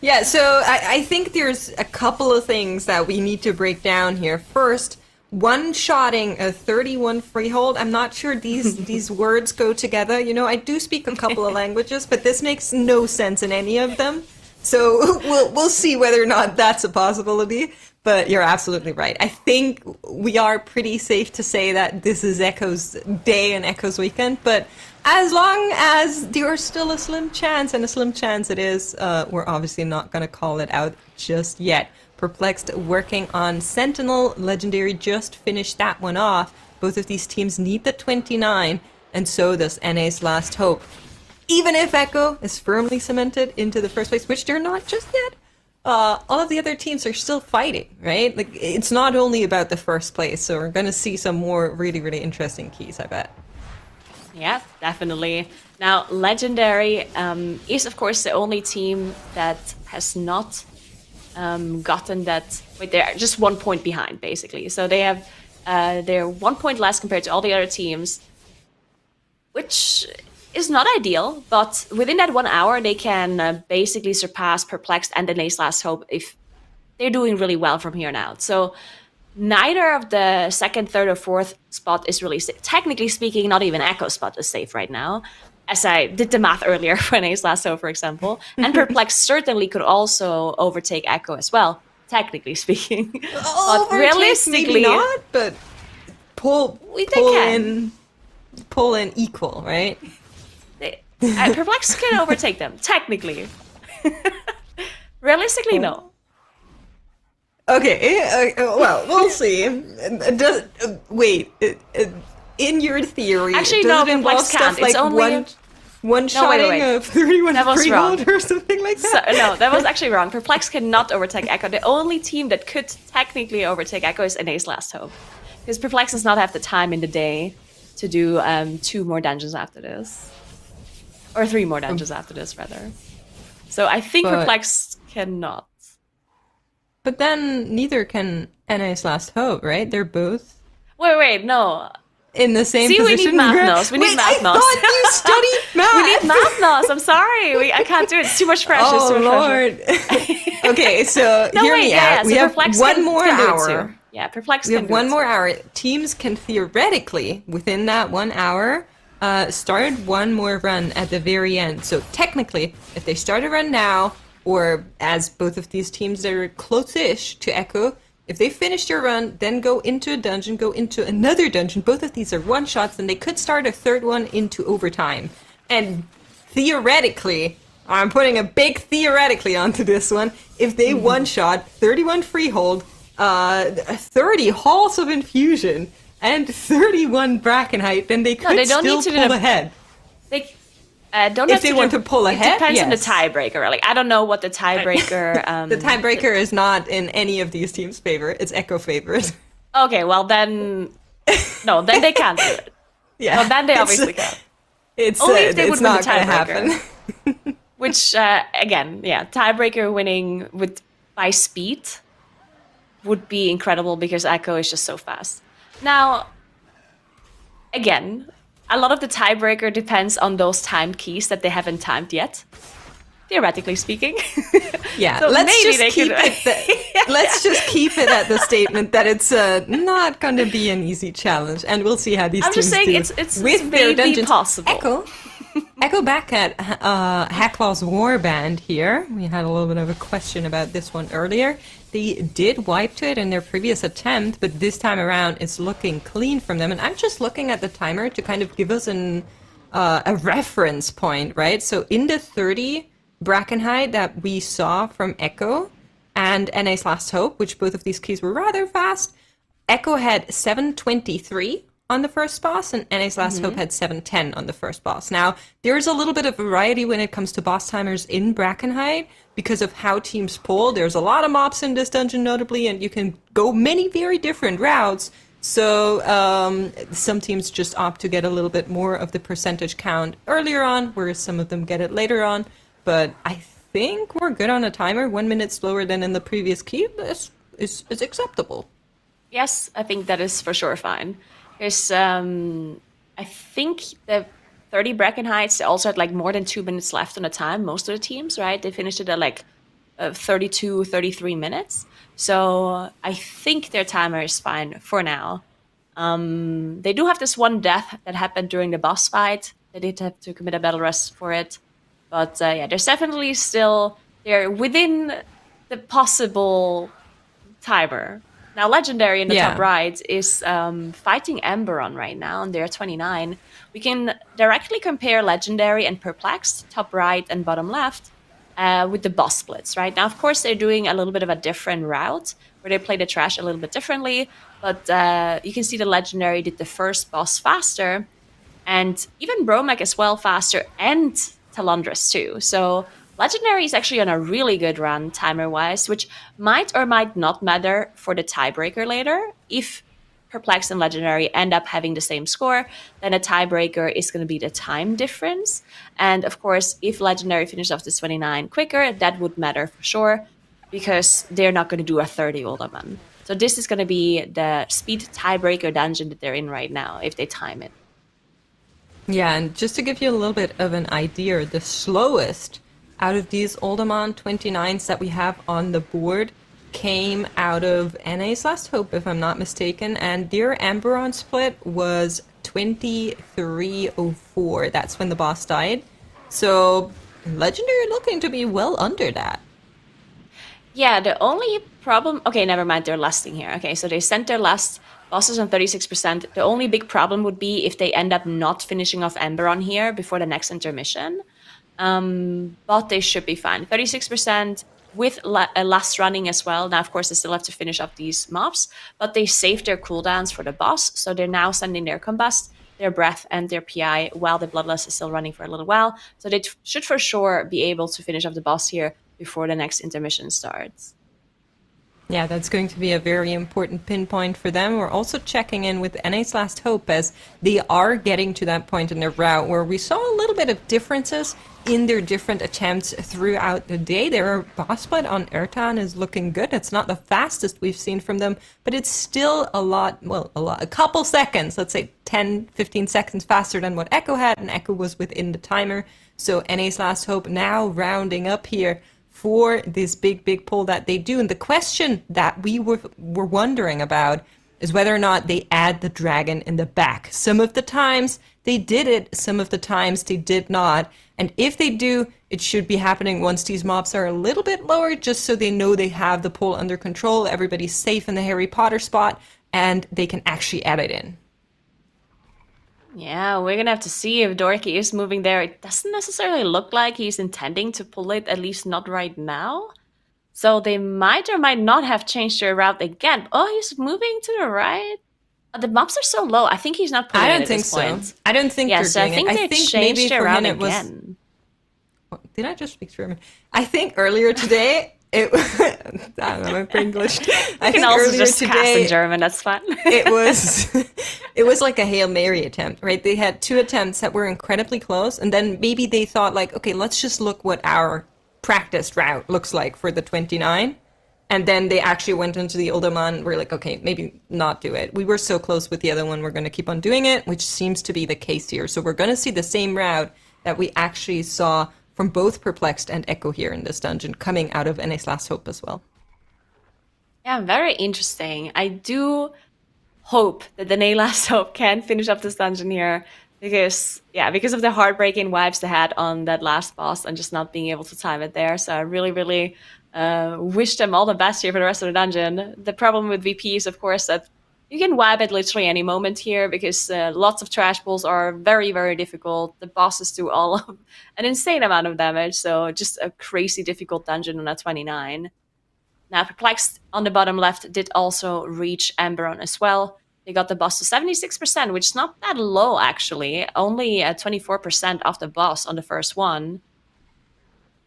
Yeah, so I think there's a couple of things that we need to break down here. First, one-shotting a 31 freehold. I'm not sure these words go together. You know, I do speak a couple of languages, but this makes no sense in any of them. So we'll see whether or not that's a possibility. But you're absolutely right. I think we are pretty safe to say that this is Echo's day and Echo's weekend. But as long as there's still a slim chance, and a slim chance it is, we're obviously not going to call it out just yet. Perplexed working on Sentinel. Legendary just finished that one off. Both of these teams need the 29, and so does NA's Last Hope. Even if Echo is firmly cemented into the first place, which they're not just yet, all of the other teams are still fighting, right? Like, it's not only about the first place, so we're going to see some more really, really interesting keys, I bet. Yeah, definitely. Now, Legendary is, of course, the only team that has not gotten that. Wait, they're just 1 point behind, basically. So they have they're 1 point less compared to all the other teams, which is not ideal. But within that 1 hour, they can basically surpass Perplexed and NA's Last Hope if they're doing really well from here on out. So neither of the second, third, or fourth spot is really safe. Technically speaking, not even Echo's spot is safe right now, as I did the math earlier for NA's Last Hope, for example. And Perplexed certainly could also overtake Echo as well, technically speaking. But realistically, maybe not, but pull in equal, right? Perplexed can overtake them, technically. Realistically, no. Okay, well, we'll see. Wait, in your theory, actually, does no, it involve Perplexed can't. stuff like it's only one shotting of 31 freehold or something like that? So, no, that was actually wrong. Perplexed cannot overtake Echo. The only team that could technically overtake Echo is NA's Last Hope. Because Perplexed does not have the time in the day to do 2 more dungeons after this. Or 3 more dungeons after this, rather. So I think Perplexed cannot. But then neither can NA's Last Hope, right? They're both Wait, no. in the same See, position. we need math nos. We need math nos. I thought you studied math. We need math nos. I'm sorry. I can't do it. It's too much pressure. Oh, Lord. Okay, so hear me out. So we have Perplexed one can more do it hour. too. Yeah, Perplexed We can have do one it more too. hour. Teams can theoretically, within that 1 hour, start one more run at the very end. So technically, if they start a run now, or as both of these teams that are close-ish to Echo, if they finish their run, then go into a dungeon, go into another dungeon, both of these are one-shots, then they could start a third one into overtime. And theoretically, I'm putting a big theoretically onto this one, if they one-shot 31 freehold, 30 halls of infusion, and 31 bracken height, then they could still pull ahead. They don't if have they to want to pull ahead. It depends on the yes. tiebreaker. Like, I don't know what the tiebreaker. The tiebreaker is not in any of these teams' favor. It's Echo favorite. Okay, well then, no, then they can't do it. Yeah, well, then they obviously can. It's only if they would win the not going to happen. Which again, yeah, tiebreaker winning by speed would be incredible because Echo is just so fast. Now, again, a lot of the tiebreaker depends on those timed keys that they haven't timed yet, theoretically speaking. Yeah, so let's maybe just keep it. Let's just keep it at the statement that it's not going to be an easy challenge, and we'll see how these I'm teams just saying do it's with their maybe dungeons. possible. Echo back at Hacklaw's Warband here. We had a little bit of a question about this one earlier. They did wipe to it in their previous attempt, but this time around it's looking clean from them. And I'm just looking at the timer to kind of give us a reference point, right? So in the 30 bracken height that we saw from Echo and NA's Last Hope, which both of these keys were rather fast, Echo had 723 on the first boss, and NA's Last Hope had 710 on the first boss. Now, there's a little bit of variety when it comes to boss timers in Brackenhide because of how teams pull. There's a lot of mobs in this dungeon, notably, and you can go many very different routes. So some teams just opt to get a little bit more of the percentage count earlier on, whereas some of them get it later on. But I think we're good on a timer. 1 minute slower than in the previous key is acceptable. Yes, I think that is for sure fine. Because I think the 30 Bracken Heights. They also had like more than 2 minutes left on the time. Most of the teams, right? They finished it at like 32, 33 minutes. So I think their timer is fine for now. They do have this one death that happened during the boss fight. They did have to commit a battle rest for it. But yeah, there's definitely still, they're within the possible timer. Now, Legendary in the top right is fighting Emberon right now, and they're 29. We can directly compare Legendary and Perplexed, top right and bottom left, with the boss splits, right? Now, of course, they're doing a little bit of a different route, where they play the trash a little bit differently, but you can see the Legendary did the first boss faster, and even Bromac as well faster, and Talandris too. So Legendary is actually on a really good run timer-wise, which might or might not matter for the tiebreaker later. If Perplexed and Legendary end up having the same score, then a tiebreaker is going to be the time difference. And of course, if Legendary finishes off this 29 quicker, that would matter for sure, because they're not going to do a 30 Uldaman. So this is going to be the speed tiebreaker dungeon that they're in right now, if they time it. Yeah, and just to give you a little bit of an idea, the slowest out of these Uldaman 29s that we have on the board came out of NA's Last Hope, if I'm not mistaken, and their Emberon split was 23:04. That's when the boss died. So Legendary looking to be well under that. Yeah, the only problem... Okay, never mind, they're lasting here. Okay, so they sent their last bosses on 36%. The only big problem would be if they end up not finishing off Emberon here before the next intermission. But they should be fine. 36% with last running as well. Now, of course, they still have to finish up these mobs, but they saved their cooldowns for the boss, so they're now sending their Combust, their Breath, and their PI while the Bloodlust is still running for a little while. So they should for sure be able to finish up the boss here before the next intermission starts. Yeah, that's going to be a very important pinpoint for them. We're also checking in with NA's Last Hope as they are getting to that point in their route where we saw a little bit of differences in their different attempts throughout the day. Their boss split on Ertan is looking good. It's not the fastest we've seen from them, but it's still a couple seconds, let's say 10, 15 seconds faster than what Echo had, and Echo was within the timer. So NA's Last Hope now rounding up here for this big pull that they do. And the question that we were wondering about is whether or not they add the dragon in the back. Some of the times they did it, some of the times they did not. And if they do, it should be happening once these mobs are a little bit lower, just so they know they have the pull under control, everybody's safe in the Harry Potter spot, and they can actually add it in. Yeah, we're gonna have to see if Dorky is moving there. It doesn't necessarily look like he's intending to pull it, at least not right now. So they might or might not have changed their route again. Oh, he's moving to the right. The mobs are so low. I think he's not pulling it at this point. I don't think yeah, they're so doing I think it. they changed their route again. Did I just speak German? I think earlier today I don't know, my brain glitched. I can also just cast in German, that's fine. it was like a Hail Mary attempt, right? They had two attempts that were incredibly close, and then maybe they thought like, okay, let's just look what our practiced route looks like for the 29. And then they actually went into the Uldaman. We're like, okay, maybe not do it. We were so close with the other one, we're going to keep on doing it, which seems to be the case here. So we're going to see the same route that we actually saw from both Perplexed and Echo here in this dungeon, coming out of NA's Last Hope as well. Yeah, very interesting. I do hope that the NA's Last Hope can finish up this dungeon here, because of the heartbreaking vibes they had on that last boss and just not being able to time it there. So I really wish them all the best here for the rest of the dungeon. The problem with VP is, of course, that you can wipe at literally any moment here, because lots of trash pulls are very difficult. The bosses do all of an insane amount of damage, so just a crazy difficult dungeon on a 29. Now, Perplexed on the bottom left did also reach Emberon as well. They got the boss to 76%, which is not that low, actually. Only 24% off the boss on the first one.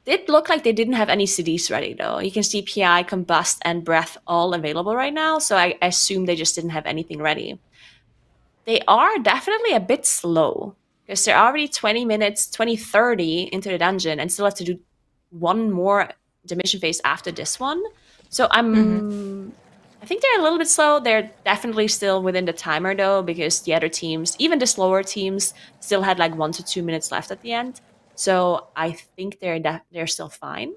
It looked like they didn't have any CDs ready, though. You can see PI, Combust, and Breath all available right now, so I assume they just didn't have anything ready. They are definitely a bit slow, because they're already 30 into the dungeon and still have to do one more intermission phase after this one. So I'm I think they're a little bit slow. They're definitely still within the timer though, because the other teams, even the slower teams, still had like 1 to 2 minutes left at the end. So I think they're still fine.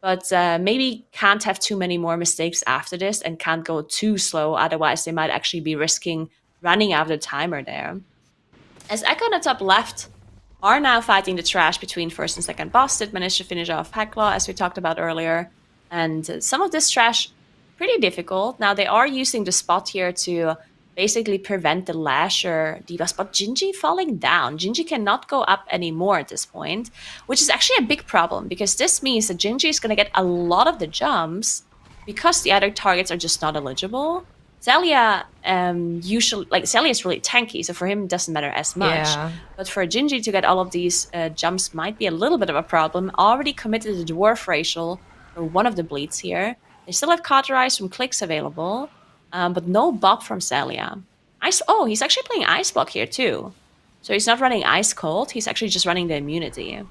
But maybe can't have too many more mistakes after this and can't go too slow. Otherwise, they might actually be risking running out of the timer there. As Echo on the top left are now fighting the trash between first and second boss that managed to finish off Hecla, as we talked about earlier. And some of this trash, pretty difficult. Now, they are using the spot here to basically prevent the Lasher divas, but Gingy falling down. Gingy cannot go up anymore at this point, which is actually a big problem because this means that Gingy is going to get a lot of the jumps because the other targets are just not eligible. Celia Celia is really tanky, so for him it doesn't matter as much. Yeah. But for Gingy to get all of these jumps might be a little bit of a problem. Already committed the Dwarf racial for one of the bleeds here. They still have Cauterize from Clicks available. But no Bob from Celia. He's actually playing Ice Block here too. So he's not running Ice Cold, he's actually just running the immunity.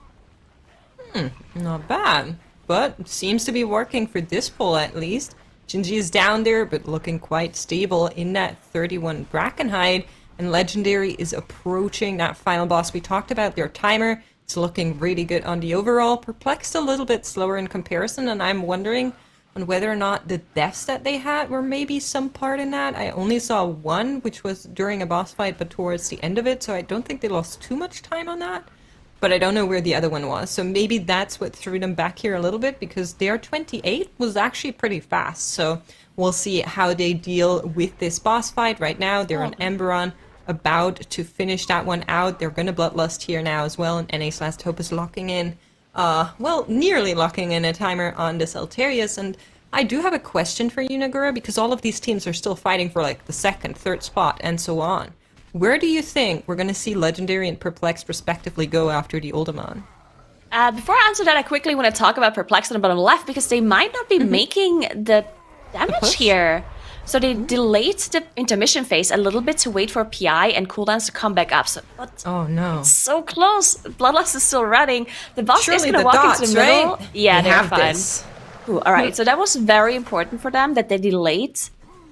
Not bad. But seems to be working for this pull at least. Gingy is down there, but looking quite stable in that 31 Brackenhide. And Legendary is approaching that final boss we talked about, their timer. It's looking really good on the overall. Perplexed a little bit slower in comparison, and I'm wondering on whether or not the deaths that they had were maybe some part in that. I only saw one, which was during a boss fight, but towards the end of it, so I don't think they lost too much time on that. But I don't know where the other one was, so maybe that's what threw them back here a little bit, because their 28 was actually pretty fast, so we'll see how they deal with this boss fight. Right now, they're on Emberon, about to finish that one out. They're gonna Bloodlust here now as well, and NA's Last Hope is locking in nearly locking in a timer on this Altarius. And I do have a question for you, Nagura, because all of these teams are still fighting for like the second, third spot, and so on. Where do you think we're going to see Legendary and Perplexed respectively go after the Uldaman? Before I answer that, I quickly want to talk about Perplexed on the bottom left, because they might not be making the damage here. So they delayed the intermission phase a little bit to wait for PI and cooldowns to come back up. But oh no, it's so close. Bloodlust is still running. The boss Surely is going to walk dots, into the middle. Right? Yeah, they're fine. This. Ooh, all right, so that was very important for them that they delayed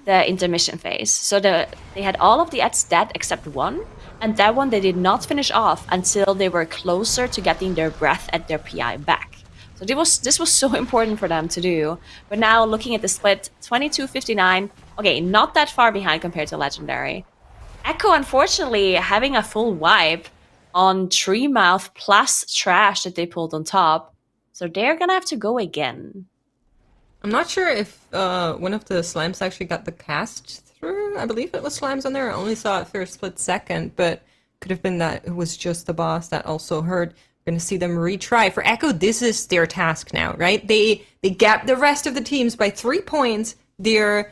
the intermission phase. So they had all of the ads dead except one, and that one they did not finish off until they were closer to getting their breath at their PI back. So this was so important for them to do. But now looking at the split, 22-59. Okay, not that far behind compared to Legendary. Echo, unfortunately, having a full wipe on Treemouth plus Trash that they pulled on top. So they're gonna have to go again. I'm not sure if one of the Slimes actually got the cast through. I believe it was Slimes on there. I only saw it for a split second, but could have been that it was just the boss that also heard. We're going to see them retry. For Echo, this is their task now, right? They gap the rest of the teams by 3 points. They're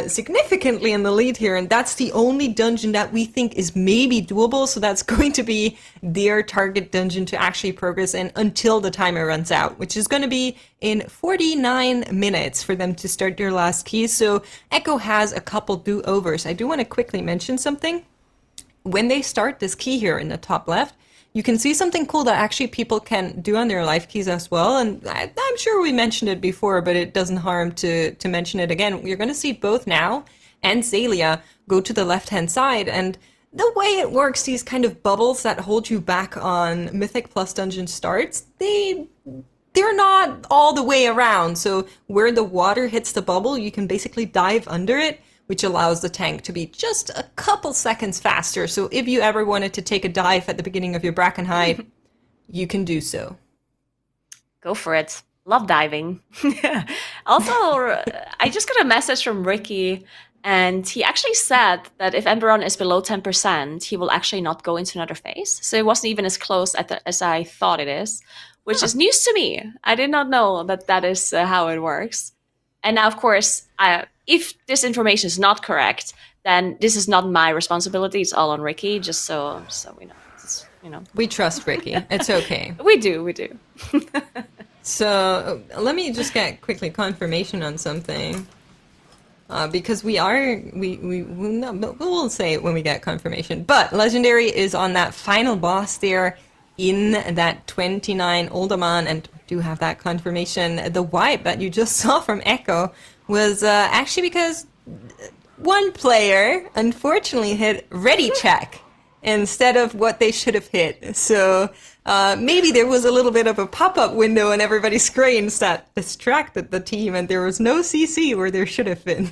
significantly in the lead here, and that's the only dungeon that we think is maybe doable, so that's going to be their target dungeon to actually progress in until the timer runs out, which is going to be in 49 minutes for them to start their last key. So Echo has a couple do-overs. I do want to quickly mention something. When they start this key here in the top left, you can see something cool that actually people can do on their life keys as well. And I'm sure we mentioned it before, but it doesn't harm to mention it again. You're going to see both Now and Zalia go to the left-hand side. And the way it works, these kind of bubbles that hold you back on Mythic plus Dungeon starts, they're not all the way around. So where the water hits the bubble, you can basically dive under it, which allows the tank to be just a couple seconds faster. So if you ever wanted to take a dive at the beginning of your Brackenhide, you can do so. Go for it. Love diving. Also, I just got a message from Ricky, and he actually said that if Emberon is below 10%, he will actually not go into another phase. So it wasn't even as close as I thought it is, which is news to me. I did not know that is how it works. And now, of course, if this information is not correct, then this is not my responsibility. It's all on Ricky, just so we know. We trust Ricky. It's okay. We do. So let me just get quickly confirmation on something, because we'll say it when we get confirmation. But Legendary is on that final boss there in that 29 Uldaman, and do have that confirmation. The wipe that you just saw from Echo was actually because one player unfortunately hit ready check instead of what they should have hit. So maybe there was a little bit of a pop-up window on everybody's screens that distracted the team, and there was no CC where there should have been.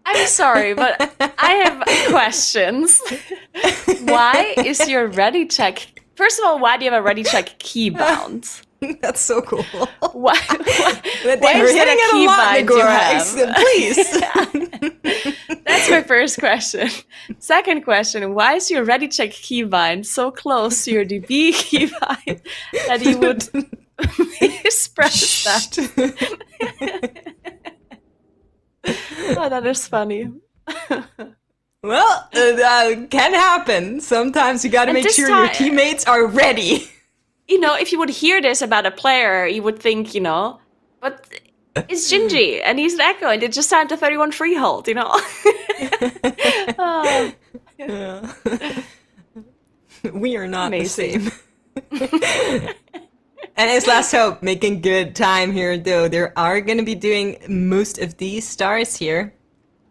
I'm sorry, but I have questions. Why is your ready check... First of all, why do you have a ready check keybound? That's so cool. Why But why they were is that hitting a it a lot, keybind you Nagora. Please. That's my first question. Second question, why is your ready check keybind so close to your DB keybind that you would mispress that? Oh, that is funny. Well, can happen. Sometimes you gotta And make this sure your time- teammates are ready. You know, if you would hear this about a player, you would think, but it's Gingy, and he's an Echo, and they just signed a 31 freehold, Oh, Yeah. We are not Amazing. the same. And it's Last Hope making good time here, though. They are going to be doing most of these stars here.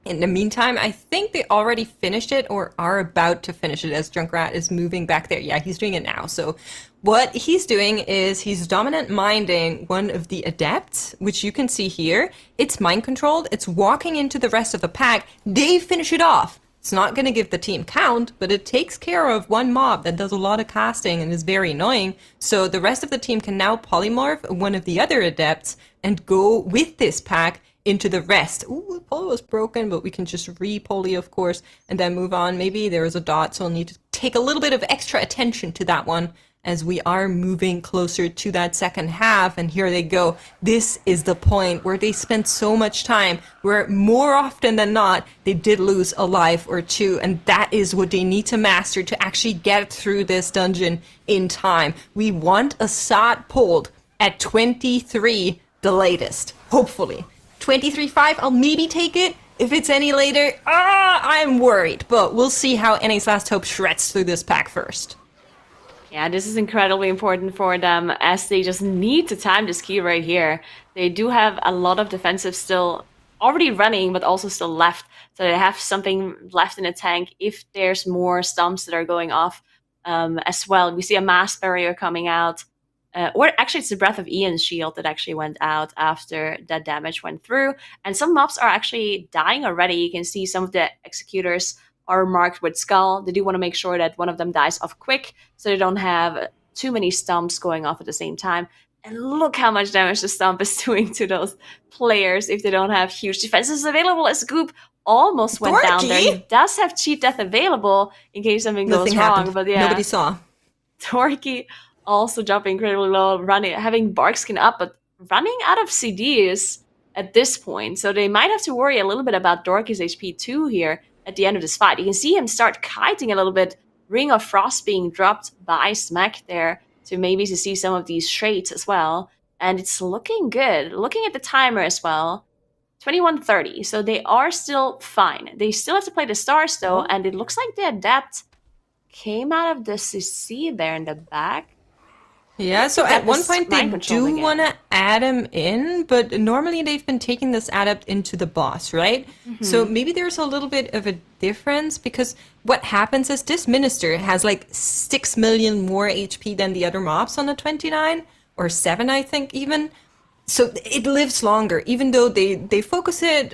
In the meantime, I think they already finished it or are about to finish it as Junkrat is moving back there. Yeah, he's doing it now. So what he's doing is he's dominant minding one of the adepts, which you can see here. It's mind controlled. It's walking into the rest of the pack. They finish it off. It's not going to give the team count, but it takes care of one mob that does a lot of casting and is very annoying. So the rest of the team can now polymorph one of the other adepts and go with this pack into the rest. Ooh, the poly was broken, but we can just re-poly, of course, and then move on. Maybe there is a dot, so I'll need to take a little bit of extra attention to that one as we are moving closer to that second half. And here they go. This is the point where they spent so much time, where more often than not, they did lose a life or two. And that is what they need to master to actually get through this dungeon in time. We want a SOT pulled at 23, the latest, hopefully. 23.5, I'll maybe take it. If it's any later, I'm worried. But we'll see how NA's Last Hope shreds through this pack first. Yeah, this is incredibly important for them as they just need to time this key right here. They do have a lot of defensive still already running, but also still left. So they have something left in the tank if there's more stumps that are going off as well. We see a mass barrier coming out. Or actually, it's the Breath of Ian's shield that actually went out after that damage went through. And some mobs are actually dying already. You can see some of the executors are marked with skull. They do want to make sure that one of them dies off quick, so they don't have too many stumps going off at the same time. And look how much damage the stump is doing to those players if they don't have huge defenses available, as Goop almost went down there. He does have cheap death available in case something goes wrong, but yeah. Nobody saw. Torky also jumping incredibly low, having Barkskin up, but running out of CDs at this point. So they might have to worry a little bit about Dorky's HP too here at the end of this fight. You can see him start kiting a little bit. Ring of Frost being dropped by Smack there to maybe to see some of these shades as well. And it's looking good. Looking at the timer as well, 21:30. So they are still fine. They still have to play the stars though, and it looks like the Adept came out of the CC there in the back. Yeah, so at one point they do want to add him in, but normally they've been taking this adept into the boss, right? Mm-hmm. So maybe there's a little bit of a difference, because what happens is this minister has like 6 million more HP than the other mobs on the 29, or 7, I think even. So it lives longer, even though they focus it,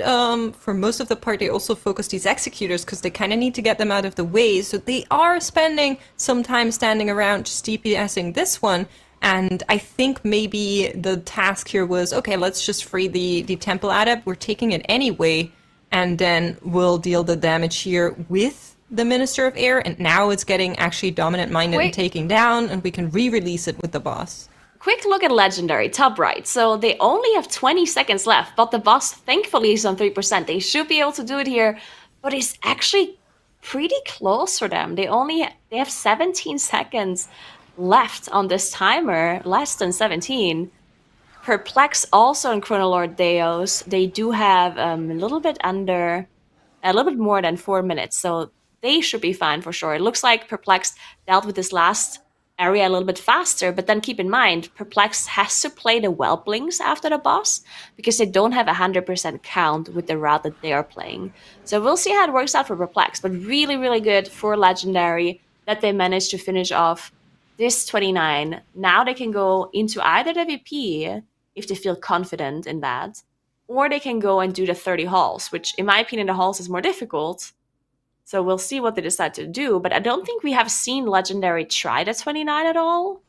for most of the part, they also focus these executors because they kind of need to get them out of the way. So they are spending some time standing around just DPSing this one. And I think maybe the task here was, okay, let's just free the Temple Adept. We're taking it anyway, and then we'll deal the damage here with the Minister of Air. And now it's getting actually dominant-minded and taking down, and we can re-release it with the boss. Quick look at Legendary, top right. So they only have 20 seconds left, but the boss thankfully is on 3%. They should be able to do it here, but it's actually pretty close for them. They have 17 seconds left on this timer, less than 17. Perplex also in Chronoloord Deos. They do have a little bit more than 4 minutes, so they should be fine for sure. It looks like Perplexed dealt with this last area a little bit faster. But then keep in mind, Perplex has to play the Whelplings after the boss because they don't have 100% count with the route that they are playing. So we'll see how it works out for Perplex, but really, really good for Legendary that they managed to finish off this 29. Now they can go into either the VP if they feel confident in that, or they can go and do the 30 halls, which in my opinion, the halls is more difficult. So we'll see what they decide to do, but I don't think we have seen Legendary try the 29 at all,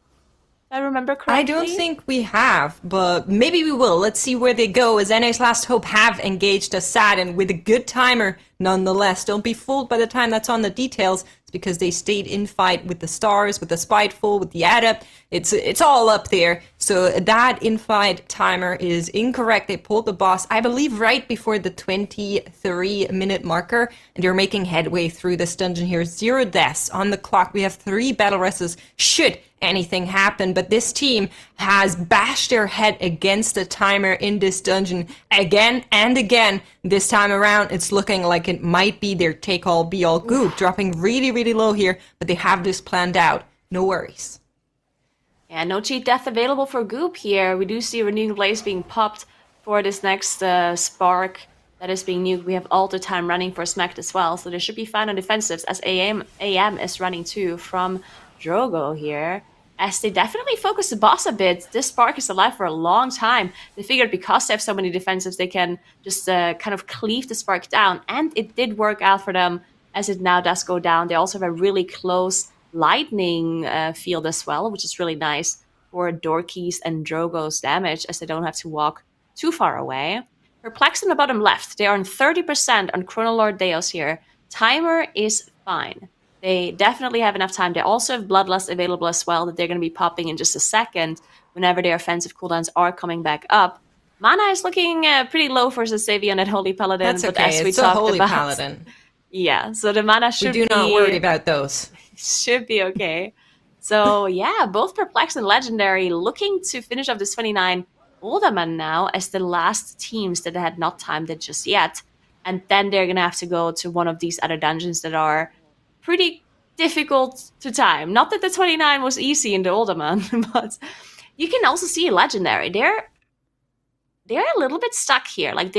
if I remember correctly. I don't think we have, but maybe we will. Let's see where they go, as NA's Last Hope have engaged a Saturn with a good timer nonetheless. Don't be fooled by the time that's on the details. It's because they stayed in fight with the Stars, with the Spiteful, with the Adept. It's all up there. So that in-fight timer is incorrect. They pulled the boss, I believe, right before the 23-minute marker, and they're making headway through this dungeon here. 0 deaths on the clock. We have 3 battle rests should anything happen, but this team has bashed their head against the timer in this dungeon again and again. This time around, it's looking like it might be their take-all, be-all goop, dropping really, really low here, but they have this planned out. No worries. Yeah, no cheat death available for Goop here. We do see Renewing Blaze being popped for this next Spark that is being nuked. We have Alter Time running for Smacked as well, so they should be fine on defensives, as AM is running too from Drogo here. As they definitely focus the boss a bit. This Spark is alive for a long time. They figured because they have so many defensives, they can just kind of cleave the Spark down. And it did work out for them, as it now does go down. They also have a really close lightning field as well, which is really nice for Dorky's and Drogo's damage, as they don't have to walk too far away. Perplex on the bottom left. They are on 30% on Chronoloord Deos here. Timer is fine. They definitely have enough time. They also have Bloodlust available as well, that they're going to be popping in just a second whenever their offensive cooldowns are coming back up. Mana is looking pretty low for Sasavian at Holy Paladin. That's okay. But as we it's a talked Holy about, Paladin. Yeah, so the mana should be... We do not worry about those. Should be okay. So yeah, both Perplex and Legendary looking to finish off this 29 Alderman now as the last teams that had not timed it just yet. And then they're going to have to go to one of these other dungeons that are pretty difficult to time. Not that the 29 was easy in the Alderman, but you can also see Legendary. They're a little bit stuck here. Like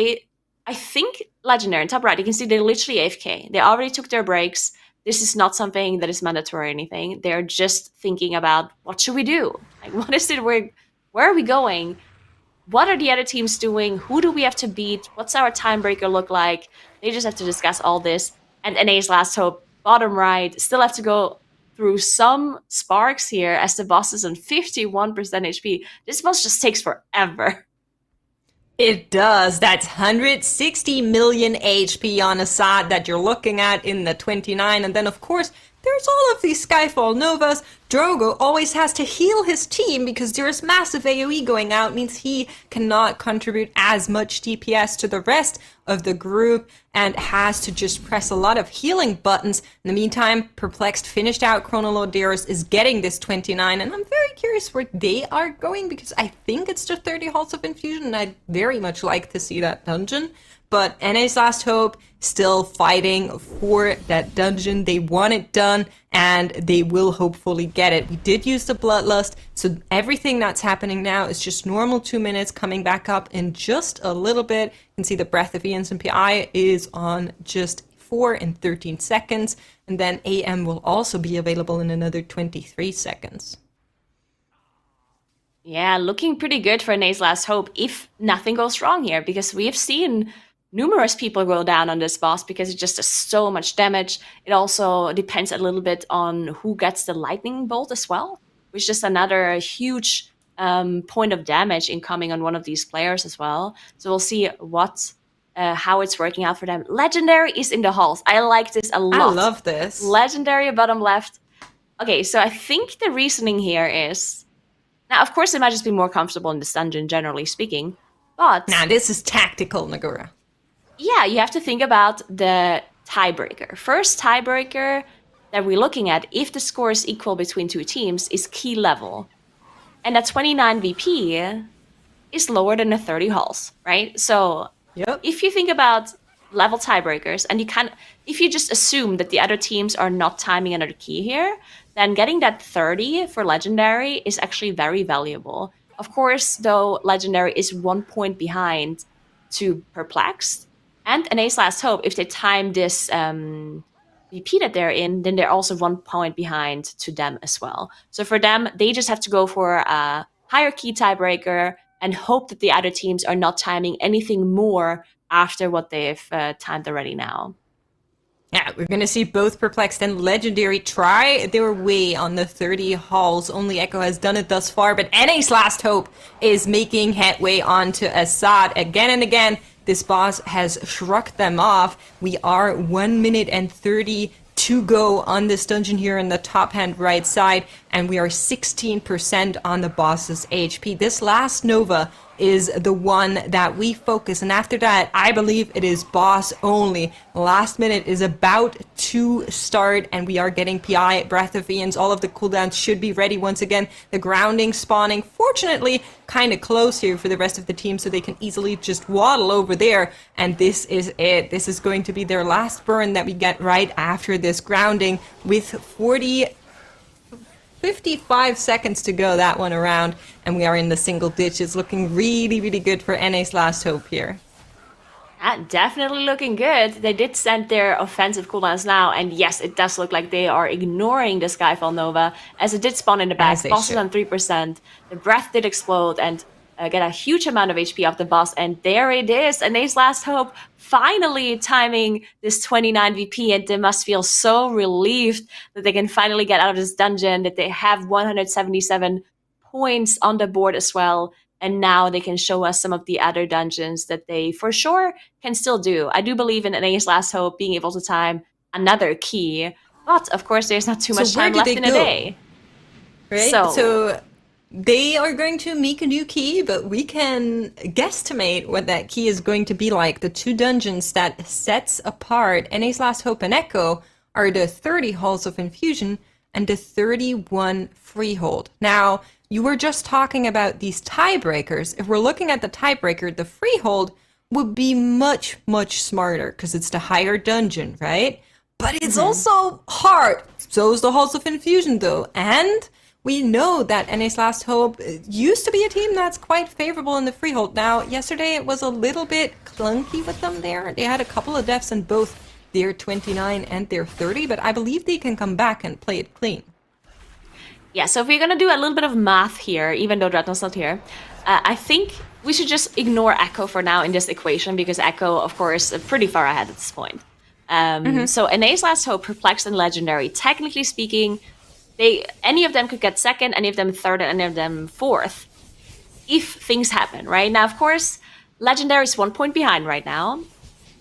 I think Legendary, in top right, you can see they're literally AFK. They already took their breaks. This is not something that is mandatory or anything. They're just thinking about, what should we do? Like, what is it? Where are we going? What are the other teams doing? Who do we have to beat? What's our timebreaker look like? They just have to discuss all this. And NA's Last Hope, bottom right, still have to go through some sparks here as the boss is on 51% HP. This boss just takes forever. It does. That's 160 million HP on a side that you're looking at in the 29. And then, of course, there's all of these Skyfall Novas. Drogo always has to heal his team because there's massive AoE going out. It means he cannot contribute as much DPS to the rest of the group and has to just press a lot of healing buttons. In the meantime, Perplexed finished out Chronoloord Deos is getting this 29, and I'm very curious where they are going because I think it's the 30 Halls of Infusion, and I'd very much like to see that dungeon. But NA's Last Hope still fighting for that dungeon. They want it done, and they will hopefully get it. We did use the Bloodlust, so everything that's happening now is just normal 2 minutes, coming back up in just a little bit. You can see the Breath of Ian's MPI is on just 4 and 13 seconds, and then AM will also be available in another 23 seconds. Yeah, looking pretty good for NA's Last Hope if nothing goes wrong here, because we have seen numerous people go down on this boss because it just does so much damage. It also depends a little bit on who gets the lightning bolt as well, which is just another huge point of damage incoming on one of these players as well. So we'll see how it's working out for them. Legendary is in the halls. I like this a lot. I love this. Legendary bottom left. Okay, so I think the reasoning here is, now of course they might just be more comfortable in this dungeon generally speaking, but now this is tactical, Nagura. Yeah, you have to think about the tiebreaker. First tiebreaker that we're looking at, if the score is equal between two teams, is key level. And that 29 VP is lower than the 30 halls, right? So if you think about level tiebreakers, and if you just assume that the other teams are not timing another key here, then getting that 30 for Legendary is actually very valuable. Of course, though, Legendary is 1 point behind to Perplexed, and an Ace Last Hope, if they time this VP that they're in, then they're also 1 point behind to them as well. So for them, they just have to go for a higher key tiebreaker and hope that the other teams are not timing anything more after what they've timed already now. Yeah, we're going to see both Perplexed and Legendary try their way on the 30 halls. Only Echo has done it thus far, but NA's Last Hope is making headway onto Assad again and again. This boss has shrugged them off. We are 1 minute and 30 to go on this dungeon here in the top hand right side, and we are 16% on the boss's HP. This last Nova is the one that we focus, and after that, I believe it is boss only. Last minute is about to start, and we are getting PI, Breath of Fiends. All of the cooldowns should be ready once again. The grounding spawning, fortunately, kind of close here for the rest of the team, so they can easily just waddle over there, and this is it. This is going to be their last burn that we get right after this grounding, with 55 seconds to go that one around, and we are in the single digits. Looking really, really good for NA's Last Hope here. Definitely looking good. They did send their offensive cooldowns now, and yes, it does look like they are ignoring the Skyfall Nova, as it did spawn in the back. Boss is on 3%. The breath did explode and get a huge amount of HP off the boss, and there it is. NA's Last Hope finally timing this 29 VP, and they must feel so relieved that they can finally get out of this dungeon, that they have 177 points on the board as well. And now they can show us some of the other dungeons that they for sure can still do. I do believe in NA's Last Hope being able to time another key, but of course there's not too much time left in a day. Right? So they are going to make a new key, but we can guesstimate what that key is going to be like. The two dungeons that sets apart NA's Last Hope and Echo are the 30 Halls of Infusion and the 31 Freehold. Now, you were just talking about these tiebreakers. If we're looking at the tiebreaker, the Freehold would be much, much smarter because it's the higher dungeon, right? But it's also hard. So is the Halls of Infusion, though. And we know that NA's Last Hope used to be a team that's quite favorable in the Freehold. Now, yesterday it was a little bit clunky with them there. They had a couple of deaths in both their 29 and their 30, but I believe they can come back and play it clean. Yeah, so if we're going to do a little bit of math here, even though Dratton's not here, I think we should just ignore Echo for now in this equation, because Echo, of course, is pretty far ahead at this point. So NA's Last Hope, Perplexed, and Legendary, technically speaking, any of them could get second, any of them third, and any of them fourth, if things happen, right? Now, of course, Legendary is 1 point behind right now,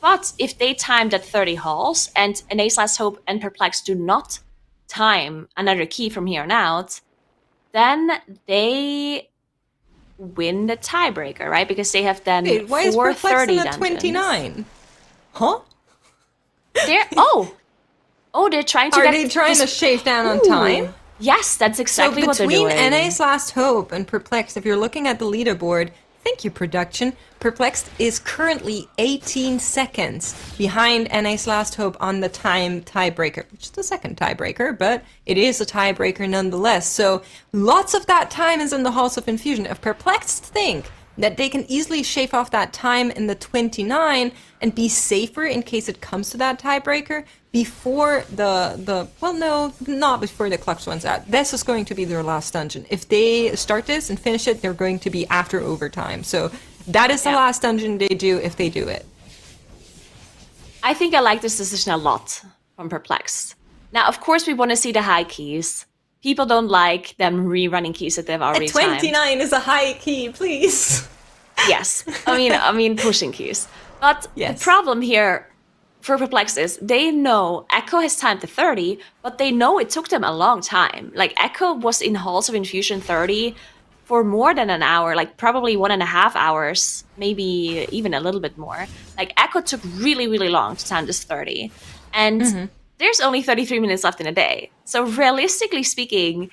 but if they timed at 30 halls, and NA's Last Hope and Perplexed do not time another key from here on out, then they win the tiebreaker, right? Because they have then Wait, why is 430 Perplexed in the 29? Huh? They're they're trying to Are they trying to shave down on time? Yes, that's exactly what they're doing. Between NA's Last Hope and Perplexed, if you're looking at the leaderboard, thank you, production, Perplexed is currently 18 seconds behind NA's Last Hope on the time tiebreaker, which is the second tiebreaker, but it is a tiebreaker nonetheless. So lots of that time is in the Halls of Infusion. If Perplexed think that they can easily shave off that time in the 29 and be safer in case it comes to that tiebreaker before not before the clock runs out. This is going to be their last dungeon. If they start this and finish it, they're going to be after overtime. So that is the last dungeon they do if they do it. I think I like this decision a lot from Perplexed. Now, of course, we want to see the high keys. People don't like them rerunning keys that they've already timed. 29 is a high key, please. Yes, I mean pushing keys. But the problem here for Perplexed is they know Echo has timed to 30, but they know it took them a long time. Like, Echo was in Halls of Infusion 30 for more than an hour, like probably 1.5 hours, maybe even a little bit more. Like, Echo took really, really long to time this 30. And there's only 33 minutes left in a day. So realistically speaking,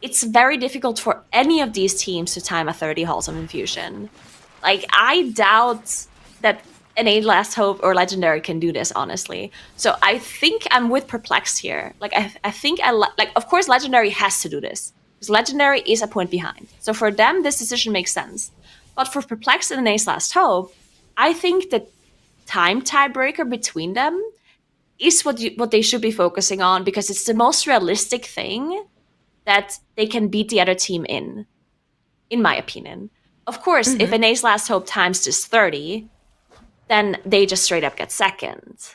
it's very difficult for any of these teams to time a 30 Halls of Infusion. Like, I doubt that NA Last Hope or Legendary can do this, honestly. So I think I'm with Perplexed here. Like, I think of course, Legendary has to do this. Because Legendary is a point behind. So for them, this decision makes sense. But for Perplexed and NA's Last Hope, I think the time tiebreaker between them is what they should be focusing on, because it's the most realistic thing that they can beat the other team in my opinion. Of course, if NA's Last Hope times is 30, then they just straight up get second.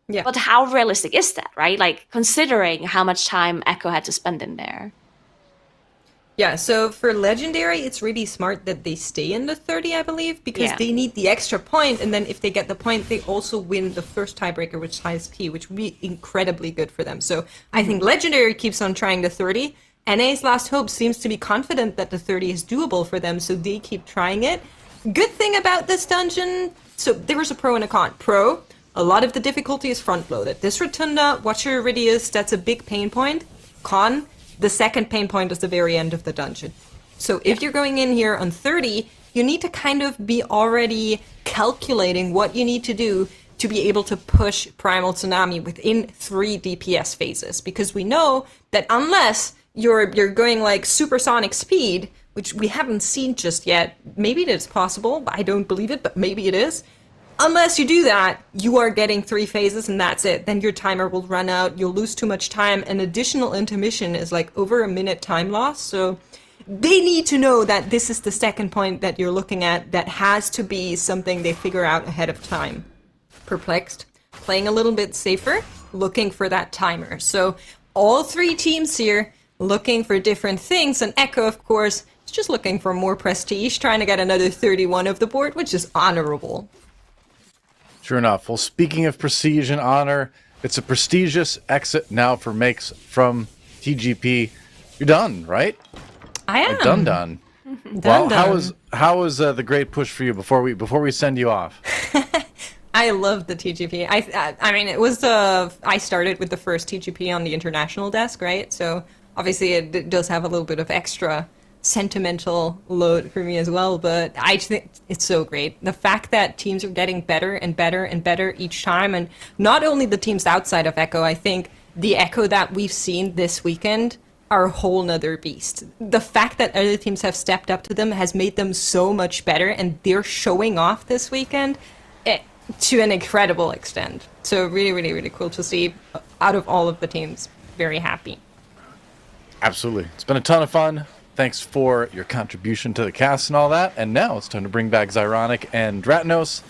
Yeah. But how realistic is that, right? Like, considering how much time Echo had to spend in there. Yeah, so for Legendary, it's really smart that they stay in the 30, I believe, because they need the extra point, and then if they get the point, they also win the first tiebreaker, which ties P, which would be incredibly good for them. So I think Legendary keeps on trying the 30. NA's Last Hope seems to be confident that the 30 is doable for them, so they keep trying it. Good thing about this dungeon, so there was a pro and a con. Pro, a lot of the difficulty is front-loaded. This Rotunda, Watcher Iridius, that's a big pain point. Con, the second pain point is the very end of the dungeon. So if you're going in here on 30, you need to kind of be already calculating what you need to do to be able to push Primal Tsunami within 3 DPS phases. Because we know that unless you're going like supersonic speed, which we haven't seen just yet, maybe it is possible, I don't believe it, but maybe it is. Unless you do that, you are getting 3 phases and that's it. Then your timer will run out, you'll lose too much time, and additional intermission is like over a minute time loss. So they need to know that this is the second point that you're looking at. That has to be something they figure out ahead of time. Perplexed, playing a little bit safer, looking for that timer. So all 3 teams here looking for different things, and Echo, of course, is just looking for more prestige, trying to get another 31 of the board, which is honorable. Sure enough. Well, speaking of prestige and honor, it's a prestigious exit now for Makes from TGP. You're done, right? I am. Like done. Well, how was the great push for you before we send you off? I love the TGP. I mean, it was I started with the first TGP on the international desk, right? So obviously it does have a little bit of extra sentimental load for me as well, but I think it's so great. The fact that teams are getting better and better and better each time, and not only the teams outside of Echo, I think the Echo that we've seen this weekend are a whole nother beast. The fact that other teams have stepped up to them has made them so much better, and they're showing off this weekend to an incredible extent. So really, really, really cool to see out of all of the teams. Very happy. Absolutely. It's been a ton of fun. Thanks for your contribution to the cast and all that. And now it's time to bring back Xyronic and Dratnos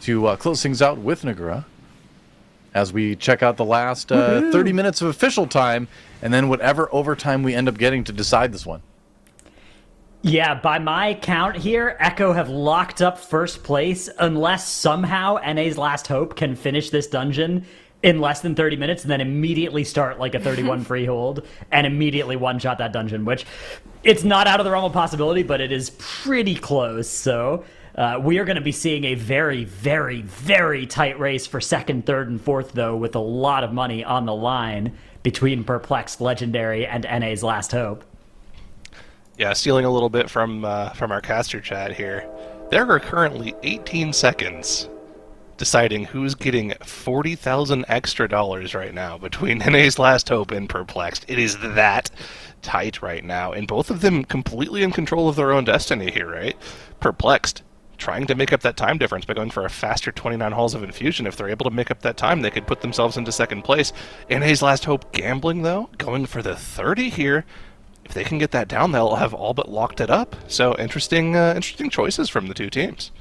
to close things out with Nagura as we check out the last 30 minutes of official time, and then whatever overtime we end up getting to decide this one. Yeah, by my count here, Echo have locked up first place unless somehow NA's Last Hope can finish this dungeon in less than 30 minutes and then immediately start like a 31 freehold and immediately one-shot that dungeon, which it's not out of the realm of possibility, but it is pretty close. So we are going to be seeing a very, very, very tight race for second, third, and fourth, though, with a lot of money on the line between Perplexed, Legendary, and NA's Last Hope. Yeah, stealing a little bit from our caster chat here, there are currently 18 seconds deciding who's getting $40,000 extra right now between NA's Last Hope and Perplexed. It is that tight right now, and both of them completely in control of their own destiny here, right? Perplexed trying to make up that time difference by going for a faster 29 Halls of Infusion. If they're able to make up that time, they could put themselves into second place. NA's Last Hope gambling, though, going for the 30 here. If they can get that down, they'll have all but locked it up. So interesting choices from the two teams.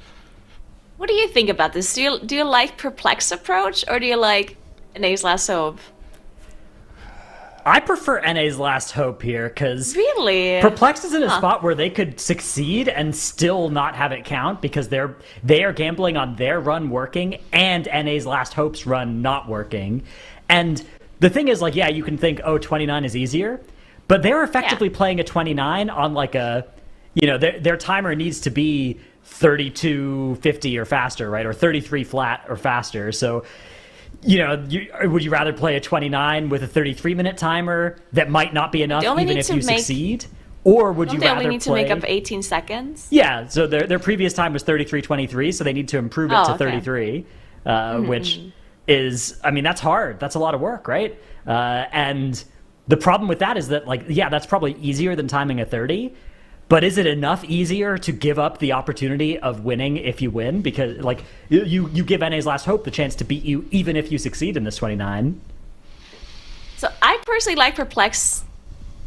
What do you think about this? Do you like Perplexed approach, or do you like NA's Last Hope? I prefer NA's Last Hope here, because really? Perplexed is in a spot where they could succeed and still not have it count, because they are gambling on their run working and NA's Last Hope's run not working. And the thing is, like, yeah, you can think, 29 is easier, but they're effectively playing a 29 on like a, their timer needs to be 32.50 or faster, right? Or 33 flat or faster. So, would you rather play a 29 with a 33-minute timer that might not be enough even if you succeed? Or would you they rather only need play... to make up 18 seconds? Yeah, so their previous time was 33:23, so they need to improve it to 33, which is, I mean, that's hard. That's a lot of work, right? And the problem with that is that, like, yeah, that's probably easier than timing a 30, but is it enough easier to give up the opportunity of winning if you win? Because, like, you give NA's Last Hope the chance to beat you even if you succeed in this 29. So I personally like Perplex's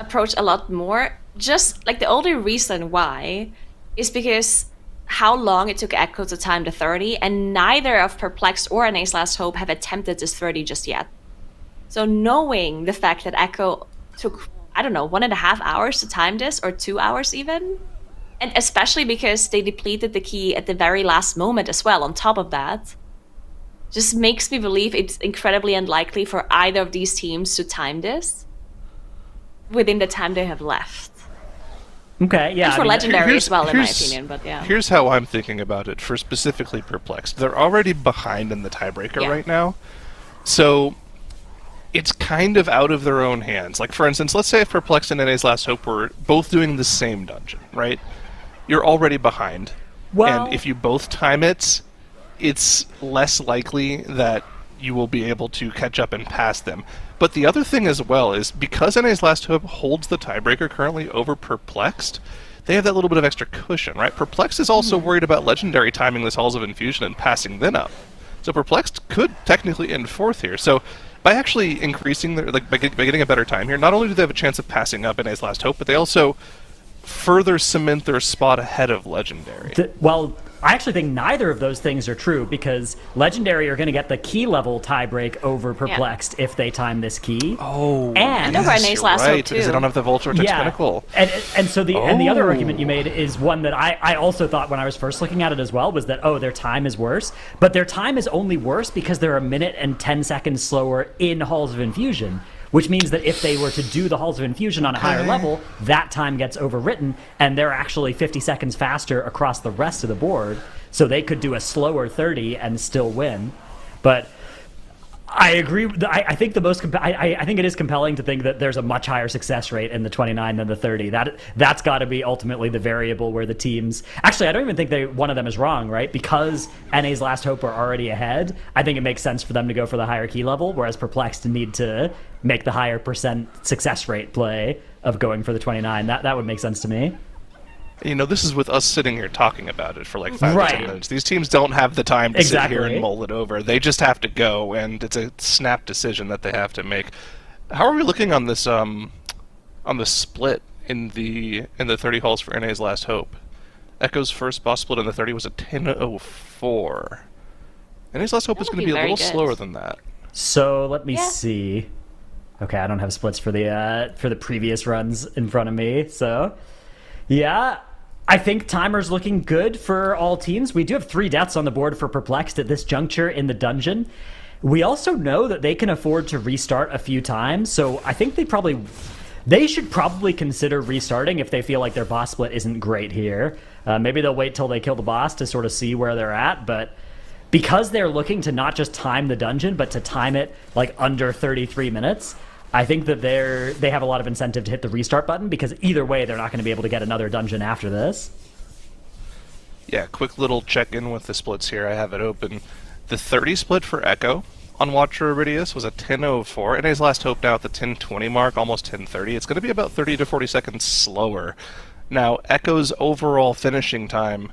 approach a lot more. Just, like, the only reason why is because how long it took Echo to time the 30, and neither of Perplexed or NA's Last Hope have attempted this 30 just yet. So knowing the fact that Echo took, I don't know, 1.5 hours to time this, or 2 hours even, and especially because they depleted the key at the very last moment as well, on top of that, just makes me believe it's incredibly unlikely for either of these teams to time this within the time they have left. Okay, yeah. And for Legendary as well, in my opinion, but yeah. Here's how I'm thinking about it for specifically Perplexed. They're already behind in the tiebreaker right now, so it's kind of out of their own hands. Like, for instance, let's say if Perplexed and NA's Last Hope were both doing the same dungeon, right? You're already behind. Well, and if you both time it, it's less likely that you will be able to catch up and pass them. But the other thing as well is, because NA's Last Hope holds the tiebreaker currently over Perplexed, they have that little bit of extra cushion, right? Perplexed is also worried about Legendary timing this Halls of Infusion and passing them up. So Perplexed could technically end fourth here. So by actually increasing their, by getting a better time here, not only do they have a chance of passing up NA's Last Hope, but they also further cement their spot ahead of Legendary. Well, I actually think neither of those things are true, because Legendary are going to get the key level tiebreak over Perplexed if they time this key. Oh, and over NA's Last Hope too, because they don't have the Vulture Pinnacle. And so the other argument you made is one that I also thought when I was first looking at it as well, was that, oh, their time is worse. But their time is only worse because they're 1 minute and 10 seconds slower in Halls of Infusion, which means that if they were to do the Halls of Infusion on a higher level, that time gets overwritten, and they're actually 50 seconds faster across the rest of the board, so they could do a slower 30 and still win. But I agree. I think I think it is compelling to think that there's a much higher success rate in the 29 than the 30. That's got to be ultimately the variable where the teams. Actually, I don't even think one of them is wrong, right? Because NA's Last Hope are already ahead. I think it makes sense for them to go for the higher key level, whereas Perplexed need to make the higher percent success rate play of going for the 29. That would make sense to me. You know, this is with us sitting here talking about it for like 5 or 10 minutes. These teams don't have the time to sit here and mull it over. They just have to go, and it's a snap decision that they have to make. How are we looking on this on the split in the 30 halls for NA's Last Hope? Echo's first boss split in the 30 was a 10:04. NA's Last Hope is going to be a little slower than that. So let me see. Okay, I don't have splits for the previous runs in front of me, so yeah. I think timer's looking good for all teams. We do have 3 deaths on the board for Perplexed at this juncture in the dungeon. We also know that they can afford to restart a few times, so I think they should probably consider restarting if they feel like their boss split isn't great here. Maybe they'll wait till they kill the boss to sort of see where they're at, but because they're looking to not just time the dungeon, but to time it like under 33 minutes, I think that they have a lot of incentive to hit the restart button, because either way, they're not going to be able to get another dungeon after this. Yeah, quick little check-in with the splits here. I have it open. The 30 split for Echo on Watcher Iridius was a 10:04. NA's Last Hope now at the 10:20 mark, almost 10:30. It's going to be about 30 to 40 seconds slower. Now, Echo's overall finishing time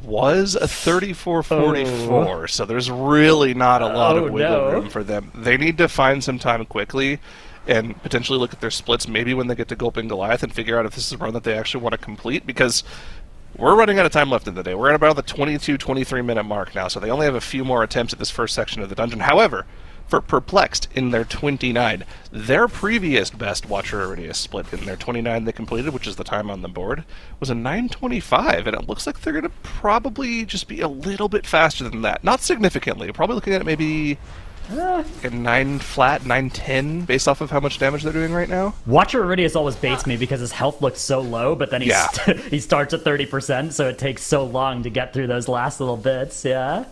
was a 34:44, so there's really not a lot of wiggle room for them. They need to find some time quickly and potentially look at their splits maybe when they get to Gulping Goliath and figure out if this is a run that they actually want to complete, because we're running out of time left in the day. We're at about the 22-23 minute mark now, so they only have a few more attempts at this first section of the dungeon. However, for Perplexed in their 29, their previous best Watcher Iridius split in their 29 they completed, which is the time on the board, was a 9:25, and it looks like they're going to probably just be a little bit faster than that. Not significantly. You're probably looking at maybe a 9 flat, 9:10, based off of how much damage they're doing right now. Watcher Iridius always baits me because his health looks so low, but then he starts at 30%, so it takes so long to get through those last little bits, yeah?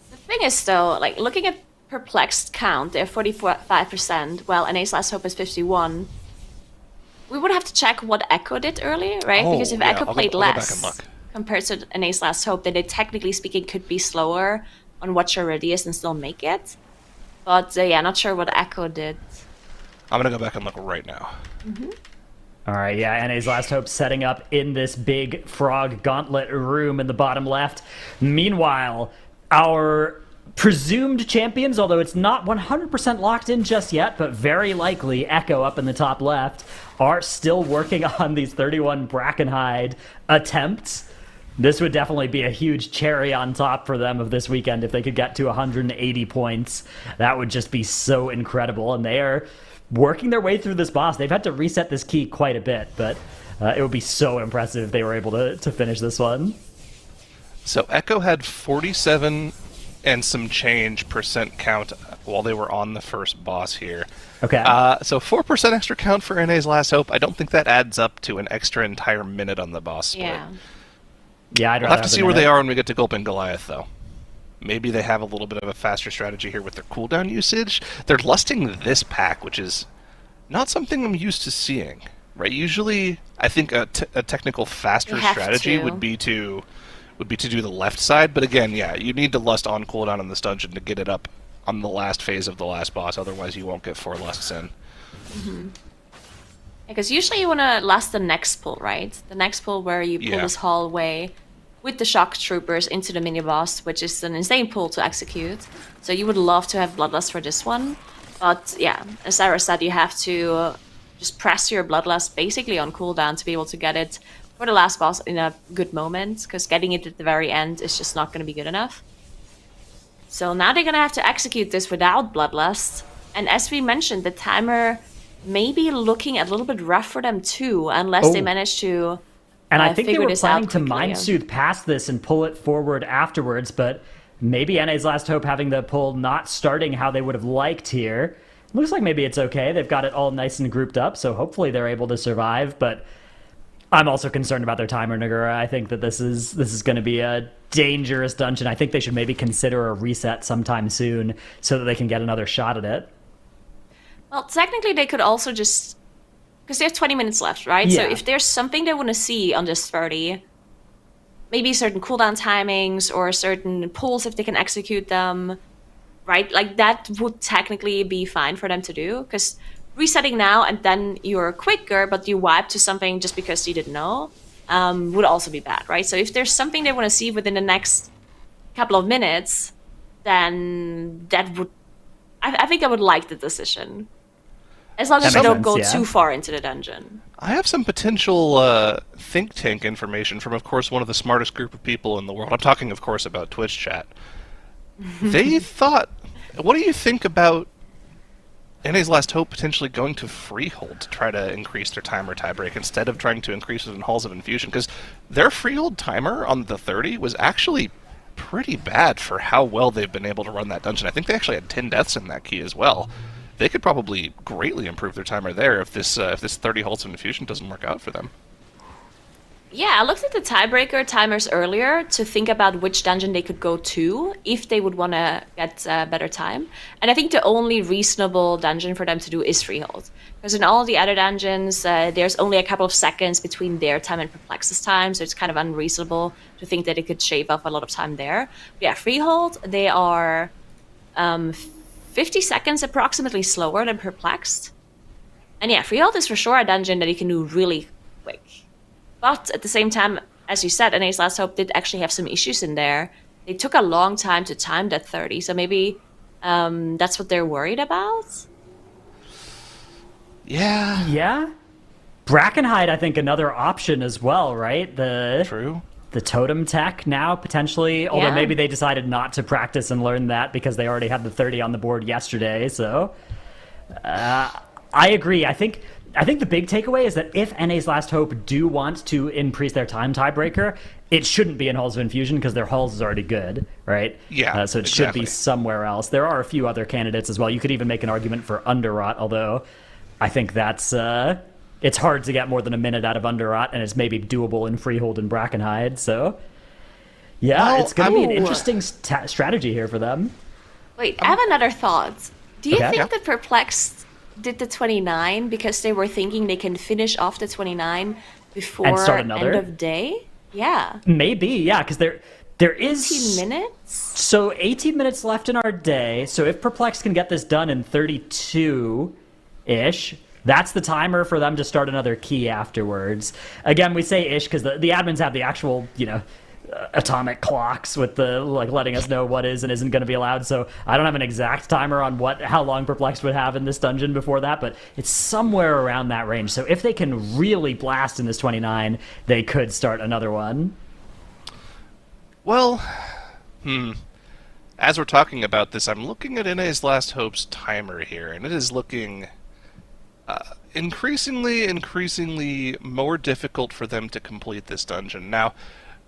The thing is, though, like, looking at Perplexed count, they're 45%, while NA's Last Hope is 51. we would have to check what Echo did early, right? Oh, Because if yeah, Echo played I'll go back and less look. compared to NA's Last Hope, then they technically speaking could be slower on Watcher Radius and still make it. But yeah, not sure what Echo did. I'm going to go back and look right now. All right, yeah, NA's Last Hope setting up in this big frog gauntlet room in the bottom left. Meanwhile, our presumed champions, although it's not 100% locked in just yet, but very likely Echo up in the top left, are still working on these 31 Brackenhide attempts. This would definitely be a huge cherry on top for them of this weekend if they could get to 180 points. That would just be so incredible, and they are working their way through this boss. They've had to reset this key quite a bit, but it would be so impressive if they were able to finish this one. So Echo had 47 and some change % count while they were on the first boss here. Okay. So 4% extra count for NA's Last Hope. I don't think that adds up to an extra entire minute on the boss split. Yeah, I'd We'll rather have to see where they are when we get to Gulpin Goliath, though. Maybe they have a little bit of a faster strategy here with their cooldown usage. They're lusting this pack, which is not something I'm used to seeing. Right? Usually, I think a technical faster strategy would be to do the left side. But again, yeah, you need to lust on cooldown in this dungeon to get it up on the last phase of the last boss. Otherwise, you won't get 4 lusts in. Because usually you want to last the next pull, right? The next pull where you pull this hallway with the shock troopers into the mini boss, which is an insane pull to execute. So you would love to have Bloodlust for this one. But yeah, as Sarah said, you have to just press your Bloodlust basically on cooldown to be able to get it for the last boss in a good moment, because getting it at the very end is just not going to be good enough. So now they're going to have to execute this without Bloodlust. And as we mentioned, the timer may be looking a little bit rough for them too, unless they manage to And I think they figure were this planning out to quickly. Mind Soothe past this and pull it forward afterwards, but maybe NA's Last Hope having the pull not starting how they would have liked here. Looks like maybe it's okay. They've got it all nice and grouped up, so hopefully they're able to survive, but I'm also concerned about their timer, Nagura. I think that this is going to be a dangerous dungeon. I think they should maybe consider a reset sometime soon so that they can get another shot at it. Well, technically they could also just... Because they have 20 minutes left, right? Yeah. So if there's something they want to see on this 30, maybe certain cooldown timings or certain pulls if they can execute them, right? Like that would technically be fine for them to do. Because resetting now and then you're quicker, but you wipe to something just because you didn't know, would also be bad, right? So if there's something they want to see within the next couple of minutes, then that would... I think I would like the decision. As long as you don't go too far into the dungeon. I have some potential think tank information from, of course, one of the smartest group of people in the world. I'm talking, of course, about Twitch chat. They thought... What do you think about NA's Last Hope potentially going to Freehold to try to increase their timer tiebreak instead of trying to increase it in Halls of Infusion? Because their Freehold timer on the 30 was actually pretty bad for how well they've been able to run that dungeon. I think they actually had 10 deaths in that key as well. They could probably greatly improve their timer there if this 30 Halls of Infusion doesn't work out for them. Yeah, I looked at the tiebreaker timers earlier to think about which dungeon they could go to if they would want to get better time. And I think the only reasonable dungeon for them to do is Freehold. Because in all the other dungeons, there's only a couple of seconds between their time and Perplex's time, so it's kind of unreasonable to think that it could shave off a lot of time there. But yeah, Freehold, they are 50 seconds approximately slower than Perplexed. And yeah, Freehold is for sure a dungeon that you can do really quick. But at the same time, as you said, NA's Last Hope did actually have some issues in there. They took a long time to time that 30, so maybe that's what they're worried about? Yeah. Yeah? Brackenhide, I think, another option as well, right? True. The totem tech now, potentially. Although maybe they decided not to practice and learn that because they already had the 30 on the board yesterday, so... I agree. I think the big takeaway is that if NA's Last Hope do want to increase their time tiebreaker, it shouldn't be in Halls of Infusion because their Halls is already good, right? Yeah, so it should be somewhere else. There are a few other candidates as well. You could even make an argument for Underrot, although I think that's... it's hard to get more than a minute out of Underrot, and it's maybe doable in Freehold and Brackenhide, so... Yeah, it's going to be an interesting strategy here for them. Wait, I have another thought. Do you think that Perplexed did the 29 because they were thinking they can finish off the 29 before and start another? End of day? Yeah. Maybe, yeah, because there is 18 minutes? So 18 minutes left in our day. So if Perplex can get this done in 32-ish, that's the timer for them to start another key afterwards. Again, we say ish because the admins have the actual, atomic clocks with the letting us know what is and isn't going to be allowed. So I don't have an exact timer on how long Perplexed would have in this dungeon before that, but it's somewhere around that range. So if they can really blast in this 29, they could start another one. Well, as we're talking about this, I'm looking at NA's Last Hope's timer here, and it is looking increasingly more difficult for them to complete this dungeon. Now,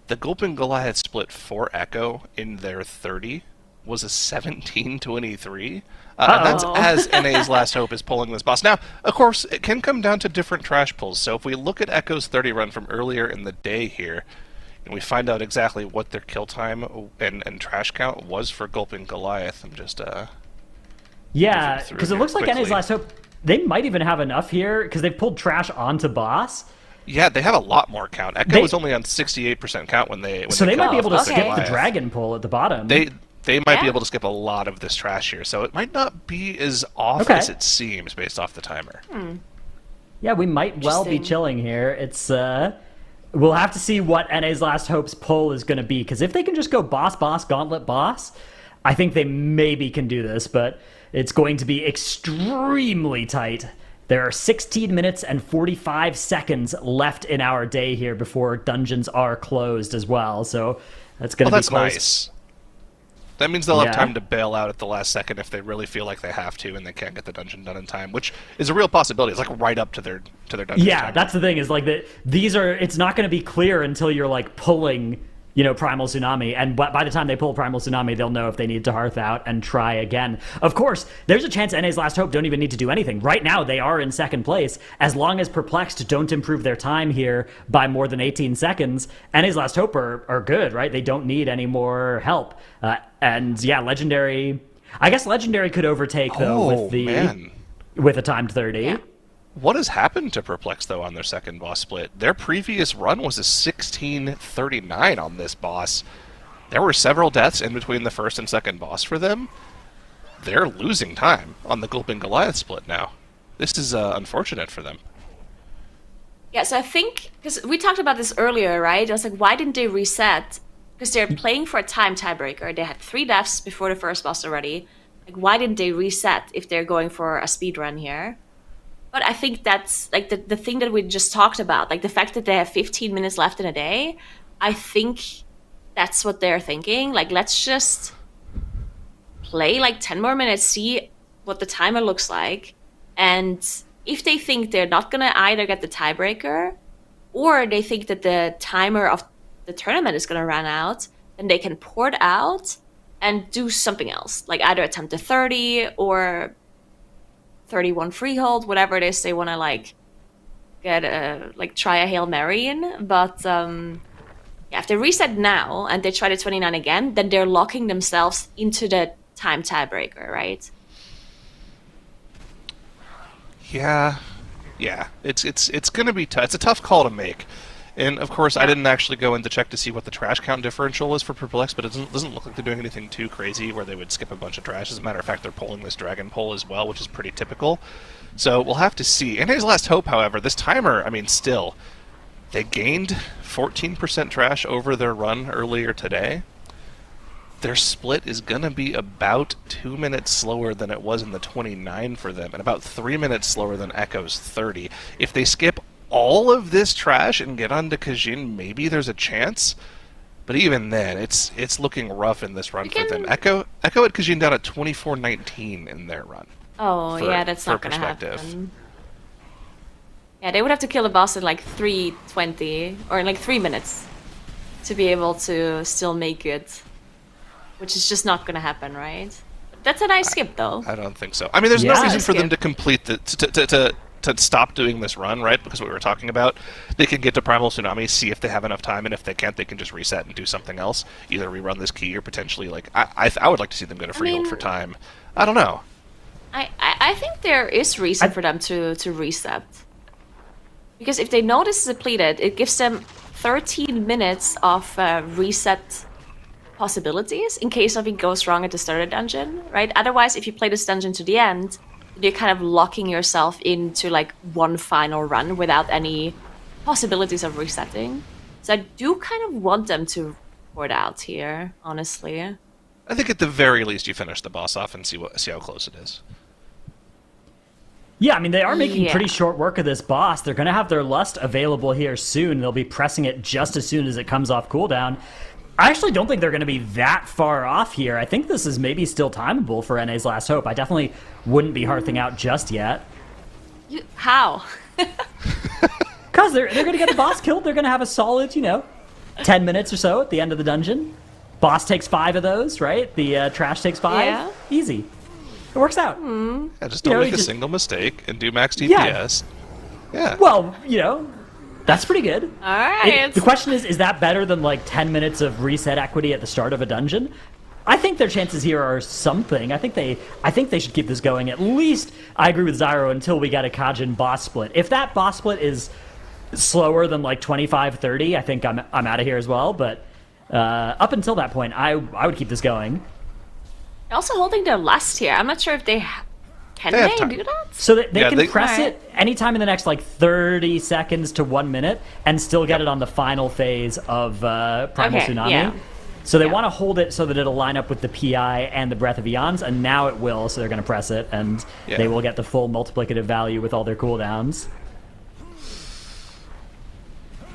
the Gulping Goliath split for Echo in their 30 was a 17-23. And that's as NA's Last Hope is pulling this boss. Now, of course, it can come down to different trash pulls. So if we look at Echo's 30 run from earlier in the day here, and we find out exactly what their kill time and trash count was for Gulping Goliath, I'm just yeah, because it looks like NA's Last Hope, they might even have enough here because they've pulled trash onto boss. Yeah, they have a lot more count. Echo was only on 68% count when they. So they might be able to skip Goliath. the dragon pull at the bottom. They might be able to skip a lot of this trash here, so it might not be as off as it seems based off the timer. Yeah, we might well be chilling here. It's we'll have to see what NA's Last Hope's pull is going to be, because if they can just go boss, gauntlet, boss, I think they maybe can do this, but it's going to be extremely tight. There are 16 minutes and 45 seconds left in our day here before dungeons are closed as well. So that's going to be close. Nice. That means they'll have time to bail out at the last second if they really feel like they have to and they can't get the dungeon done in time, which is a real possibility. It's like right up to their dungeon. Yeah, timer. That's the thing is like these are. It's not going to be clear until you're like pulling. Primal Tsunami, and by the time they pull Primal Tsunami, they'll know if they need to hearth out and try again. Of course, there's a chance NA's Last Hope don't even need to do anything. Right now, they are in second place. As long as Perplexed don't improve their time here by more than 18 seconds, NA's Last Hope are good, right? They don't need any more help. And yeah, Legendary... I guess Legendary could overtake, though, with a timed 30. Yeah. What has happened to Perplex, though, on their second boss split? Their previous run was a 16:39 on this boss. There were several deaths in between the first and second boss for them. They're losing time on the Gulping Goliath split now. This is unfortunate for them. Yeah, so I think, because we talked about this earlier, right? I was like, why didn't they reset? Because they're playing for a time tiebreaker. They had 3 deaths before the first boss already. Like, why didn't they reset if they're going for a speed run here? But I think that's like the thing that we just talked about, like the fact that they have 15 minutes left in a day. I think that's what they're thinking. Like, let's just play like 10 more minutes, see what the timer looks like. And if they think they're not going to either get the tiebreaker or they think that the timer of the tournament is going to run out, then they can port out and do something else, like either attempt a 30 or 31 freehold, whatever it is they want to like get try a Hail Mary in. But if they reset now and they try the 29 again, then they're locking themselves into the time tiebreaker, right? Yeah, it's gonna be tough. It's a tough call to make. And, of course, I didn't actually go in to check to see what the trash count differential was for Perplex, but it doesn't look like they're doing anything too crazy where they would skip a bunch of trash. As a matter of fact, they're pulling this dragon pull as well, which is pretty typical. So we'll have to see. And NA's Last Hope, however, this timer, I mean, still, they gained 14% trash over their run earlier today. Their split is going to be about 2 minutes slower than it was in the 29 for them, and about 3 minutes slower than Echo's 30. If they skip all of this trash and get onto Kajin, maybe there's a chance. But even then, it's looking rough in this run for them. Echo had Kajin down at 24:19 in their run. Oh, yeah, that's not going to happen. Yeah, they would have to kill a boss in like 3:20 or in like 3 minutes to be able to still make it, which is just not going to happen, right? That's a nice skip, though. I don't think so. I mean, there's no reason for them to complete to stop doing this run, right? Because what we were talking about, they can get to Primal Tsunami, see if they have enough time, and if they can't, they can just reset and do something else. Either rerun this key or potentially, like, I would like to see them go to Freehold for time. I don't know. I think there is reason for them to reset. Because if they know this is depleted, it gives them 13 minutes of reset possibilities in case something goes wrong at the start of the dungeon, right? Otherwise, if you play this dungeon to the end, you're kind of locking yourself into like one final run without any possibilities of resetting. So I do kind of want them to pour it out here, honestly. I think at the very least you finish the boss off and see how close it is. Yeah, I mean, they are making pretty short work of this boss. They're going to have their Lust available here soon. They'll be pressing it just as soon as it comes off cooldown. I actually don't think they're going to be that far off here. I think this is maybe still timeable for NA's Last Hope. I definitely wouldn't be hearthing out just yet. How? Because they're going to get the boss killed. They're going to have a solid, 10 minutes or so at the end of the dungeon. Boss takes 5 of those, right? The trash takes 5. Yeah. Easy. It works out. Yeah, just don't make a single mistake and do max DPS. Yeah. Well, that's pretty good. All right. The question is that better than like 10 minutes of reset equity at the start of a dungeon? I think their chances here are something. I think they should keep this going at least. I agree with Zyro until we get a Kajin boss split. If that boss split is slower than like 25-30, I think I'm out of here as well. But up until that point, I would keep this going. Also holding their Lust here. I'm not sure if they can do that. So that they can press it anytime in the next like 30 seconds to 1 minute and still get it on the final phase of Primal Tsunami. Yeah. So they want to hold it so that it'll line up with the PI and the Breath of Eons, and now it will, so they're going to press it, and they will get the full multiplicative value with all their cooldowns.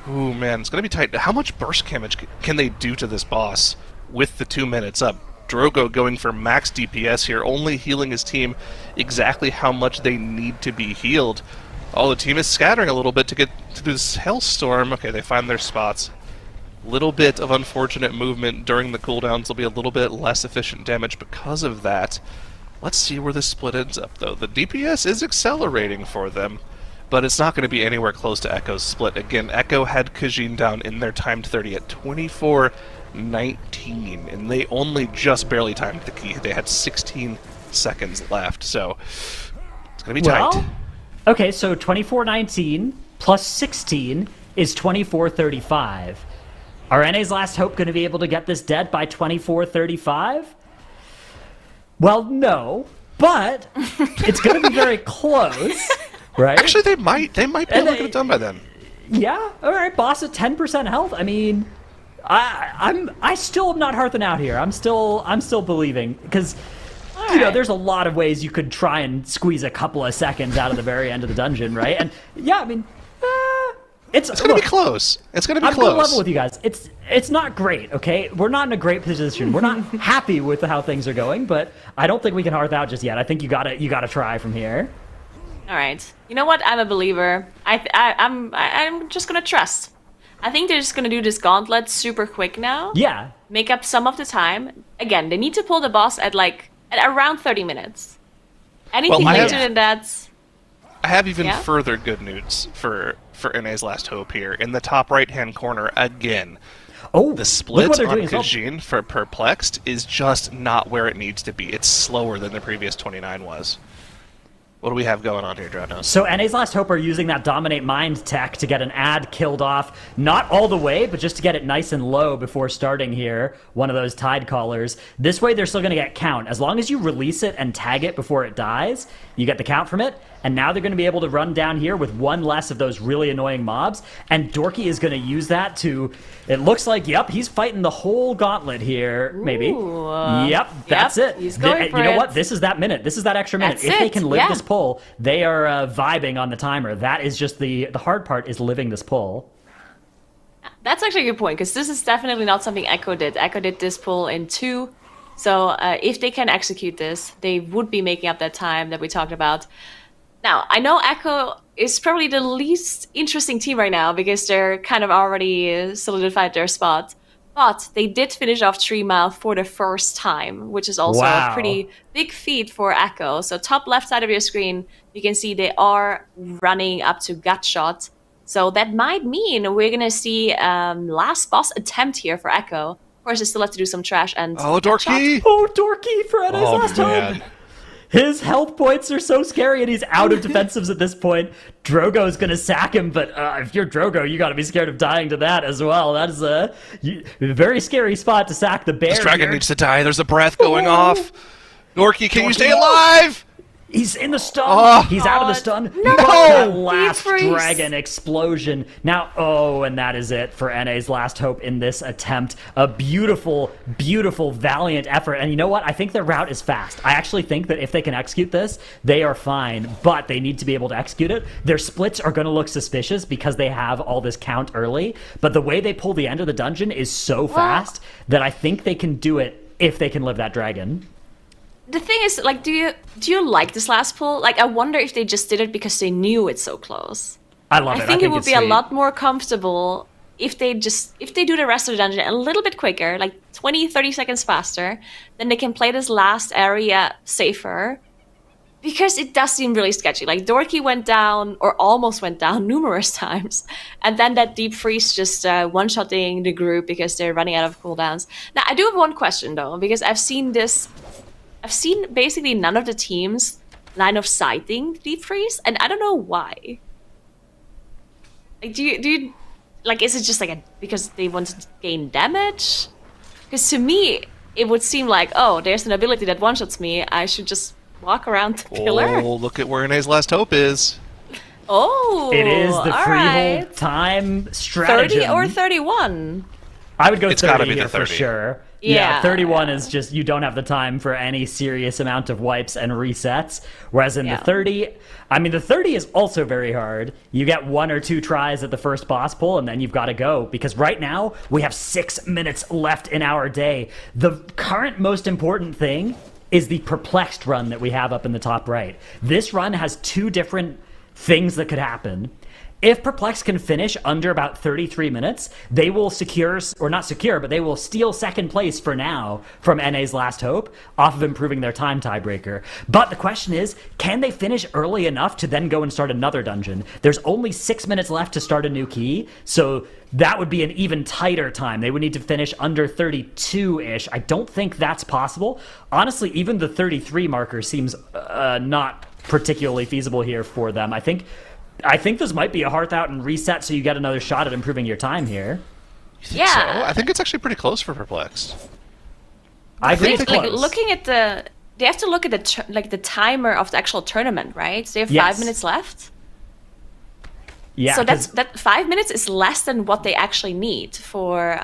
Ooh, man, it's going to be tight. How much burst damage can they do to this boss with the 2 minutes up? Drogo going for max DPS here, only healing his team exactly how much they need to be healed. Oh, the team is scattering a little bit to get through this Hellstorm. Okay, they find their spots. Little bit of unfortunate movement during the cooldowns will be a little bit less efficient damage because of that. Let's see where this split ends up, though. The DPS is accelerating for them, but it's not going to be anywhere close to Echo's split. Again, Echo had Kajin down in their timed 30 at 24-19, and they only just barely timed the key. They had 16 seconds left, so it's going to be tight. Okay, so 24-19 plus 16 is 24-35. Are NA's Last Hope going to be able to get this dead by 24-35? Well, no, but it's going to be very close, right? Actually, they might be able to get it done by then. Yeah, all right, boss at 10% health. I mean, I still am not hearthing out here. I'm still believing because there's a lot of ways you could try and squeeze a couple of seconds out of the very end of the dungeon, right? And yeah, I mean, it's going to be close. It's going to be close. I'm going to level with you guys. It's not great, okay? We're not in a great position. We're not happy with how things are going, but I don't think we can hearth out just yet. I think you gotta try from here. All right. You know what? I'm a believer. I'm just gonna trust. I think they're just gonna do this gauntlet super quick now. Yeah. Make up some of the time. Again, they need to pull the boss at around 30 minutes. Anything later than that. I have even further good news for NA's Last Hope here. In the top right-hand corner, again, the split on Kajin for Perplexed is just not where it needs to be. It's slower than the previous 29 was. What do we have going on here, Dranos? So NA's Last Hope are using that Dominate Mind tech to get an ad killed off, not all the way, but just to get it nice and low before starting here, one of those Tide Callers. This way they're still going to get count. As long as you release it and tag it before it dies, you get the count from it, and now they're going to be able to run down here with one less of those really annoying mobs, and Dorky is going to use that to... It looks like, he's fighting the whole gauntlet here, maybe. Yep, that's it. He's going for you know what? This is that minute. This is that extra minute. If they can live this pull, they are vibing on the timer. That is just the hard part is living this pull. That's actually a good point, because this is definitely not something Echo did. Echo did this pull in 2. So if they can execute this, they would be making up that time that we talked about. Now, I know Echo is probably the least interesting team right now because they're kind of already solidified their spot. But they did finish off 3 Mile for the first time, which is also a pretty big feat for Echo. So top left side of your screen, you can see they are running up to gut shot. So that might mean we're going to see last boss attempt here for Echo. Of course, they still have to do some trash and... Oh, Dorky! Oh, Dorky for NA's Last Hope! His health points are so scary, and he's out of defensives at this point. Drogo's going to sack him, but if you're Drogo, you got to be scared of dying to that as well. That is a very scary spot to sack the bear. This dragon here. needs to die. There's a breath going off. Dorky, can you stay alive? He's in the stun. Oh, he's out of the stun. No! But that last Deep freeze. dragon explosion. Now, and that is it for NA's last hope in this attempt. A beautiful, beautiful, valiant effort. And you know what? I think their route is fast. I actually think that if they can execute this, they are fine. But they need to be able to execute it. Their splits are going to look suspicious because they have all this count early. But the way they pull the end of the dungeon is so fast that I think they can do it if they can live that dragon. The thing is, like, do you like this last pull? Like, I wonder if they just did it because they knew it's so close. I love it. I think it would it's be a sweet. lot more comfortable if they do the rest of the dungeon a little bit quicker, like 20, 30 seconds faster, then they can play this last area safer. Because it does seem really sketchy. Like, Dorky went down, or almost went down numerous times. And then that deep freeze just one-shotting the group because they're running out of cooldowns. Now, I do have one question, though, because I've seen basically none of the teams line of sighting deep freeze, and I don't know why. Like, do you like, is it just like because they want to gain damage? Because to me, it would seem like, oh, there's an ability that one-shots me, I should just walk around the pillar. Oh, look at where NA's last hope is. Oh, It is the all freehold right. time strategy. 30 or 31? I would go It's 30 gotta be here the for 30. sure. Yeah. 31 is just, you don't have the time for any serious amount of wipes and resets. Whereas in the 30, the 30 is also very hard. You get 1 or 2 tries at the first boss pull, and then you've got to go. Because right now, we have 6 minutes left in our day. The current most important thing is the perplexed run that we have up in the top right. This run has 2 different things that could happen. If Perplex can finish under about 33 minutes, they will they will steal second place for now from NA's last hope off of improving their time tiebreaker. But the question is, can they finish early enough to then go and start another dungeon? There's only 6 minutes left to start a new key, so that would be an even tighter time. They would need to finish under 32-ish. I don't think that's possible. Honestly, even the 33 marker seems not particularly feasible here for them. I think this might be a hearth out and reset so you get another shot at improving your time here. You think so? I think it's actually pretty close for Perplexed. I think it's like close. looking at they have to look at the timer of the actual tournament, right? So they have 5 minutes left. Yeah. So that 5 minutes is less than what they actually need for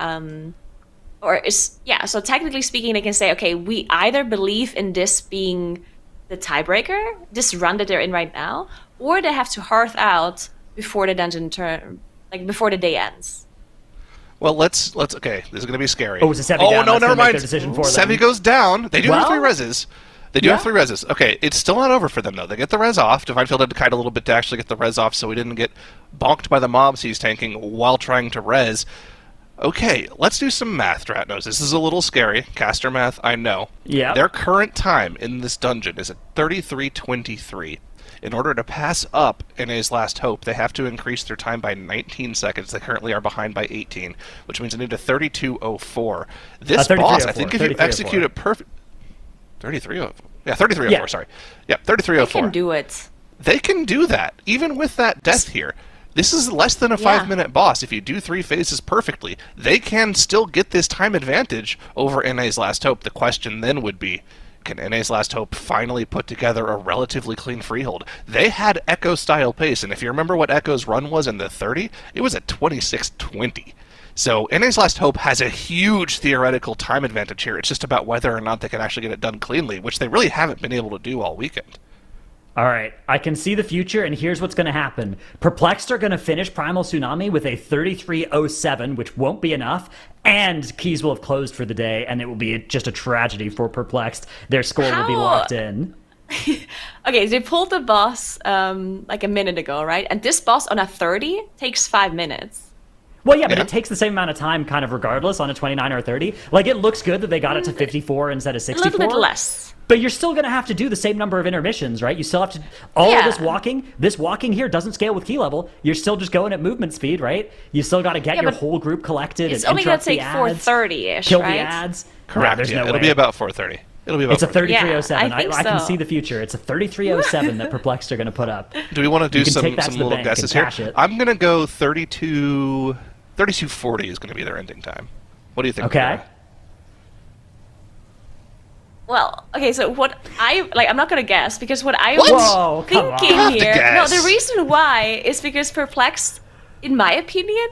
so technically speaking, they can say, okay, we either believe in this being the tiebreaker, this run that they're in right now, or they have to hearth out before the dungeon before the day ends. Well, let's okay. This is going to be scary. Oh, it's a Sevi down. Oh, no, That's never gonna make mind. their decision for them. Sevi goes down. They do have 3 Well, reses. They do have 3 reses. Okay, it's still not over for them, though. They get the res off. Divine Field had to kite a little bit to actually get the res off so he didn't get bonked by the mobs he's tanking while trying to res. Okay, let's do some math, Dratnos. This is a little scary. Caster math, I know. Yeah. Their current time in this dungeon is at 33:23. In order to pass up NA's last hope, they have to increase their time by 19 seconds. They currently are behind by 18, which means they need a 32:04. This boss, I think if you execute it perfect... 33:04. Yeah, 33:04, sorry. Yeah, 33:04. They can do it. They can do that, even with that death here. This is less than a 5-minute boss. If you do 3 phases perfectly, they can still get this time advantage over NA's last hope. The question then would be, can NA's last hope finally put together a relatively clean freehold? They had Echo-style pace, and if you remember what Echo's run was in the 30, it was at 26:20. So NA's last hope has a huge theoretical time advantage here. It's just about whether or not they can actually get it done cleanly, which they really haven't been able to do all weekend. All right, I can see the future, and here's what's going to happen. Perplexed are going to finish Primal Tsunami with a 33:07, which won't be enough, and keys will have closed for the day, and it will be just a tragedy for Perplexed. Their score will be locked in. Okay, they pulled the boss like a minute ago, right? And this boss on a 30 takes 5 minutes. Well, yeah, but it takes the same amount of time kind of regardless on a 29 or a 30. Like, it looks good that they got it to 54 instead of 64. A little bit less. But you're still going to have to do the same number of intermissions, right? You still have to... All of this walking here doesn't scale with key level. You're still just going at movement speed, right? You still got to get your whole group collected and it's only going to take 4:30-ish, kill right? the ads. Correct, there's no it'll way. be about 4:30. It'll be about It's a 3307. Yeah, I think I can so. see the future. It's a 3307 that Perplexed are going to put up. Do we want to do You can some take that to the little bank guesses and here? cash it. I'm going to go 3240 is going to be their ending time. What do you think? Okay. Laura? Well, okay, so what I'm not gonna guess because what I What? was Whoa, come on. thinking You have to here. No, guess. the reason why is because Perplexed, in my opinion,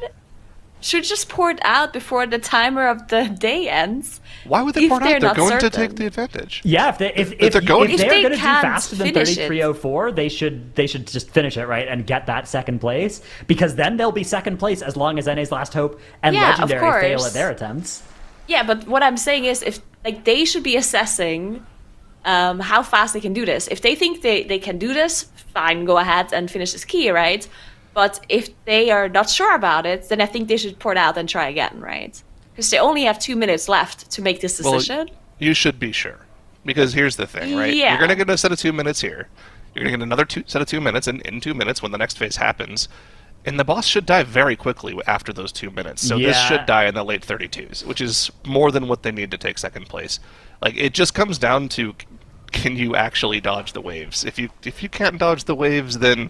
should just pour it out before the timer of the day ends. Why would they If pour it they're out? They're not going to certain. take the advantage. Yeah, if they're they're going- going If they to do can't faster than finish it. 3304, they should just finish it, right, and get that second place, because then they'll be second place as long as NA's Last Hope and Yeah, of Legendary fail course. at their attempts. Yeah, but what I'm saying is, if they should be assessing how fast they can do this. If they think they can do this, fine, go ahead and finish this key, right? But if they are not sure about it, then I think they should pour it out and try again, right? Because they only have 2 minutes left to make this decision. Well, you should be sure. Because here's the thing, right? Yeah. You're going to get a set of 2 minutes here. You're going to get another set of 2 minutes in 2 minutes when the next phase happens. And the boss should die very quickly after those 2 minutes. So this Yeah. should die in the late 32s, which is more than what they need to take second place. Like, it just comes down to, can you actually dodge the waves? If you can't dodge the waves, then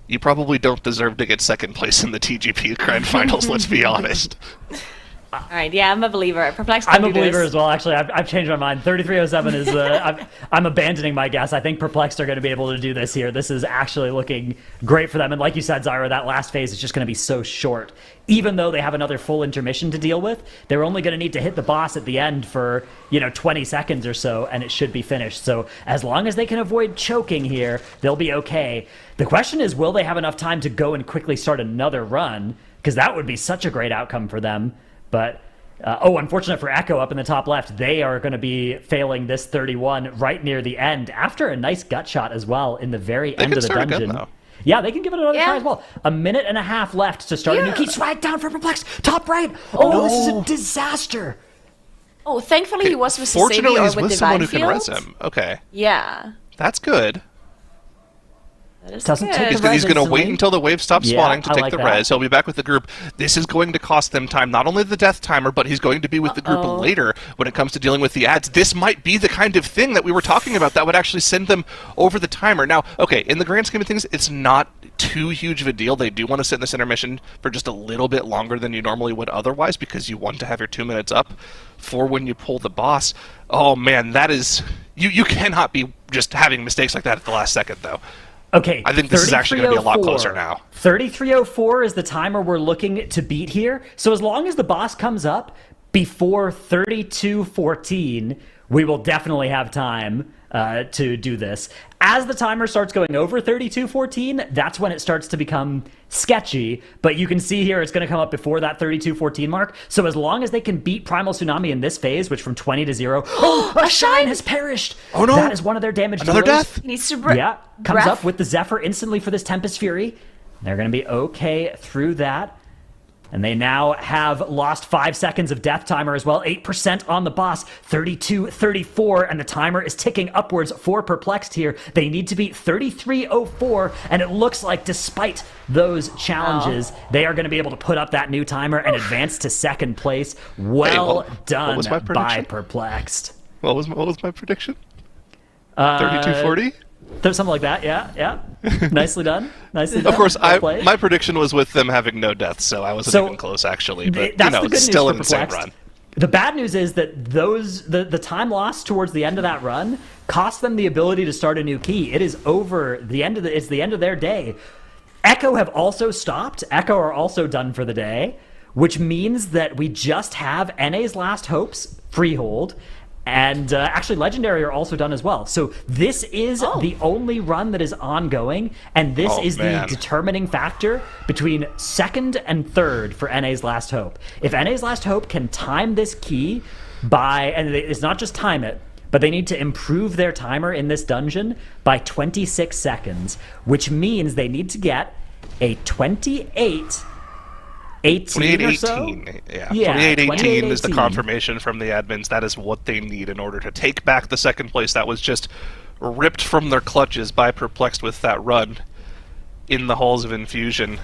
you probably don't deserve to get second place in the TGP Grand Finals, let's be honest. All right, yeah, I'm a believer. Perplexed. I'm a believer as well. Actually, I've changed my mind. 3307 is. I'm abandoning my guess. I think Perplexed are going to be able to do this here. This is actually looking great for them. And like you said, Zyra, that last phase is just going to be so short. Even though they have another full intermission to deal with, they're only going to need to hit the boss at the end for 20 seconds or so, and it should be finished. So as long as they can avoid choking here, they'll be okay. The question is, will they have enough time to go and quickly start another run? Because that would be such a great outcome for them. But, unfortunate for Echo up in the top left, they are going to be failing this 31 right near the end after a nice gut shot as well in the very end of the start dungeon. again, though. Yeah, they can give it another Yeah. try as well. A minute and a half left to start a new key. Swag down for Perplexed. Top right. Oh, this is a disaster. Oh, thankfully he was with Fortunately, Sasami or he's with with someone who Divine can res Field. him. Okay. Yeah. That's good. That is Doesn't good. take He's a going to instantly. wait until the wave stops Yeah, spawning to I take like the that. res. He'll be back with the group. This is going to cost them time, not only the death timer, but he's going to be with the group later when it comes to dealing with the ads. This might be the kind of thing that we were talking about that would actually send them over the timer. Now, okay, in the grand scheme of things, it's not too huge of a deal. They do want to sit in this intermission for just a little bit longer than you normally would otherwise because you want to have your 2 minutes up for when you pull the boss. Oh man, that is... You cannot be just having mistakes like that at the last second, though. Okay, I think this is actually going to be a lot closer now. 3304 is the timer we're looking to beat here. So as long as the boss comes up before 3214, we will definitely have time to do this. As the timer starts going over 3214, that's when it starts to become sketchy. But you can see here it's going to come up before that 3214 mark. So as long as they can beat Primal Tsunami in this phase, which from 20 to 0, a shine has perished. Oh no! That is one of their damage Another dealers. death? He needs to Yeah, comes breath. up with the Zephyr instantly for this Tempest Fury. They're going to be okay through that. And they now have lost 5 seconds of death timer as well. 8% on the boss, 32-34, and the timer is ticking upwards for Perplexed here. They need to beat 33-04, and it looks like despite those challenges, they are going to be able to put up that new timer and advance to second place. Well done was my by prediction? Perplexed. What was my prediction? 3240? Something like that, yeah. Nicely done. Nicely done. Of course, Well played. my prediction was with them having no deaths, so I wasn't even close, actually. But, that's the good it's news still for an insane Perplexed. run. The bad news is that the time lost towards the end of that run cost them the ability to start a new key. It is over. It's the end of their day. Echo have also stopped. Echo are also done for the day, which means that we just have NA's Last Hopes freehold. And actually, Legendary are also done as well. So this is the only run that is ongoing, and this is the determining factor between second and third for NA's Last Hope. If NA's Last Hope can time this key by, and it's not just time it, but they need to improve their timer in this dungeon by 26 seconds, which means they need to get a 28... 18 or so? 28-18, yeah. 28-18 is the 28-18. confirmation from the admins. That is what they need in order to take back the second place that was just ripped from their clutches by Perplexed with that run in the Halls of Infusion.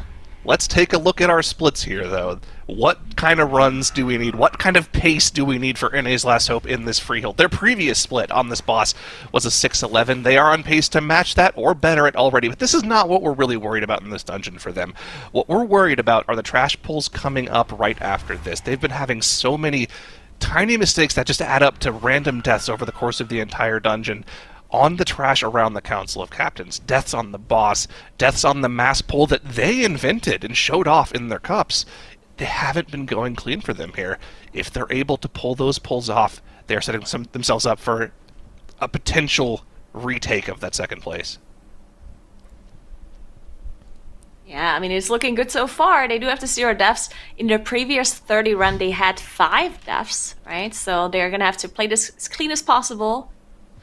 Let's take a look at our splits here, though. What kind of runs do we need? What kind of pace do we need for NA's Last Hope in this Freehold? Their previous split on this boss was a 6-11. They are on pace to match that or better it already, but this is not what we're really worried about in this dungeon for them. What we're worried about are the trash pulls coming up right after this. They've been having so many tiny mistakes that just add up to random deaths over the course of the entire dungeon. On the trash around the Council of Captains, deaths on the boss, deaths on the mass pull that they invented and showed off in their cups. They haven't been going clean for them here. If they're able to pull those pulls off, they're setting themselves up for a potential retake of that second place. Yeah, I mean, it's looking good so far. They do have the 0 deaths. In their previous 30 run, they had 5 deaths, right? So they're going to have to play this as clean as possible.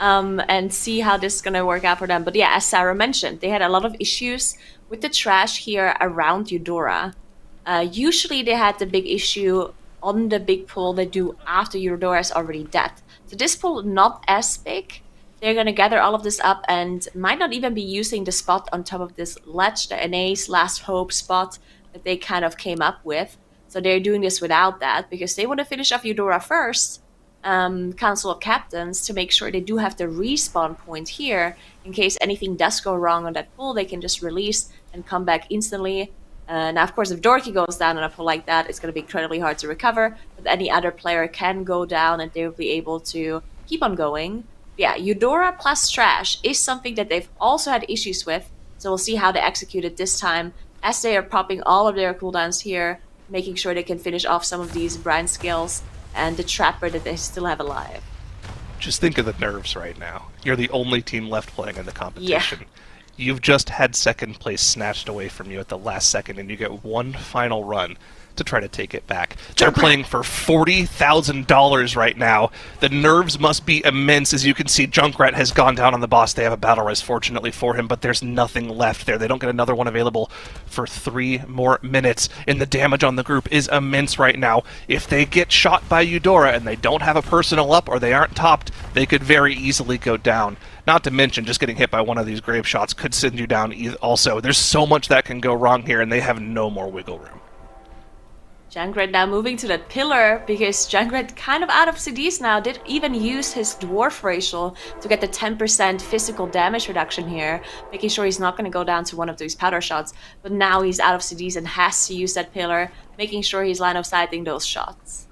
And see how this is going to work out for them. But yeah, as Sarah mentioned, they had a lot of issues with the trash here around Eudora. Usually they had the big issue on the big pool they do after Eudora is already dead. So this pool, not as big. They're going to gather all of this up and might not even be using the spot on top of this ledge, the NA's Last Hope spot that they kind of came up with. So they're doing this without that because they want to finish off Eudora first. Council of Captains to make sure they do have the respawn point here in case anything does go wrong on that pool. They can just release and come back instantly. Now, of course, if Dorky goes down on a pool like that, it's going to be incredibly hard to recover. But any other player can go down and they will be able to keep on going. Yeah, Eudora plus trash is something that they've also had issues with. So we'll see how they execute it this time as they are popping all of their cooldowns here, making sure they can finish off some of these brine skills and the trapper that they still have alive. Just think of the nerves right now. You're the only team left playing in the competition. Yeah. You've just had second place snatched away from you at the last second, and you get one final run to try to take it back. They're playing for $40,000 right now. The nerves must be immense. As you can see, Junkrat has gone down on the boss. They have a battle res, fortunately for him, but there's nothing left there. They don't get another one available for 3 more minutes, and the damage on the group is immense right now. If they get shot by Eudora and they don't have a personal up or they aren't topped, they could very easily go down. Not to mention, just getting hit by one of these grave shots could send you down also. There's so much that can go wrong here, and they have no more wiggle room. Junkrat now moving to that pillar because Junkrat kind of out of CDs now, did even use his dwarf racial to get the 10% physical damage reduction here, making sure he's not going to go down to one of these powder shots. But now he's out of CDs and has to use that pillar, making sure he's line of sighting those shots.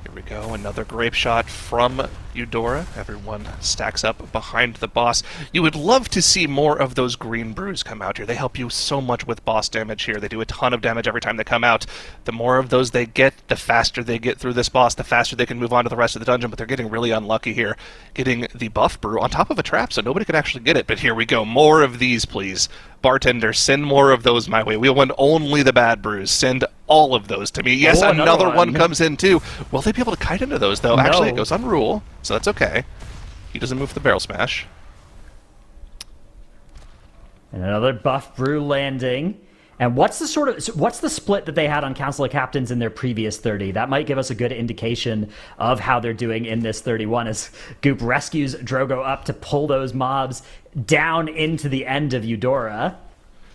Here we go, another grape shot from Eudora. Everyone stacks up behind the boss. You would love to see more of those green brews come out here. They help you so much with boss damage here. They do a ton of damage every time they come out. The more of those they get, the faster they get through this boss, the faster they can move on to the rest of the dungeon, but they're getting really unlucky here, getting the buff brew on top of a trap, so nobody could actually get it. But here we go, more of these, please. Bartender, send more of those my way. We want only the bad brews. Send all of those to me. Yes, another one comes in too. Will they be able to kite into those, though? No. Actually, it goes on rule, so that's okay. He doesn't move the barrel smash. And another buff brew landing. And what's the split that they had on Council of Captains in their previous 30? That might give us a good indication of how they're doing in this 31 as Goop rescues Drogo up to pull those mobs down into the end of Eudora.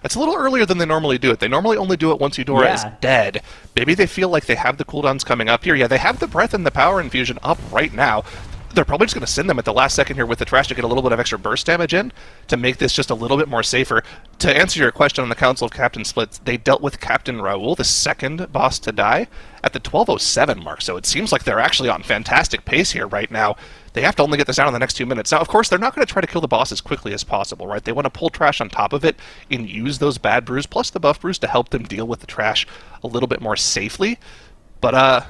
It's a little earlier than they normally do it. They normally only do it once Eudora is dead. Maybe they feel like they have the cooldowns coming up here. Yeah, they have the breath and the power infusion up right now. They're probably just going to send them at the last second here with the trash to get a little bit of extra burst damage in to make this just a little bit more safer. To answer your question on the Council of Captain splits, they dealt with Captain Raoul, the second boss to die, at the 12:07 mark, so it seems like they're actually on fantastic pace here right now. They have to only get this down in the next 2 minutes. Now, of course, they're not going to try to kill the boss as quickly as possible, right? They want to pull trash on top of it and use those bad brews plus the buff brews to help them deal with the trash a little bit more safely. But,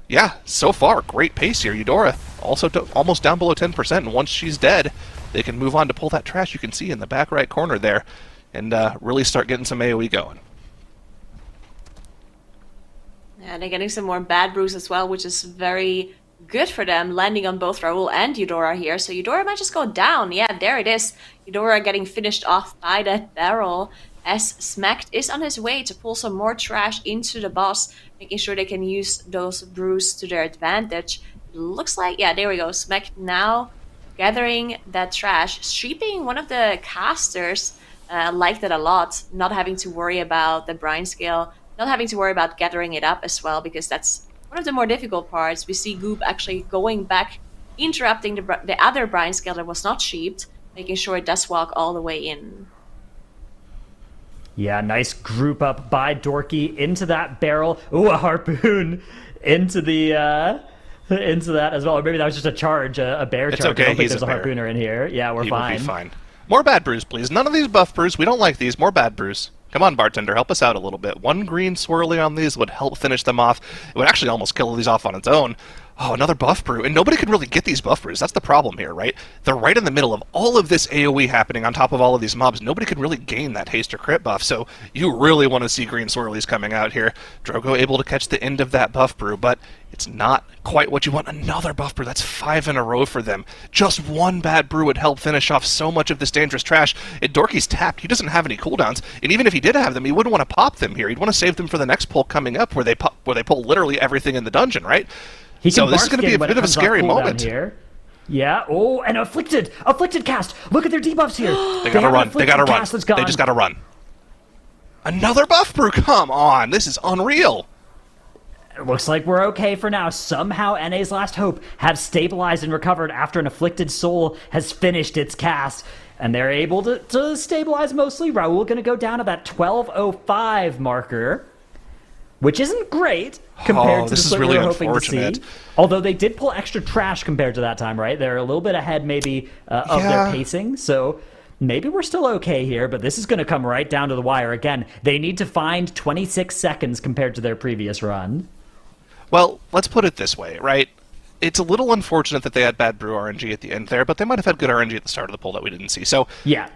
yeah, so far, great pace here. Eudora also almost down below 10%, and once she's dead, they can move on to pull that trash you can see in the back right corner there and really start getting some AoE going. Yeah, they're getting some more bad brews as well, which is very good for them, landing on both Raoul and Eudora here. So Eudora might just go down. Yeah, there it is. Eudora getting finished off by that barrel as Smacked is on his way to pull some more trash into the boss, making sure they can use those brews to their advantage. It looks like, yeah, there we go. Smacked now gathering that trash, sweeping one of the casters liked it a lot, not having to worry about the brine scale, not having to worry about gathering it up as well, because that's one of the more difficult parts. We see Goop actually going back, interrupting the other brine scale that was not sheeped, making sure it does walk all the way in. Yeah, nice group up by Dorky into that barrel. Ooh, a harpoon into the into that as well. Or maybe that was just a charge, a bear charge. Okay. I don't think there's a harpooner in here. Yeah, we're fine. Will be fine. More bad brews, please. None of these buff brews. We don't like these. More bad brews. Come on, bartender, help us out a little bit. One green swirly on these would help finish them off. It would actually almost kill these off on its own. Oh, another buff brew. And nobody can really get these buff brews. That's the problem here, right? They're right in the middle of all of this AoE happening on top of all of these mobs. Nobody can really gain that haste or crit buff, so you really want to see green swirlies coming out here. Drogo able to catch the end of that buff brew, but it's not quite what you want. Another buff brew. That's 5 in a row for them. Just one bad brew would help finish off so much of this dangerous trash. And Dorky's tapped. He doesn't have any cooldowns, and even if he did have them, he wouldn't want to pop them here. He'd want to save them for the next pull coming up, where they pull literally everything in the dungeon, right? So this is going to be a bit of a scary moment here. Yeah. Oh, and afflicted cast. Look at their debuffs here. They gotta run. They just gotta run. Another buff brew. Come on, this is unreal. It looks like we're okay for now. Somehow NA's Last Hope have stabilized and recovered after an afflicted soul has finished its cast. And they're able to stabilize mostly. Raul going to go down to that 12:05 marker, which isn't great compared to the split we were hoping to see. Although they did pull extra trash compared to that time, right? They're a little bit ahead maybe of their pacing, so maybe we're still okay here, but this is going to come right down to the wire again. They need to find 26 seconds compared to their previous run. Well, let's put it this way, right? It's a little unfortunate that they had bad brew RNG at the end there, but they might have had good RNG at the start of the pull that we didn't see. So yeah.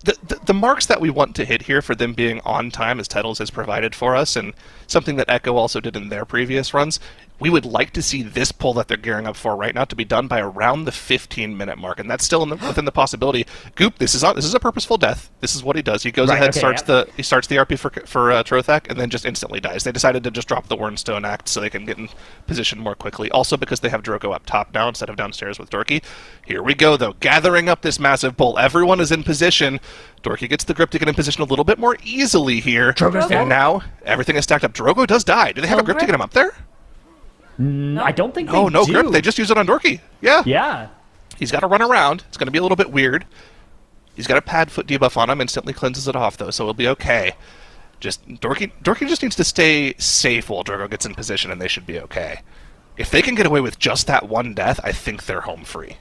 The marks that we want to hit here for them being on time, as Titles has provided for us, and something that Echo also did in their previous runs, we would like to see this pull that they're gearing up for right now to be done by around the 15-minute mark, and that's still within the possibility. Goop, this is a purposeful death. This is what he does. He goes ahead, starts the RP for Trothak, and then just instantly dies. They decided to just drop the Wernstone Act so they can get in position more quickly. Also because they have Drogo up top now instead of downstairs with Dorky. Here we go, though, gathering up this massive pull. Everyone is in position. Dorky gets the grip to get in position a little bit more easily here. And now everything is stacked up. Drogo does die. Do they have a grip to get him up there? No, I don't think they do. No grip. They just use it on Dorky. Yeah. Yeah. He's got to run around. It's going to be a little bit weird. He's got a pad foot debuff on him. Instantly cleanses it off, though, so it'll be okay. Just Dorky just needs to stay safe while Drogo gets in position, and they should be okay. If they can get away with just that one death, I think they're home free.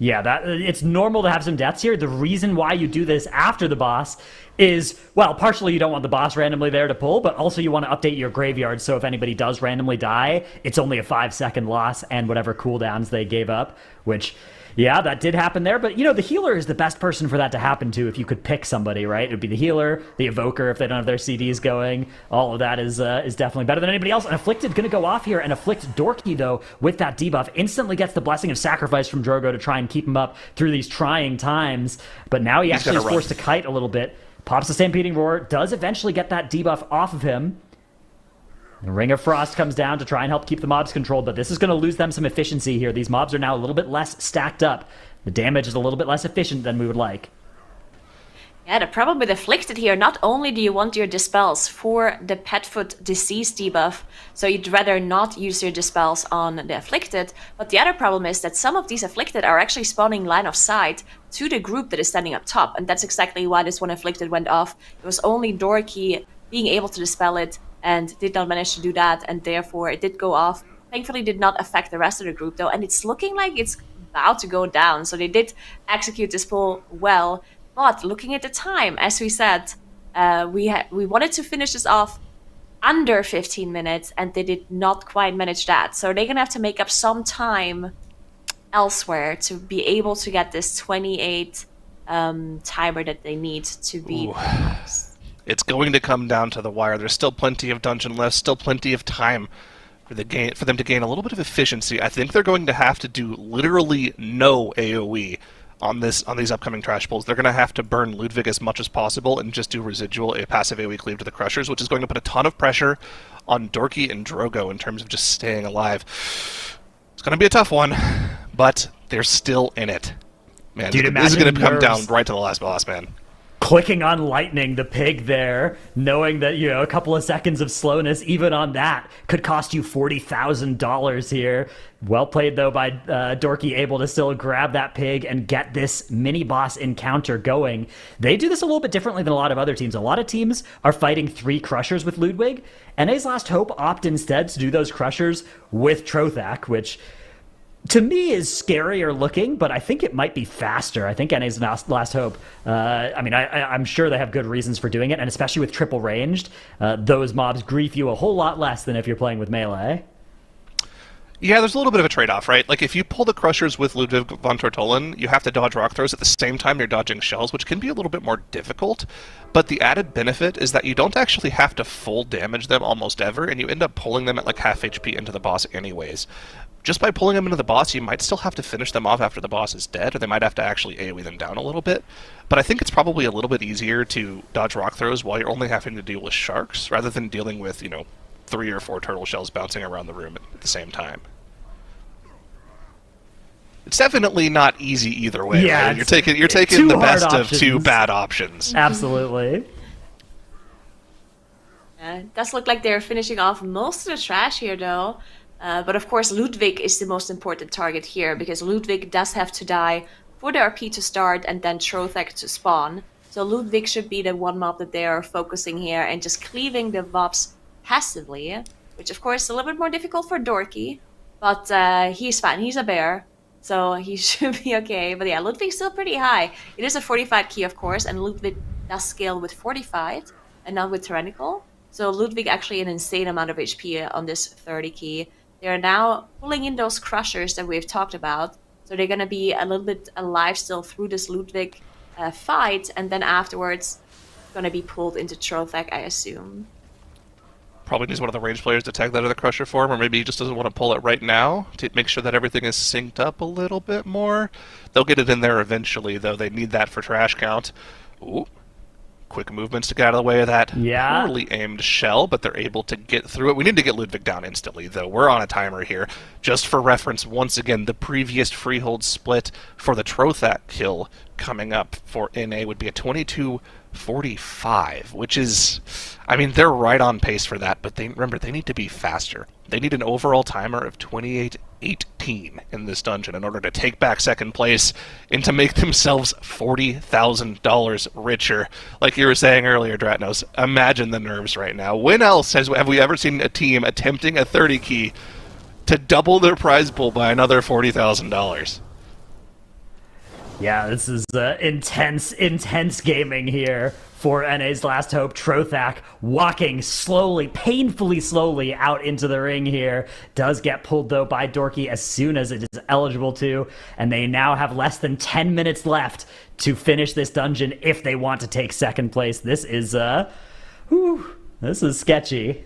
Yeah, it's normal to have some deaths here. The reason why you do this after the boss is, well, partially you don't want the boss randomly there to pull, but also you want to update your graveyard so if anybody does randomly die, it's only a 5-second loss and whatever cooldowns they gave up, which, yeah, that did happen there. But, the healer is the best person for that to happen to if you could pick somebody, right? It would be the healer, the evoker if they don't have their CDs going. All of that is definitely better than anybody else. And Afflicted going to go off here, and Afflict Dorky, though, with that debuff, instantly gets the Blessing of Sacrifice from Drogo to try and keep him up through these trying times. But now he actually is forced to kite a little bit. Pops the Stampeding Roar, does eventually get that debuff off of him. The Ring of Frost comes down to try and help keep the mobs controlled, but this is going to lose them some efficiency here. These mobs are now a little bit less stacked up. The damage is a little bit less efficient than we would like. Yeah, the problem with Afflicted here, not only do you want your Dispels for the Petfoot Disease debuff, so you'd rather not use your Dispels on the Afflicted, but the other problem is that some of these Afflicted are actually spawning line of sight to the group that is standing up top, and that's exactly why this one Afflicted went off. It was only Dorky being able to dispel it, and did not manage to do that, and therefore it did go off. Thankfully did not affect the rest of the group, though, and it's looking like it's about to go down, so they did execute this pull well. But looking at the time, as we said, we wanted to finish this off under 15 minutes, and they did not quite manage that. So they're going to have to make up some time elsewhere to be able to get this 28 timer that they need to beat. It's going to come down to the wire. There's still plenty of dungeon left, still plenty of time for them to gain a little bit of efficiency. I think they're going to have to do literally no AoE on these upcoming trash pulls. They're going to have to burn Ludwig as much as possible and just do a passive AoE cleave to the Crushers, which is going to put a ton of pressure on Dorky and Drogo in terms of just staying alive. It's going to be a tough one, but they're still in it. Man, Dude, this is going to come down right to the last boss, man. clicking on lightning, the pig there, knowing that, a couple of seconds of slowness, even on that, could cost you $40,000 here. Well played, though, by Dorky, able to still grab that pig and get this mini-boss encounter going. They do this a little bit differently than a lot of other teams. A lot of teams are fighting 3 Crushers with Ludwig. NA's Last Hope opt instead to do those Crushers with Trothak, which to me is scarier looking, but I think it might be faster. I think NA's Last Hope, I'm sure they have good reasons for doing it, and especially with triple ranged, those mobs grief you a whole lot less than if you're playing with melee. Yeah, there's a little bit of a trade-off, right? Like, if you pull the Crushers with Ludwig von Tortollen, you have to dodge rock throws at the same time you're dodging shells, which can be a little bit more difficult. But the added benefit is that you don't actually have to full damage them almost ever, and you end up pulling them at like half HP into the boss anyways. Just by pulling them into the boss, you might still have to finish them off after the boss is dead, or they might have to actually AoE them down a little bit. But I think it's probably a little bit easier to dodge rock throws while you're only having to deal with sharks, rather than dealing with, 3 or 4 turtle shells bouncing around the room at the same time. It's definitely not easy either way. Yeah, right? You're taking the best options. of 2 bad options. Absolutely. It does look like they're finishing off most of the trash here, though. But of course, Ludwig is the most important target here, because Ludwig does have to die for the RP to start and then Trothak to spawn. So Ludwig should be the one mob that they are focusing here and just cleaving the mobs passively, which of course is a little bit more difficult for Dorky, but he's fine. He's a bear, so he should be okay. But yeah, Ludwig's still pretty high. It is a fortified key, of course, and Ludwig does scale with fortified and not with tyrannical. So Ludwig actually an insane amount of HP on this 30 key. They are now pulling in those Crushers that we've talked about. So they're going to be a little bit alive still through this Ludwig fight. And then afterwards, going to be pulled into Trothak, I assume. Probably needs one of the range players to tag that other Crusher for him, or maybe he just doesn't want to pull it right now to make sure that everything is synced up a little bit more. They'll get it in there eventually, though. They need that for trash count. Ooh. Quick movements to get out of the way of that poorly aimed shell, but they're able to get through it. We need to get Ludwig down instantly, though. We're on a timer here. Just for reference, once again, the previous freehold split for the Trothak kill coming up for NA would be a 22:45, which is, they're right on pace for that, but remember, they need to be faster. They need an overall timer of 28:18 in this dungeon in order to take back second place and to make themselves $40,000 richer. Like you were saying earlier, Dratnos, imagine the nerves right now. When else have we ever seen a team attempting a 30 key to double their prize pool by another $40,000? Yeah, this is intense gaming here for NA's Last Hope. Trothak walking slowly, painfully slowly out into the ring here. Does get pulled, though, by Dorky as soon as it is eligible to. And they now have less than 10 minutes left to finish this dungeon if they want to take second place. This is, this is sketchy.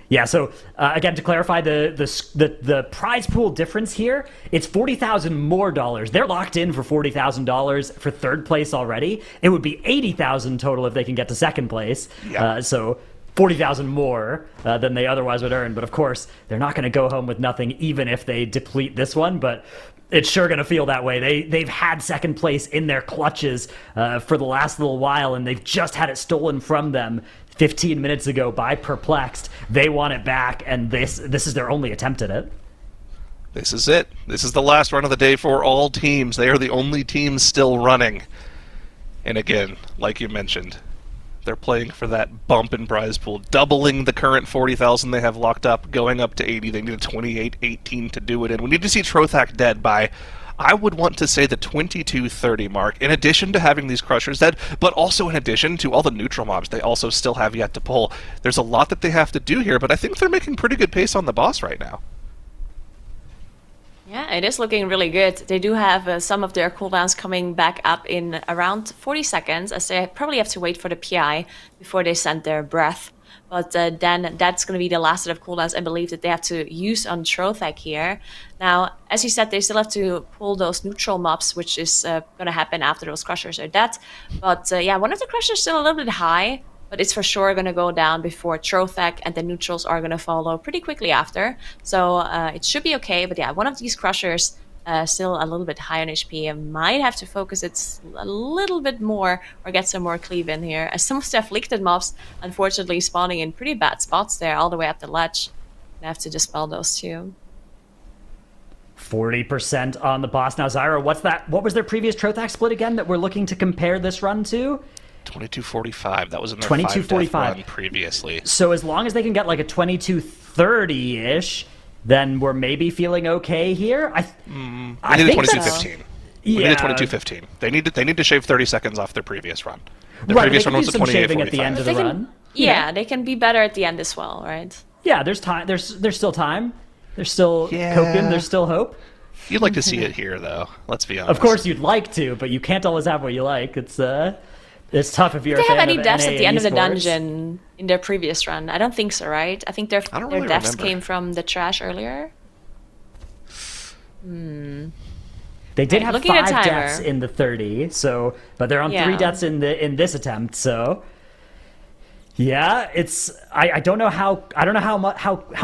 Yeah, so again, to clarify the prize pool difference here, it's $40,000 more dollars. They're locked in for $40,000 for third place already. It would be $80,000 total if they can get to second place. Yeah. So $40,000 more than they otherwise would earn. But of course, they're not going to go home with nothing, even if they deplete this one. But it's sure going to feel that way. They've had second place in their clutches for the last little while, and they've just had it stolen from them 15 minutes ago by Perplexed. They want it back, and this is their only attempt at it. This is it. This is the last run of the day for all teams. They are the only teams still running. And again, like you mentioned, they're playing for that bump in prize pool, doubling the current 40,000 they have locked up, going up to 80. They need a 28-18 to do it, and we need to see Trothak dead by, I would want to say, the 22:30 mark, in addition to having these Crushers dead, but also in addition to all the neutral mobs they also still have yet to pull. There's a lot that they have to do here, but I think they're making pretty good pace on the boss right now. Yeah, it is looking really good. They do have some of their cooldowns coming back up in around 40 seconds, as they probably have to wait for the PI before they send their breath. But then that's going to be the last set of cooldowns, I believe, that they have to use on Trothak here. Now, as you said, they still have to pull those neutral mobs, which is going to happen after those Crushers are dead. But yeah, one of the Crushers is still a little bit high, but it's for sure going to go down before Trothak, and the neutrals are going to follow pretty quickly after. So it should be okay. But yeah, one of these Crushers still a little bit high on HP and might have to focus it a little bit more or get some more cleave in here. As some of the afflicted mobs, unfortunately, spawning in pretty bad spots there, all the way up the ledge. I have to dispel those too. 40% on the boss. Now, Zyra, what was their previous Trothak split again that we're looking to compare this run to? 2245. That was in their 2245 run previously. So as long as they can get like a 2230-ish, then we're maybe feeling okay here. I need a 2215. We need a 2215. They need to shave 30 seconds off their previous run. Their previous run was a 2845. At the end of the run. Yeah, they can be better at the end as well, right? Yeah, there's time. There's still time. There's still copium. There's still hope. You'd like to see it here, though. Let's be honest. Of course, you'd like to, but you can't always have what you like. It's tough if you're. Did they a fan have any of deaths NA at the end of the esports. dungeon in their previous run? I don't think so, right? I think their deaths remember. came from the trash earlier. They did have looking at 5 timer. deaths in the 30, so but they're on 3 Yeah. deaths in this attempt. So yeah, it's I don't know how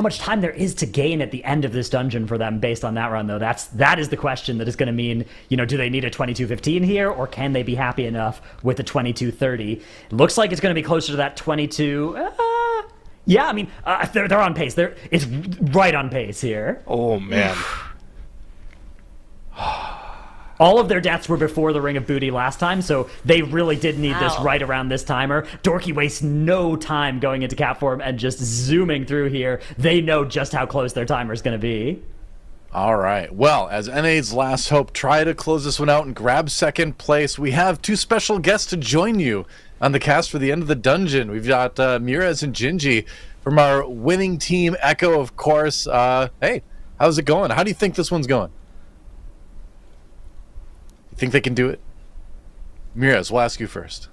much time there is to gain at the end of this dungeon for them based on that run though. That is the question that is going to mean, do they need a 2215 here or can they be happy enough with a 2230? It looks like it's going to be closer to that 22. Yeah, I mean they're on pace. It's right on pace here. Oh man. All of their deaths were before the Ring of Booty last time, so they really did need this right around this timer. Dorky wastes no time going into cap form and just zooming through here. They know just how close their timer is going to be. All right. Well, as NA's Last Hope try to close this one out and grab second place, we have 2 special guests to join you on the cast for the end of the dungeon. We've got Mirez and Gingy from our winning team, Echo, of course. Hey, how's it going? How do you think this one's going? Think they can do it? Mirez, we'll ask you first.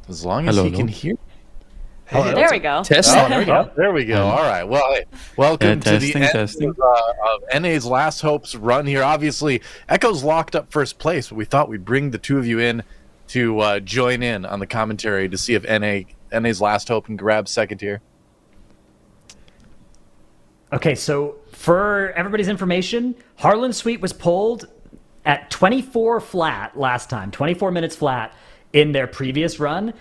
As long as he can hear. Oh, there we go. Test. Oh, there we go. There we go. All right. Well, hey, welcome to the end of NA's Last Hope's run here. Obviously, Echo's locked up first place, but we thought we'd bring the 2 of you in to join in on the commentary to see if NA's Last Hope can grab second here. Okay, so for everybody's information, Harlan Sweet was pulled at 24 flat last time, 24 minutes flat in their previous run.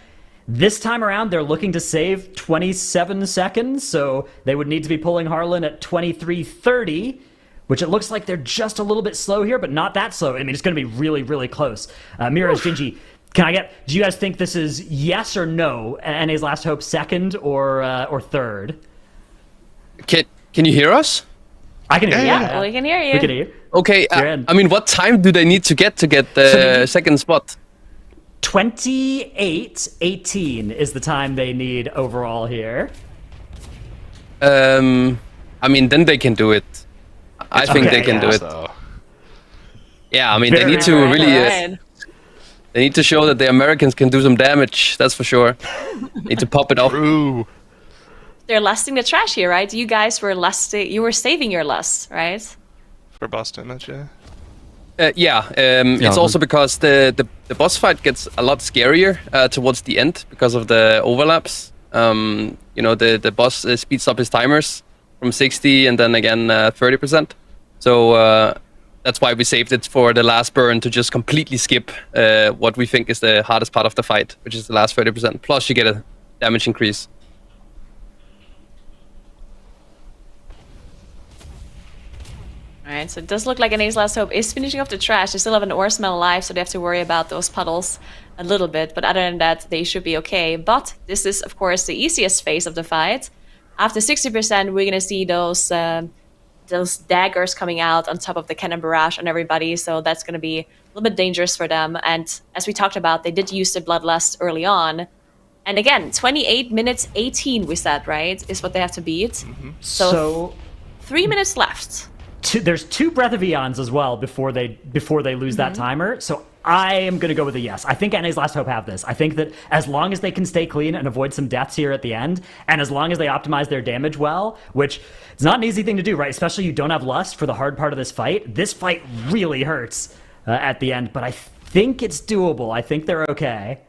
This time around, they're looking to save 27 seconds, so they would need to be pulling Harlan at 23:30, which it looks like they're just a little bit slow here, but not that slow. I mean, it's going to be really, really close. Mirez, Gingy, do you guys think this is yes or no, NA's Last Hope second or third? Can you hear us? I can hear you. Yeah, we can hear you. We can hear you. Okay, I mean, what time do they need to get the second spot? 28:18 is the time they need overall here. I mean, then they can do it. I think they can do it. So. Yeah, I mean, they need to really... they need to show that the Americans can do some damage, that's for sure. Need to pop it off. True. They're lusting the trash here, right? You guys were you were saving your lust, right? For boss damage, yeah. It's also because the boss fight gets a lot scarier towards the end because of the overlaps. The boss speeds up his timers from 60 and then again 30%. So that's why we saved it for the last burn to just completely skip what we think is the hardest part of the fight, which is the last 30%. Plus you get a damage increase. Alright, so it does look like NA's Last Hope is finishing off the trash. They still have an ore smell alive, so they have to worry about those puddles a little bit. But other than that, they should be okay. But this is, of course, the easiest phase of the fight. After 60%, we're going to see those daggers coming out on top of the cannon barrage on everybody. So that's going to be a little bit dangerous for them. And as we talked about, they did use the Bloodlust early on. And again, 28 minutes 18 we said, right? Is what they have to beat. Mm-hmm. So 3 minutes left. There's 2 Breath of Eons as well before they lose that timer. So I am going to go with a yes. I think NA's Last Hope have this. I think that as long as they can stay clean and avoid some deaths here at the end, and as long as they optimize their damage well, which is not an easy thing to do, right? Especially you don't have Lust for the hard part of this fight. This fight really hurts at the end, but I think it's doable. I think they're okay.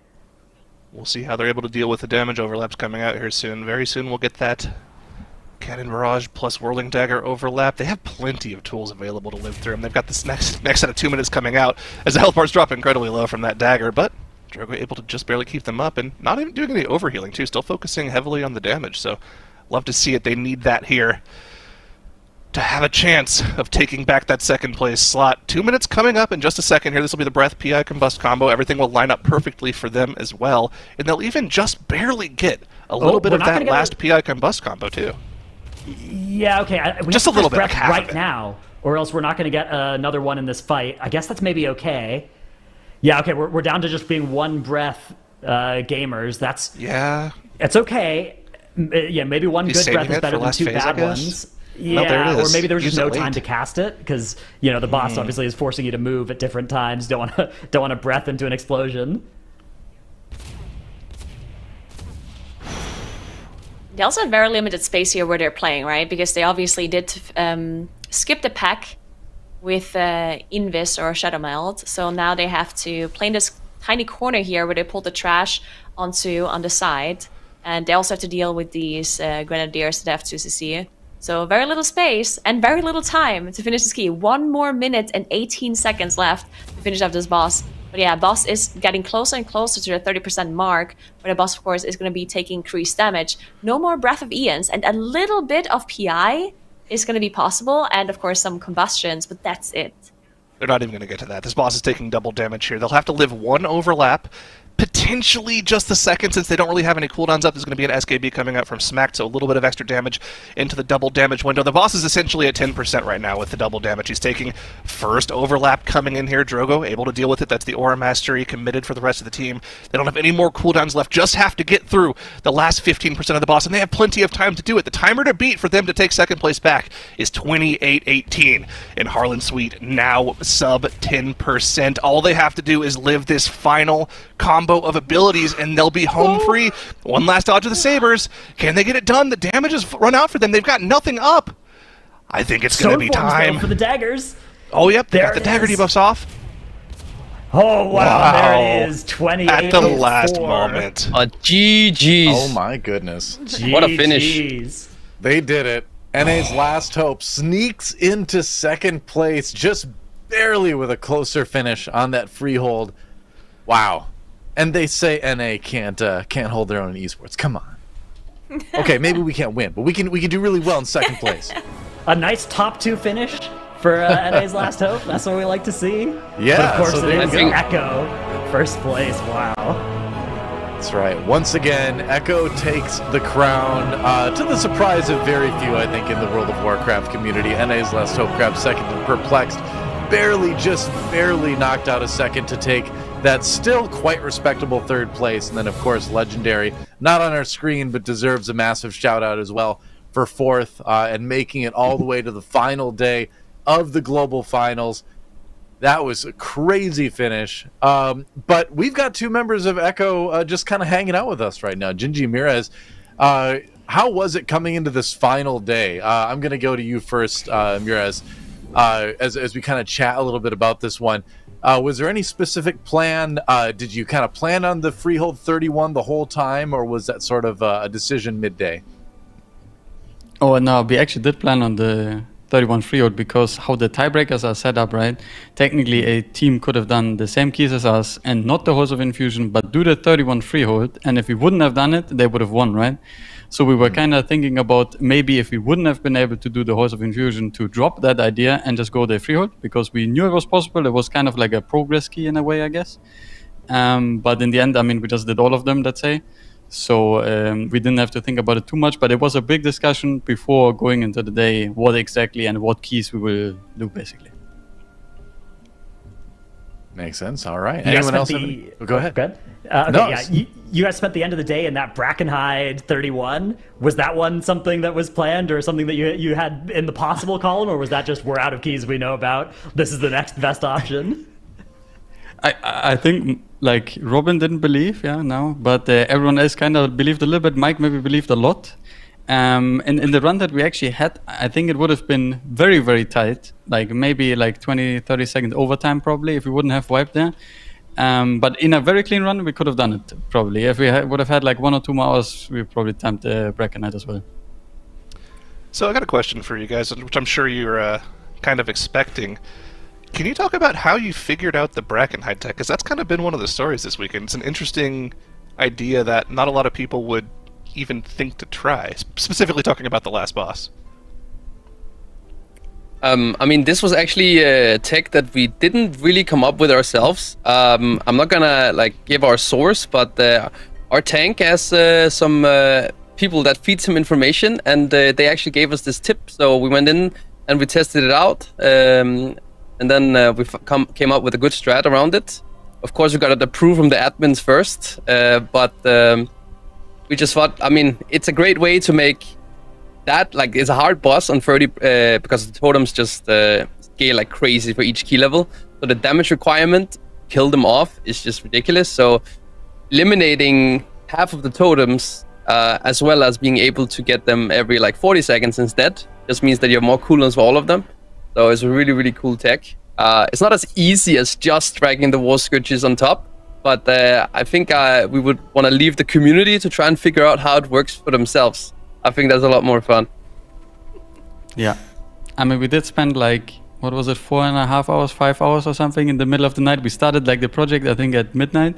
We'll see how they're able to deal with the damage overlaps coming out here soon. Very soon we'll get that Cannon Barrage plus Whirling Dagger overlap. They have plenty of tools available to live through them. They've got this next set of 2 minutes coming out as the health bars drop incredibly low from that dagger, but Drogo able to just barely keep them up and not even doing any overhealing too, still focusing heavily on the damage, so love to see it. They need that here to have a chance of taking back that second place slot. 2 minutes coming up in just a second here. This will be the Breath PI Combust combo. Everything will line up perfectly for them as well, and they'll even just barely get a little bit of that last PI Combust combo too. Yeah, okay. We just have a little bit, Breath like half right of it. now, or else we're not going to get another one in this fight. I guess that's maybe okay. Yeah, okay. We're down to just being one Breath gamers. That's it's okay. Yeah, maybe one good Breath is better than two bad ones. Yeah, or maybe there was just no time to cast it because the boss obviously is forcing you to move at different times. Don't want to breath into an explosion. They also have very limited space here where they're playing, right? Because they obviously did skip the pack with Invis or Shadow Meld, so now they have to play in this tiny corner here where they pull the trash on the side, and they also have to deal with these Grenadiers that they have to CC. So very little space and very little time to finish this key. 1 more minute and 18 seconds left to finish up this boss. But yeah, boss is getting closer and closer to the 30% mark, where the boss, of course, is going to be taking increased damage. No more Breath of Eons, and a little bit of PI is going to be possible, and of course some combustions, but that's it. They're not even going to get to that. This boss is taking double damage here. They'll have to live one overlap, potentially just the second, since they don't really have any cooldowns up. There's going to be an SKB coming out from Smack, so a little bit of extra damage into the double damage window. The boss is essentially at 10% right now with the double damage. He's taking first overlap coming in here. Drogo able to deal with it. That's the Aura Mastery committed for the rest of the team. They don't have any more cooldowns left. Just have to get through the last 15% of the boss, and they have plenty of time to do it. The timer to beat for them to take second place back is 28:18, and Harlan Sweet now sub 10%. All they have to do is live this final combo of abilities, and they'll be home free. One last dodge of the Sabers. Can they get it done? The damage has run out for them. They've got nothing up. I think it's going to be time for the daggers. Oh, yep. They got the dagger debuffs off. Oh, wow. There it is. 28 at the last moment. GG's. Oh, my goodness. What a finish. They did it. NA's last hope sneaks into second place, just barely with a closer finish on that freehold. Wow. And they say NA can't hold their own in esports. Come on. Okay, maybe we can't win, but we can do really well in second place. A nice top 2 finish for NA's last hope. That's what we like to see. Yeah. But of course, so it is Echo first place. Wow. That's right. Once again, Echo takes the crown, to the surprise of very few, I think, in the World of Warcraft community. NA's last hope grabs second and Perplexed. Just barely knocked out a second to take that still quite respectable third place. And then, of course, Legendary, not on our screen, but deserves a massive shout out as well for fourth, and making it all the way to the final day of the global finals. That was a crazy finish. But we've got 2 members of Echo just kind of hanging out with us right now. Gingy Mirez, how was it coming into this final day? I'm going to go to you first, Mirez, as we kind of chat a little bit about this one. Was there any specific plan? Did you kind of plan on the Freehold 31 the whole time, or was that sort of a decision midday? Oh, no, we actually did plan on the 31 Freehold because how the tiebreakers are set up, right? Technically, a team could have done the same keys as us and not the Horse of Infusion, but do the 31 Freehold. And if we wouldn't have done it, they would have won, right? So we were kind of thinking about maybe if we wouldn't have been able to do the Horse of Infusion to drop that idea and just go the Freehold, because we knew it was possible. It was kind of like a progress key in a way, I guess. But in the end, I mean, we just did all of them, let's say. So we didn't have to think about it too much, but it was a big discussion before going into the day, what exactly and what keys we will do, basically. Makes sense. All right. Anyone else? Go ahead. Okay, you guys spent the end of the day in that Brackenhide 31. Was that one something that was planned or something that you had in the possible column, or was that just we're out of keys we know about, this is the next best option? I think like Robin didn't believe, but everyone else kind of believed a little bit. Mike maybe believed a lot. And in the run that we actually had, I think it would have been very, very tight, like maybe like 20-30 seconds overtime probably if we wouldn't have wiped there. But in a very clean run, we could have done it probably. If we would have had like 1 or 2 more hours, we probably timed the Brackenhide as well. So I got a question for you guys, which I'm sure you're kind of expecting. Can you talk about how you figured out the Dragonflight tech? Because that's kind of been one of the stories this weekend. It's an interesting idea that not a lot of people would even think to try, specifically talking about the last boss. I mean, this was actually a tech that we didn't really come up with ourselves. I'm not gonna give our source, but our tank has some people that feed some information, and they actually gave us this tip. So we went in and we tested it out, and then we came up with a good strat around it. Of course, we got it approved from the admins first, but we just thought, I mean, it's a great way to make that, it's a hard boss on 30 because the totems just scale like crazy for each key level. So the damage requirement, kill them off, is just ridiculous. So eliminating half of the totems, as well as being able to get them every 40 seconds instead, just means that you have more cooldowns for all of them. So it's a really, really cool tech. It's not as easy as just dragging the war scourges on top, but I think we would want to leave the community to try and figure out how it works for themselves. I think that's a lot more fun. Yeah. I mean, we did spend 4.5 hours, 5 hours or something in the middle of the night. We started the project, I think, at midnight,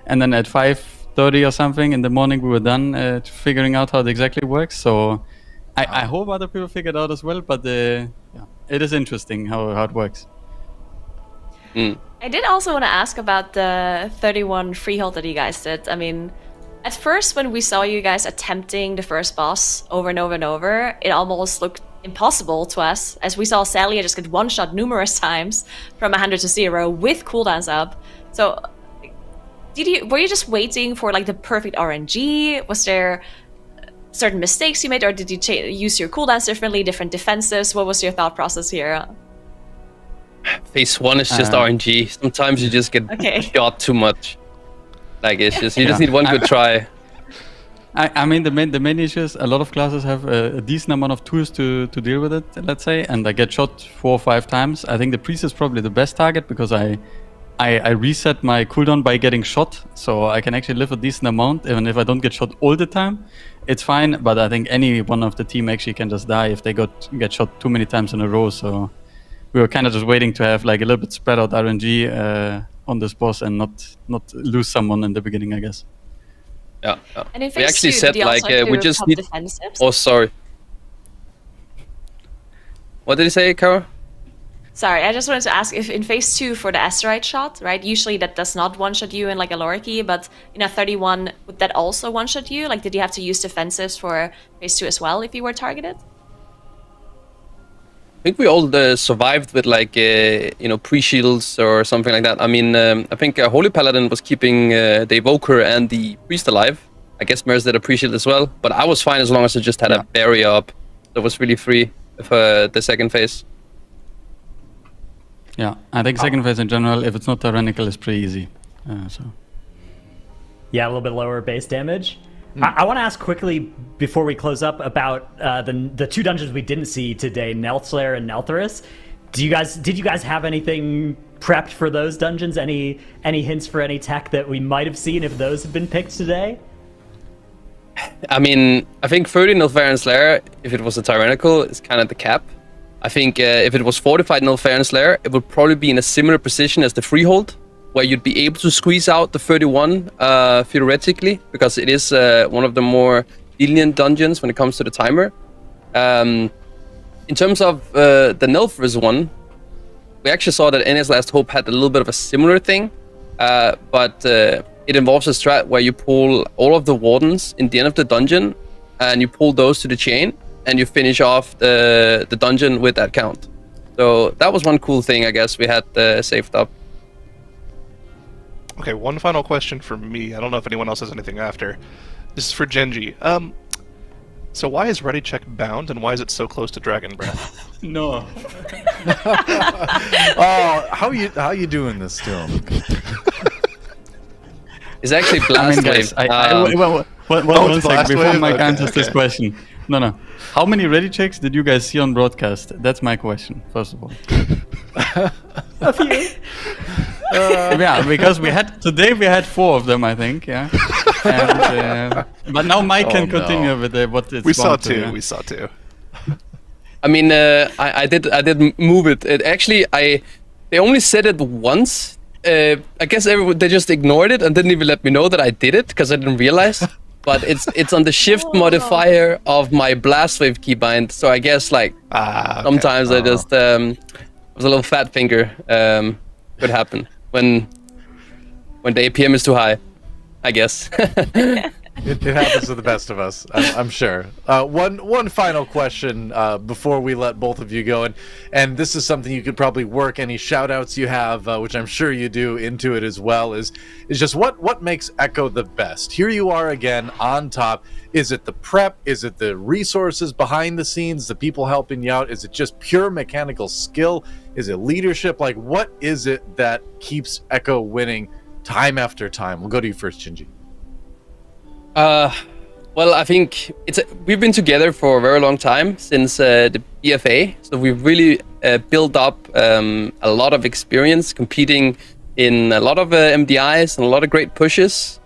and then at 5:30 or something in the morning we were done figuring out how it exactly works. So I hope other people figured out as well, but it is interesting how it works. I did also want to ask about the 31 freehold that you guys did. I mean, at first when we saw you guys attempting the first boss over and over and over, it almost looked impossible to us, as we saw Salia just get one-shot numerous times from 100 to 0 with cooldowns up. So were you just waiting for the perfect RNG? Was there certain mistakes you made, or did you use your cooldowns differently, different defenses? What was your thought process here? Phase 1 is just RNG. Sometimes you just get shot too much. It's just you just need one good try. I mean, the main issue is a lot of classes have a decent amount of tools to deal with it, let's say, and I get shot 4 or 5 times. I think the priest is probably the best target because I reset my cooldown by getting shot, so I can actually live a decent amount. Even if I don't get shot all the time, it's fine. But I think any one of the team actually can just die if they get shot too many times in a row. So we were kind of just waiting to have a little bit spread out RNG on this boss and not lose someone in the beginning, I guess. Yeah. And in we actually said we just need. Defensives? Oh, sorry. What did you say, Kara? Sorry, I just wanted to ask if in phase 2 for the asteroid shot, right? Usually that does not one-shot you in a lower key, but in a 31, would that also one-shot you? Did you have to use defensives for phase 2 as well if you were targeted? I think we all survived with pre-shields or something like that. I mean, I think Holy Paladin was keeping the Evoker and the Priest alive. I guess Mers did a pre-shield as well, but I was fine as long as I just had a barrier up. That was really free for the second phase. Yeah, I think second phase in general, if it's not tyrannical, is pretty easy. Yeah, a little bit lower base damage. I want to ask quickly before we close up about the 2 dungeons we didn't see today, Nelthslayer and Neltharis. Did you guys have anything prepped for those dungeons? Any hints for any tech that we might have seen if those had been picked today? I mean, I think 30 Neltharion Slayer, if it was a tyrannical, is kind of the cap. I think if it was fortified Neltharion Slayer, it would probably be in a similar position as the Freehold, where you'd be able to squeeze out the 31 theoretically, because it is one of the more lenient dungeons when it comes to the timer. In terms of the Neltharion one, we actually saw that NS Last Hope had a little bit of a similar thing, but it involves a strat where you pull all of the wardens in the end of the dungeon, and you pull those to the chain, and you finish off the dungeon with that count. So that was one cool thing, I guess, we had saved up. Okay, one final question for me. I don't know if anyone else has anything after. This is for Genji. So why is Ready Check bound, and why is it so close to Dragon Breath? No. Oh, how you doing this to him? It's actually Blast Wave. One second before Mike answers this question. No. How many Ready Checks did you guys see on broadcast? That's my question, first of all. A few. Yeah, because we had 4 of them, I think. Yeah. And, but now Mike can continue with what it's. We saw 2. We saw 2. I mean, I did move it. They only said it once. I guess they just ignored it and didn't even let me know that I did it because I didn't realize. But it's on the shift modifier of my blast wave keybind. So I guess like sometimes I just was a little fat finger. Could happen when the APM is too high, I guess. It happens to the best of us, I'm sure. One final question before we let both of you go, and this is something you could probably work any shout-outs you have, which I'm sure you do, into it as well, is just what makes Echo the best? Here you are again on top. Is it the prep? Is it the resources behind the scenes, the people helping you out? Is it just pure mechanical skill? Is it leadership? Like, what is it that keeps Echo winning time after time? We'll go to you first, Shinji. Well, I think we've been together for a very long time, since the BFA. So we've really built up a lot of experience competing in a lot of MDIs and a lot of great pushes.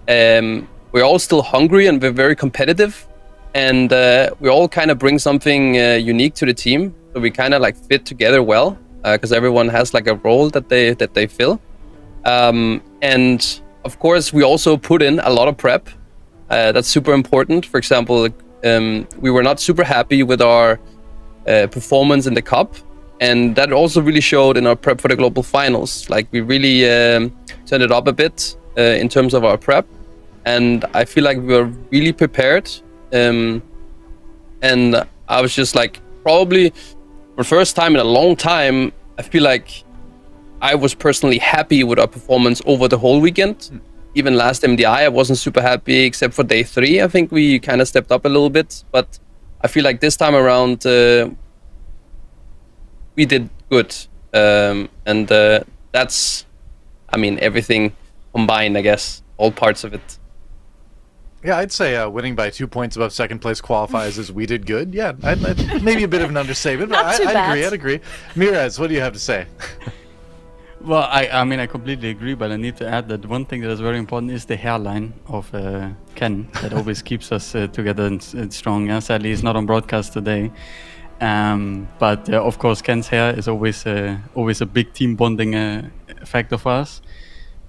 We're all still hungry and we're very competitive. And we all kind of bring something unique to the team. So we kind of like fit together well, because everyone has like a role that they fill. And of course, we also put in a lot of prep. That's super important. For example, we were not super happy with our performance in the Cup, and that also really showed in our prep for the global finals. Like, we really turned it up a bit in terms of our prep, and I feel like we were really prepared. And I was just like, probably for the first time in a long time, I feel like I was personally happy with our performance over the whole weekend. Even last MDI, I wasn't super happy, except for day 3. I think we kind of stepped up a little bit, but I feel like this time around we did good, and that's, I mean, everything combined, I guess, all parts of it. Yeah, I'd say winning by 2 points above second place qualifies as we did good. Yeah, maybe a bit of an understatement, but I'd agree. Mirez, what do you have to say? Well, I mean, I completely agree, but I need to add that one thing that is very important is the hairline of Ken, that always keeps us together and strong. Yeah? Sadly, he's not on broadcast today. But of course, Ken's hair is always a big team bonding factor for us.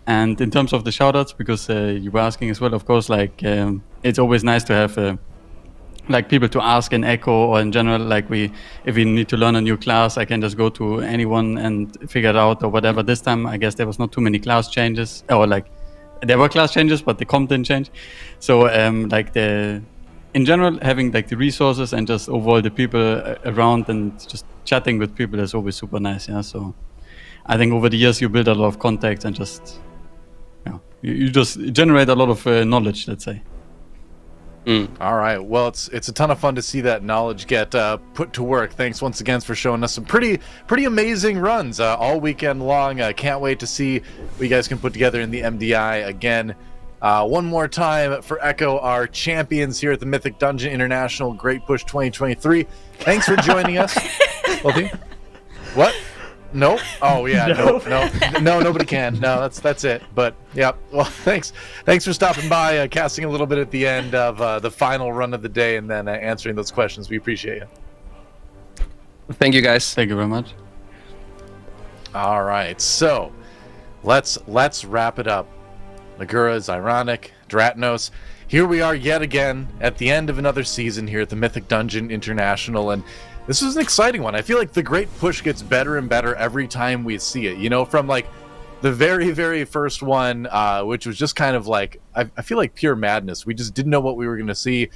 And in terms of the shoutouts, because you were asking as well, of course, like it's always nice to have like people to ask in Echo, or in general, like if we need to learn a new class, I can just go to anyone and figure it out or whatever. This time, I guess there was not too many class changes, or like there were class changes, but the comp didn't change. So in general, having like the resources and just overall the people around and just chatting with people is always super nice. Yeah. So I think over the years you build a lot of contacts and just you just generate a lot of knowledge, let's say. All right. Well, it's a ton of fun to see that knowledge get put to work. Thanks once again for showing us some pretty amazing runs all weekend long. Can't wait to see what you guys can put together in the MDI again. One more time for Echo, our champions here at the Mythic Dungeon International Great Push 2023. Thanks for joining us. What? Nope. Oh yeah. No, nobody can. No, that's it. But yeah. Well, thanks for stopping by, casting a little bit at the end of the final run of the day, and then answering those questions. We appreciate you. Thank you, guys. Thank you very much. All right. So let's wrap it up. Magura is ironic. Dratnos. Here we are yet again at the end of another season here at the Mythic Dungeon International, and this is an exciting one. I feel like the Great Push gets better and better every time we see it. You know, from like the very, very first one, which was just kind of like, I feel like pure madness. We just didn't know what we were going to see,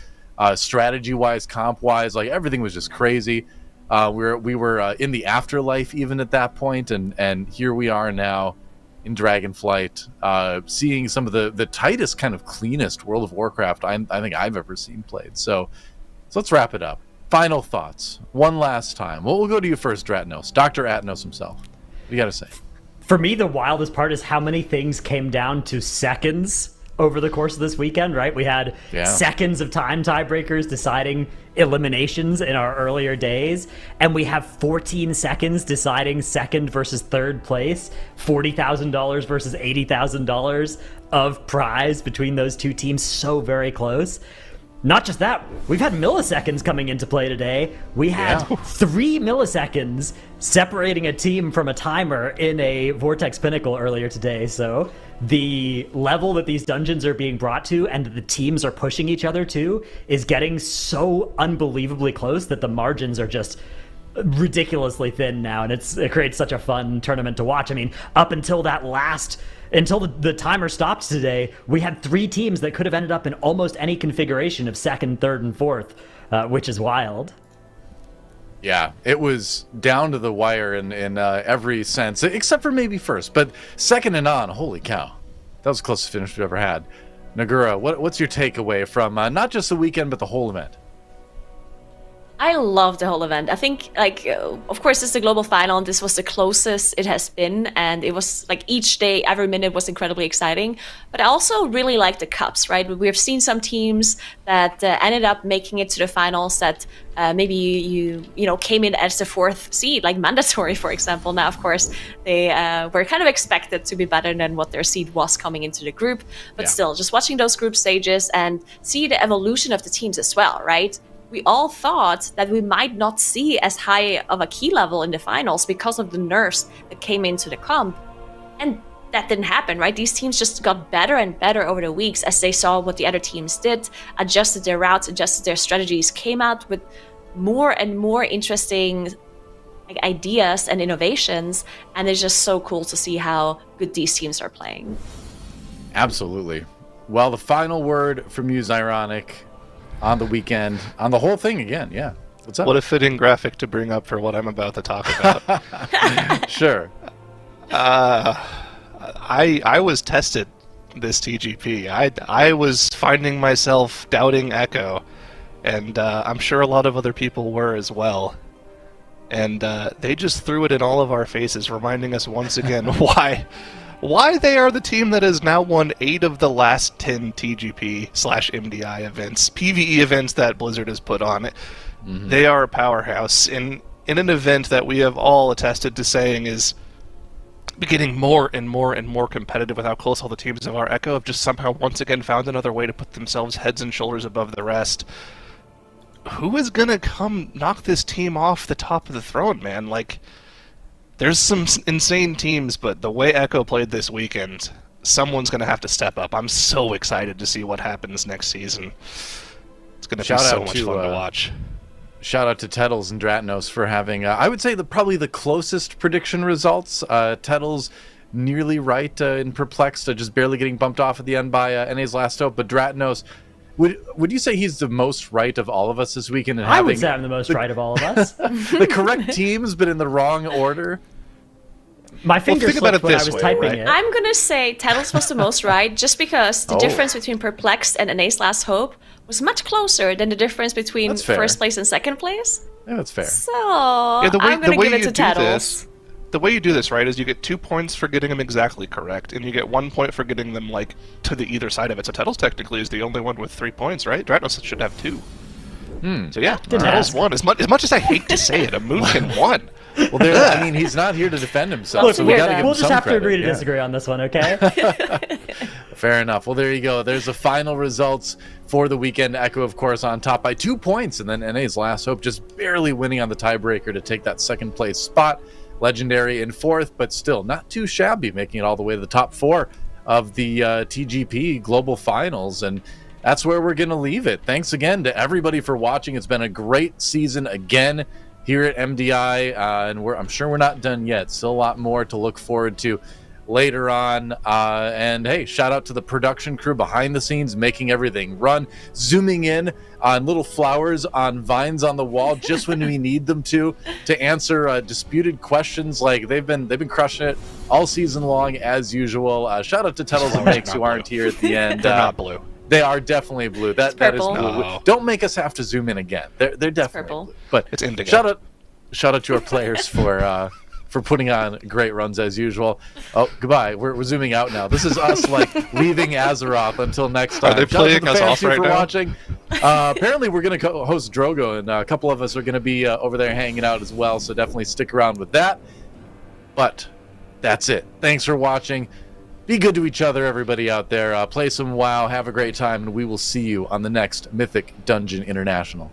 strategy-wise, comp-wise. Like, everything was just crazy. We were in the afterlife even at that point, and here we are now in Dragonflight, seeing some of the tightest, kind of cleanest World of Warcraft I think I've ever seen played. So let's wrap it up. Final thoughts. One last time. Well, we'll go to you first, Dratnos. Dr. Atnos himself. What do you got to say? For me, the wildest part is how many things came down to seconds over the course of this weekend, right? We had seconds of time tiebreakers deciding eliminations in our earlier days, and we have 14 seconds deciding second versus third place, $40,000 versus $80,000 of prize between those two teams, so very close. Not just that, we've had milliseconds coming into play today. We had 3 milliseconds separating a team from a timer in a Vortex Pinnacle earlier today. So the level that these dungeons are being brought to and that the teams are pushing each other to is getting so unbelievably close that the margins are just ridiculously thin now, and it creates such a fun tournament to watch. I mean, up until the timer stopped today, we had 3 teams that could have ended up in almost any configuration of second, third, and fourth, which is wild. Yeah, it was down to the wire in every sense, except for maybe first. But second and on, holy cow. That was the closest finish we've ever had. Nagura, what's your takeaway from not just the weekend, but the whole event? I love the whole event. I think, of course, it's the global final, and this was the closest it has been, and it was each day, every minute was incredibly exciting. But I also really like the cups, right? We've seen some teams that ended up making it to the finals that maybe you came in as the 4th seed, like Mandatory, for example. Now, of course, they were kind of expected to be better than what their seed was coming into the group. But still, just watching those group stages and see the evolution of the teams as well, right? We all thought that we might not see as high of a key level in the finals because of the nerfs that came into the comp. And that didn't happen, right? These teams just got better and better over the weeks as they saw what the other teams did, adjusted their routes, adjusted their strategies, came out with more and more interesting ideas and innovations. And it's just so cool to see how good these teams are playing. Absolutely. Well, the final word from you, Zyronic, on the weekend, on the whole thing again, yeah. What's up? What a fitting graphic to bring up for what I'm about to talk about. Sure. I was tested this TGP. I was finding myself doubting Echo, and I'm sure a lot of other people were as well. And they just threw it in all of our faces, reminding us once again why they are the team that has now won 8 of the last 10 TGP/MDI events, PvE events that Blizzard has put on. Mm-hmm. They are a powerhouse in an event that we have all attested to saying is getting more and more and more competitive with how close all the teams of our Echo have just somehow once again found another way to put themselves heads and shoulders above the rest. Who is gonna come knock this team off the top of the throne, man? There's some insane teams, but the way Echo played this weekend, someone's going to have to step up. I'm so excited to see what happens next season. It's going to be so much fun to watch. Shout out to Tettles and Dratnos for having, I would say, probably the closest prediction results. Tettles nearly right in Perplexed, just barely getting bumped off at the end by NA's Last Hope, but Dratnos, would you say he's the most right of all of us this weekend? And I would say I'm the most right of all of us. The correct teams, but in the wrong order. My finger slipped when I was typing it. I'm going to say Tettles was the most right, just because the difference between Perplexed and NA's Last Hope was much closer than the difference between first place and second place. Yeah, that's fair. So I'm going to give it to Tettles. The way you do this, right, is you get 2 points for getting them exactly correct, and you get 1 point for getting them, to the either side of it. So Tettles technically is the only one with 3 points, right? Dratnos should have 2. So yeah, Tettles won. As much as I hate to say it, a Moonkin won. Well, he's not here to defend himself, Look, so we got to give him we'll just have credit. to agree to disagree on this one, okay? Fair enough. Well, there you go. There's the final results for the weekend. Echo, of course, on top by 2 points, and then NA's Last Hope just barely winning on the tiebreaker to take that second place spot. Legendary in 4th, but still not too shabby, making it all the way to the top 4 of the TGP Global Finals, and that's where we're going to leave it. Thanks again to everybody for watching. It's been a great season again here at MDI, and I'm sure we're not done yet. Still a lot more to look forward to later on. And hey, shout out to the production crew behind the scenes, making everything run, zooming in on little flowers on vines on the wall just when we need them to answer disputed questions. They've been crushing it all season long as usual. Shout out to Tettles and Makes who aren't here at the end. They're not blue. They are definitely blue. That is blue. No. Don't make us have to zoom in again. They're definitely blue. But it's indigo. Shout out to our players for putting on great runs as usual. Oh, goodbye. We're zooming out now. This is us leaving Azeroth until next time. Are they playing us off right now? Watching. Apparently we're going to host Drogo, and a couple of us are going to be over there hanging out as well. So definitely stick around with that. But that's it. Thanks for watching. Be good to each other, everybody out there. Play some WoW, have a great time, and we will see you on the next Mythic Dungeon International.